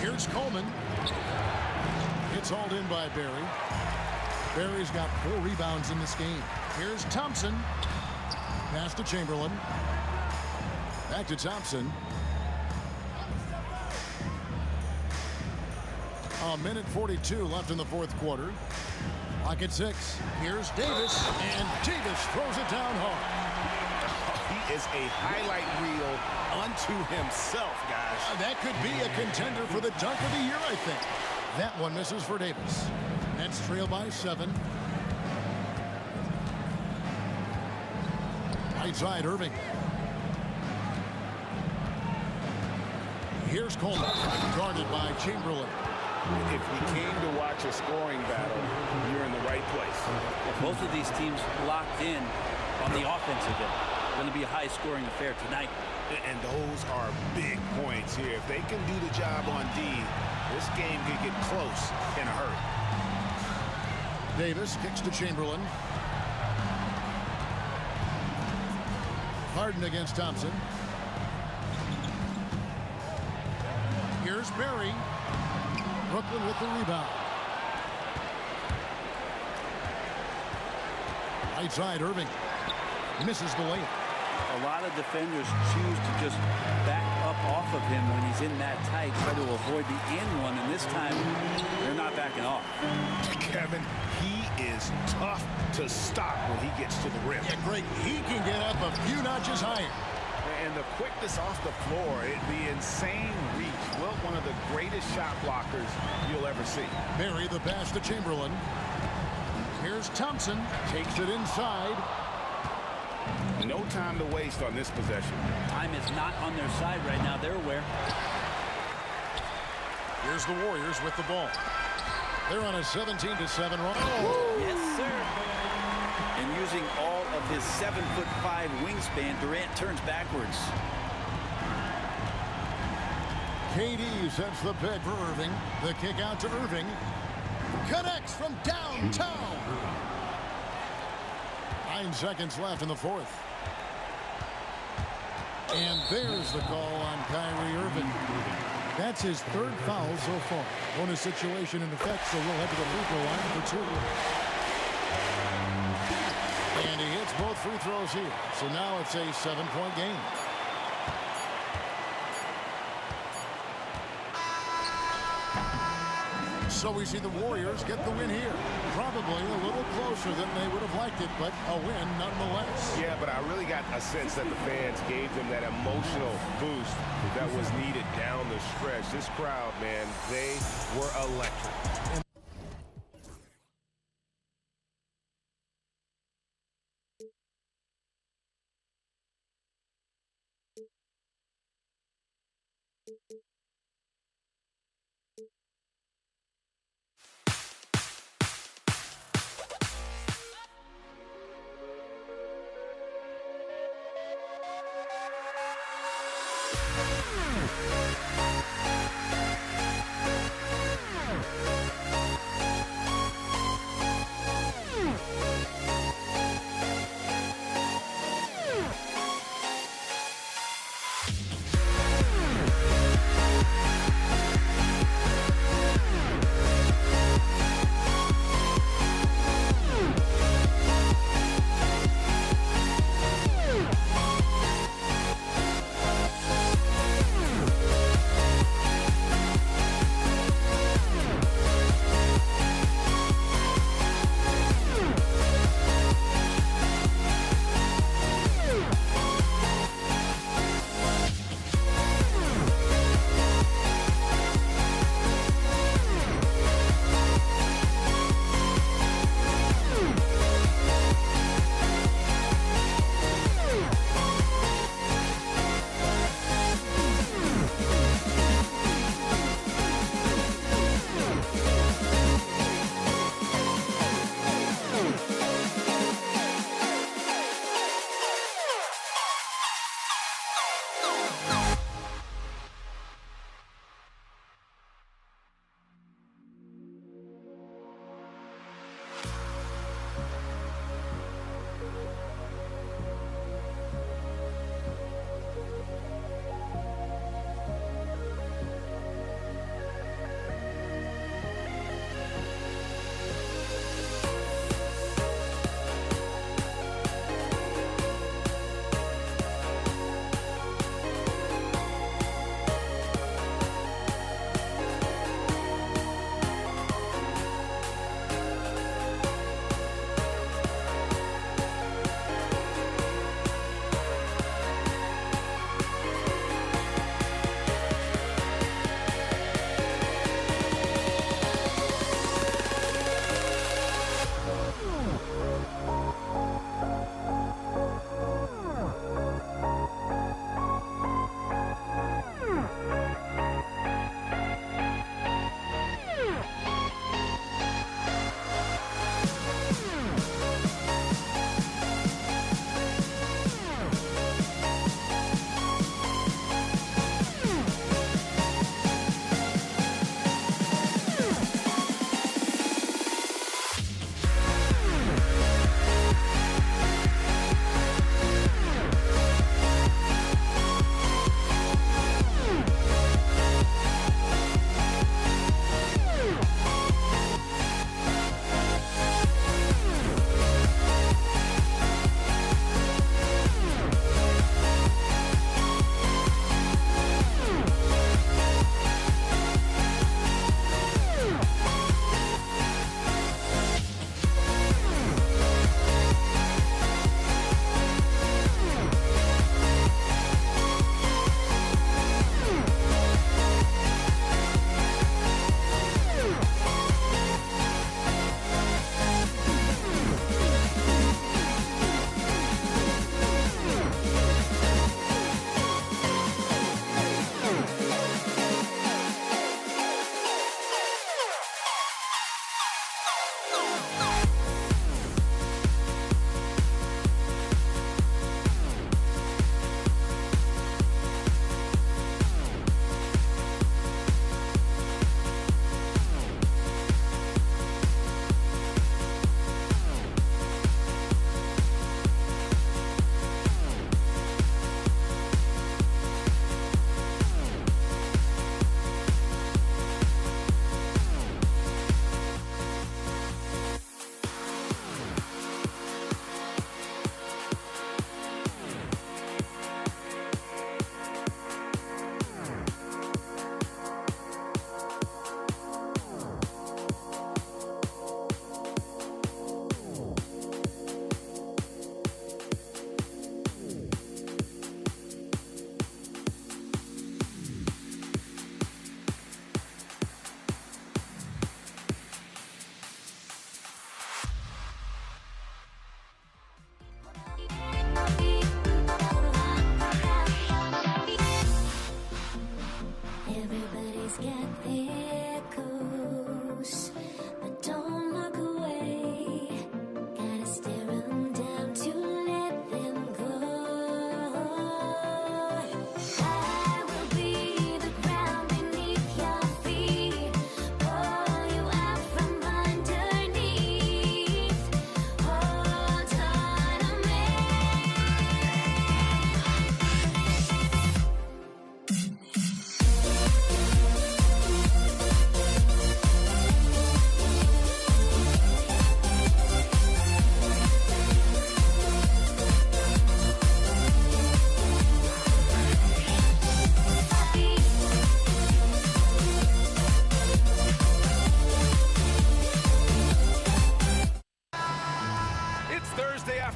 Here's Coleman. It's hauled in by Barry. Barry's got 4 rebounds in this game. Here's Thompson. Pass to Chamberlain. Back to Thompson. A minute 42 left in the fourth quarter. Clock at 6. Here's Davis, and Davis throws it down hard. He is a highlight reel unto himself, guys. That could be a contender for the dunk of the year, I think. That one misses for Davis. Nets trail by 7. Right side, Irving. Here's Coleman, guarded by Chamberlain. If you came to watch a scoring battle, you're in the right place. Well, both of these teams locked in on the offensive end. Going to be a high-scoring affair tonight. And those are big points here. If they can do the job on D, this game could get close in a hurry. Davis kicks to Chamberlain. Harden against Thompson. Here's Barry. Brooklyn with the rebound. Right side, Irving. Misses the layup. A lot of defenders choose to just back up off of him when he's in that tight, try to avoid the and one, and this time they're not backing off. Kevin, he is tough to stop when he gets to the rim. Yeah, Greg, he can get up a few notches higher. And the quickness off the floor, the insane reach. Well, one of the greatest shot blockers you'll ever see. Barry the pass to Chamberlain. Here's Thompson. Takes it inside. No time to waste on this possession. Time is not on their side right now. They're aware. Here's the Warriors with the ball. They're on a 17-7 run. Oh. Yes, sir. And using all of his 7'5" wingspan, Durant turns backwards. KD sets the pick for Irving. The kick out to Irving. Connects from downtown. 9 seconds left in the fourth. And there's the call on Kyrie Irving. That's his third foul so far. Bonus situation in effect, so we'll head to the free throw line for 2. And he hits both free throws here. So now it's a 7-point game. So we see the Warriors get the win here. Probably a little closer than they would have liked it, but a win nonetheless. Yeah, but I really got a sense that the fans gave them that emotional boost that was needed down the stretch. This crowd, man, they were electric.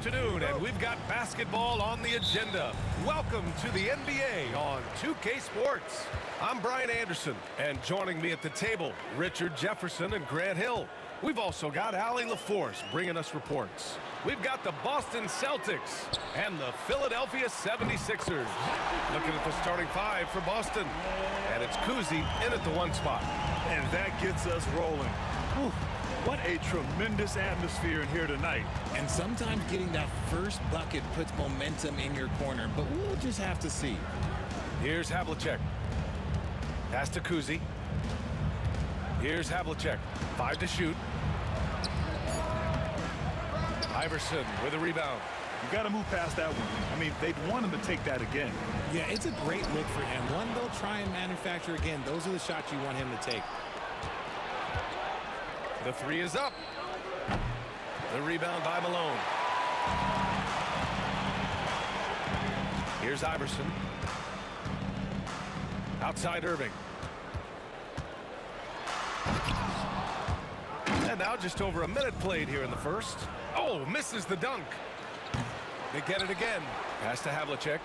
afternoon, and we've got basketball on the agenda. Welcome to the NBA on 2K Sports. I'm Brian Anderson, and joining me at the table, Richard Jefferson and Grant Hill. We've also got Allie LaForce bringing us reports. We've got the Boston Celtics and the Philadelphia 76ers. Looking at the starting five for Boston, and it's Kuzi in at the one spot. And that gets us rolling. Whew. What a tremendous atmosphere in here tonight. And sometimes getting that first bucket puts momentum in your corner, but we'll just have to see. Here's Havlicek. Pass to Kuzi. Here's Havlicek. 5 to shoot. Iverson with a rebound. You got to move past that one. I mean, they'd want him to take that again. Yeah, it's a great look for him. One they'll try and manufacture again. Those are the shots you want him to take. The three is up. The rebound by Malone. Here's Iverson. Outside Irving. And now just over a minute played here in the first. Oh, misses the dunk. They get it again. Pass to Havlicek.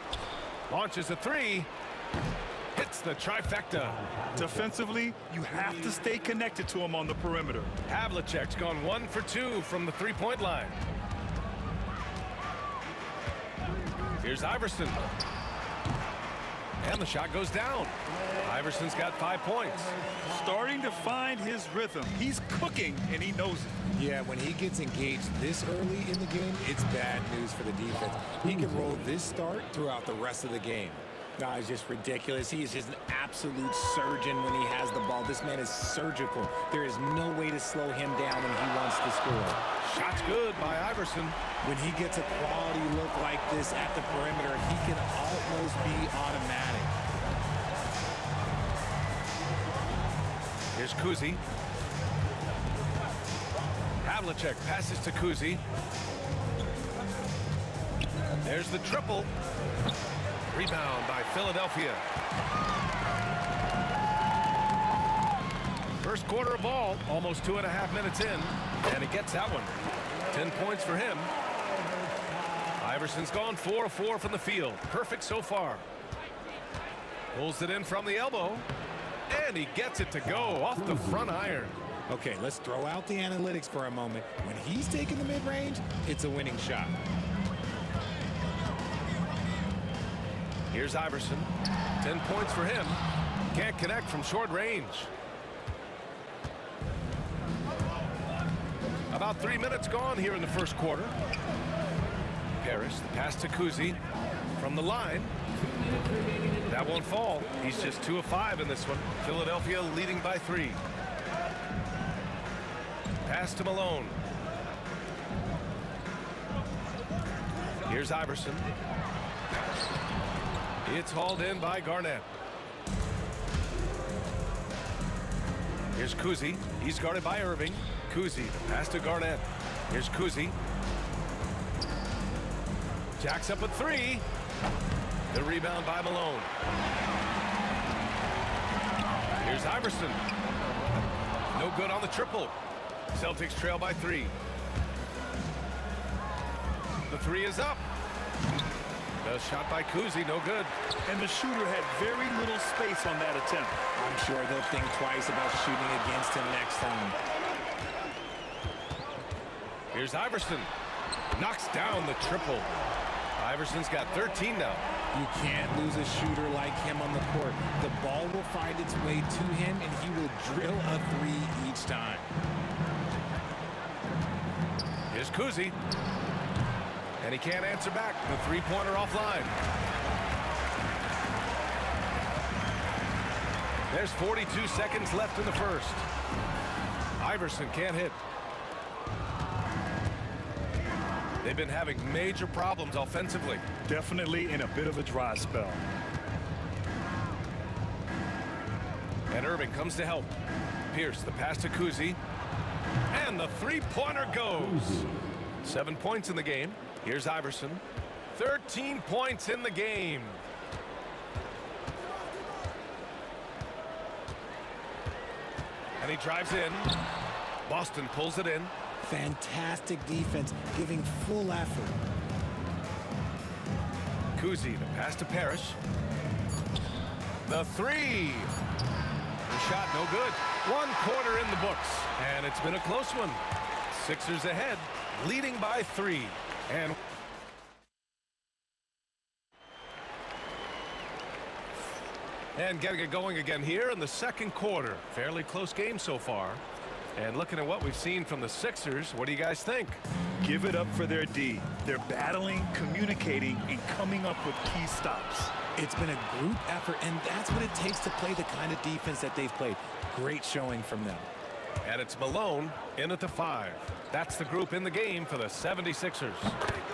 Launches a three. Hits the trifecta. Defensively, you have to stay connected to him on the perimeter. Havlicek's gone 1 for 2 from the three-point line. Here's Iverson. And the shot goes down. Iverson's got 5 points. Starting to find his rhythm. He's cooking, and he knows it. Yeah, when he gets engaged this early in the game, it's bad news for the defense. He can roll this start throughout the rest of the game. No, it's just ridiculous. He is just an absolute surgeon when he has the ball. This man is surgical. There is no way to slow him down when he wants to score. Shot's good by Iverson. When he gets a quality look like this at the perimeter, he can almost be automatic. Here's Kuzi. Havlicek passes to Kuzi. There's the triple. Rebound by Philadelphia. First quarter of ball, almost 2.5 minutes in, and he gets that one. 10 points for him. Iverson's gone 4 of 4 from the field. Perfect so far. Pulls it in from the elbow, and he gets it to go off the front iron. Okay, let's throw out the analytics for a moment. When he's taking the mid-range, it's a winning shot. Here's Iverson. 10 points for him. Can't connect from short range. About 3 minutes gone here in the first quarter. Parrish, the pass to Kuzi from the line. That won't fall. He's just 2 of 5 in this one. Philadelphia leading by 3. Pass to Malone. Here's Iverson. It's hauled in by Garnett. Here's Kuzi. He's guarded by Irving. Kuzi, the pass to Garnett. Here's Kuzi. Jacks up a 3. The rebound by Malone. Here's Iverson. No good on the triple. Celtics trail by 3. The 3 is up. The shot by Kuzi, no good. And the shooter had very little space on that attempt. I'm sure they'll think twice about shooting against him next time. Here's Iverson. Knocks down the triple. Iverson's got 13 now. You can't lose a shooter like him on the court. The ball will find its way to him, and he will drill a 3 each time. Here's Kuzi. And he can't answer back. The three-pointer offline. There's 42 seconds left in the first. Iverson can't hit. They've been having major problems offensively. Definitely in a bit of a dry spell. And Irving comes to help. Pierce, the pass to Kuzi. And the three-pointer goes. 7 points in the game. Here's Iverson. 13 points in the game. And he drives in. Boston pulls it in. Fantastic defense, giving full effort. Kuzi, the pass to Parrish. The three. The shot no good. 1 quarter in the books, and it's been a close one. Sixers ahead, leading by 3. And getting it going again here in the second quarter. Fairly close game so far. And looking at what we've seen from the Sixers, what do you guys think? Give it up for their D. They're battling, communicating, and coming up with key stops. It's been a group effort, and that's what it takes to play the kind of defense that they've played. Great showing from them. And it's Malone in at the 5. That's the group in the game for the 76ers.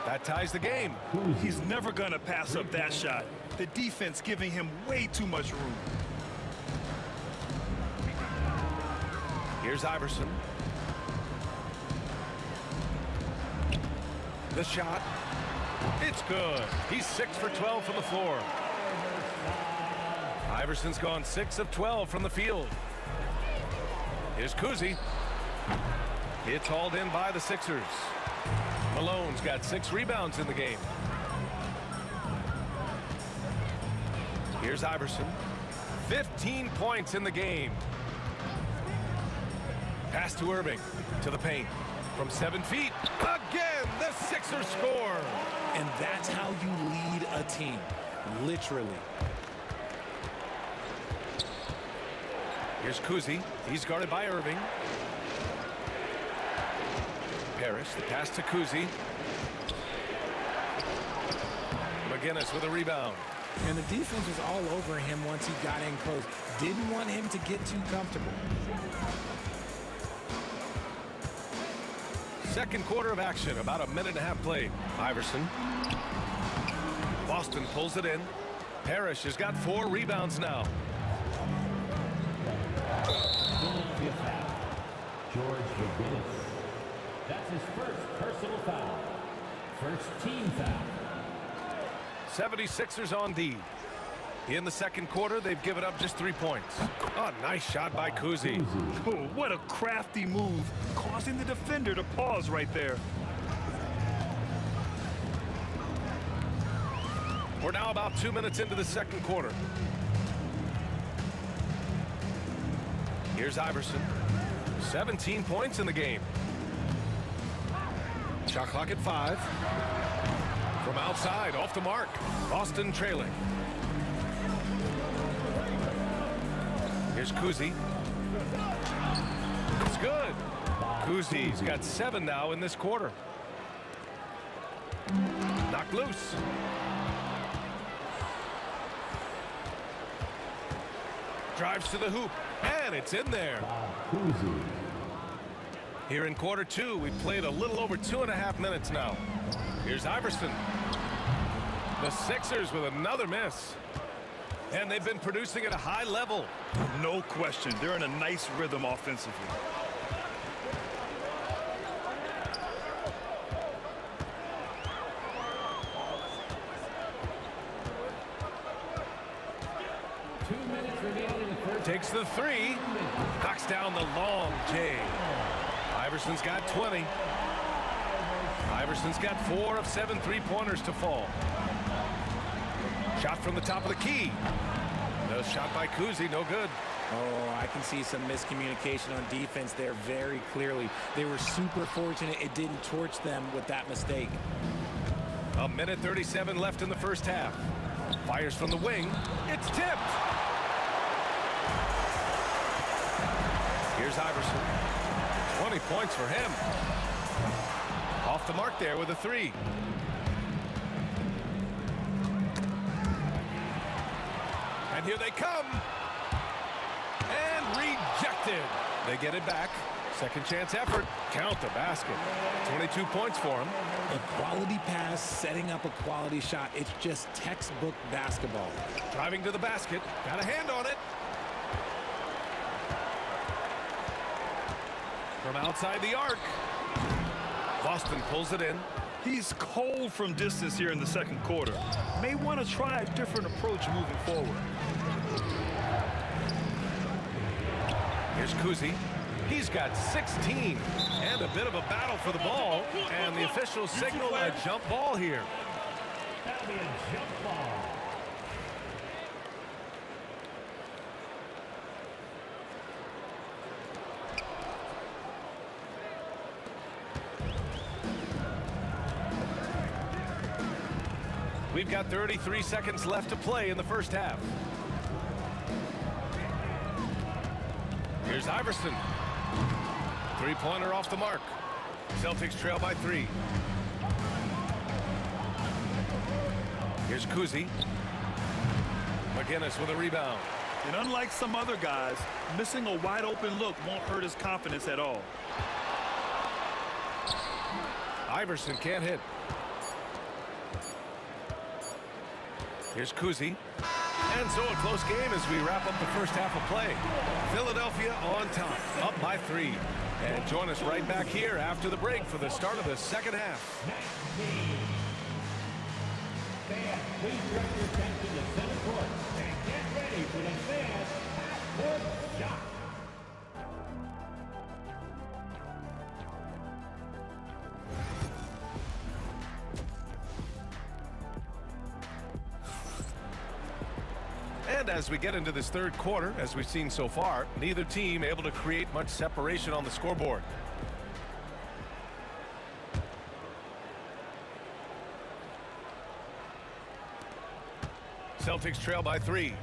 That ties the game. He's never going to pass up that shot. The defense giving him way too much room. Here's Iverson. The shot. It's good. He's 6 for 12 from the floor. Iverson's gone 6 of 12 from the field. Here's Kuzi. It's hauled in by the Sixers. Malone's got 6 rebounds in the game. Here's Iverson. 15 points in the game. Pass to Irving, to the paint. From 7 feet, again, the Sixers score. And that's how you lead a team, literally. Here's Kuzi. He's guarded by Irving. Parrish, the pass to Kuzi. McGinnis with a rebound. And the defense was all over him once he got in close. Didn't want him to get too comfortable. Second quarter of action, about a minute and a half played. Iverson. Boston pulls it in. Parrish has got 4 rebounds now. George McGinnis. That's his first personal foul. First team foul. 76ers on D. In the second quarter, they've given up just 3 points. Oh, nice shot by Kuzi. Oh, what a crafty move, causing the defender to pause right there. We're now about 2 minutes into the second quarter. Here's Iverson. 17 points in the game. Shot clock at 5. From outside, off the mark. Boston trailing. Here's Kuzi. It's good. Kuzi's got 7 now in this quarter. Knocked loose. Drives to the hoop, and it's in there. Here in quarter 2, we've played a little over 2.5 minutes now. Here's Iverson. The Sixers with another miss. And they've been producing at a high level. No question. They're in a nice rhythm offensively. Takes the 3. Knocks down the long J. Iverson's got 20. Iverson's got 4 of 7 3-pointers to fall. Shot from the top of the key. No shot by Kuzi, no good. Oh, I can see some miscommunication on defense there very clearly. They were super fortunate it didn't torch them with that mistake. A minute 37 left in the first half. Fires from the wing. It's tipped. Here's Iverson. 20 points for him. Off the mark there with a 3. And here they come. And rejected. They get it back. Second chance effort. Count the basket. 22 points for him. A quality pass, setting up a quality shot. It's just textbook basketball. Driving to the basket. Got a hand on it. From outside the arc. Boston pulls it in. He's cold from distance here in the second quarter. May want to try a different approach moving forward. Here's Kuzi. He's got 16 and a bit of a battle for the ball, and the officials signal a jump ball here. That'll be a jump ball. We've got 33 seconds left to play in the first half. Here's Iverson. Three-pointer off the mark. Celtics trail by 3. Here's Kuzi. McGinnis with a rebound. And unlike some other guys, missing a wide open look won't hurt his confidence at all. Iverson can't hit. Here's Kuzi. And so a close game as we wrap up the first half of play. Philadelphia on top, up by 3. And join us right back here after the break for the start of the second half. Fans, please direct your attention to center court and get ready for the fans half-court shot. And as we get into this third quarter, as we've seen so far, neither team able to create much separation on the scoreboard. Celtics trail by 3.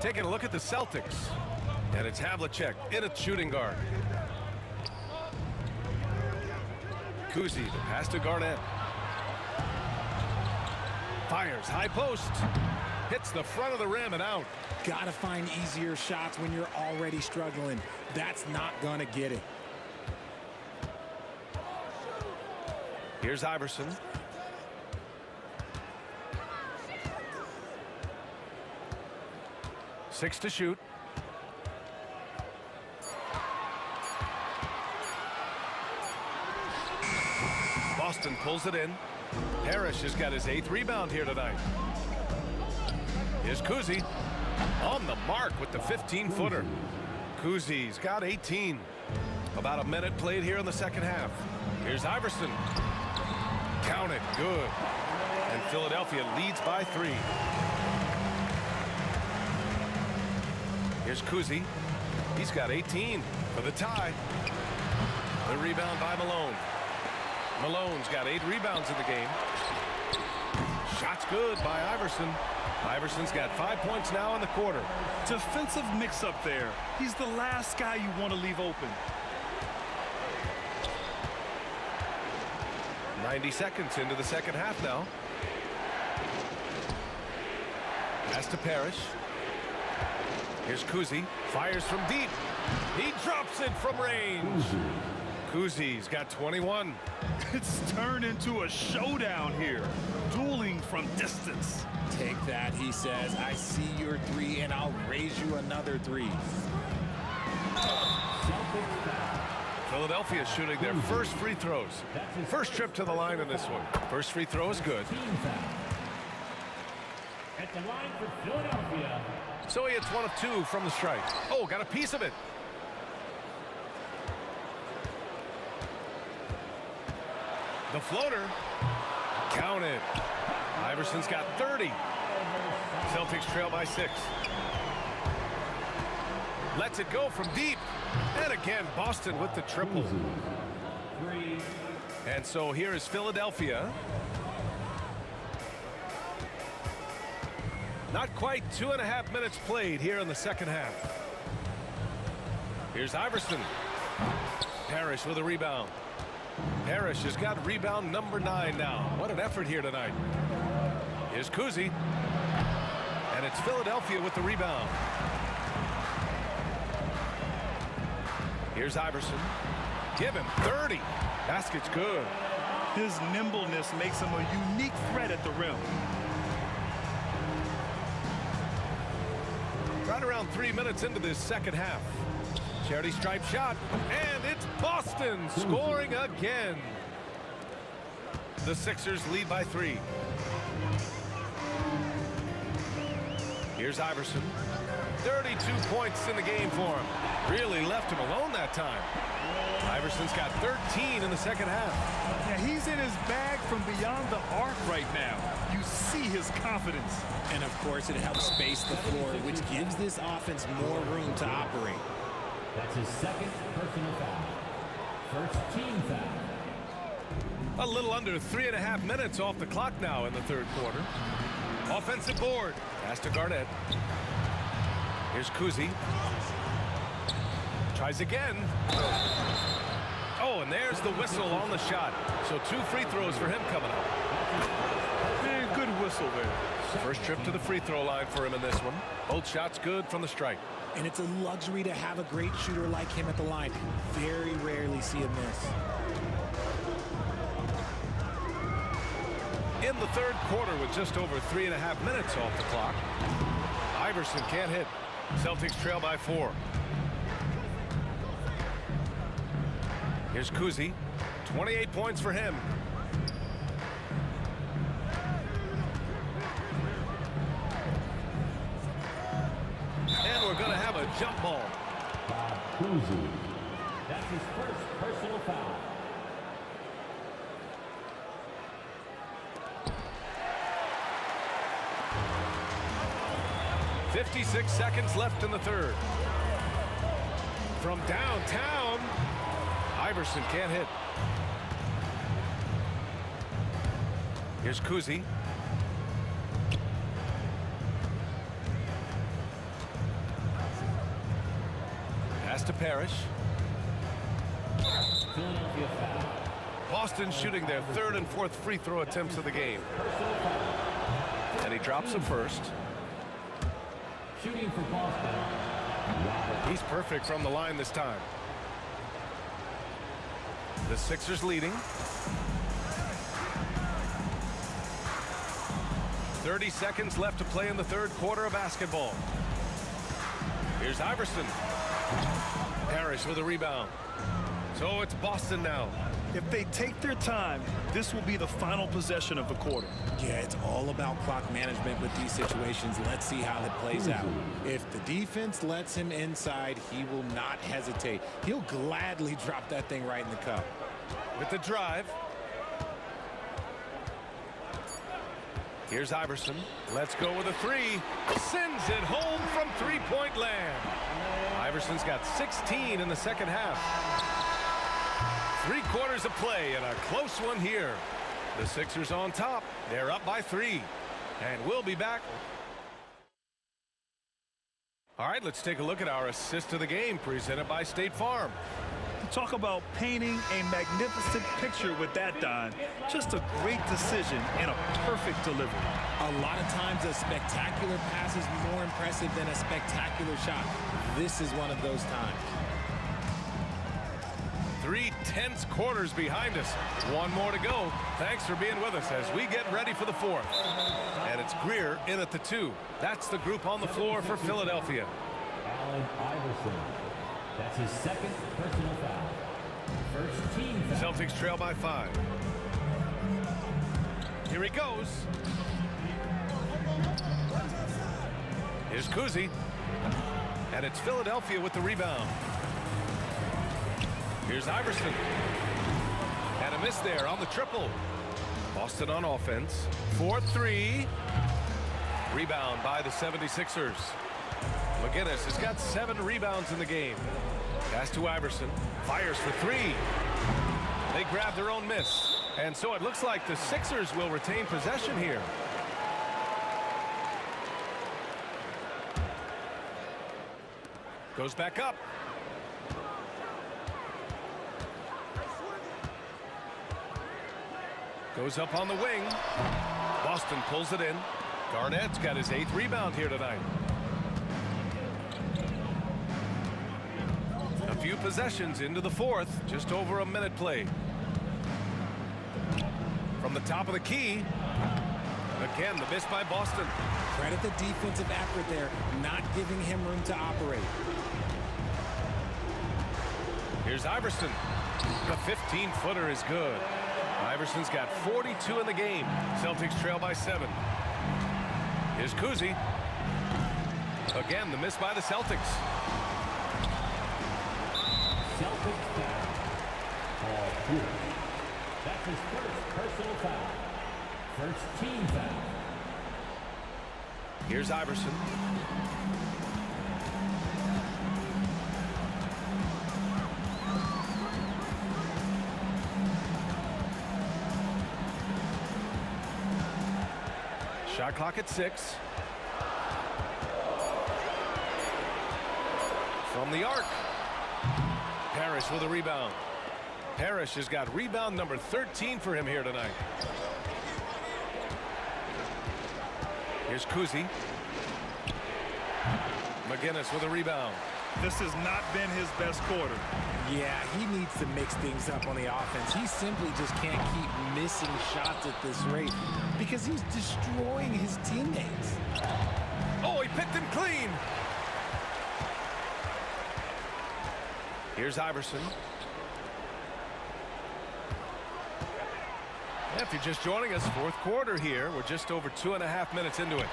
Taking a look at the Celtics. And it's Havlicek in at shooting guard. Kuzi, the pass to Garnett. Fires, high post. Hits the front of the rim and out. Gotta find easier shots when you're already struggling. That's not gonna get it. Here's Iverson. Six to shoot. Boston pulls it in. Parrish has got his 8th rebound here tonight. Here's Kuzi on the mark with the 15-footer. Kuzi's got 18. About a minute played here in the second half. Here's Iverson. Count it, good. And Philadelphia leads by 3. Here's Kuzi. He's got 18 for the tie. The rebound by Malone. Malone's got 8 rebounds in the game. Shot's good by Iverson. Iverson's got 5 points now in the quarter. Defensive mix-up there. He's the last guy you want to leave open. 90 seconds into the second half now. Pass to Parrish. Here's Kuzi. Fires from deep. He drops it from range. Kuzi's got 21. It's turned into a showdown here. Dueling from distance. Take that, he says. I see your 3 and I'll raise you another 3. Philadelphia shooting their first free throws. First trip to the line in this one. First free throw is good. At the line for Philadelphia. So he hits 1 of 2 from the strike. Oh, got a piece of it. The floater. Count it. Iverson's got 30. Celtics trail by 6. Lets it go from deep. And again, Boston with the triple. And so here is Philadelphia. Not quite 2.5 minutes played here in the second half. Here's Iverson. Parrish with a rebound. Parrish has got rebound number 9 now. What an effort here tonight. Here's Kuzi. And it's Philadelphia with the rebound. Here's Iverson. Give him 30. Basket's good. His nimbleness makes him a unique threat at the rim. Right around 3 minutes into this second half. Charity stripe shot, and it's Boston scoring again. The Sixers lead by 3. Here's Iverson. 32 points in the game for him. Really left him alone that time. Iverson's got 13 in the second half. Yeah, he's in his bag from beyond the arc right now. You see his confidence. And of course, it helps space the floor, which gives this offense more room to operate. That's his second personal foul. First team foul. A little under 3.5 minutes off the clock now in the third quarter. Offensive board. Pass to Garnett. Here's Kuzi. Tries again. Oh, and there's the whistle on the shot. So 2 free throws for him coming up. Very good whistle there. First trip to the free throw line for him in this one. Both shots good from the strike. And it's a luxury to have a great shooter like him at the line. Very rarely see him miss. In the third quarter with just over 3.5 minutes off the clock. Iverson can't hit. Celtics trail by 4. Here's Kuzi. 28 points for him. And we're going to have a jump ball. Kuzi. That's his first personal foul. .56 seconds left in the third. From downtown, Iverson can't hit. Here's Kuzi. Pass to Parrish. Boston shooting their third and fourth free throw attempts of the game. And he drops them first. Shooting for Boston. He's perfect from the line this time. The Sixers leading. 30 seconds left to play in the third quarter of basketball. Here's Iverson. Parrish with a rebound. So it's Boston now. If they take their time, this will be the final possession of the quarter. Yeah, it's all about clock management with these situations. Let's see how it plays out. If the defense lets him inside, he will not hesitate. He'll gladly drop that thing right in the cup. With the drive. Here's Iverson. Let's go with a 3. Sends it home from three-point land. Iverson's got 16 in the second half. 3 quarters of play and a close one here. The Sixers on top. They're up by 3. And we'll be back. All right, let's take a look at our assist of the game presented by State Farm. Talk about painting a magnificent picture with that, Don. Just a great decision and a perfect delivery. A lot of times a spectacular pass is more impressive than a spectacular shot. This is one of those times. 3 tense quarters behind us. 1 more to go. Thanks for being with us as we get ready for the 4th. And it's Greer in at the 2. That's the group on the floor for Philadelphia. Allen Iverson. That's his second personal foul. First team foul. Celtics trail by 5. Here he goes. Here's Kuzi. And it's Philadelphia with the rebound. Here's Iverson. And a miss there on the triple. Boston on offense. 4-3. Rebound by the 76ers. McGinnis has got 7 rebounds in the game. Pass to Iverson. Fires for 3. They grab their own miss. And so it looks like the Sixers will retain possession here. Goes back up. Goes up on the wing. Boston pulls it in. Garnett's got his 8th rebound here tonight. A few possessions into the 4th. Just over a minute played. From the top of the key. Again, the miss by Boston. Credit the defensive effort there, not giving him room to operate. Here's Iverson. The 15-footer is good. Iverson's got 42 in the game. Celtics trail by 7. Here's Kuzi. Again, the miss by the Celtics. Celtics foul. Paul Pierce. That's his first personal foul. First team foul. Here's Iverson. Shot clock at 6. From the arc. Parrish with a rebound. Parrish has got rebound number 13 for him here tonight. Here's Kuzi. McGinnis with a rebound. This has not been his best quarter. Yeah, he needs to mix things up on the offense. He simply just can't keep missing shots at this rate because he's destroying his teammates. Oh, he picked him clean. Here's Iverson. If you're just joining us, fourth quarter here. We're just over 2.5 minutes into it.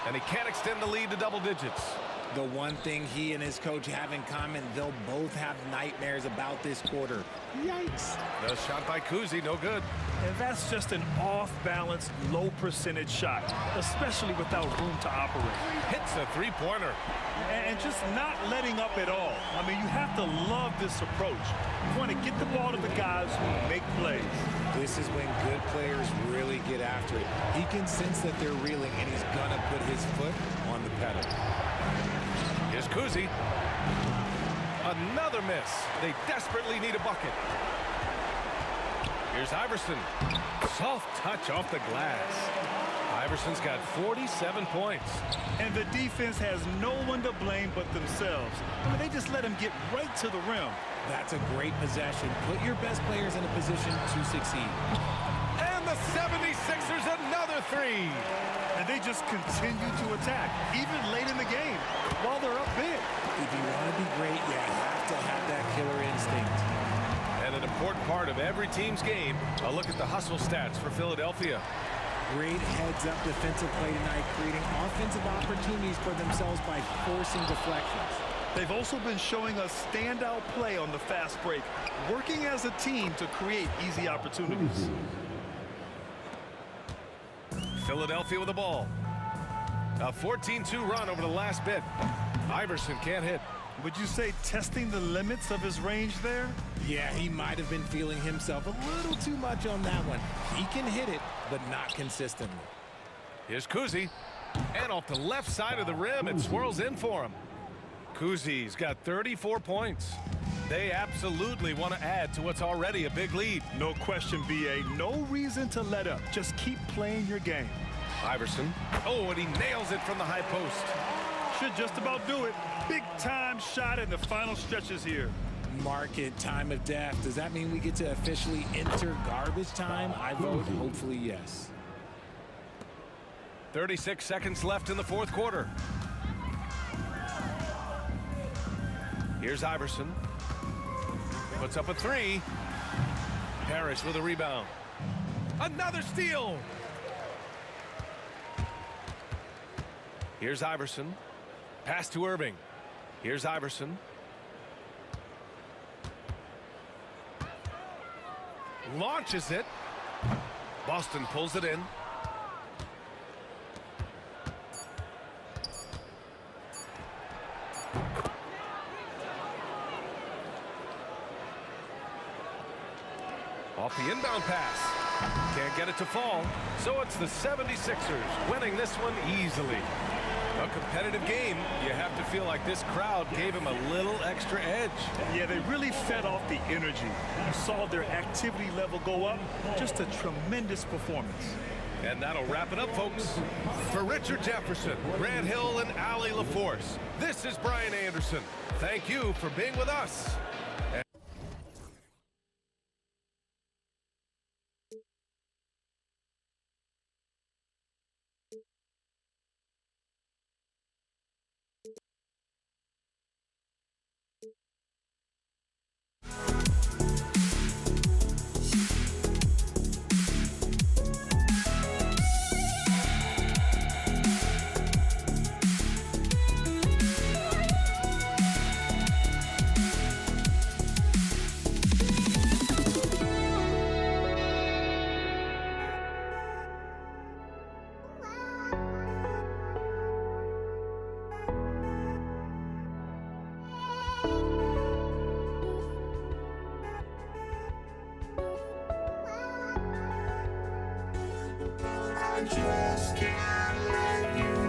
And he can't extend the lead to double digits. The one thing he and his coach have in common, they'll both have nightmares about this quarter. Yikes. The shot by Kuzi, no good. And that's just an off-balance, low-percentage shot, especially without room to operate. Hits a three-pointer. And just not letting up at all. I mean, you have to love this approach. You want to get the ball to the guys who make plays. This is when good players really get after it. He can sense that they're reeling, and he's going to put his foot on the pedal. Here's Kuzi. Another miss. They desperately need a bucket. Here's Iverson. Soft touch off the glass. Iverson's got 47 points. And the defense has no one to blame but themselves. I mean, they just let him get right to the rim. That's a great possession. Put your best players in a position to succeed. And the 76ers another three. And they just continue to attack, even late in the game, while they're up big. If you want to be great, you have to have that killer instinct. And an important part of every team's game, a look at the hustle stats for Philadelphia. Great heads-up defensive play tonight, creating offensive opportunities for themselves by forcing deflections. They've also been showing us standout play on the fast break, working as a team to create easy opportunities. Philadelphia with the ball. A 14-2 run over the last bit. Iverson can't hit. Would you say testing the limits of his range there? Yeah, he might have been feeling himself a little too much on that one. He can hit it, but not consistently. Here's Kuzi. And off the left side of the rim, it swirls in for him. Kuzi's got 34 points. They absolutely want to add to what's already a big lead. No question, B.A. No reason to let up. Just keep playing your game. Iverson. Oh, and he nails it from the high post. Should just about do it. Big time shot in the final stretches here. Mark it, time of death. Does that mean we get to officially enter garbage time? I vote hopefully yes. 36 seconds left in the fourth quarter. Here's Iverson. Puts up a three. Parrish with a rebound. Another steal. Here's Iverson. Pass to Irving. Here's Iverson. Launches it. Boston pulls it in. Off the inbound pass. Can't get it to fall. So it's the 76ers winning this one easily. A competitive game. You have to feel like this crowd gave him a little extra edge. Yeah, they really fed off the energy. You saw their activity level go up. Just a tremendous performance. And that'll wrap it up, folks. For Richard Jefferson, Grant Hill, and Allie LaForce, this is Brian Anderson. Thank you for being with us. I just can't let you.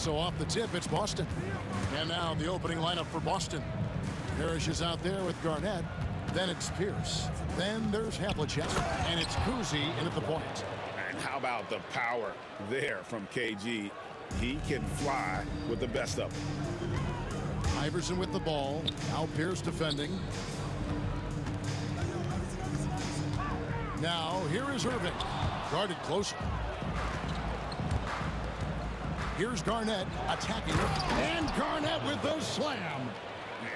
So off the tip, it's Boston. And now the opening lineup for Boston. Parrish is out there with Garnett. Then it's Pierce. Then there's Havlicek. And it's Kuzi in at the point. And how about the power there from KG? He can fly with the best of them. Iverson with the ball. Now Pierce defending. Now here is Irving. Guarded closer. Here's Garnett attacking. And Garnett with the slam.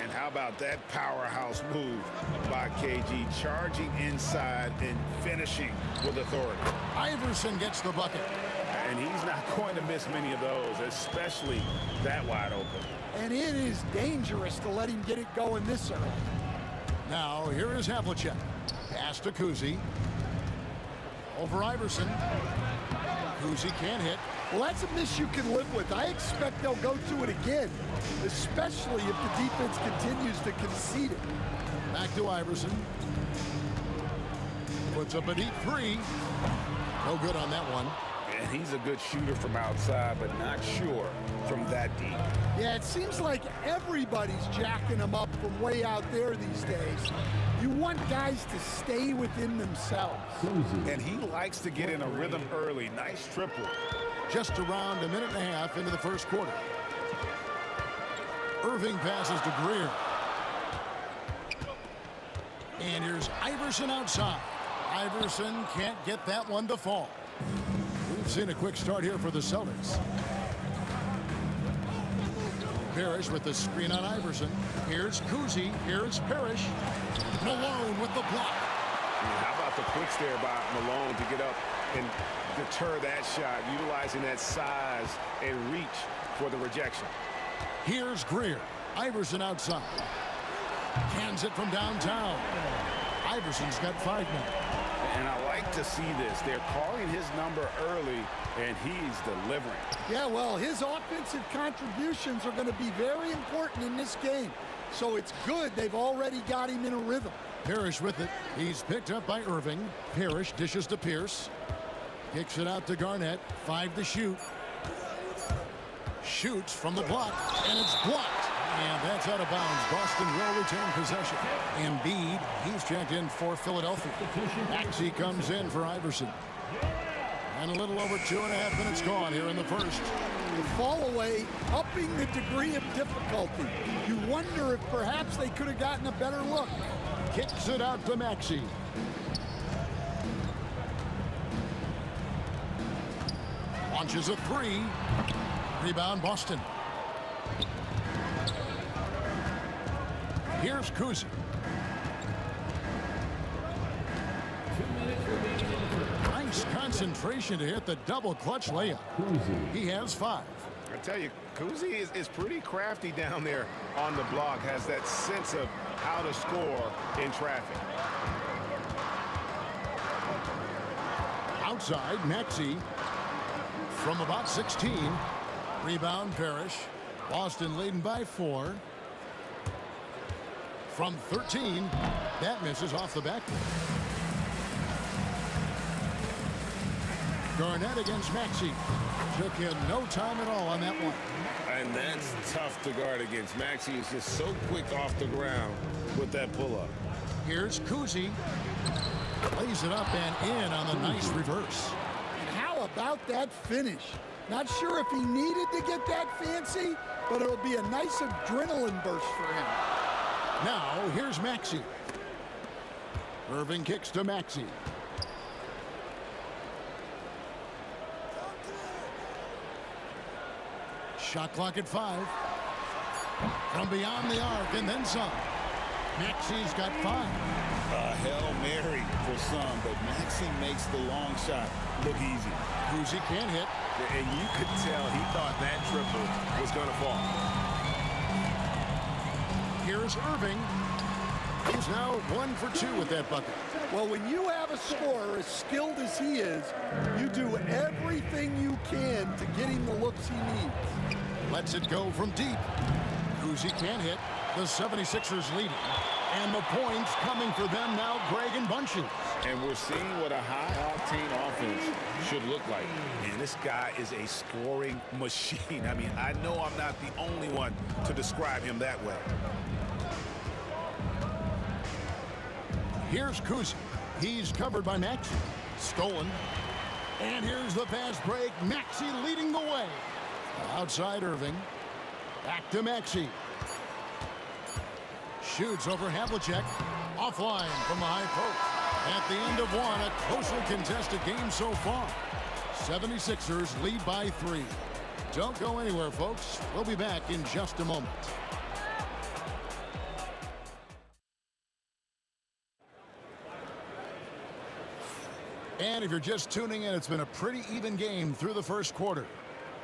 And how about that powerhouse move by KG, charging inside and finishing with authority. Iverson gets the bucket. And he's not going to miss many of those, especially that wide open. And it is dangerous to let him get it going this early. Now here is Havlicek. Pass to Kuzi. Over Iverson. Kuzi can't hit. Well, that's a miss you can live with. I expect they'll go to it again, especially if the defense continues to concede it. Back to Iverson. Puts up a deep three. No good on that one. And he's a good shooter from outside, but not sure from that deep. Yeah, it seems like everybody's jacking him up from way out there these days. You want guys to stay within themselves. And he likes to get in a rhythm early. Nice triple. Just around a minute and a half into the first quarter. Irving passes to Greer. And here's Iverson outside. Iverson can't get that one to fall. We've seen a quick start here for the Celtics. Parrish with the screen on Iverson. Here's Kuzi. Here's Parrish. Malone with the block. How about the quicks there by Malone to get up and deter that shot, utilizing that size and reach for the rejection. Here's Greer. Iverson outside. Hands it from downtown. Iverson's got 5 now. And I like to see this. They're calling his number early, and he's delivering. Yeah, well, his offensive contributions are going to be very important in this game. So it's good they've already got him in a rhythm. Parrish with it. He's picked up by Irving. Parrish dishes to Pierce. Kicks it out to Garnett. 5 to shoot. Shoots from the block, and it's blocked. And that's out of bounds. Boston will retain possession. Embiid, he's checked in for Philadelphia. Maxey comes in for Iverson. And a little over 2.5 minutes gone here in the first. The fall away, upping the degree of difficulty. You wonder if perhaps they could have gotten a better look. Kicks it out to Maxey. Launches a 3. Rebound Boston. Here's Kuzi. Nice concentration to hit the double clutch layup. He has 5. I tell you, Kuzi is pretty crafty down there on the block, has that sense of how to score in traffic. Outside, Maxey from about 16. Rebound, Parrish. Boston leading by 4. From 13, that misses off the backboard. Garnett against Maxey. Took him no time at all on that one. And that's tough to guard against. Maxey is just so quick off the ground with that pull-up. Here's Kuzi. Lays it up and in on the nice reverse. And how about that finish? Not sure if he needed to get that fancy, but it'll be a nice adrenaline burst for him. Now, here's Maxey. Irving kicks to Maxey. Shot clock at 5. From beyond the arc and then some. Maxey's got 5. A Hail Mary for some, but Maxey makes the long shot look easy. Kuzi can't hit. And you could tell he thought that triple was going to fall. Here's Irving. He's now 1 for 2 with that bucket. Well, when you have a scorer as skilled as he is, you do everything you can to get him the looks he needs. Lets it go from deep. Kuzi can't hit. The 76ers leading. And the points coming for them now, Greg and bunches. And we're seeing what a high-octane offense should look like. And this guy is a scoring machine. I mean, I know I'm not the only one to describe him that way. Here's Kuzi. He's covered by Maxey. Stolen. And here's the fast break. Maxey leading the way. Outside Irving. Back to Maxey. Shoots over Havlicek. Offline from the high post. At the end of one, a closely contested game so far. 76ers lead by 3. Don't go anywhere, folks. We'll be back in just a moment. And if you're just tuning in, it's been a pretty even game through the first quarter.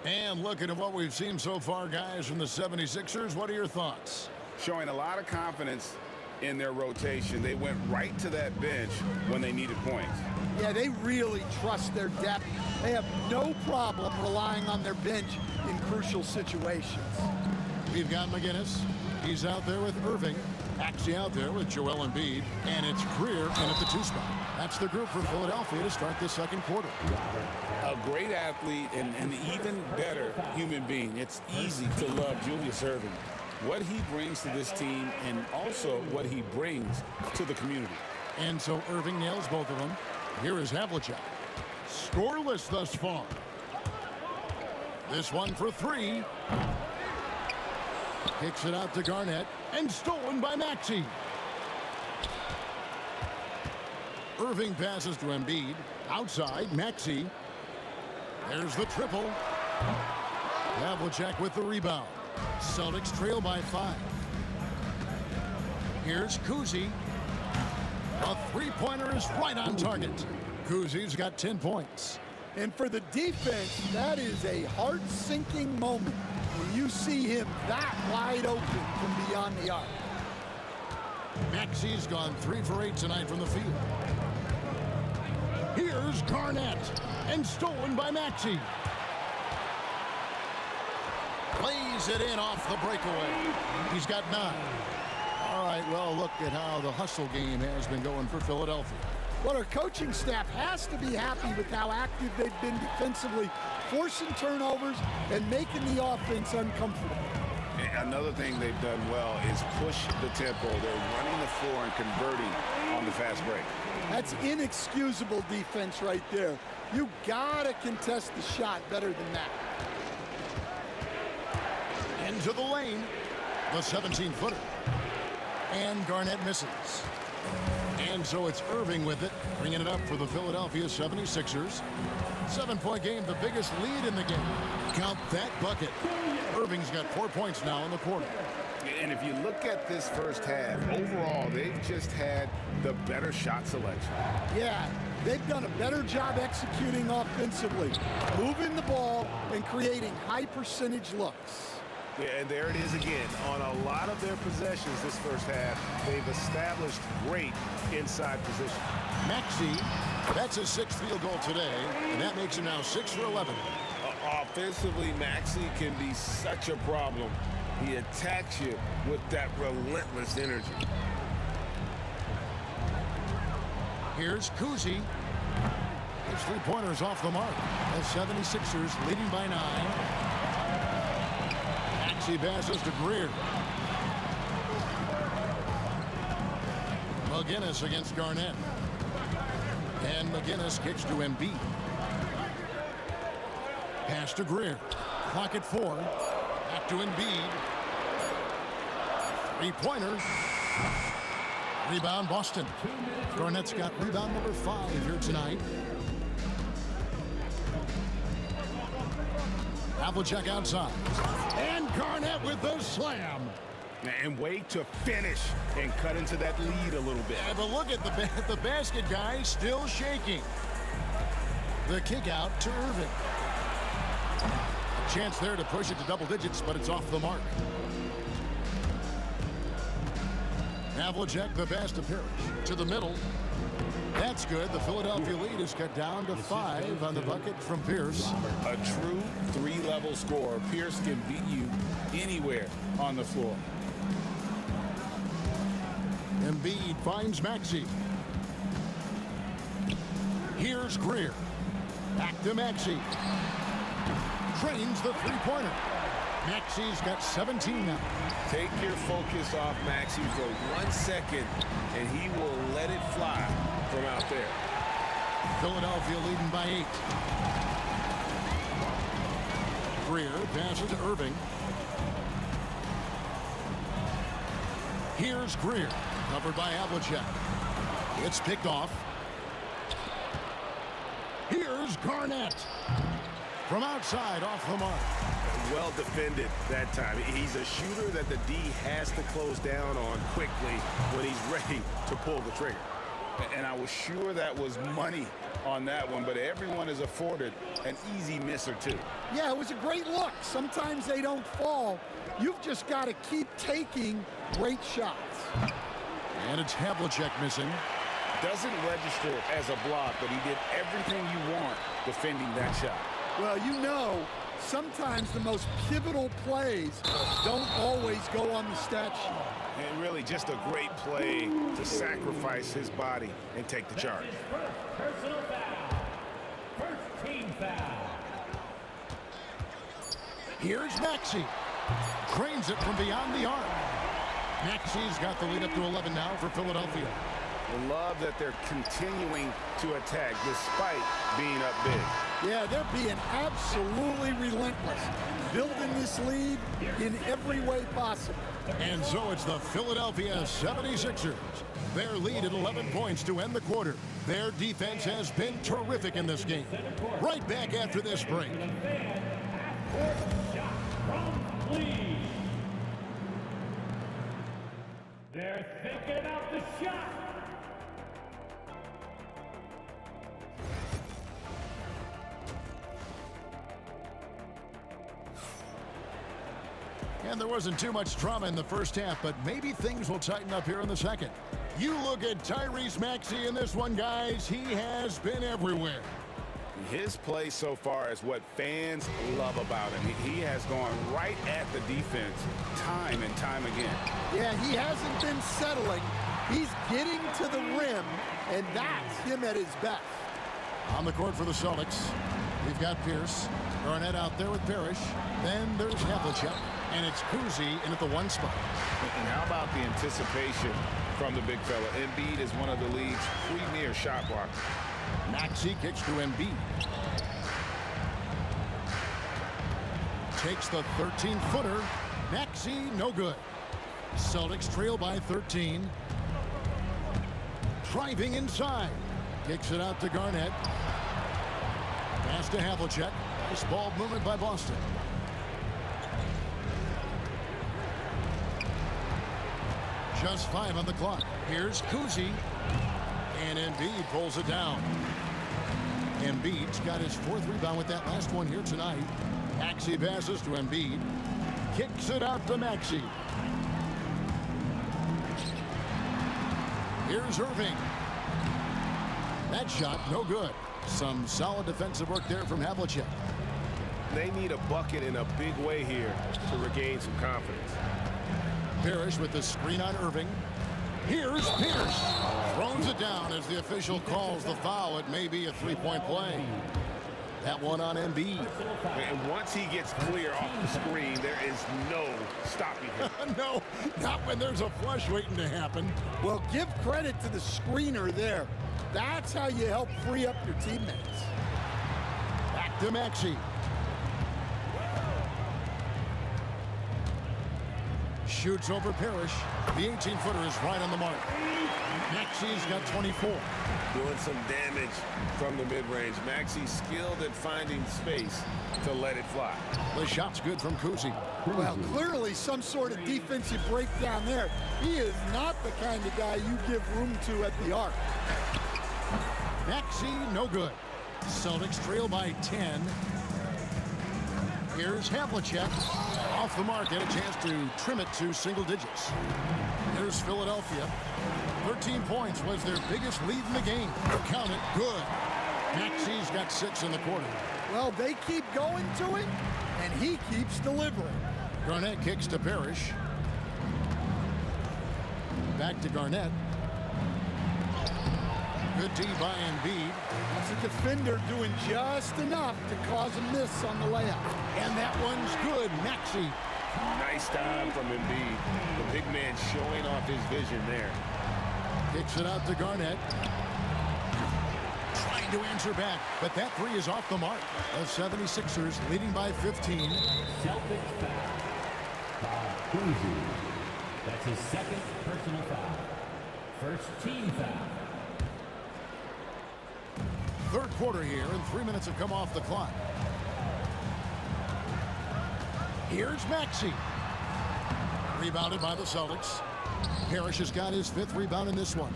And looking at what we've seen so far, guys, from the 76ers, what are your thoughts? Showing a lot of confidence in their rotation. They went right to that bench when they needed points. Yeah, they really trust their depth. They have no problem relying on their bench in crucial situations. We've got McGinnis. He's out there with Irving. Maxey out there with Joel Embiid. And it's Greer in at the 2 spot. That's the group for Philadelphia to start the second quarter. A great athlete and an even better human being. It's easy to love Julius Irving. What he brings to this team and also what he brings to the community. And so Irving nails both of them. Here is Havlicek. Scoreless thus far. This one for 3. Kicks it out to Garnett. And stolen by Maxey. Irving passes to Embiid. Outside, Maxey. There's the triple. Havlicek with the rebound. Celtics trail by 5. Here's Kuzi. A three-pointer is right on target. Kuzi's got 10 points. And for the defense, that is a heart-sinking moment when you see him that wide open from beyond the arc. Maxey's gone 3 for 8 tonight from the field. Here's Garnett. And stolen by Maxey. Plays it in off the breakaway. He's got 9. All right, well, look at how the hustle game has been going for Philadelphia. Well, our coaching staff has to be happy with how active they've been defensively, forcing turnovers and making the offense uncomfortable. Another thing they've done well is push the tempo. They're running the floor and converting on the fast break. That's inexcusable defense right there. You gotta contest the shot better than that. Into the lane. The 17-footer. And Garnett misses. And so it's Irving with it, bringing it up for the Philadelphia 76ers. 7-point game, the biggest lead in the game. Count that bucket. Irving's got 4 points now in the quarter. And if you look at this first half, overall, they've just had the better shot selection. Yeah, they've done a better job executing offensively, moving the ball and creating high-percentage looks. Yeah, and there it is again. On a lot of their possessions this first half, they've established great inside position. Maxey, that's his 6th field goal today, and that makes him now 6 for 11. Offensively, Maxey can be such a problem. He attacks you with that relentless energy. Here's Kuzi. His 3-pointer's off the mark. The 76ers leading by 9. Maxey passes to Greer. McGinnis against Garnett. And McGinnis kicks to Embiid. Pass to Greer. Clock at 4. Back to Embiid. 3-pointer. Rebound Boston. Garnett's got rebound number 5 here tonight. Havlicek outside. And Garnett with the slam. And way to finish and cut into that lead a little bit. Yeah, but look at the basket, guys, still shaking. The kick out to Irving. A chance there to push it to double digits, but it's off the mark. Havlicek, the best appearance. To the middle. That's good. The Philadelphia lead is cut down to 5 on the bucket from Pierce. A true 3-level scorer. Pierce can beat you anywhere on the floor. Embiid finds Maxey. Here's Greer. Back to Maxey. Trains the three-pointer. Maxey's got 17 now. Take your focus off Maxey for 1 second, and he will let it fly from out there. Philadelphia leading by 8. Greer passes to Irving. Here's Greer, covered by Havlicek. It's picked off. Here's Garnett. From outside, off the mark. Well defended that time. He's a shooter that the D has to close down on quickly when he's ready to pull the trigger. And I was sure that was money on that one, but everyone is afforded an easy miss or two. Yeah, it was a great look. Sometimes they don't fall. You've just got to keep taking great shots. And it's Havlicek missing. Doesn't register as a block, but he did everything you want defending that shot. Well, you know, sometimes the most pivotal plays don't always go on the stat sheet. And really just a great play to sacrifice his body and take the charge. Personal foul. First team foul. Here's Maxey. Trains it from beyond the arc. Maxey's got the lead up to 11 now for Philadelphia. I love that they're continuing to attack despite being up big. Yeah, they're being absolutely relentless, building this lead in every way possible. And so it's the Philadelphia 76ers. Their lead at 11 points to end the quarter. Their defense has been terrific in this game. Right back after this break. They're thinking of the shot. And there wasn't too much drama in the first half, but maybe things will tighten up here in the second. You look at Tyrese Maxey in this one, guys. He has been everywhere. His play so far is what fans love about him. He has gone right at the defense time and time again. Yeah, he hasn't been settling. He's getting to the rim, and that's him at his best. On the court for the Celtics, we've got Pierce. Garnett out there with Parrish. Then there's Havlicek, and it's Kuzi in at the one spot. And how about the anticipation from the big fella? Embiid is one of the league's premier shot blockers. Maxey kicks to Embiid. Takes the 13-footer. Maxey, no good. Celtics trail by 13. Driving inside. Kicks it out to Garnett. Pass to Havlicek. Nice ball movement by Boston. Just 5 on the clock. Here's Kuzi. And Embiid pulls it down. Embiid's got his 4th rebound with that last one here tonight. Maxey passes to Embiid. Kicks it out to Maxey. Here's Irving. That shot, no good. Some solid defensive work there from Havlicek. They need a bucket in a big way here to regain some confidence. Parrish with the screen on Irving. Here's Pierce. Throws it down as the official calls the foul. It may be a three-point play. That one on Embiid. And once he gets clear off the screen, there is no stopping him. No, not when there's a flush waiting to happen. Well, give credit to the screener there. That's how you help free up your teammates. Back to Maxey. Shoots over Parrish. The 18-footer is right on the mark. Maxey's got 24. Doing some damage from the mid-range. Maxey's skilled at finding space to let it fly. The shot's good from Kuzi. Well, clearly some sort of defensive breakdown there. He is not the kind of guy you give room to at the arc. Maxey, no good. Celtics trail by 10. Here's Havlicek. Off the mark, had a chance to trim it to single digits. Here's Philadelphia. 13 points was their biggest lead in the game. Count it, good. Maxey's got 6 in the quarter. Well, they keep going to him, and he keeps delivering. Garnett kicks to Parrish. Back to Garnett. Good the D by Embiid. That's a defender doing just enough to cause a miss on the layup. And that one's good. Maxey. Nice time from Embiid. The big man showing off his vision there. Kicks it out to Garnett. Trying to answer back, but that three is off the mark. The 76ers leading by 15. Celtics foul. Cousy. That's his second personal foul. First team foul. Third quarter here, and 3 minutes have come off the clock. Here's Maxey. Rebounded by the Celtics. Parrish has got his 5th rebound in this one.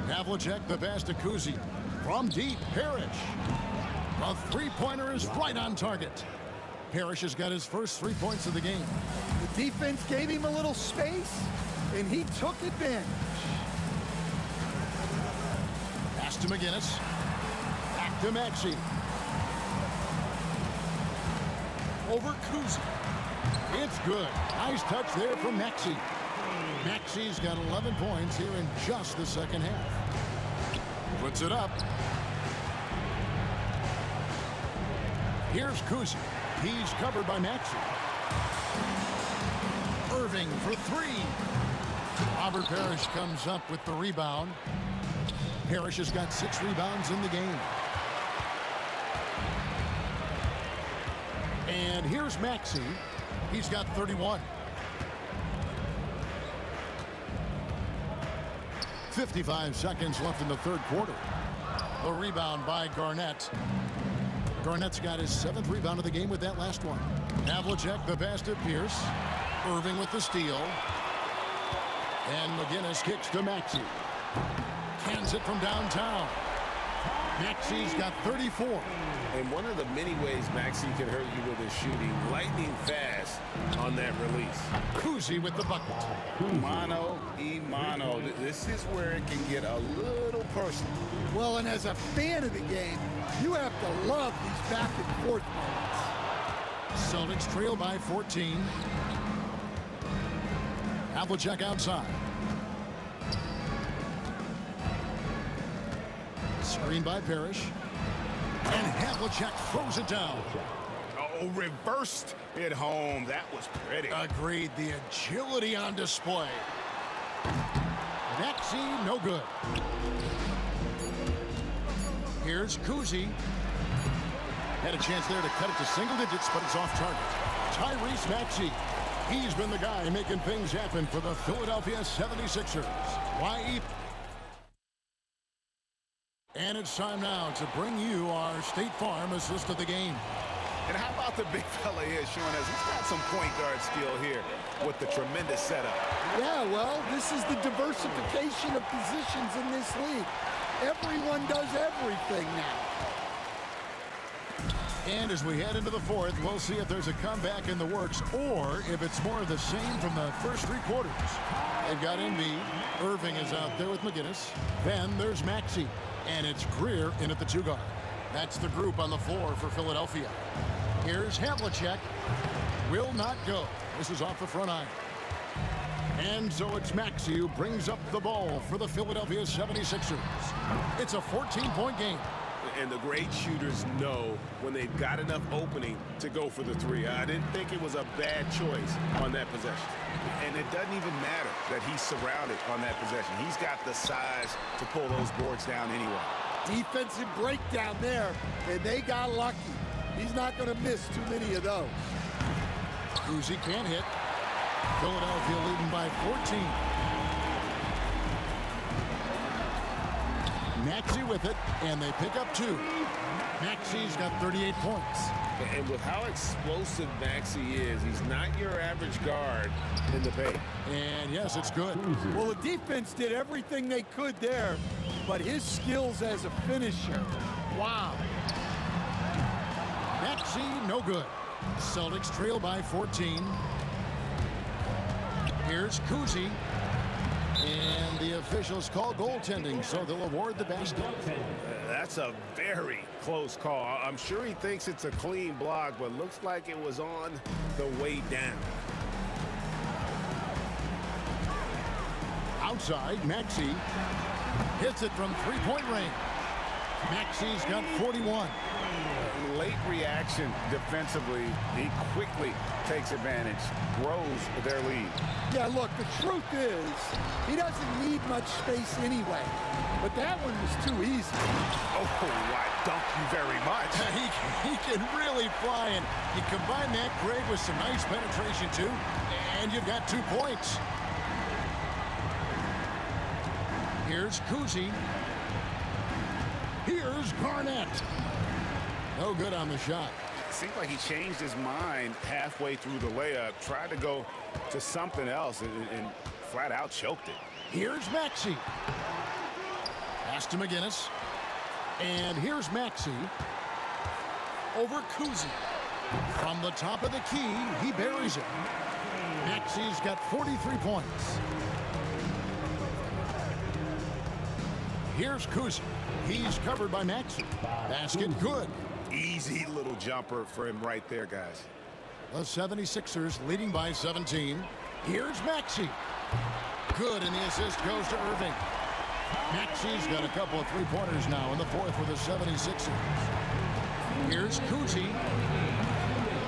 Havlicek, the pass to Cousy. From deep, Parrish. The three-pointer is right on target. Parrish has got his first 3 points of the game. The defense gave him a little space, and he took advantage. Pass to McGinnis. Back to Maxey. Over Cousy. It's good. Nice touch there from Maxey. Maxey's got 11 points here in just the second half. Puts it up. Here's Cousy. He's covered by Maxey. Irving for three. Robert Parrish comes up with the rebound. Parrish has got 6 rebounds in the game. And here's Maxey. He's got 31. 55 seconds left in the third quarter. The rebound by Garnett. Garnett's got his 7th rebound of the game with that last one. Havlicek, the pass to Pierce. Irving with the steal. And McGinnis kicks to Maxey. Cans it from downtown. Maxey's got 34. And one of the many ways Maxey can hurt you with his shooting, lightning fast on that release. Cousy with the bucket. Mano y mano. This is where it can get a little personal. Well, and as a fan of the game, you have to love these back and forth moments. Celtics trail by 14. Havlicek outside. Screen by Parrish. And Havlicek throws it down. Oh, reversed it home. That was pretty. Agreed. The agility on display. Maxey, no good. Here's Cousy. Had a chance there to cut it to single digits, but it's off target. Tyrese Maxey. He's been the guy making things happen for the Philadelphia 76ers. Why? And it's time now to bring you our State Farm assist of the game. And how about the big fella here showing us he's got some point guard skill here with the tremendous setup. Yeah, well, this is the diversification of positions in this league. Everyone does everything now. And as we head into the fourth, we'll see if there's a comeback in the works or if it's more of the same from the first 3 quarters. They've got Embiid. Irving is out there with McGinnis. Then there's Maxey. And it's Greer in at the 2 guard. That's the group on the floor for Philadelphia. Here's Havlicek. Will not go. This is off the front iron. And so it's Maxey who brings up the ball for the Philadelphia 76ers. It's a 14-point game. And the great shooters know when they've got enough opening to go for the 3. I didn't think it was a bad choice on that possession. And it doesn't even matter that he's surrounded on that possession. He's got the size to pull those boards down anyway. Defensive breakdown there, and they got lucky. He's not going to miss too many of those. Cousy can't hit. Philadelphia leading by 14. Maxey with it, and they pick up 2. Maxey's got 38 points. And with how explosive Maxey is, he's not your average guard in the paint. And yes, it's good. Well, the defense did everything they could there, but his skills as a finisher, wow. Maxey, no good. Celtics trail by 14. Here's Cousy. And the officials call goaltending, so they'll award the basket. That's a very close call. I'm sure he thinks it's a clean block, but looks like it was on the way down. outside. Maxey hits it from three-point range. Maxey's got 41. Late reaction defensively. He quickly takes advantage, grows their lead. Yeah, look, the truth is, he doesn't need much space anyway. But that one was too easy. Oh, I dunk you very much. He can really fly, and you combine that, Greg, with some nice penetration, too, and you've got 2 points. Here's Kuzi. Here's Garnett. No good on the shot. Seems like he changed his mind halfway through the layup, tried to go to something else, and flat out choked it. Here's Maxey. Pass to McGinnis. And here's Maxey over Kuzi. From the top of the key, he buries it. Maxey's got 43 points. Here's Kuzi. He's covered by Maxey. Basket good. Easy little jumper for him right there, guys. The 76ers leading by 17. Here's Maxey. Good, and the assist goes to Irving. Maxey's got a couple of three-pointers now in the fourth for the 76ers. Here's Kuzi.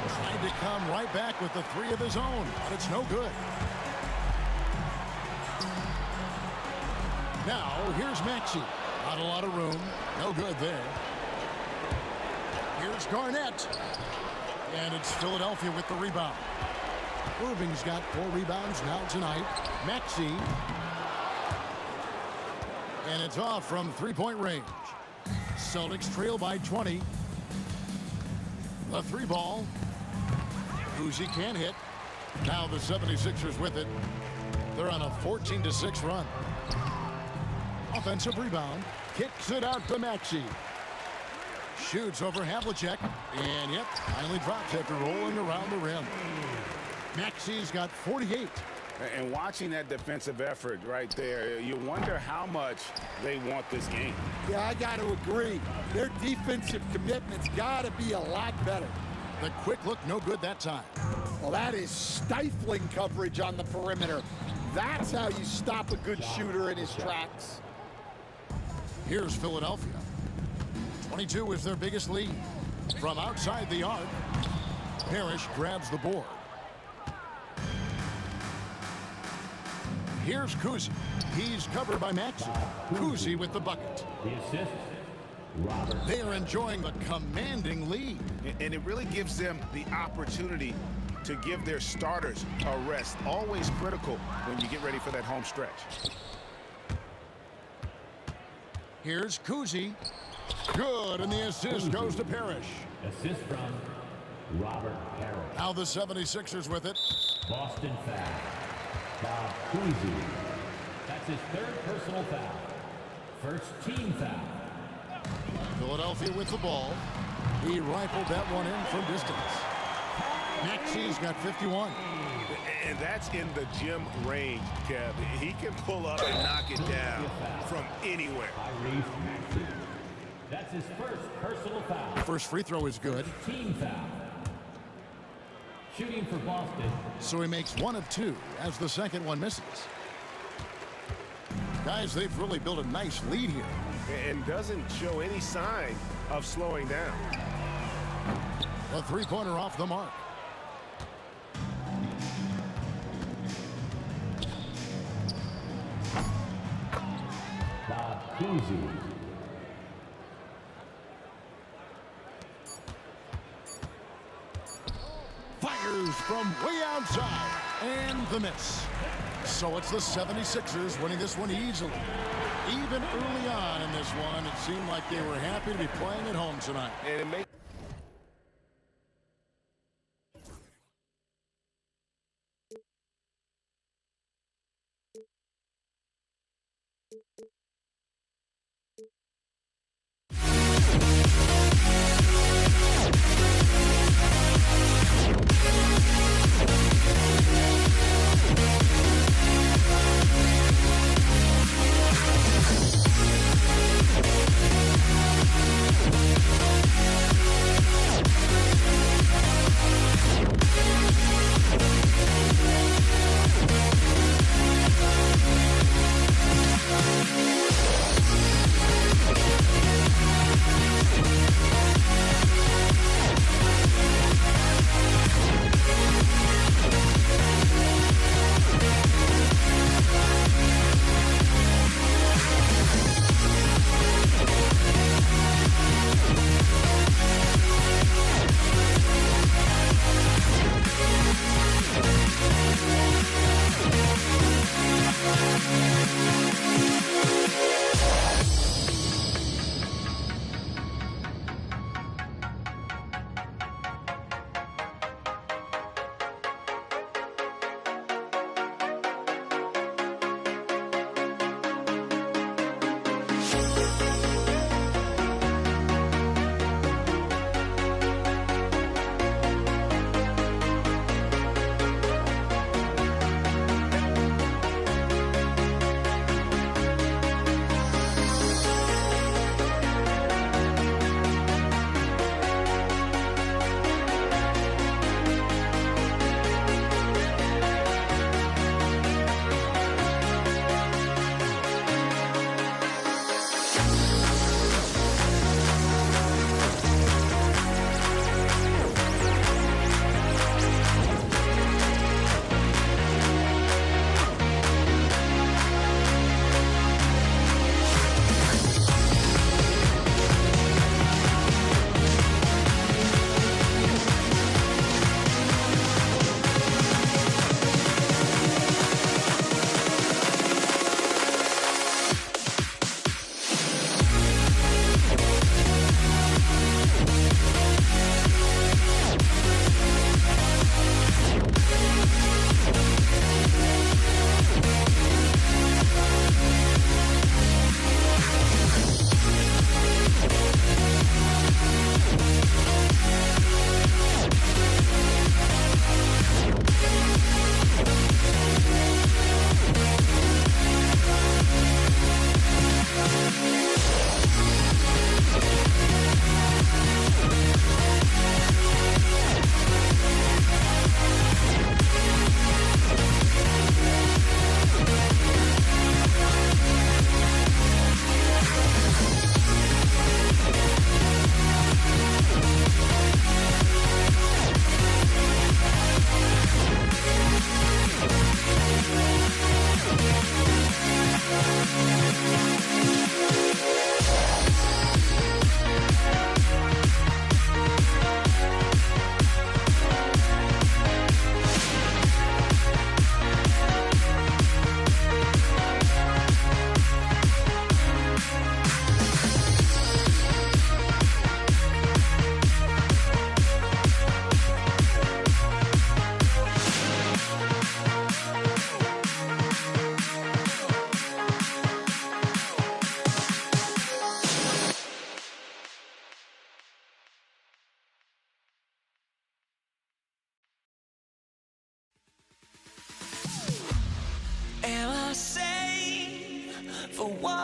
Trying to come right back with the three of his own, but it's no good. Now, here's Maxey. Not a lot of room. No good there. Here's Garnett. And it's Philadelphia with the rebound. Irving's got 4 rebounds now tonight. Maxey. And it's off from three-point range. Celtics trail by 20. The 3-ball. Kuzi can't hit. Now the 76ers with it. They're on a 14-6 run. Offensive rebound. Kicks it out to Maxey. Shoots over Havlicek. And, yep, finally drops after rolling around the rim. Maxey's got 48. And watching that defensive effort right there, you wonder how much they want this game. Yeah, I got to agree. Their defensive commitment's got to be a lot better. The quick look, no good that time. Well, that is stifling coverage on the perimeter. That's how you stop a good shooter in his tracks. Here's Philadelphia. 22 is their biggest lead. From outside the arc, Parrish grabs the board. Here's Kuzi. He's covered by Maxey. Kuzi with the bucket. The assist, Robert. They are enjoying the commanding lead. And it really gives them the opportunity to give their starters a rest. Always critical when you get ready for that home stretch. Here's Kuzi. Good, and the assist goes to Parrish. Assist from Robert Parrish. Now the 76ers with it. Boston foul. Bob Cousy. That's his 3rd personal foul. First team foul. Philadelphia with the ball. He rifled that one in from distance. Maxey's got 51. And that's in the gym range, Kev. He can pull up and knock it down from anywhere. That's his first personal foul. First free throw is good. Team foul. Shooting for Boston. So he makes 1 of 2 as the second one misses. Guys, they've really built a nice lead here. And doesn't show any sign of slowing down. A three-pointer off the mark. Bob Cousy. Fires from way outside. And the miss. So it's the 76ers winning this one easily. Even early on in this one, it seemed like they were happy to be playing at home tonight. And it makes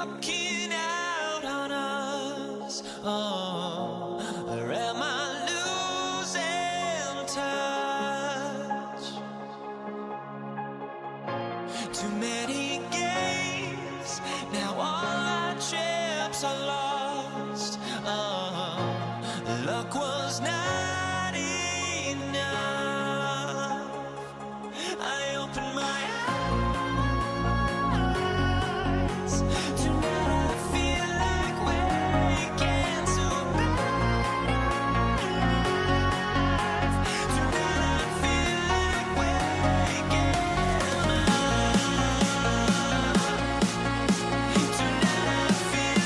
walking out on us? Oh, or am I losing touch? Too many games, now all our chips are lost. Oh, luck was not enough. I opened my eyes. Tonight I feel like waking to life. Tonight I feel like waking up. Tonight I feel like waking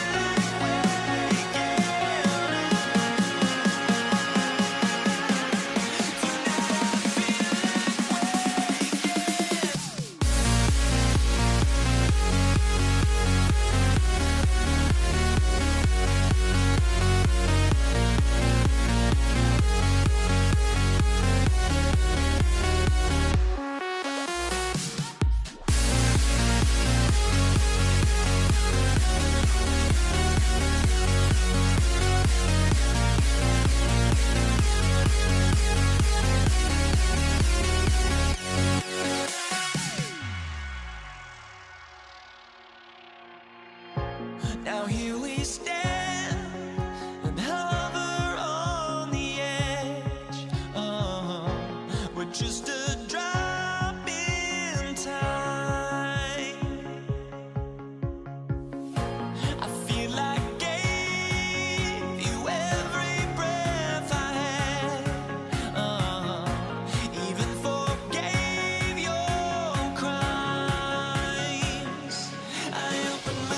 Now here we stand and hover on the edge. Oh, we're just a drop in time. I feel like I gave you every breath I had. Even forgave your crimes. I opened my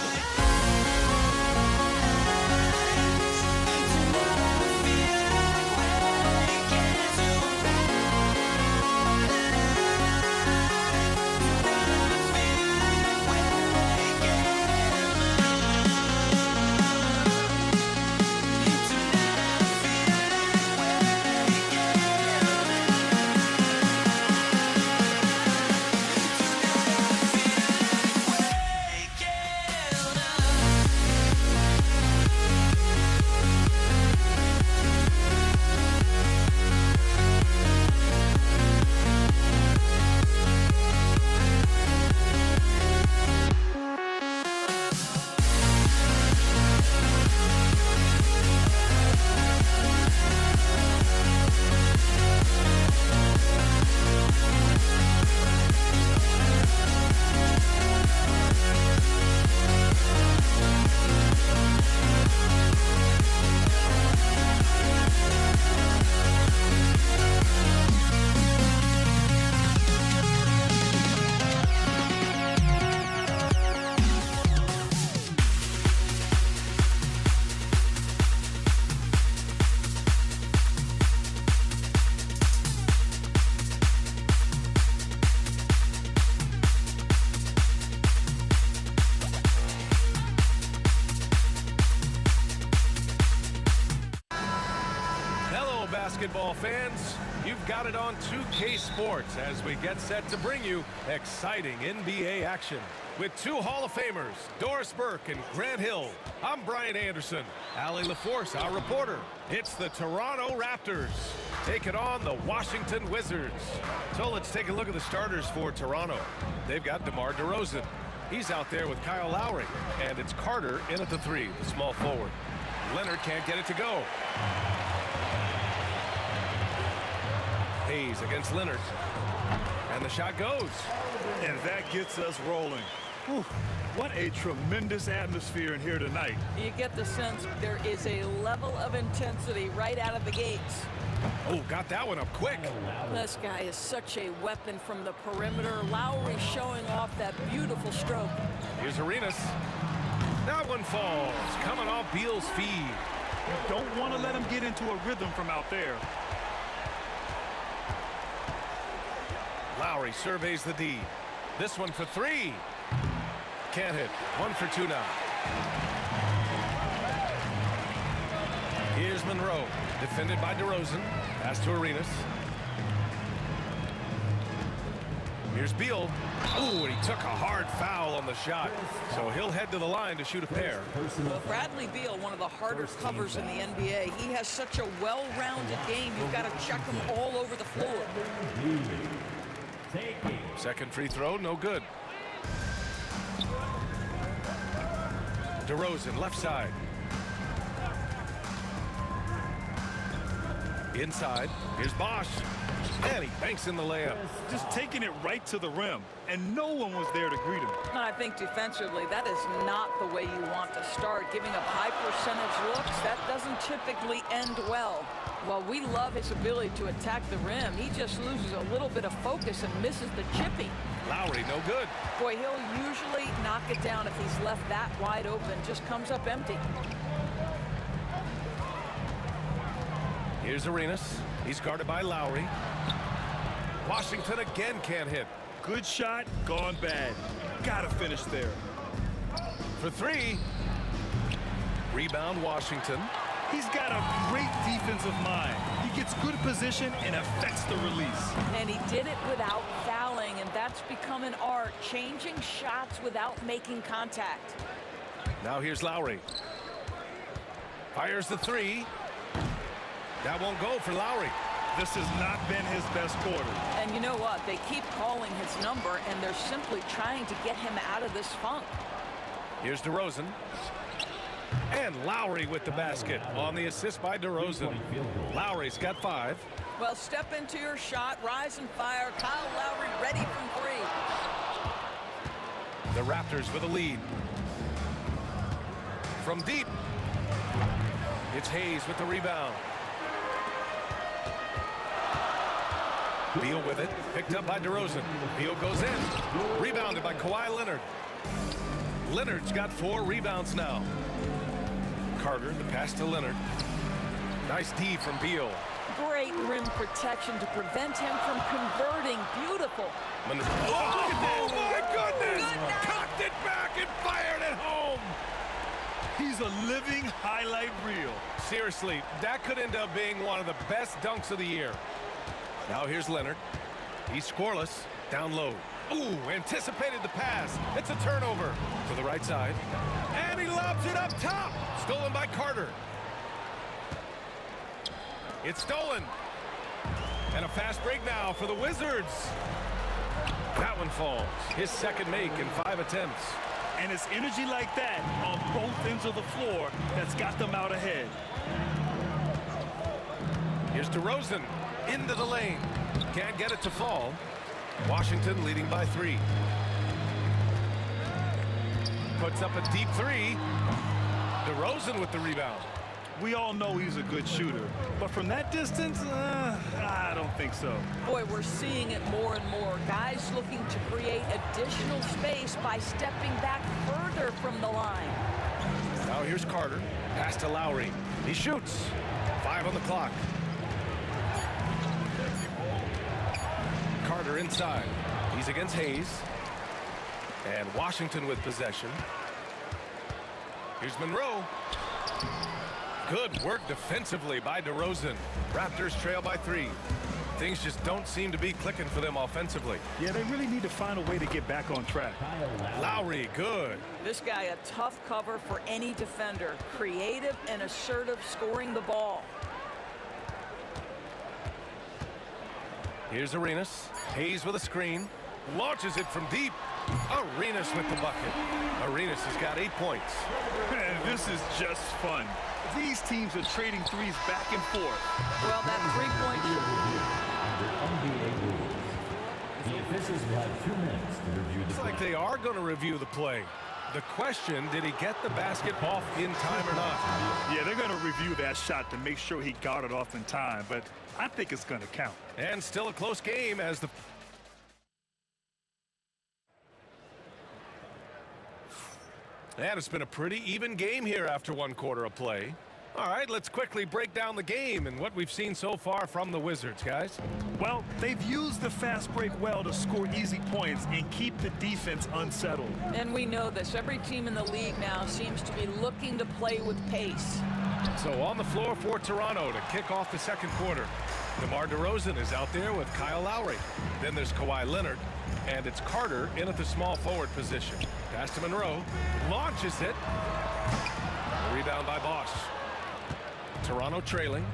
basketball fans. You've got it on 2K Sports as we get set to bring you exciting NBA action. With two Hall of Famers, Doris Burke and Grant Hill, I'm Brian Anderson. Allie LaForce, our reporter. It's the Toronto Raptors taking on the Washington Wizards. So let's take a look at the starters for Toronto. They've got DeMar DeRozan. He's out there with Kyle Lowry. And it's Carter in at the three, the small forward. Leonard can't get it to go. Hayes against Leonard. And the shot goes. And that gets us rolling. Whew, what a tremendous atmosphere in here tonight. You get the sense there is a level of intensity right out of the gates. Oh, got that one up quick. This guy is such a weapon from the perimeter. Lowry showing off that beautiful stroke. Here's Arenas. That one falls, coming off Beal's feed. You don't want to let him get into a rhythm from out there. Lowry surveys the D. This one for three. Can't hit. 1 for 2 now. Here's Monroe, defended by DeRozan. Pass to Arenas. Here's Beal. Ooh, and he took a hard foul on the shot. So he'll head to the line to shoot a pair. Well, Bradley Beal, one of the harder covers in the NBA. He has such a well-rounded game. You've got to check him all over the floor. Second free throw, no good. DeRozan, left side. Inside, here's Bosch. And he banks in the layup. Just taking it right to the rim, and no one was there to greet him. And I think defensively, that is not the way you want to start. Giving up high percentage looks, that doesn't typically end well. While we love his ability to attack the rim, he just loses a little bit of focus and misses the chippy. Lowry, no good. Boy, he'll usually knock it down if he's left that wide open. Just comes up empty. Here's Arenas. He's guarded by Lowry. Washington again can't hit. Good shot, gone bad. Gotta finish there. For three. Rebound, Washington. He's got a great defensive mind. He gets good position and affects the release. And he did it without fouling, and that's become an art, changing shots without making contact. Now here's Lowry. Fires the three. That won't go for Lowry. This has not been his best quarter. And you know what? They keep calling his number, and they're simply trying to get him out of this funk. Here's DeRozan. And Lowry with the basket on the assist by DeRozan. Lowry's got 5. Well, step into your shot, rise and fire. Kyle Lowry ready from 3. The Raptors with a lead. From deep. It's Hayes with the rebound. Beal with it, picked up by DeRozan. Beal goes in, rebounded by Kawhi Leonard. Leonard's got 4 rebounds now. Carter, the pass to Leonard. Nice D from Beal. Great rim protection to prevent him from converting. Beautiful. Oh my goodness! Cocked it back and fired it home. He's a living highlight reel. Seriously, that could end up being one of the best dunks of the year. Now here's Leonard. He's scoreless. Down low. Ooh, anticipated the pass. It's a turnover. To the right side. And he lobs it up top. Stolen by Carter. It's stolen. And a fast break now for the Wizards. That one falls. His second make in 5 attempts. And it's energy like that on both ends of the floor that's got them out ahead. Here's DeRozan. Into the lane. Can't get it to fall. Washington leading by 3. Puts up a deep 3. DeRozan with the rebound. We all know he's a good shooter, but from that distance, I don't think so. Boy, we're seeing it more and more. Guys looking to create additional space by stepping back further from the line. Now here's Carter. Pass to Lowry. He shoots. 5 on the clock. Carter inside. He's against Hayes. And Washington with possession. Here's Monroe. Good work defensively by DeRozan. Raptors trail by 3. Things just don't seem to be clicking for them offensively. Yeah, they really need to find a way to get back on track. Lowry, good. This guy a tough cover for any defender. Creative and assertive scoring the ball. Here's Arenas. Hayes with a screen. Launches it from deep. Arenas with the bucket. Arenas has got 8 points. Man, this is just fun. These teams are trading threes back and forth. Well, that three-point The officials will have 2 minutes to review the It's like they are going to review the play. The question, did he get the basket off in time or not? Yeah, they're going to review that shot to make sure he got it off in time, but I think it's going to count. And still a close game as the... And it's been a pretty even game here after 1 quarter of play. All right, let's quickly break down the game and what we've seen so far from the Wizards, guys. Well, they've used the fast break well to score easy points and keep the defense unsettled. And we know this. Every team in the league now seems to be looking to play with pace. So on the floor for Toronto to kick off the second quarter. DeMar DeRozan is out there with Kyle Lowry. Then there's Kawhi Leonard. And it's Carter in at the small forward position. Pass to Monroe. Launches it. Rebound by Bosch. Toronto trailing.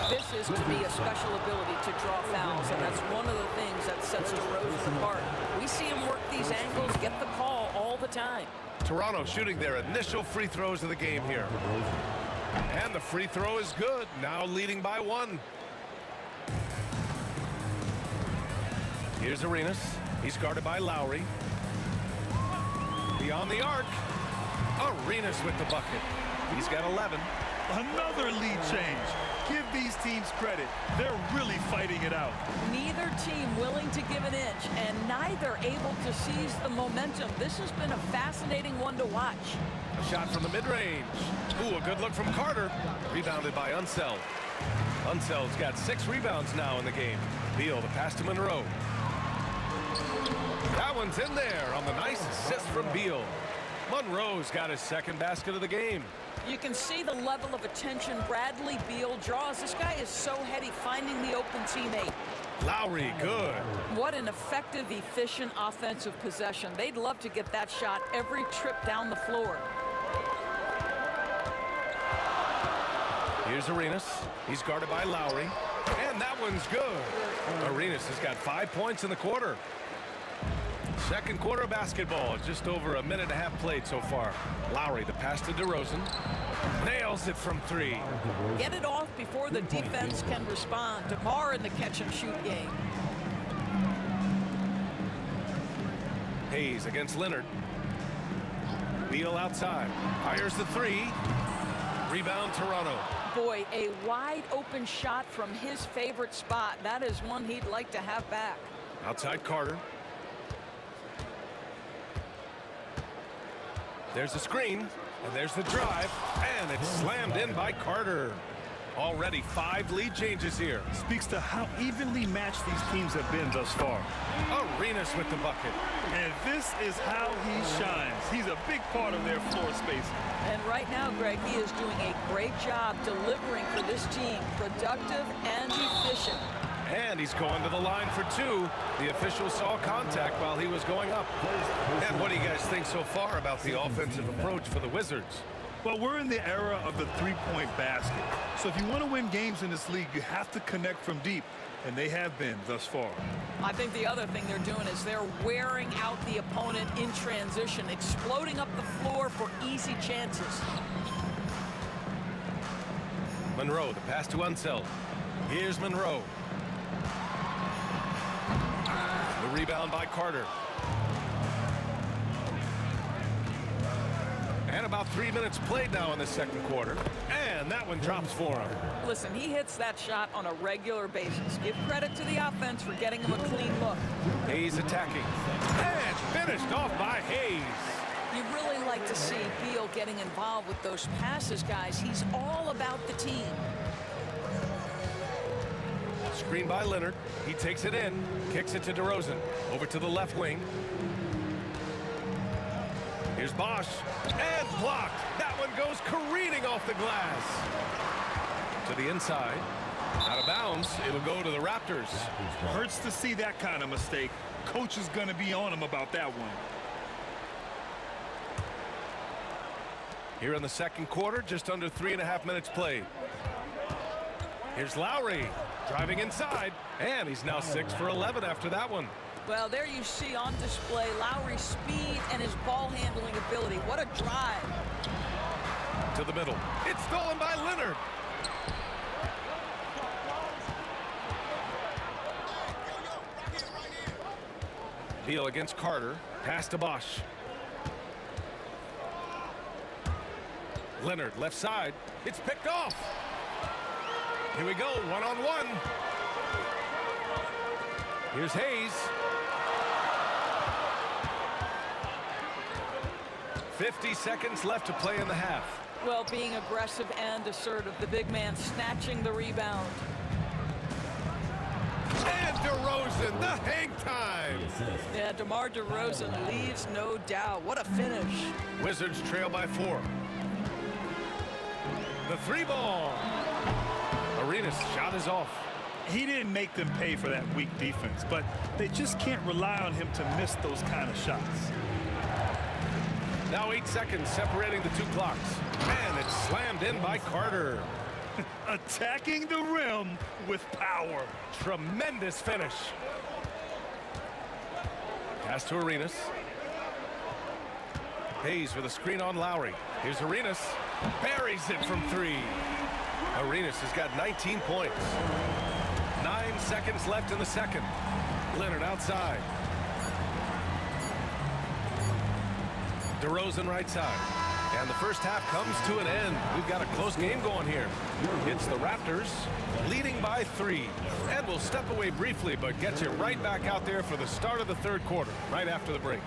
This is to be a special ability to draw fouls, and that's one of the things that sets DeRozan apart. We see him work these angles, get the call all the time. Toronto shooting their initial free throws of the game here. And the free throw is good. Now leading by 1. Here's Arenas. He's guarded by Lowry. Beyond the arc. Arenas with the bucket. He's got 11. Another lead change. Give these teams credit. They're really fighting it out. Neither team willing to give an inch, and neither able to seize the momentum. This has been a fascinating one to watch. A shot from the mid-range. Ooh, a good look from Carter. Rebounded by Unseld. Unseld's got 6 rebounds now in the game. Beal, the pass to Monroe. That one's in there on the nice assist from Beal. Monroe's got his second basket of the game. You can see the level of attention Bradley Beal draws. This guy is so heady finding the open teammate. Lowry, good. What an effective, efficient offensive possession. They'd love to get that shot every trip down the floor. Here's Arenas. He's guarded by Lowry. And that one's good. Arenas has got 5 points in the quarter. Second quarter of basketball. Just over a minute and a half played so far. Lowry, the pass to DeRozan. Nails it from 3. Get it off before the defense can respond. DeMar in the catch-and-shoot game. Hayes against Leonard. Beal outside. Fires the 3. Rebound Toronto. Boy, a wide-open shot from his favorite spot. That is one he'd like to have back. Outside Carter. There's the screen, and there's the drive, and it's slammed in by Carter. Already 5 lead changes here. Speaks to how evenly matched these teams have been thus far. Arenas with the bucket. And this is how he shines. He's a big part of their floor space. And right now, Greg, he is doing a great job delivering for this team. Productive and efficient. And he's going to the line for 2. The official saw contact while he was going up. And what do you guys think so far about the offensive approach for the Wizards? Well, we're in the era of the three-point basket. So if you want to win games in this league, you have to connect from deep. And they have been thus far. I think the other thing they're doing is they're wearing out the opponent in transition, exploding up the floor for easy chances. Monroe, the pass to Unseld. Here's Monroe. The rebound by Carter. And about 3 minutes played now in the second quarter. And that one drops for him. Listen, he hits that shot on a regular basis. Give credit to the offense for getting him a clean look. Hayes attacking. And finished off by Hayes. You'd really like to see Beal getting involved with those passes, guys. He's all about the team. Screen by Leonard. He takes it in. Kicks it to DeRozan. Over to the left wing. Here's Bosch. And blocked. That one goes careening off the glass. To the inside. Out of bounds. It'll go to the Raptors. Hurts to see that kind of mistake. Coach is going to be on him about that one. Here in the second quarter, just under 3.5 minutes played. Here's Lowry. Driving inside. And he's now 6 for 11 after that one. Well, there you see on display Lowry's speed and his ball handling ability. What a drive. To the middle. It's stolen by Leonard. Beal against Carter. Pass to Bosch. Leonard left side. It's picked off. Here we go, one-on-one. Here's Hayes. 50 seconds left to play in the half. Well, being aggressive and assertive, the big man snatching the rebound. And DeRozan, the hang time. Yeah, DeMar DeRozan leaves no doubt. What a finish. Wizards trail by 4. The 3 ball. Arenas' shot is off. He didn't make them pay for that weak defense, but they just can't rely on him to miss those kind of shots. Now 8 seconds separating the two clocks. And it's slammed in by Carter. Attacking the rim with power. Tremendous finish. Pass to Arenas. Hayes with a screen on Lowry. Here's Arenas. Buries it from 3. Arenas has got 19 points. 9 seconds left in the second. Leonard outside. DeRozan right side. And the first half comes to an end. We've got a close game going here. It's the Raptors leading by 3. And we'll step away briefly, but get you right back out there for the start of the third quarter, right after the break.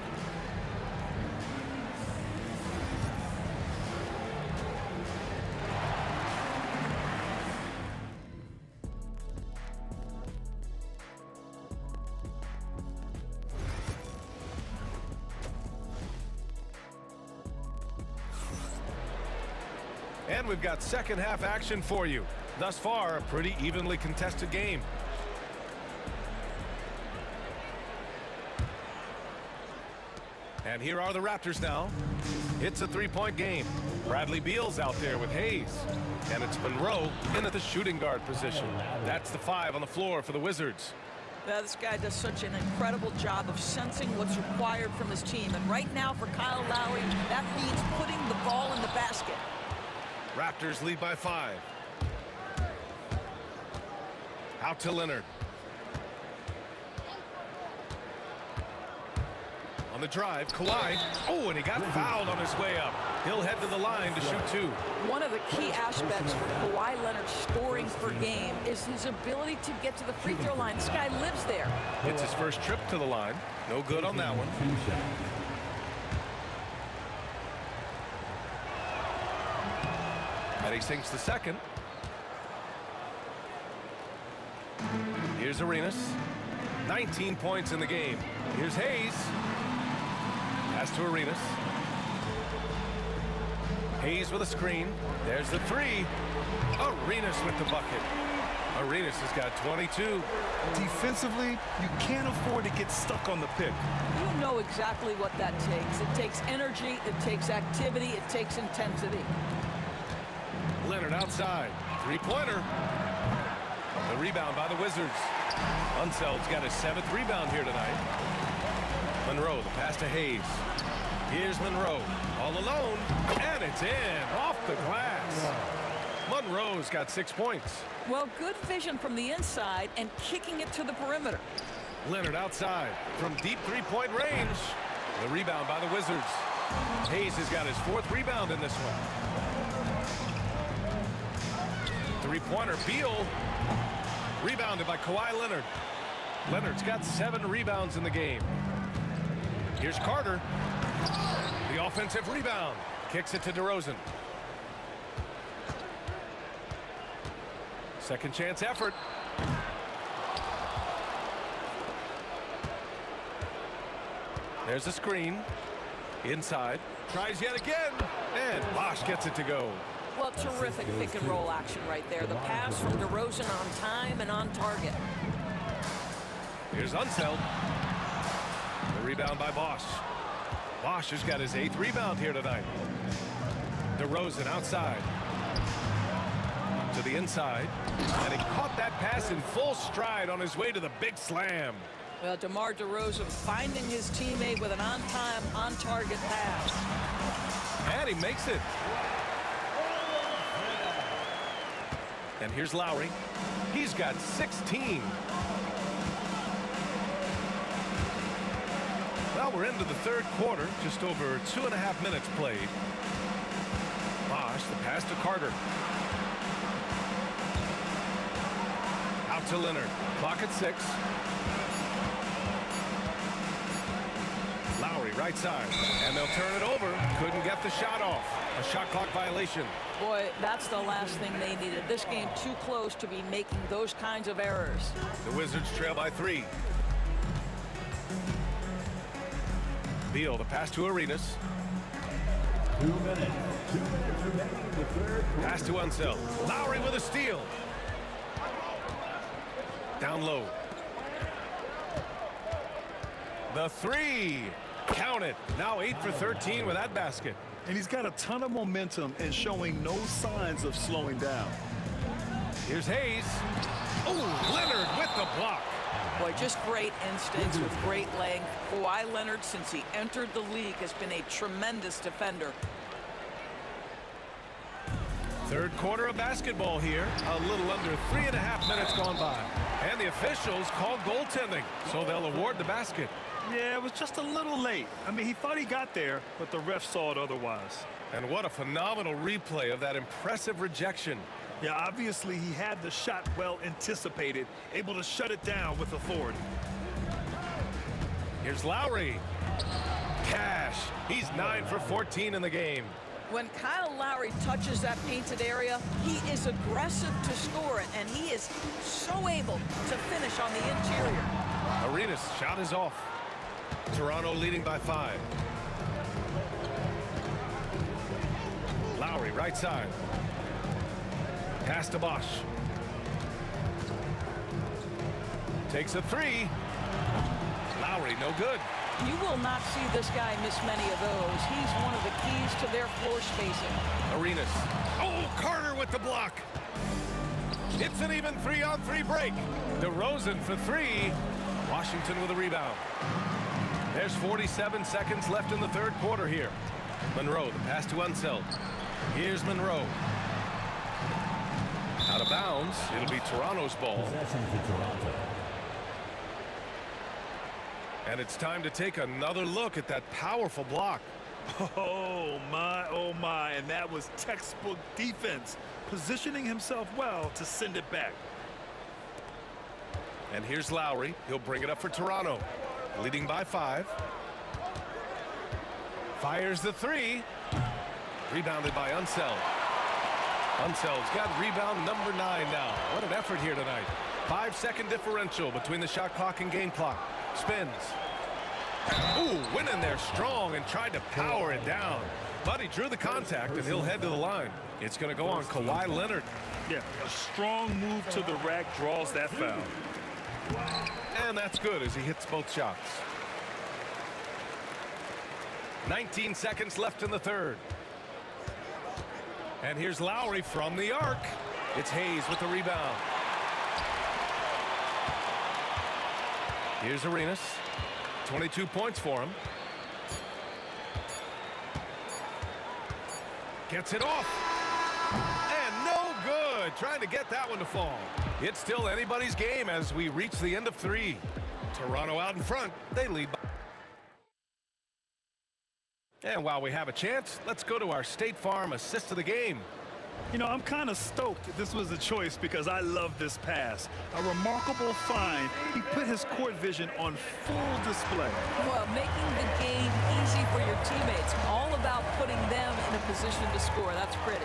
And we've got second half action for you. Thus far, a pretty evenly contested game. And here are the Raptors now. It's a 3-point game. Bradley Beal's out there with Hayes. And it's Monroe in at the shooting guard position. That's the 5 on the floor for the Wizards. Yeah, this guy does such an incredible job of sensing what's required from his team. And right now for Kyle Lowry, that means putting the ball in the basket. Raptors lead by 5. Out to Leonard. On the drive, Kawhi. Oh, and he got fouled on his way up. He'll head to the line to shoot 2. One of the key aspects for Kawhi Leonard's scoring per game is his ability to get to the free throw line. This guy lives there. It's his first trip to the line. No good on that one. And he sinks the second. Here's Arenas. 19 points in the game. Here's Hayes. Pass to Arenas. Hayes with a screen. There's the 3. Arenas with the bucket. Arenas has got 22. Defensively, you can't afford to get stuck on the pick. You know exactly what that takes. It takes energy, it takes activity, it takes intensity. Leonard outside. 3-pointer. The rebound by the Wizards. Unseld's got his 7th rebound here tonight. Monroe, the pass to Hayes. Here's Monroe. All alone. And it's in. Off the glass. Monroe's got 6 points. Well, good vision from the inside and kicking it to the perimeter. Leonard outside. From deep 3-point range. The rebound by the Wizards. Hayes has got his 4th rebound in this one. 3-pointer, Beal. Rebounded by Kawhi Leonard. Leonard's got 7 rebounds in the game. Here's Carter. The offensive rebound. Kicks it to DeRozan. Second chance effort. There's a screen. Inside. Tries yet again. And Bosch gets it to go. Well, terrific pick and roll action right there. The pass from DeRozan on time and on target. Here's Unseld. The rebound by Bosch. Bosch has got his 8th rebound here tonight. DeRozan outside. To the inside. And he caught that pass in full stride on his way to the big slam. Well, DeMar DeRozan finding his teammate with an on-time, on-target pass. And he makes it. And here's Lowry. He's got 16. Well, we're into the third quarter. Just over 2.5 minutes played. Bosch, the pass to Carter. Out to Leonard. Clock at 6. Lowry, right side. And they'll turn it over. Couldn't get the shot off. A shot clock violation. Boy, that's the last thing they needed. This game too close to be making those kinds of errors. The Wizards trail by 3. Beal, the pass to Arenas. 2 minutes. 2 minutes remaining in the third quarter. Pass to Unseld. Lowry with a steal. Down low. The three. Count it. Now 8 for 13 with that basket. And he's got a ton of momentum and showing no signs of slowing down. Here's Hayes. Oh, Leonard with the block. Boy, just great instincts with great length. Kawhi Leonard, since he entered the league, has been a tremendous defender. Third quarter of basketball here. A little under 3.5 minutes gone by. And the officials called goaltending, so they'll award the basket. Yeah, it was just a little late. I mean, he thought he got there, but the ref saw it otherwise. And what a phenomenal replay of that impressive rejection. Yeah, obviously he had the shot well anticipated, able to shut it down with authority. Here's Lowry. Cash. He's 9 for 14 in the game. When Kyle Lowry touches that painted area, he is aggressive to score it, and he is so able to finish on the interior. Arenas' shot is off. Toronto leading by 5. Lowry, right side. Pass to Bosch. Takes a three. Lowry, no good. You will not see this guy miss many of those. He's one of the keys to their floor spacing. Arenas. Oh, Carter with the block. It's an even 3-on-3 break. DeRozan for 3. Washington with a rebound. There's 47 seconds left in the third quarter here. Monroe, the pass to Unseld. Here's Monroe. Out of bounds. It'll be Toronto's ball. Possession to Toronto. And it's time to take another look at that powerful block. Oh my, and that was textbook defense, positioning himself well to send it back. And here's Lowry. He'll bring it up for Toronto. Leading by 5. Fires the 3. Rebounded by Unseld. Unseld's got rebound number 9 now. What an effort here tonight. 5-second differential between the shot clock and game clock. Spins. Ooh, went in there strong and tried to power it down. But he drew the contact, and he'll head to the line. It's going to go on Kawhi Leonard. Yeah, a strong move to the rack draws that foul. And that's good as he hits both shots. 19 seconds left in the third. And here's Lowry from the arc. It's Hayes with the rebound. Here's Arenas. 22 points for him. Gets it off. And no good. Trying to get that one to fall. It's still anybody's game as we reach the end of 3. Toronto out in front. They lead by. And while we have a chance, let's go to our State Farm assist of the game. You know, I'm kind of stoked this was a choice because I love this pass. A remarkable find. He put his court vision on full display. Well, making the game easy for your teammates. All about putting them in a position to score. That's pretty.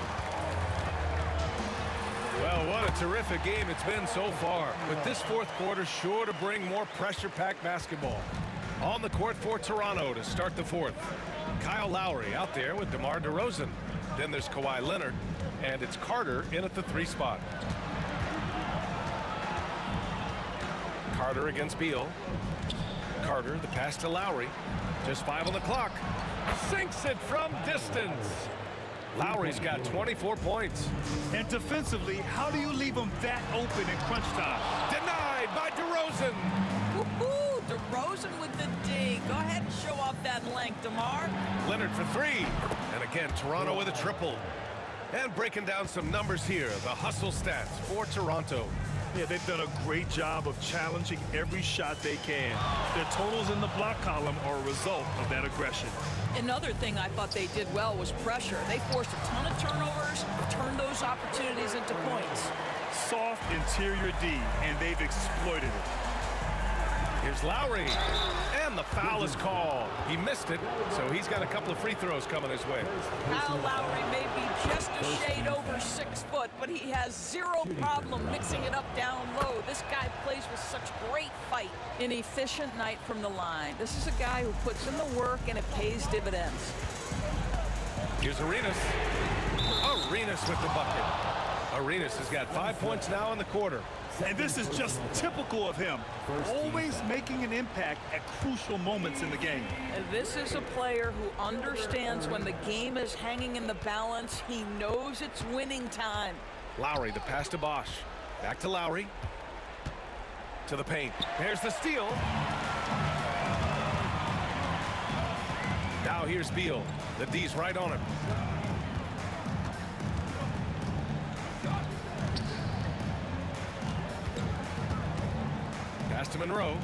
Well, what a terrific game it's been so far. But this fourth quarter sure to bring more pressure-packed basketball. On the court for Toronto to start the fourth. Kyle Lowry out there with DeMar DeRozan. Then there's Kawhi Leonard. And it's Carter in at the 3 spot. Carter against Beal. Carter, the pass to Lowry. Just 5 on the clock. Sinks it from distance. Lowry's got 24 points. And defensively, how do you leave him that open in crunch time? Denied by DeRozan. Woohoo! DeRozan with the D. Go ahead and show off that length, DeMar. Leonard for 3. And again, Toronto with a triple. And breaking down some numbers here, the hustle stats for Toronto. Yeah, they've done a great job of challenging every shot they can. Their totals in the block column are a result of that aggression. Another thing I thought they did well was pressure. They forced a ton of turnovers, turned those opportunities into points. Soft interior D, and they've exploited it. Here's Lowry, and the foul is called. He missed it, so he's got a couple of free throws coming his way. Kyle Lowry may be just a shade over 6 foot, but he has zero problem mixing it up down low. This guy plays with such great fight. An efficient night from the line. This is a guy who puts in the work, and it pays dividends. Here's Arenas. Arenas with the bucket. Arenas has got 5 points now in the quarter. And this is just typical of him, always making an impact at crucial moments in the game. And this is a player who understands when the game is hanging in the balance. He knows it's winning time. Lowry, the pass to Bosch. Back to Lowry. To the paint. There's the steal. Now here's Beal. The D's right on him. Pass to Monroe.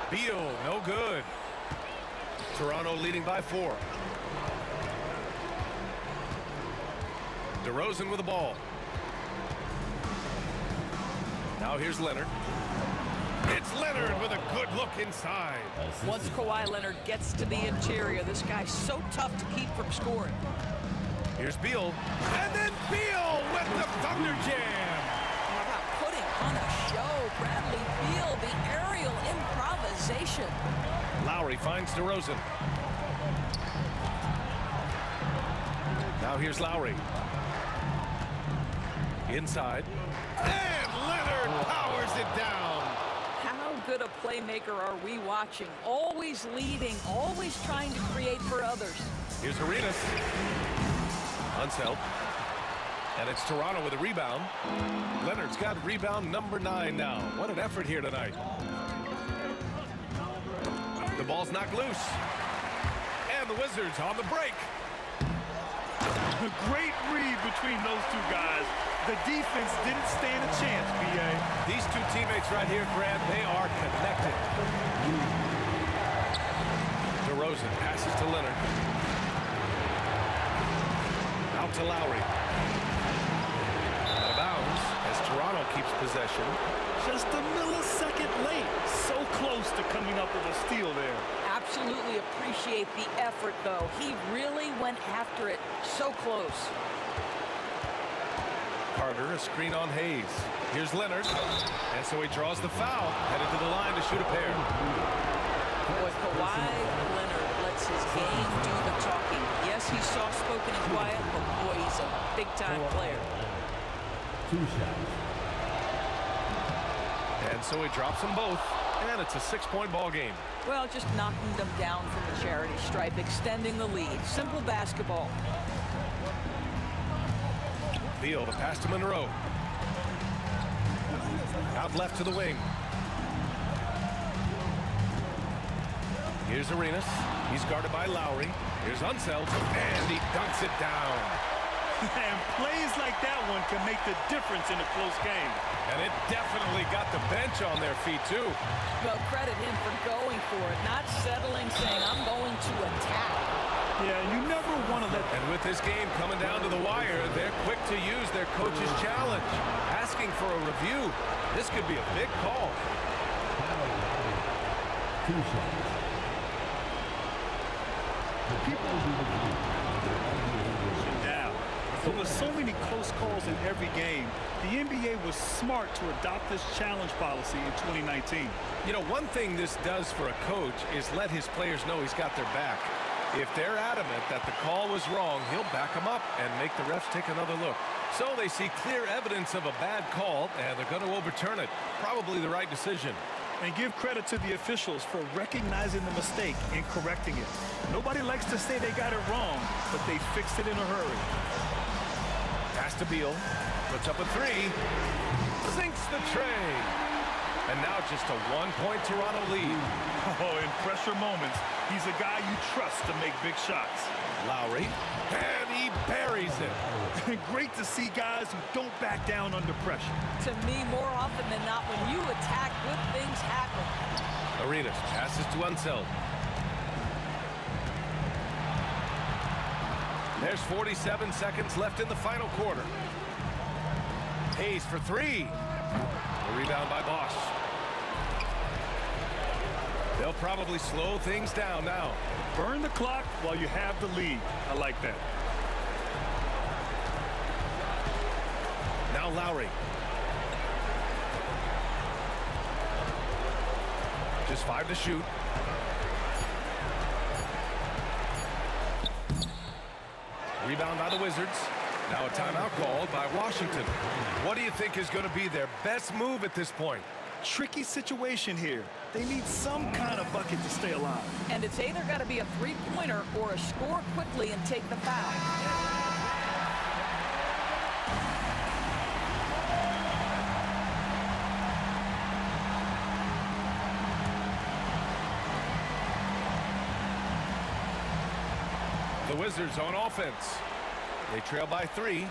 Beal, no good. Toronto leading by 4. DeRozan with the ball. Now here's Leonard. It's Leonard with a good look inside. Once Kawhi Leonard gets to the interior, this guy's so tough to keep from scoring. Here's Beal. And then Beal with the Thunder Jam. How about putting on a show? Bradley Beal, the aerial improvisation. Lowry finds DeRozan. Now here's Lowry. Inside. And Leonard powers it down. How good a playmaker are we watching? Always leading, always trying to create for others. Here's Arenas. Unseld. And it's Toronto with a rebound. Leonard's got rebound number 9 now. What an effort here tonight. The ball's knocked loose. And the Wizards on the break. A great read between those two guys. The defense didn't stand a chance, B.A. These two teammates right here, Grant, they are connected. DeRozan passes to Leonard. Out to Lowry. Out of bounds as Toronto keeps possession. Just a millisecond late. So close to coming up with a steal there. Absolutely appreciate the effort, though. He really went after it. So close. Carter, a screen on Hayes. Here's Leonard. And so he draws the foul. Headed to the line to shoot a pair. Boy, Kawhi Leonard lets his game do the talking. Yes, he's soft-spoken and quiet, but boy, he's a big-time player. 2 shots. And so he drops them both. And it's a 6-point ball game. Well, just knocking them down from the charity stripe, extending the lead. Simple basketball. Beal, the pass to Monroe. Out left to the wing. Here's Arenas. He's guarded by Lowry. Here's Unseld. And he dunks it down. And plays like that one can make the difference in a close game. And it definitely got the bench on their feet, too. Well, credit him for going for it, not settling, saying, I'm going to attack. Yeah, you never want to let... And with this game coming down to the wire, they're quick to use their coach's challenge. Asking for a review. This could be a big call. 2 shots. Now, but with so many close calls in every game, the NBA was smart to adopt this challenge policy in 2019. You know, one thing this does for a coach is let his players know he's got their back. If they're adamant that the call was wrong, he'll back them up and make the refs take another look. So they see clear evidence of a bad call, and they're going to overturn it. Probably the right decision. And give credit to the officials for recognizing the mistake and correcting it. Nobody likes to say they got it wrong, but they fixed it in a hurry. Pass to Beal. Puts up a 3. Sinks the tray. And now just a 1-point Toronto lead. Oh, in pressure moments, he's a guy you trust to make big shots. Lowry. And he buries it. Great to see guys who don't back down under pressure. To me, more often than not, when you attack, good things happen. Arenas passes to Unseld. There's 47 seconds left in the final quarter. Hayes for 3. A rebound by Bosch. They'll probably slow things down now. Burn the clock while you have the lead. I like that. Now Lowry. Just 5 to shoot. Rebound by the Wizards. Now a timeout called by Washington. What do you think is going to be their best move at this point? Tricky situation here. They need some kind of bucket to stay alive. And it's either got to be a three-pointer or a score quickly and take the foul. The Wizards on offense. They trail by 3.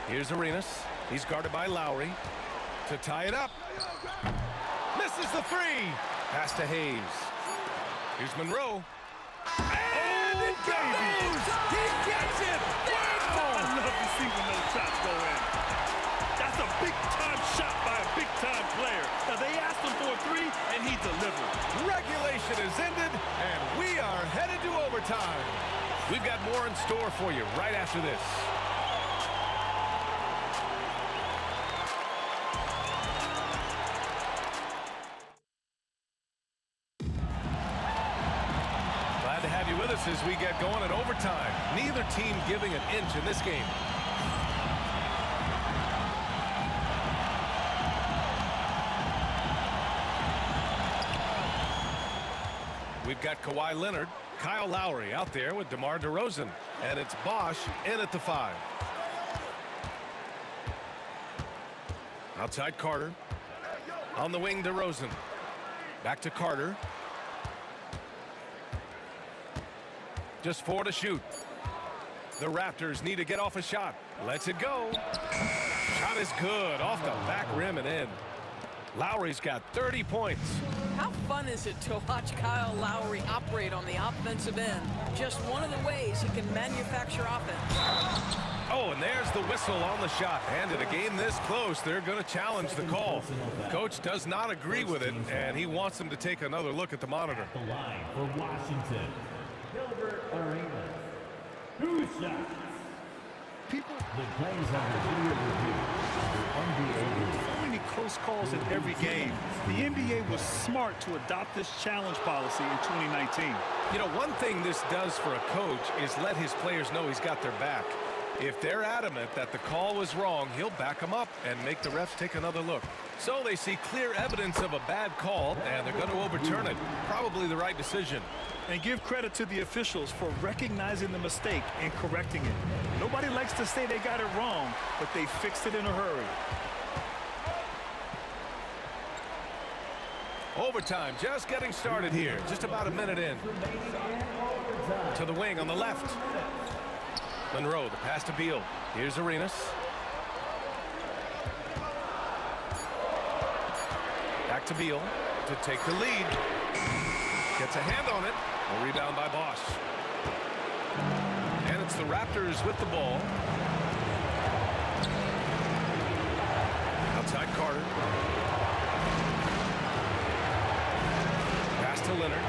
Here's Arenas. He's guarded by Lowry to tie it up. Misses the 3. Pass to Hayes. Here's Monroe. And it goes! He gets it! Wow! I love to see when those shots go in. That's a big-time shot by a big-time player. Now, they asked him for a 3, and he delivered. Regulation is ended, and we are headed to overtime. We've got more in store for you right after this. Glad to have you with us as we get going at overtime. Neither team giving an inch in this game. We've got Kawhi Leonard, Kyle Lowry out there with DeMar DeRozan, and it's Bosch in at the 5. Outside Carter. On the wing, DeRozan. Back to Carter. Just 4 to shoot. The Raptors need to get off a shot. Lets it go. Shot is good. Off the back rim and in. Lowry's got 30 points. How fun is it to watch Kyle Lowry operate on the offensive end? Just one of the ways he can manufacture offense. Oh, and there's the whistle on the shot. And in a game this close, they're going to challenge the call. Coach does not agree with it, and he wants them to take another look at the monitor. The line for Washington, Gilbert Arenas. 2 shots. People. The plays under video review. So many close calls in every game. The NBA was smart to adopt this challenge policy in 2019. You know, one thing this does for a coach is let his players know he's got their back. If they're adamant that the call was wrong, he'll back them up and make the refs take another look. So they see clear evidence of a bad call, and they're going to overturn it. Probably the right decision. And give credit to the officials for recognizing the mistake and correcting it. Nobody likes to say they got it wrong, but they fixed it in a hurry. Overtime just getting started here. Just about a minute in. To the wing on the left. Monroe, the pass to Beal. Here's Arenas. Back to Beal to take the lead. Gets a hand on it. A rebound by Bosch. And it's the Raptors with the ball. Outside Carter. Pass to Leonard.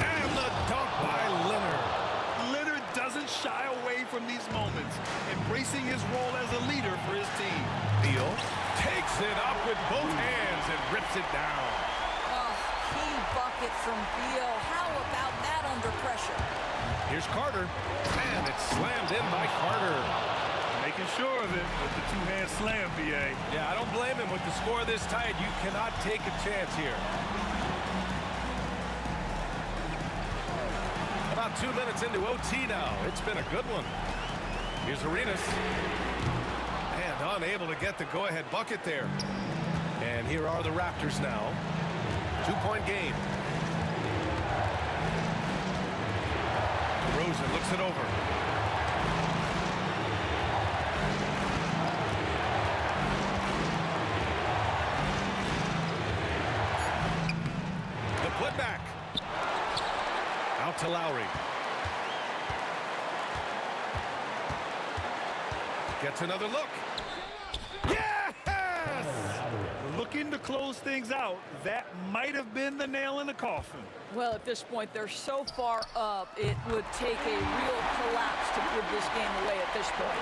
And the dunk by Leonard. Leonard doesn't shy away from these moments, embracing his role as a leader for his team. Beal takes it up with both hands and rips it down. Oh, key bucket from Beal. How about that under pressure? Here's Carter, and it's slammed in by Carter. Making sure of it with the two-hand slam, B.A. Yeah, I don't blame him. With the score this tight, you cannot take a chance here. About 2 minutes into OT now. It's been a good one. Here's Arenas. And unable to get the go-ahead bucket there. And here are the Raptors now. 2-point game. DeRozan looks it over. The putback. Out to Lowry. Gets another look. Yes! Looking to close things out. That might have been the nail in the coffin. Well, at this point, they're so far up, it would take a real collapse to give this game away at this point.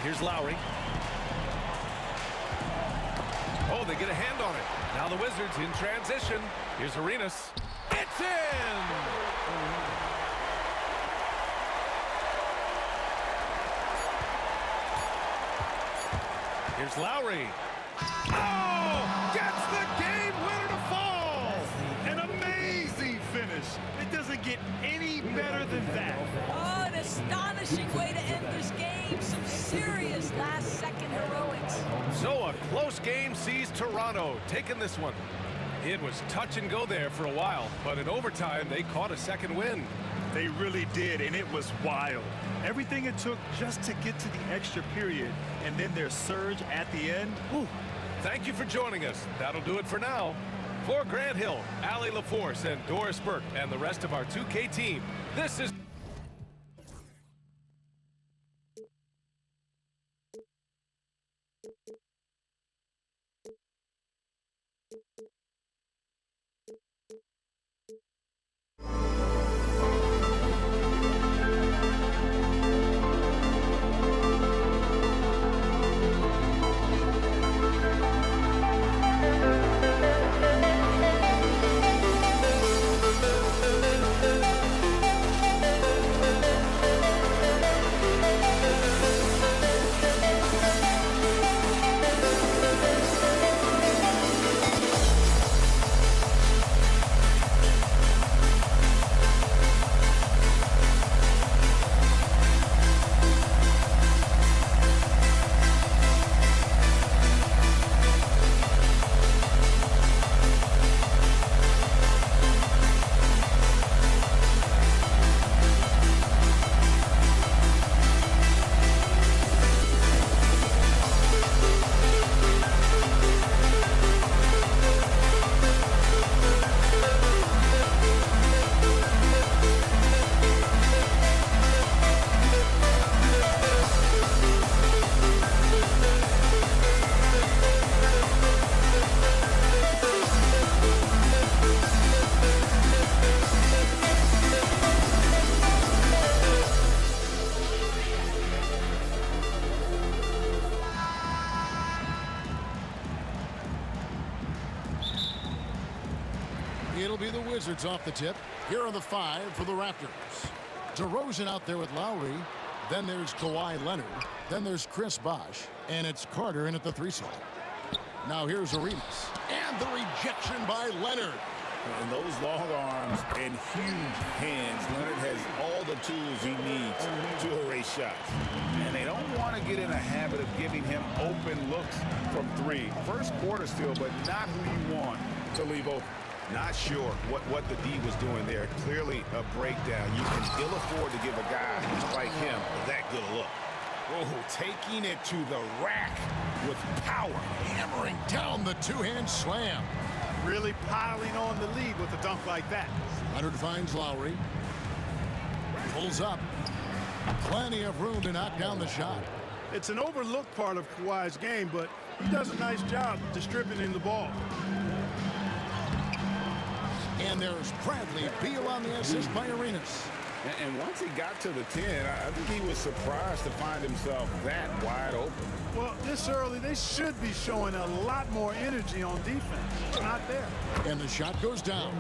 Here's Lowry. Oh, they get a hand on it. Now the Wizards in transition. Here's Arenas. It's in! Here's Lowry. Oh! Gets the game winner to fall! An amazing finish. It doesn't get any better than that. Oh, an astonishing way to end this game. Some serious last-second heroics. So a close game sees Toronto taking this one. It was touch and go there for a while, but in overtime, they caught a second win. They really did, and it was wild. Everything it took just to get to the extra period, and then their surge at the end. Whew. Thank you for joining us. That'll do it for now. For Grant Hill, Allie LaForce, and Doris Burke, and the rest of our 2K team, this is... It'll be the Wizards off the tip. Here are the 5 for the Raptors. DeRozan out there with Lowry. Then there's Kawhi Leonard. Then there's Chris Bosh. And it's Carter in at the 3 slot. Now here's Arenas. And the rejection by Leonard. And those long arms and huge hands, Leonard has all the tools he needs to erase shots. And they don't want to get in a habit of giving him open looks from 3. First quarter still, but not who you want to leave open. Not sure what the D was doing there. Clearly a breakdown. You can ill afford to give a guy like him that good a look. Oh, taking it to the rack with power. Hammering down the 2-hand slam. Really piling on the lead with a dunk like that. Leonard finds Lowry. Pulls up. Plenty of room to knock down the shot. It's an overlooked part of Kawhi's game, but he does a nice job distributing the ball. And there's Bradley Beal on the assist by Arenas. And once he got to the 10, I think he was surprised to find himself that wide open. Well, this early, they should be showing a lot more energy on defense. It's not there. And the shot goes down.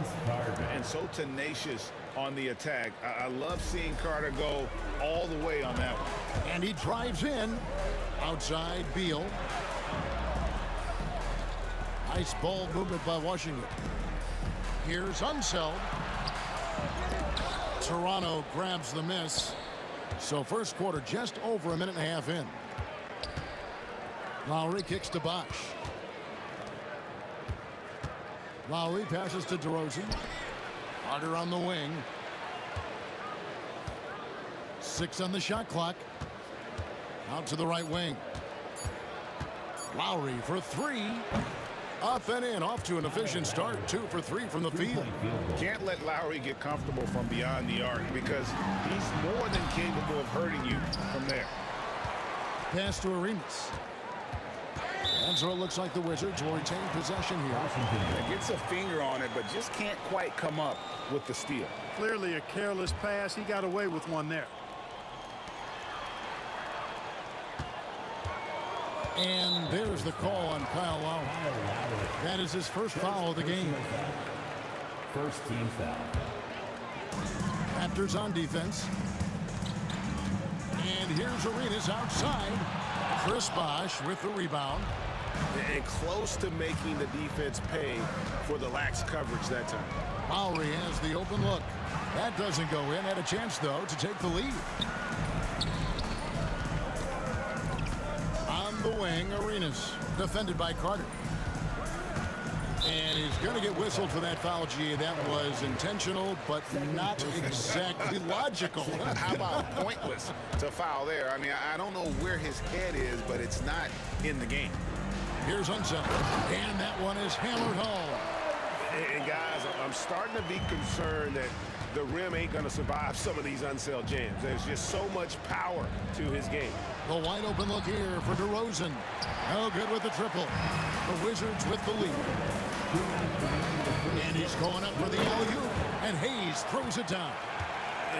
And so tenacious on the attack. I love seeing Carter go all the way on that one. And he drives in. Outside, Beal. Nice ball movement by Washington. Here's Unseld. Toronto grabs the miss. So first quarter just over a minute and a half in. Lowry kicks to Bosh. Lowry passes to DeRozan. Carter on the wing. 6 on the shot clock. Out to the right wing. Lowry for 3. Up and in, off to an efficient start. 2 for 3 from the field. Can't let Lowry get comfortable from beyond the arc because he's more than capable of hurting you from there. Pass to Arenas. And so it looks like the Wizards will retain possession here. Gets a finger on it, but just can't quite come up with the steal. Clearly a careless pass. He got away with one there. And there's the call on Kyle Lowry. That is his first foul of the game. First team foul. Raptors on defense. And here's Arenas outside. Chris Bosh with the rebound. And close to making the defense pay for the lax coverage that time. Lowry has the open look. That doesn't go in. Had a chance, though, to take the lead. On the wing, Arenas, defended by Carter. And he's going to get whistled for that foul, G. That was intentional, but not exactly logical. How about pointless to foul there? I mean, I don't know where his head is, but it's not in the game. Here's Unseld. And that one is hammered home. And guys, I'm starting to be concerned that the rim ain't going to survive some of these Unseld jams. There's just so much power to his game. The wide open look here for DeRozan. No good with the triple. The Wizards with the lead. And he's going up for the alley-oop. And Hayes throws it down.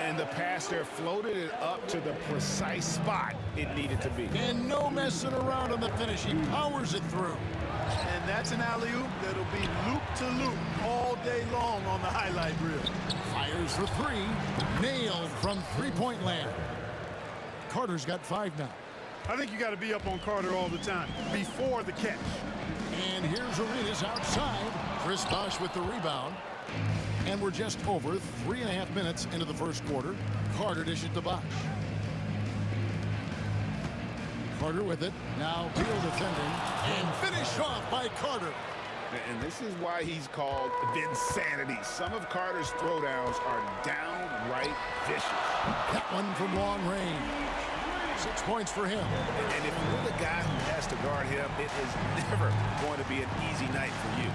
And the pass there floated it up to the precise spot it needed to be. And no messing around on the finish. He powers it through. And that's an alley-oop that'll be loop-to-loop all day long on the highlight reel. Fires for three. Nailed from three-point land. Carter's got 5 now. I think you got to be up on Carter all the time, before the catch. And here's Arenas outside. Chris Bosh with the rebound. And we're just over 3.5 minutes into the first quarter. Carter dishes to Bosh. Carter with it. Now Beal defending. And finished off by Carter. And this is why he's called Vinsanity. Some of Carter's throwdowns are downright vicious. That one from long range. 6 points for him. And if you're the guy who has to guard him, it is never going to be an easy night for you.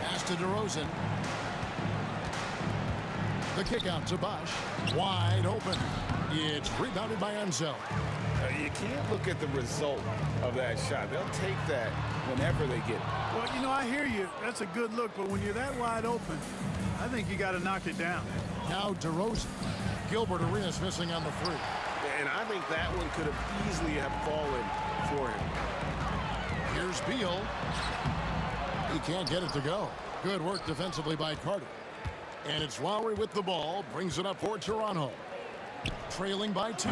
Pass to DeRozan. The kick out to Bosh. Wide open. It's rebounded by Unseld. You can't look at the result of that shot. They'll take that whenever they get it. Well, you know, I hear you. That's a good look, but when you're that wide open, I think you got to knock it down. Now DeRozan. Gilbert Arenas missing on the three. And I think that one could have easily have fallen for him. Here's Beal. He can't get it to go. Good work defensively by Carter. And it's Lowry with the ball. Brings it up for Toronto. Trailing by 2.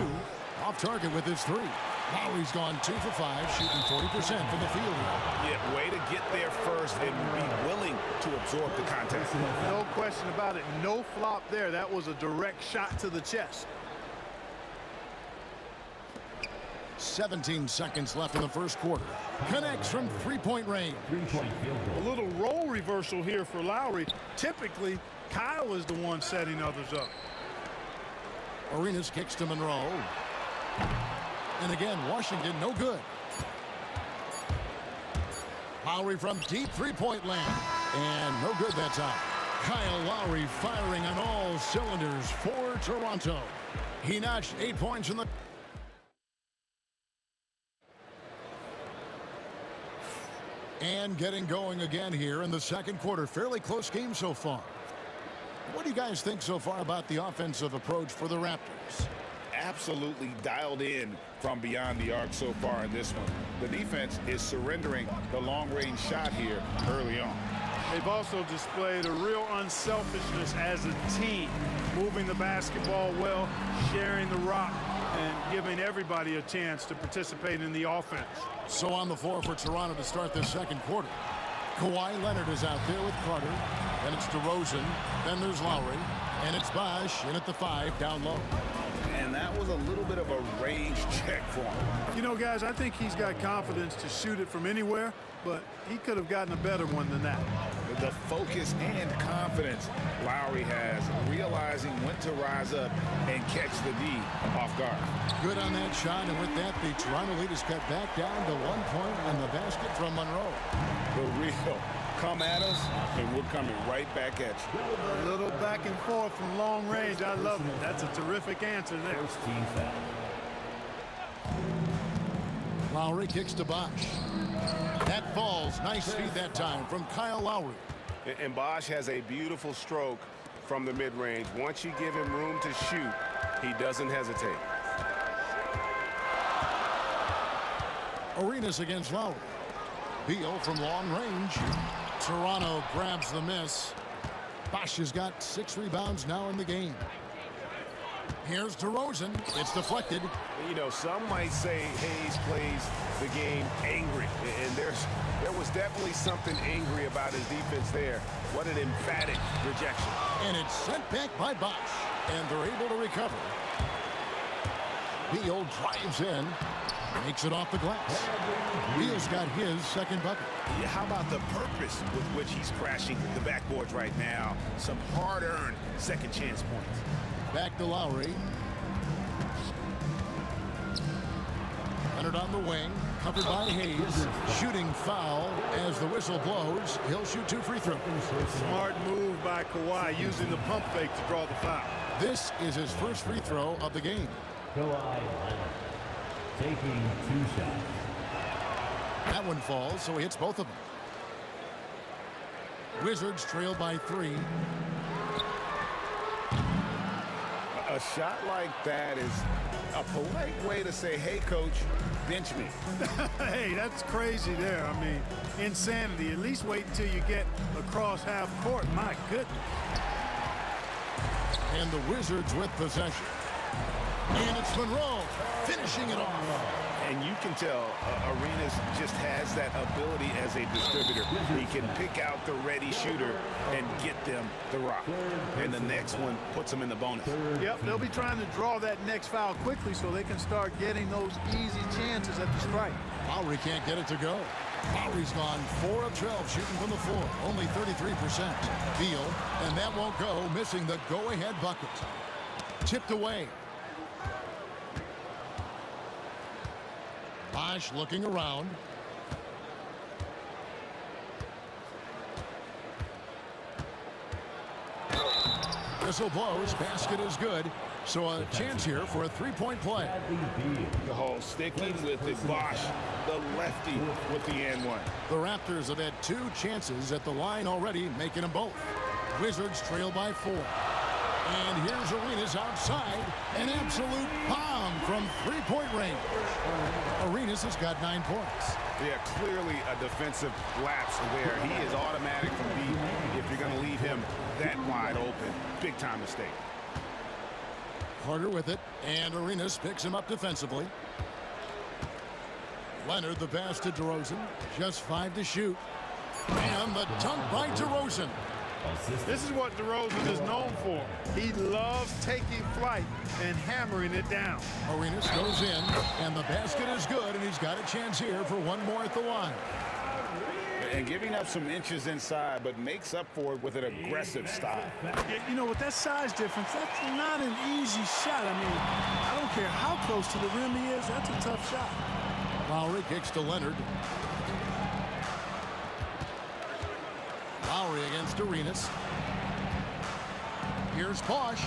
Off target with his 3. Lowry's gone 2 for 5, shooting 40% from the field. Yeah, way to get there first and be willing to absorb the contact. No question about it. No flop there. That was a direct shot to the chest. 17 seconds left in the first quarter. Connects from three-point range. A little role reversal here for Lowry. Typically, Kyle is the one setting others up. Arenas kicks to Monroe. And again, Washington no good. Lowry from deep three-point land. And no good that time. Kyle Lowry firing on all cylinders for Toronto. He notched 8 points in the... And getting going again here in the second quarter. Fairly close game so far. What do you guys think so far about the offensive approach for the Raptors? Absolutely dialed in from beyond the arc so far in this one. The defense is surrendering the long-range shot here early on. They've also displayed a real unselfishness as a team, moving the basketball well, sharing the rock, and giving everybody a chance to participate in the offense. So on the floor for Toronto to start this second quarter. Kawhi Leonard is out there with Carter. Then it's DeRozan. Then there's Lowry. And it's Bosh in at the 5 down low. And that was a little bit of a range check for him. You know, guys, I think he's got confidence to shoot it from anywhere, but he could have gotten a better one than that. The focus and confidence Lowry has, realizing when to rise up and catch the D off guard. Good on that shot, and with that, the Toronto lead is cut back down to 1 point on the basket from Monroe. The real come at us, and we're coming right back at you. A little back and forth from long range. I love it. That's a terrific answer there. First team foul. Lowry kicks to Bosh. That falls. Nice feed that time from Kyle Lowry. And Bosh has a beautiful stroke from the mid-range. Once you give him room to shoot, he doesn't hesitate. Arenas against Lowry. Beal from long range. Toronto grabs the miss. Bosch has got 6 rebounds now in the game. Here's DeRozan. It's deflected. You know, some might say Hayes plays the game angry. And there was definitely something angry about his defense there. What an emphatic rejection. And it's sent back by Bosch. And they're able to recover. Beal drives in. Makes it off the glass. Beal's got his second bucket. Yeah, how about the purpose with which he's crashing the backboards right now? Some hard-earned second chance points. Back to Lowry. Leonard on the wing. Covered by Hayes. Shooting foul as the whistle blows. He'll shoot 2 free throws. Smart move by Kawhi, using the pump fake to draw the foul. This is his first free throw of the game. Kawhi Leonard taking 2 shots. That one falls, so he hits both of them. Wizards trail by 3. A shot like that is a polite way to say, hey, coach, bench me. Hey, that's crazy there. I mean, insanity. At least wait until you get across half court. My goodness. And the Wizards with possession. And it's Monroe finishing it off. And you can tell Arenas just has that ability as a distributor. He can pick out the ready shooter and get them the rock. And the next one puts them in the bonus. Yep, they'll be trying to draw that next foul quickly so they can start getting those easy chances at the strike. Lowry can't get it to go. Lowry's gone 4 of 12 shooting from the floor. Only 33%. Beal, and that won't go, missing the go-ahead bucket. Tipped away. Bosch looking around. Whistle blows. Basket is good. So a chance here for a 3-point play. Oh, sticking with it. Bosch, the lefty with the and one. The Raptors have had 2 chances at the line already, making them both. Wizards trail by 4. And here's Arenas outside. An absolute bomb from 3-point range. Arenas has got 9 points. Yeah, clearly a defensive lapse there. He is automatic from deep if you're going to leave him that wide open. Big time mistake. Carter with it, and Arenas picks him up defensively. Leonard the pass to DeRozan. Just 5 to shoot. And the dunk by DeRozan. This is what DeRozan is known for. He loves taking flight and hammering it down. Arenas goes in, and the basket is good, and he's got a chance here for one more at the line. And giving up some inches inside, but makes up for it with an aggressive style. You know, with that size difference, that's not an easy shot. I mean, I don't care how close to the rim he is, that's a tough shot. Lowry kicks to Leonard. Lowry against Arenas. Here's Bosch.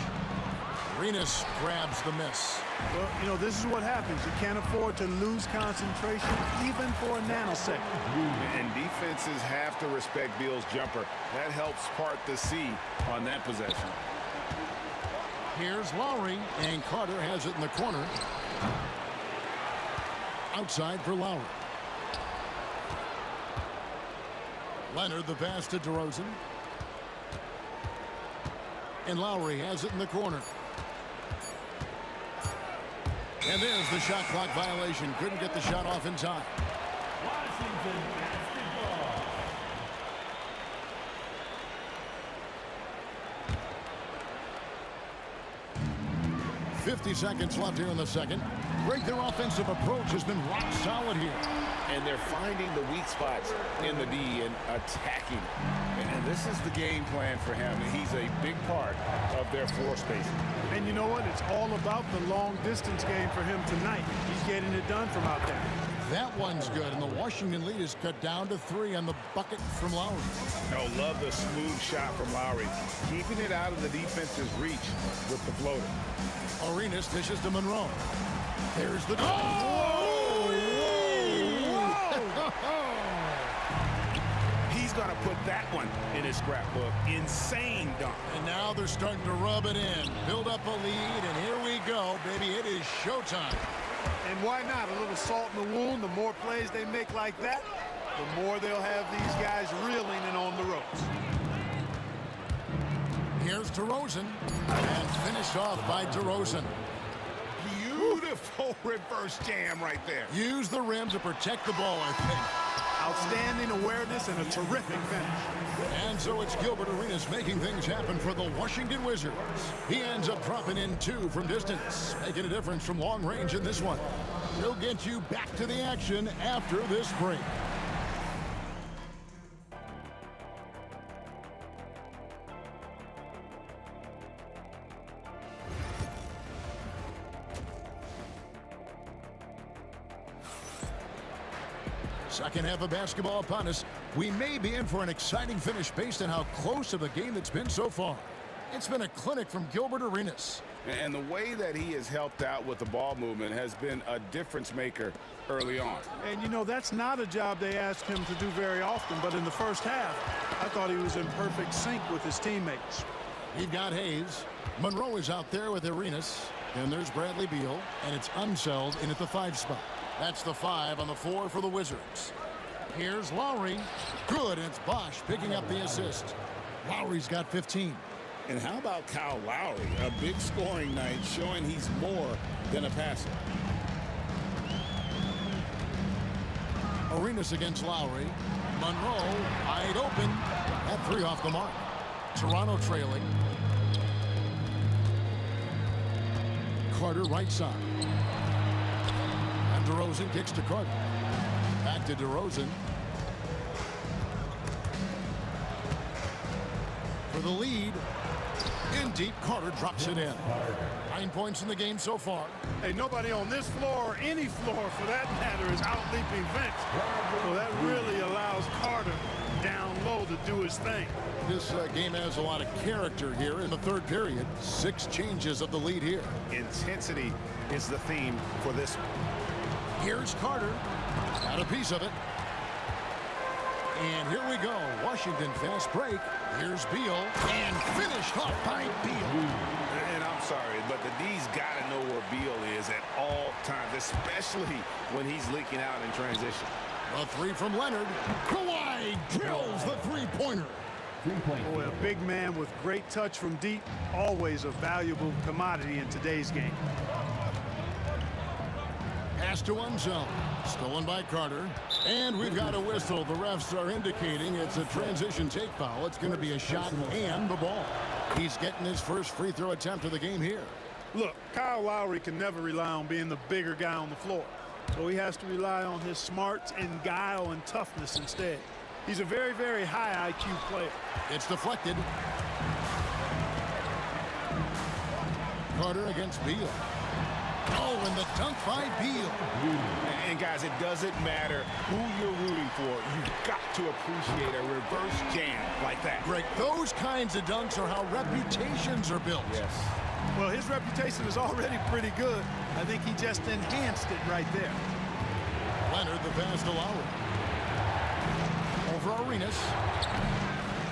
Arenas grabs the miss. Well, you know, this is what happens. You can't afford to lose concentration even for a nanosecond. And defenses have to respect Beal's jumper. That helps part the sea on that possession. Here's Lowry, and Carter has it in the corner. Outside for Lowry. Leonard the pass to DeRozan. And Lowry has it in the corner. And there's the shot clock violation. Couldn't get the shot off in time. Washington basketball. 50 seconds left here in the second. Great, their offensive approach has been rock solid here. And they're finding the weak spots in the D and attacking. And this is the game plan for him. He's a big part of their floor space. And you know what? It's all about the long distance game for him tonight. He's getting it done from out there. That one's good, and the Washington lead is cut down to 3 on the bucket from Lowry. Oh, love the smooth shot from Lowry. Keeping it out of the defense's reach with the floater. Arenas dishes to Monroe. There's the... He's going to put that one in his scrapbook. Insane dunk. And now they're starting to rub it in. Build up a lead, and here we go, baby. It is showtime. And why not? A little salt in the wound. The more plays they make like that, the more they'll have these guys reeling and on the ropes. Here's DeRozan, and finished off by DeRozan. Beautiful reverse jam right there. Use the rim to protect the ball, I think. Outstanding awareness and a terrific finish. And so it's Gilbert Arenas making things happen for the Washington Wizards. He ends up dropping in 2 from distance, making a difference from long range in this one. We'll get you back to the action after this break. Second half of basketball upon us. We may be in for an exciting finish based on how close of the game it's been so far. It's been a clinic from Gilbert Arenas. And the way that he has helped out with the ball movement has been a difference maker early on. And you know, that's not a job they ask him to do very often, but in the first half, I thought he was in perfect sync with his teammates. You've got Hayes. Monroe is out there with Arenas. And there's Bradley Beal, and it's Unseld in at the 5 spot. That's the 5 on the 4 for the Wizards. Here's Lowry. Good, and it's Bosch picking up the assist. Lowry's got 15. And how about Kyle Lowry? A big scoring night showing he's more than a passer. Arenas against Lowry. Monroe wide open. That 3 off the mark. Toronto trailing. Carter right side. And DeRozan kicks to Carter. Back to DeRozan. For the lead. In deep, Carter drops it in. 9 points in the game so far. Hey, nobody on this floor, or any floor for that matter, is out-leaping Vince. So that really allows Carter down low to do his thing. This game has a lot of character here in the third period. 6 changes of the lead here. Intensity is the theme for this one. Here's Carter. Got a piece of it. And here we go. Washington fast break. Here's Beal. And finished off by Beal. And I'm sorry, but the D's got to know where Beal is at all times, especially when he's leaking out in transition. A 3 from Leonard. Kawhi drills the 3-pointer. Boy, a big man with great touch from deep, always a valuable commodity in today's game. Pass to one zone. Stolen by Carter. And we've got a whistle. The refs are indicating it's a transition take foul. It's going to be a shot and the ball. He's getting his first free throw attempt of the game here. Look, Kyle Lowry can never rely on being the bigger guy on the floor. So he has to rely on his smarts and guile and toughness instead. He's a very, very high IQ player. It's deflected. Carter against Beal. Oh, and the dunk by Beal. And guys, it doesn't matter who you're rooting for. You've got to appreciate a reverse jam like that. Greg, those kinds of dunks are how reputations are built. Yes. Well, his reputation is already pretty good. I think he just enhanced it right there. Leonard, the pass to Lowry. Over Arenas.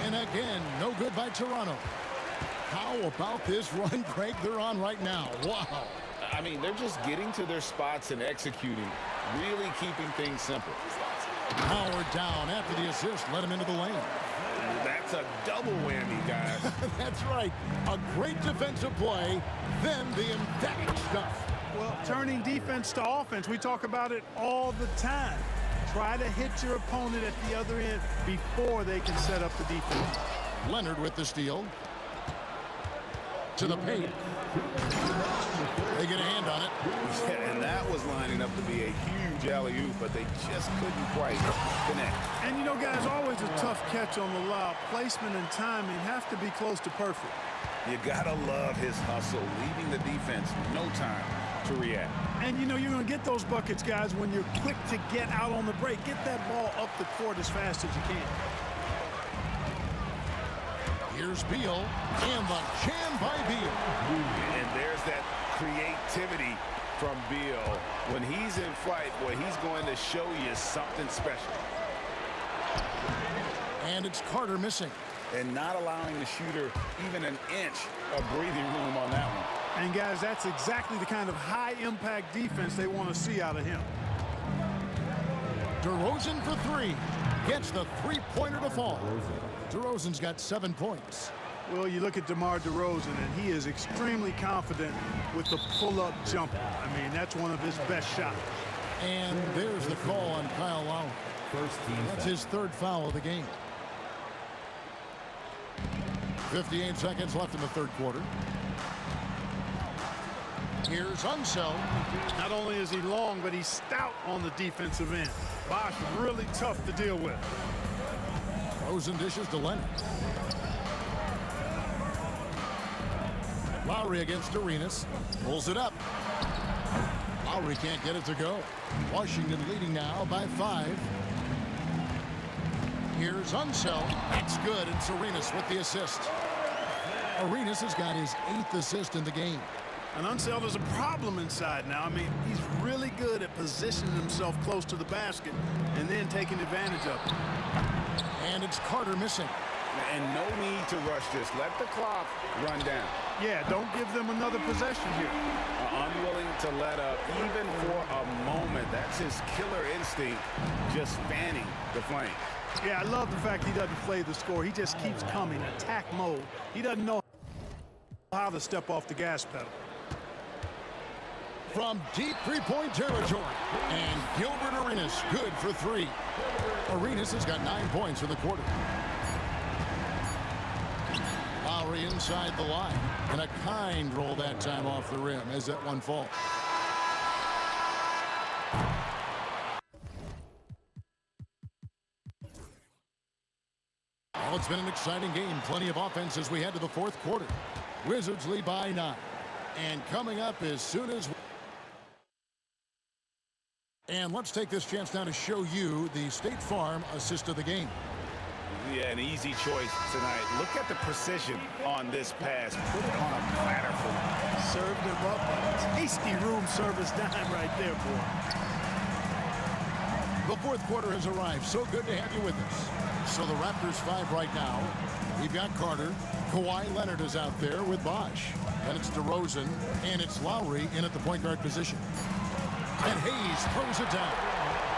And again, no good by Toronto. How about this run, Greg, they're on right now? Wow. I mean, they're just getting to their spots and executing, really keeping things simple. Howard down after the assist, let him into the lane. That's a double whammy, guys. That's right. A great defensive play, then the emphatic stuff. Well, turning defense to offense, we talk about it all the time. Try to hit your opponent at the other end before they can set up the defense. Leonard with the steal. To the paint. They get a hand on it. Yeah, and that was lining up to be a huge alley-oop, but they just couldn't quite connect. And you know, guys, always a tough catch on the lob. Placement and timing have to be close to perfect. You gotta love his hustle, leaving the defense no time to react. And you know, you're going to get those buckets, guys, when you're quick to get out on the break. Get that ball up the court as fast as you can. Here's Beal, and the jam by Beal. And there's that creativity from Beal. When he's in flight, boy, he's going to show you something special. And it's Carter missing. and not allowing the shooter even an inch of breathing room on that one. And guys, that's exactly the kind of high-impact defense they want to see out of him. DeRozan for three. Gets the three-pointer to fall. DeRozan's got 7 points. Well, you look at DeMar DeRozan, and he is extremely confident with the pull-up jumper. I mean, that's one of his best shots. And there's the call on Kyle Lowry. That's his third foul of the game. 58 seconds left in the third quarter. Here's Unseld. Not only is he long, but he's stout on the defensive end. Bosh really tough to deal with. Rosen dishes to Leonard. Lowry against Arenas. Pulls it up. Lowry can't get it to go. Washington leading now by 5. Here's Unseld. That's good, and Arenas with the assist. Arenas has got his 8th assist in the game. And Unseld is a problem inside now. I mean, he's really good at positioning himself close to the basket and then taking advantage of it. And it's Carter missing. And no need to rush this. Let the clock run down. Yeah, don't give them another possession here. Unwilling to let up even for a moment. That's his killer instinct, just fanning the flame. Yeah, I love the fact he doesn't play the score. He just keeps coming, attack mode. He doesn't know how to step off the gas pedal. From deep three-point territory. And Gilbert Arenas good for 3. Arenas has got 9 points in the quarter. Lowry inside the line. And a kind roll that time off the rim as that one falls. Well, it's been an exciting game. Plenty of offense as we head to the fourth quarter. Wizards lead by 9. And coming up as soon as... And let's take this chance now to show you the State Farm assist of the game. Yeah, an easy choice tonight. Look at the precision on this pass. Put it on a platter for him. Served him up a tasty room service dime right there, boy. The fourth quarter has arrived. So good to have you with us. So the Raptors 5 right now. We've got Carter. Kawhi Leonard is out there with Bosh. And it's DeRozan. And it's Lowry in at the point guard position. And Hayes throws it down.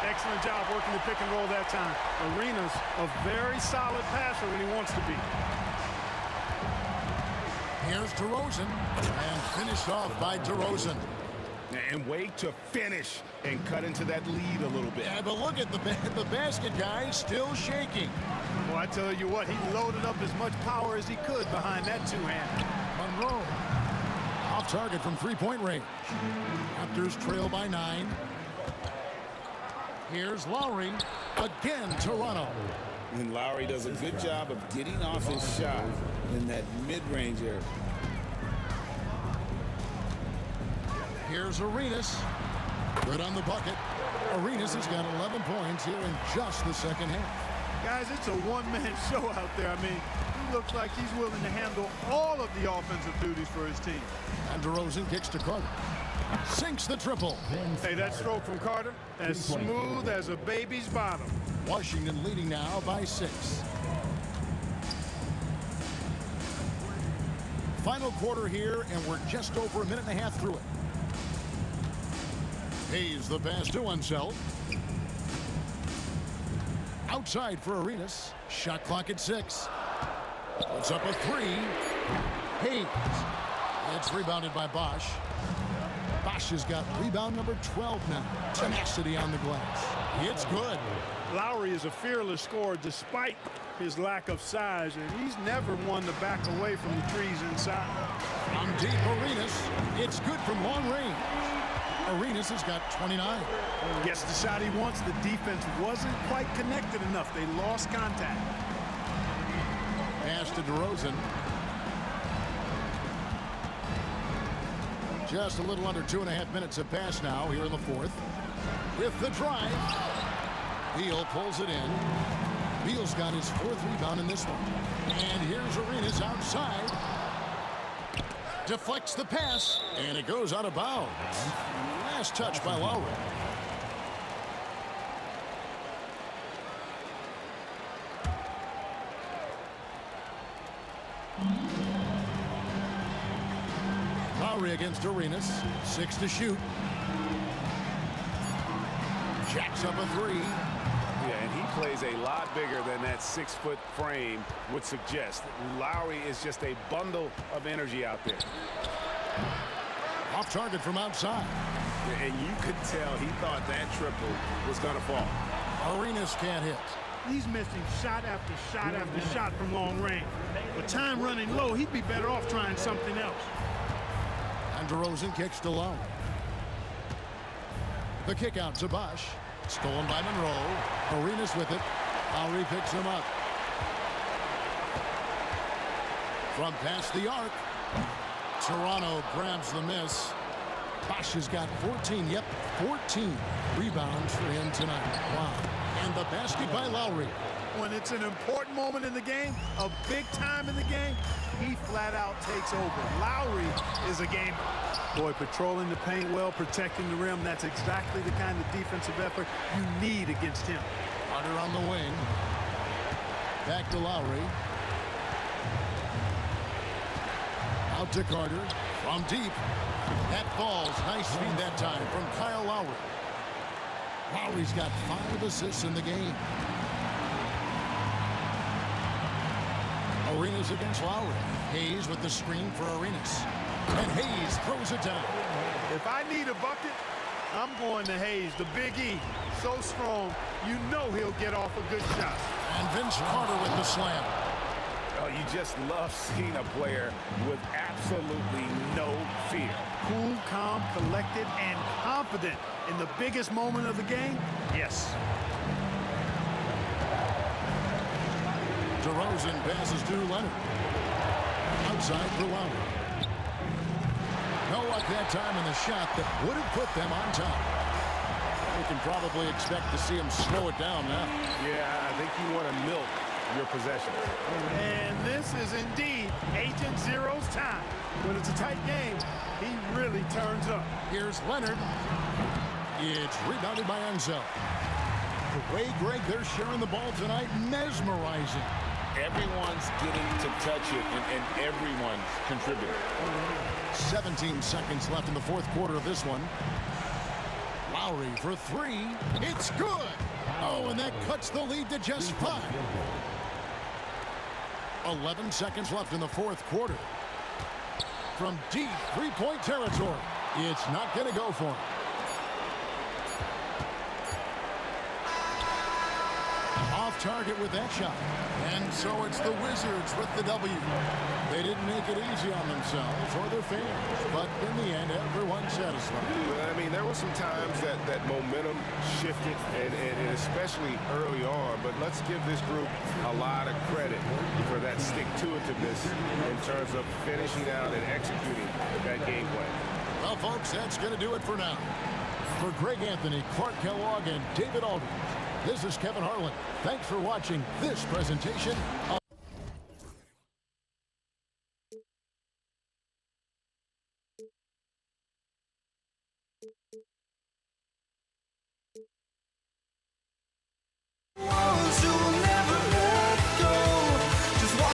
Excellent job working the pick and roll that time. Arenas a very solid passer when he wants to be. Here's DeRozan. And finished off by DeRozan. And wait to finish and cut into that lead a little bit. Yeah, but look at the basket guy still shaking. Well, I tell you what, he loaded up as much power as he could behind that two-hander. Monroe off target from three-point range. Raptors trail by 9. Here's Lowry. Again, Toronto. And Lowry does a good job of getting off his shot in that mid-range area. Here's Arenas. Good on the bucket. Arenas has got 11 points here in just the second half. Guys, it's a one-man show out there. I mean, he looks like he's willing to handle all of the offensive duties for his team. And DeRozan kicks to Carter. Sinks the triple. Hey, that stroke from Carter, as smooth as a baby's bottom. Washington leading now by 6. Final quarter here, and we're just over a minute and a half through it. Hayes the pass to Unseld. Outside for Arenas. Shot clock at 6. Puts up a 3. Hayes. It's rebounded by Bosh. Bosh has got rebound number 12 now. Tenacity on the glass. It's good. Lowry is a fearless scorer despite his lack of size, and he's never one to back away from the trees inside. From deep, Arenas. It's good from long range. Arenas has got 29. Gets the shot he wants. The defense wasn't quite connected enough. They lost contact. Pass to DeRozan. Just a little under 2.5 minutes have passed now here in the fourth. With the drive. Beal pulls it in. Beal's got his 4th rebound in this one. And here's Arenas outside. Deflects the pass. And it goes out of bounds. Last touch by Lowry. Lowry against Arenas. 6 to shoot. Jacks up a 3. Yeah, and he plays a lot bigger than that 6-foot frame would suggest. Lowry is just a bundle of energy out there. Off target from outside. And you could tell he thought that triple was going to fall. Arenas can't hit. He's missing shot after shot after shot from long range. With time running low, he'd be better off trying something else. And DeRozan kicks to Lowe. The kick out to Bosch. Stolen by Monroe. Arenas with it. Lowry picks him up. From past the arc. Toronto grabs the miss. Bosch has got 14. Yep, 14 rebounds for him tonight. Wow. And the basket by Lowry. When it's an important moment in the game, a big time in the game, he flat out takes over. Lowry is a gamer. Boy, patrolling the paint well, protecting the rim, that's exactly the kind of defensive effort you need against him. Carter on the wing. Back to Lowry. Out to Carter. From deep. That falls. Nice feed that time from Kyle Lowry. Lowry's got 5 assists in the game. Arenas against Lowry. Hayes with the screen for Arenas. And Hayes throws it down. If I need a bucket, I'm going to Hayes, the Big E. So strong, you know he'll get off a good shot. And Vince Carter with the slam. Oh, you just love seeing a player with absolutely no fear. Cool, calm, collected, and confident in the biggest moment of the game? Yes. DeRozan passes to Leonard. Outside for Lowry. No luck that time in the shot that would have put them on top. We can probably expect to see him slow it down now. Yeah, I think you want to milk your possession. And this is indeed Agent Zero's time. When it's a tight game, he really turns up. Here's Leonard. It's rebounded by Enzo. The way, Greg, they're sharing the ball tonight, mesmerizing. Everyone's getting to touch it, and everyone's contributing. 17 seconds left in the fourth quarter of this one. Lowry for 3. It's good. Oh, and that cuts the lead to just 5. 11 seconds left in the fourth quarter. From deep three-point territory. It's not going to go for him. Off target with that shot. And so it's the Wizards with the W. They didn't make it easy on themselves or their fans, but in the end, everyone's satisfied. I mean, there were some times that momentum shifted, and especially early on, but let's give this group a lot of credit for that stick-to-itiveness in terms of finishing out and executing that game plan. Well, folks, that's going to do it for now. For Greg Anthony, Clark Kellogg, and David Aldridge, this is Kevin Harlan. Thanks for watching this presentation of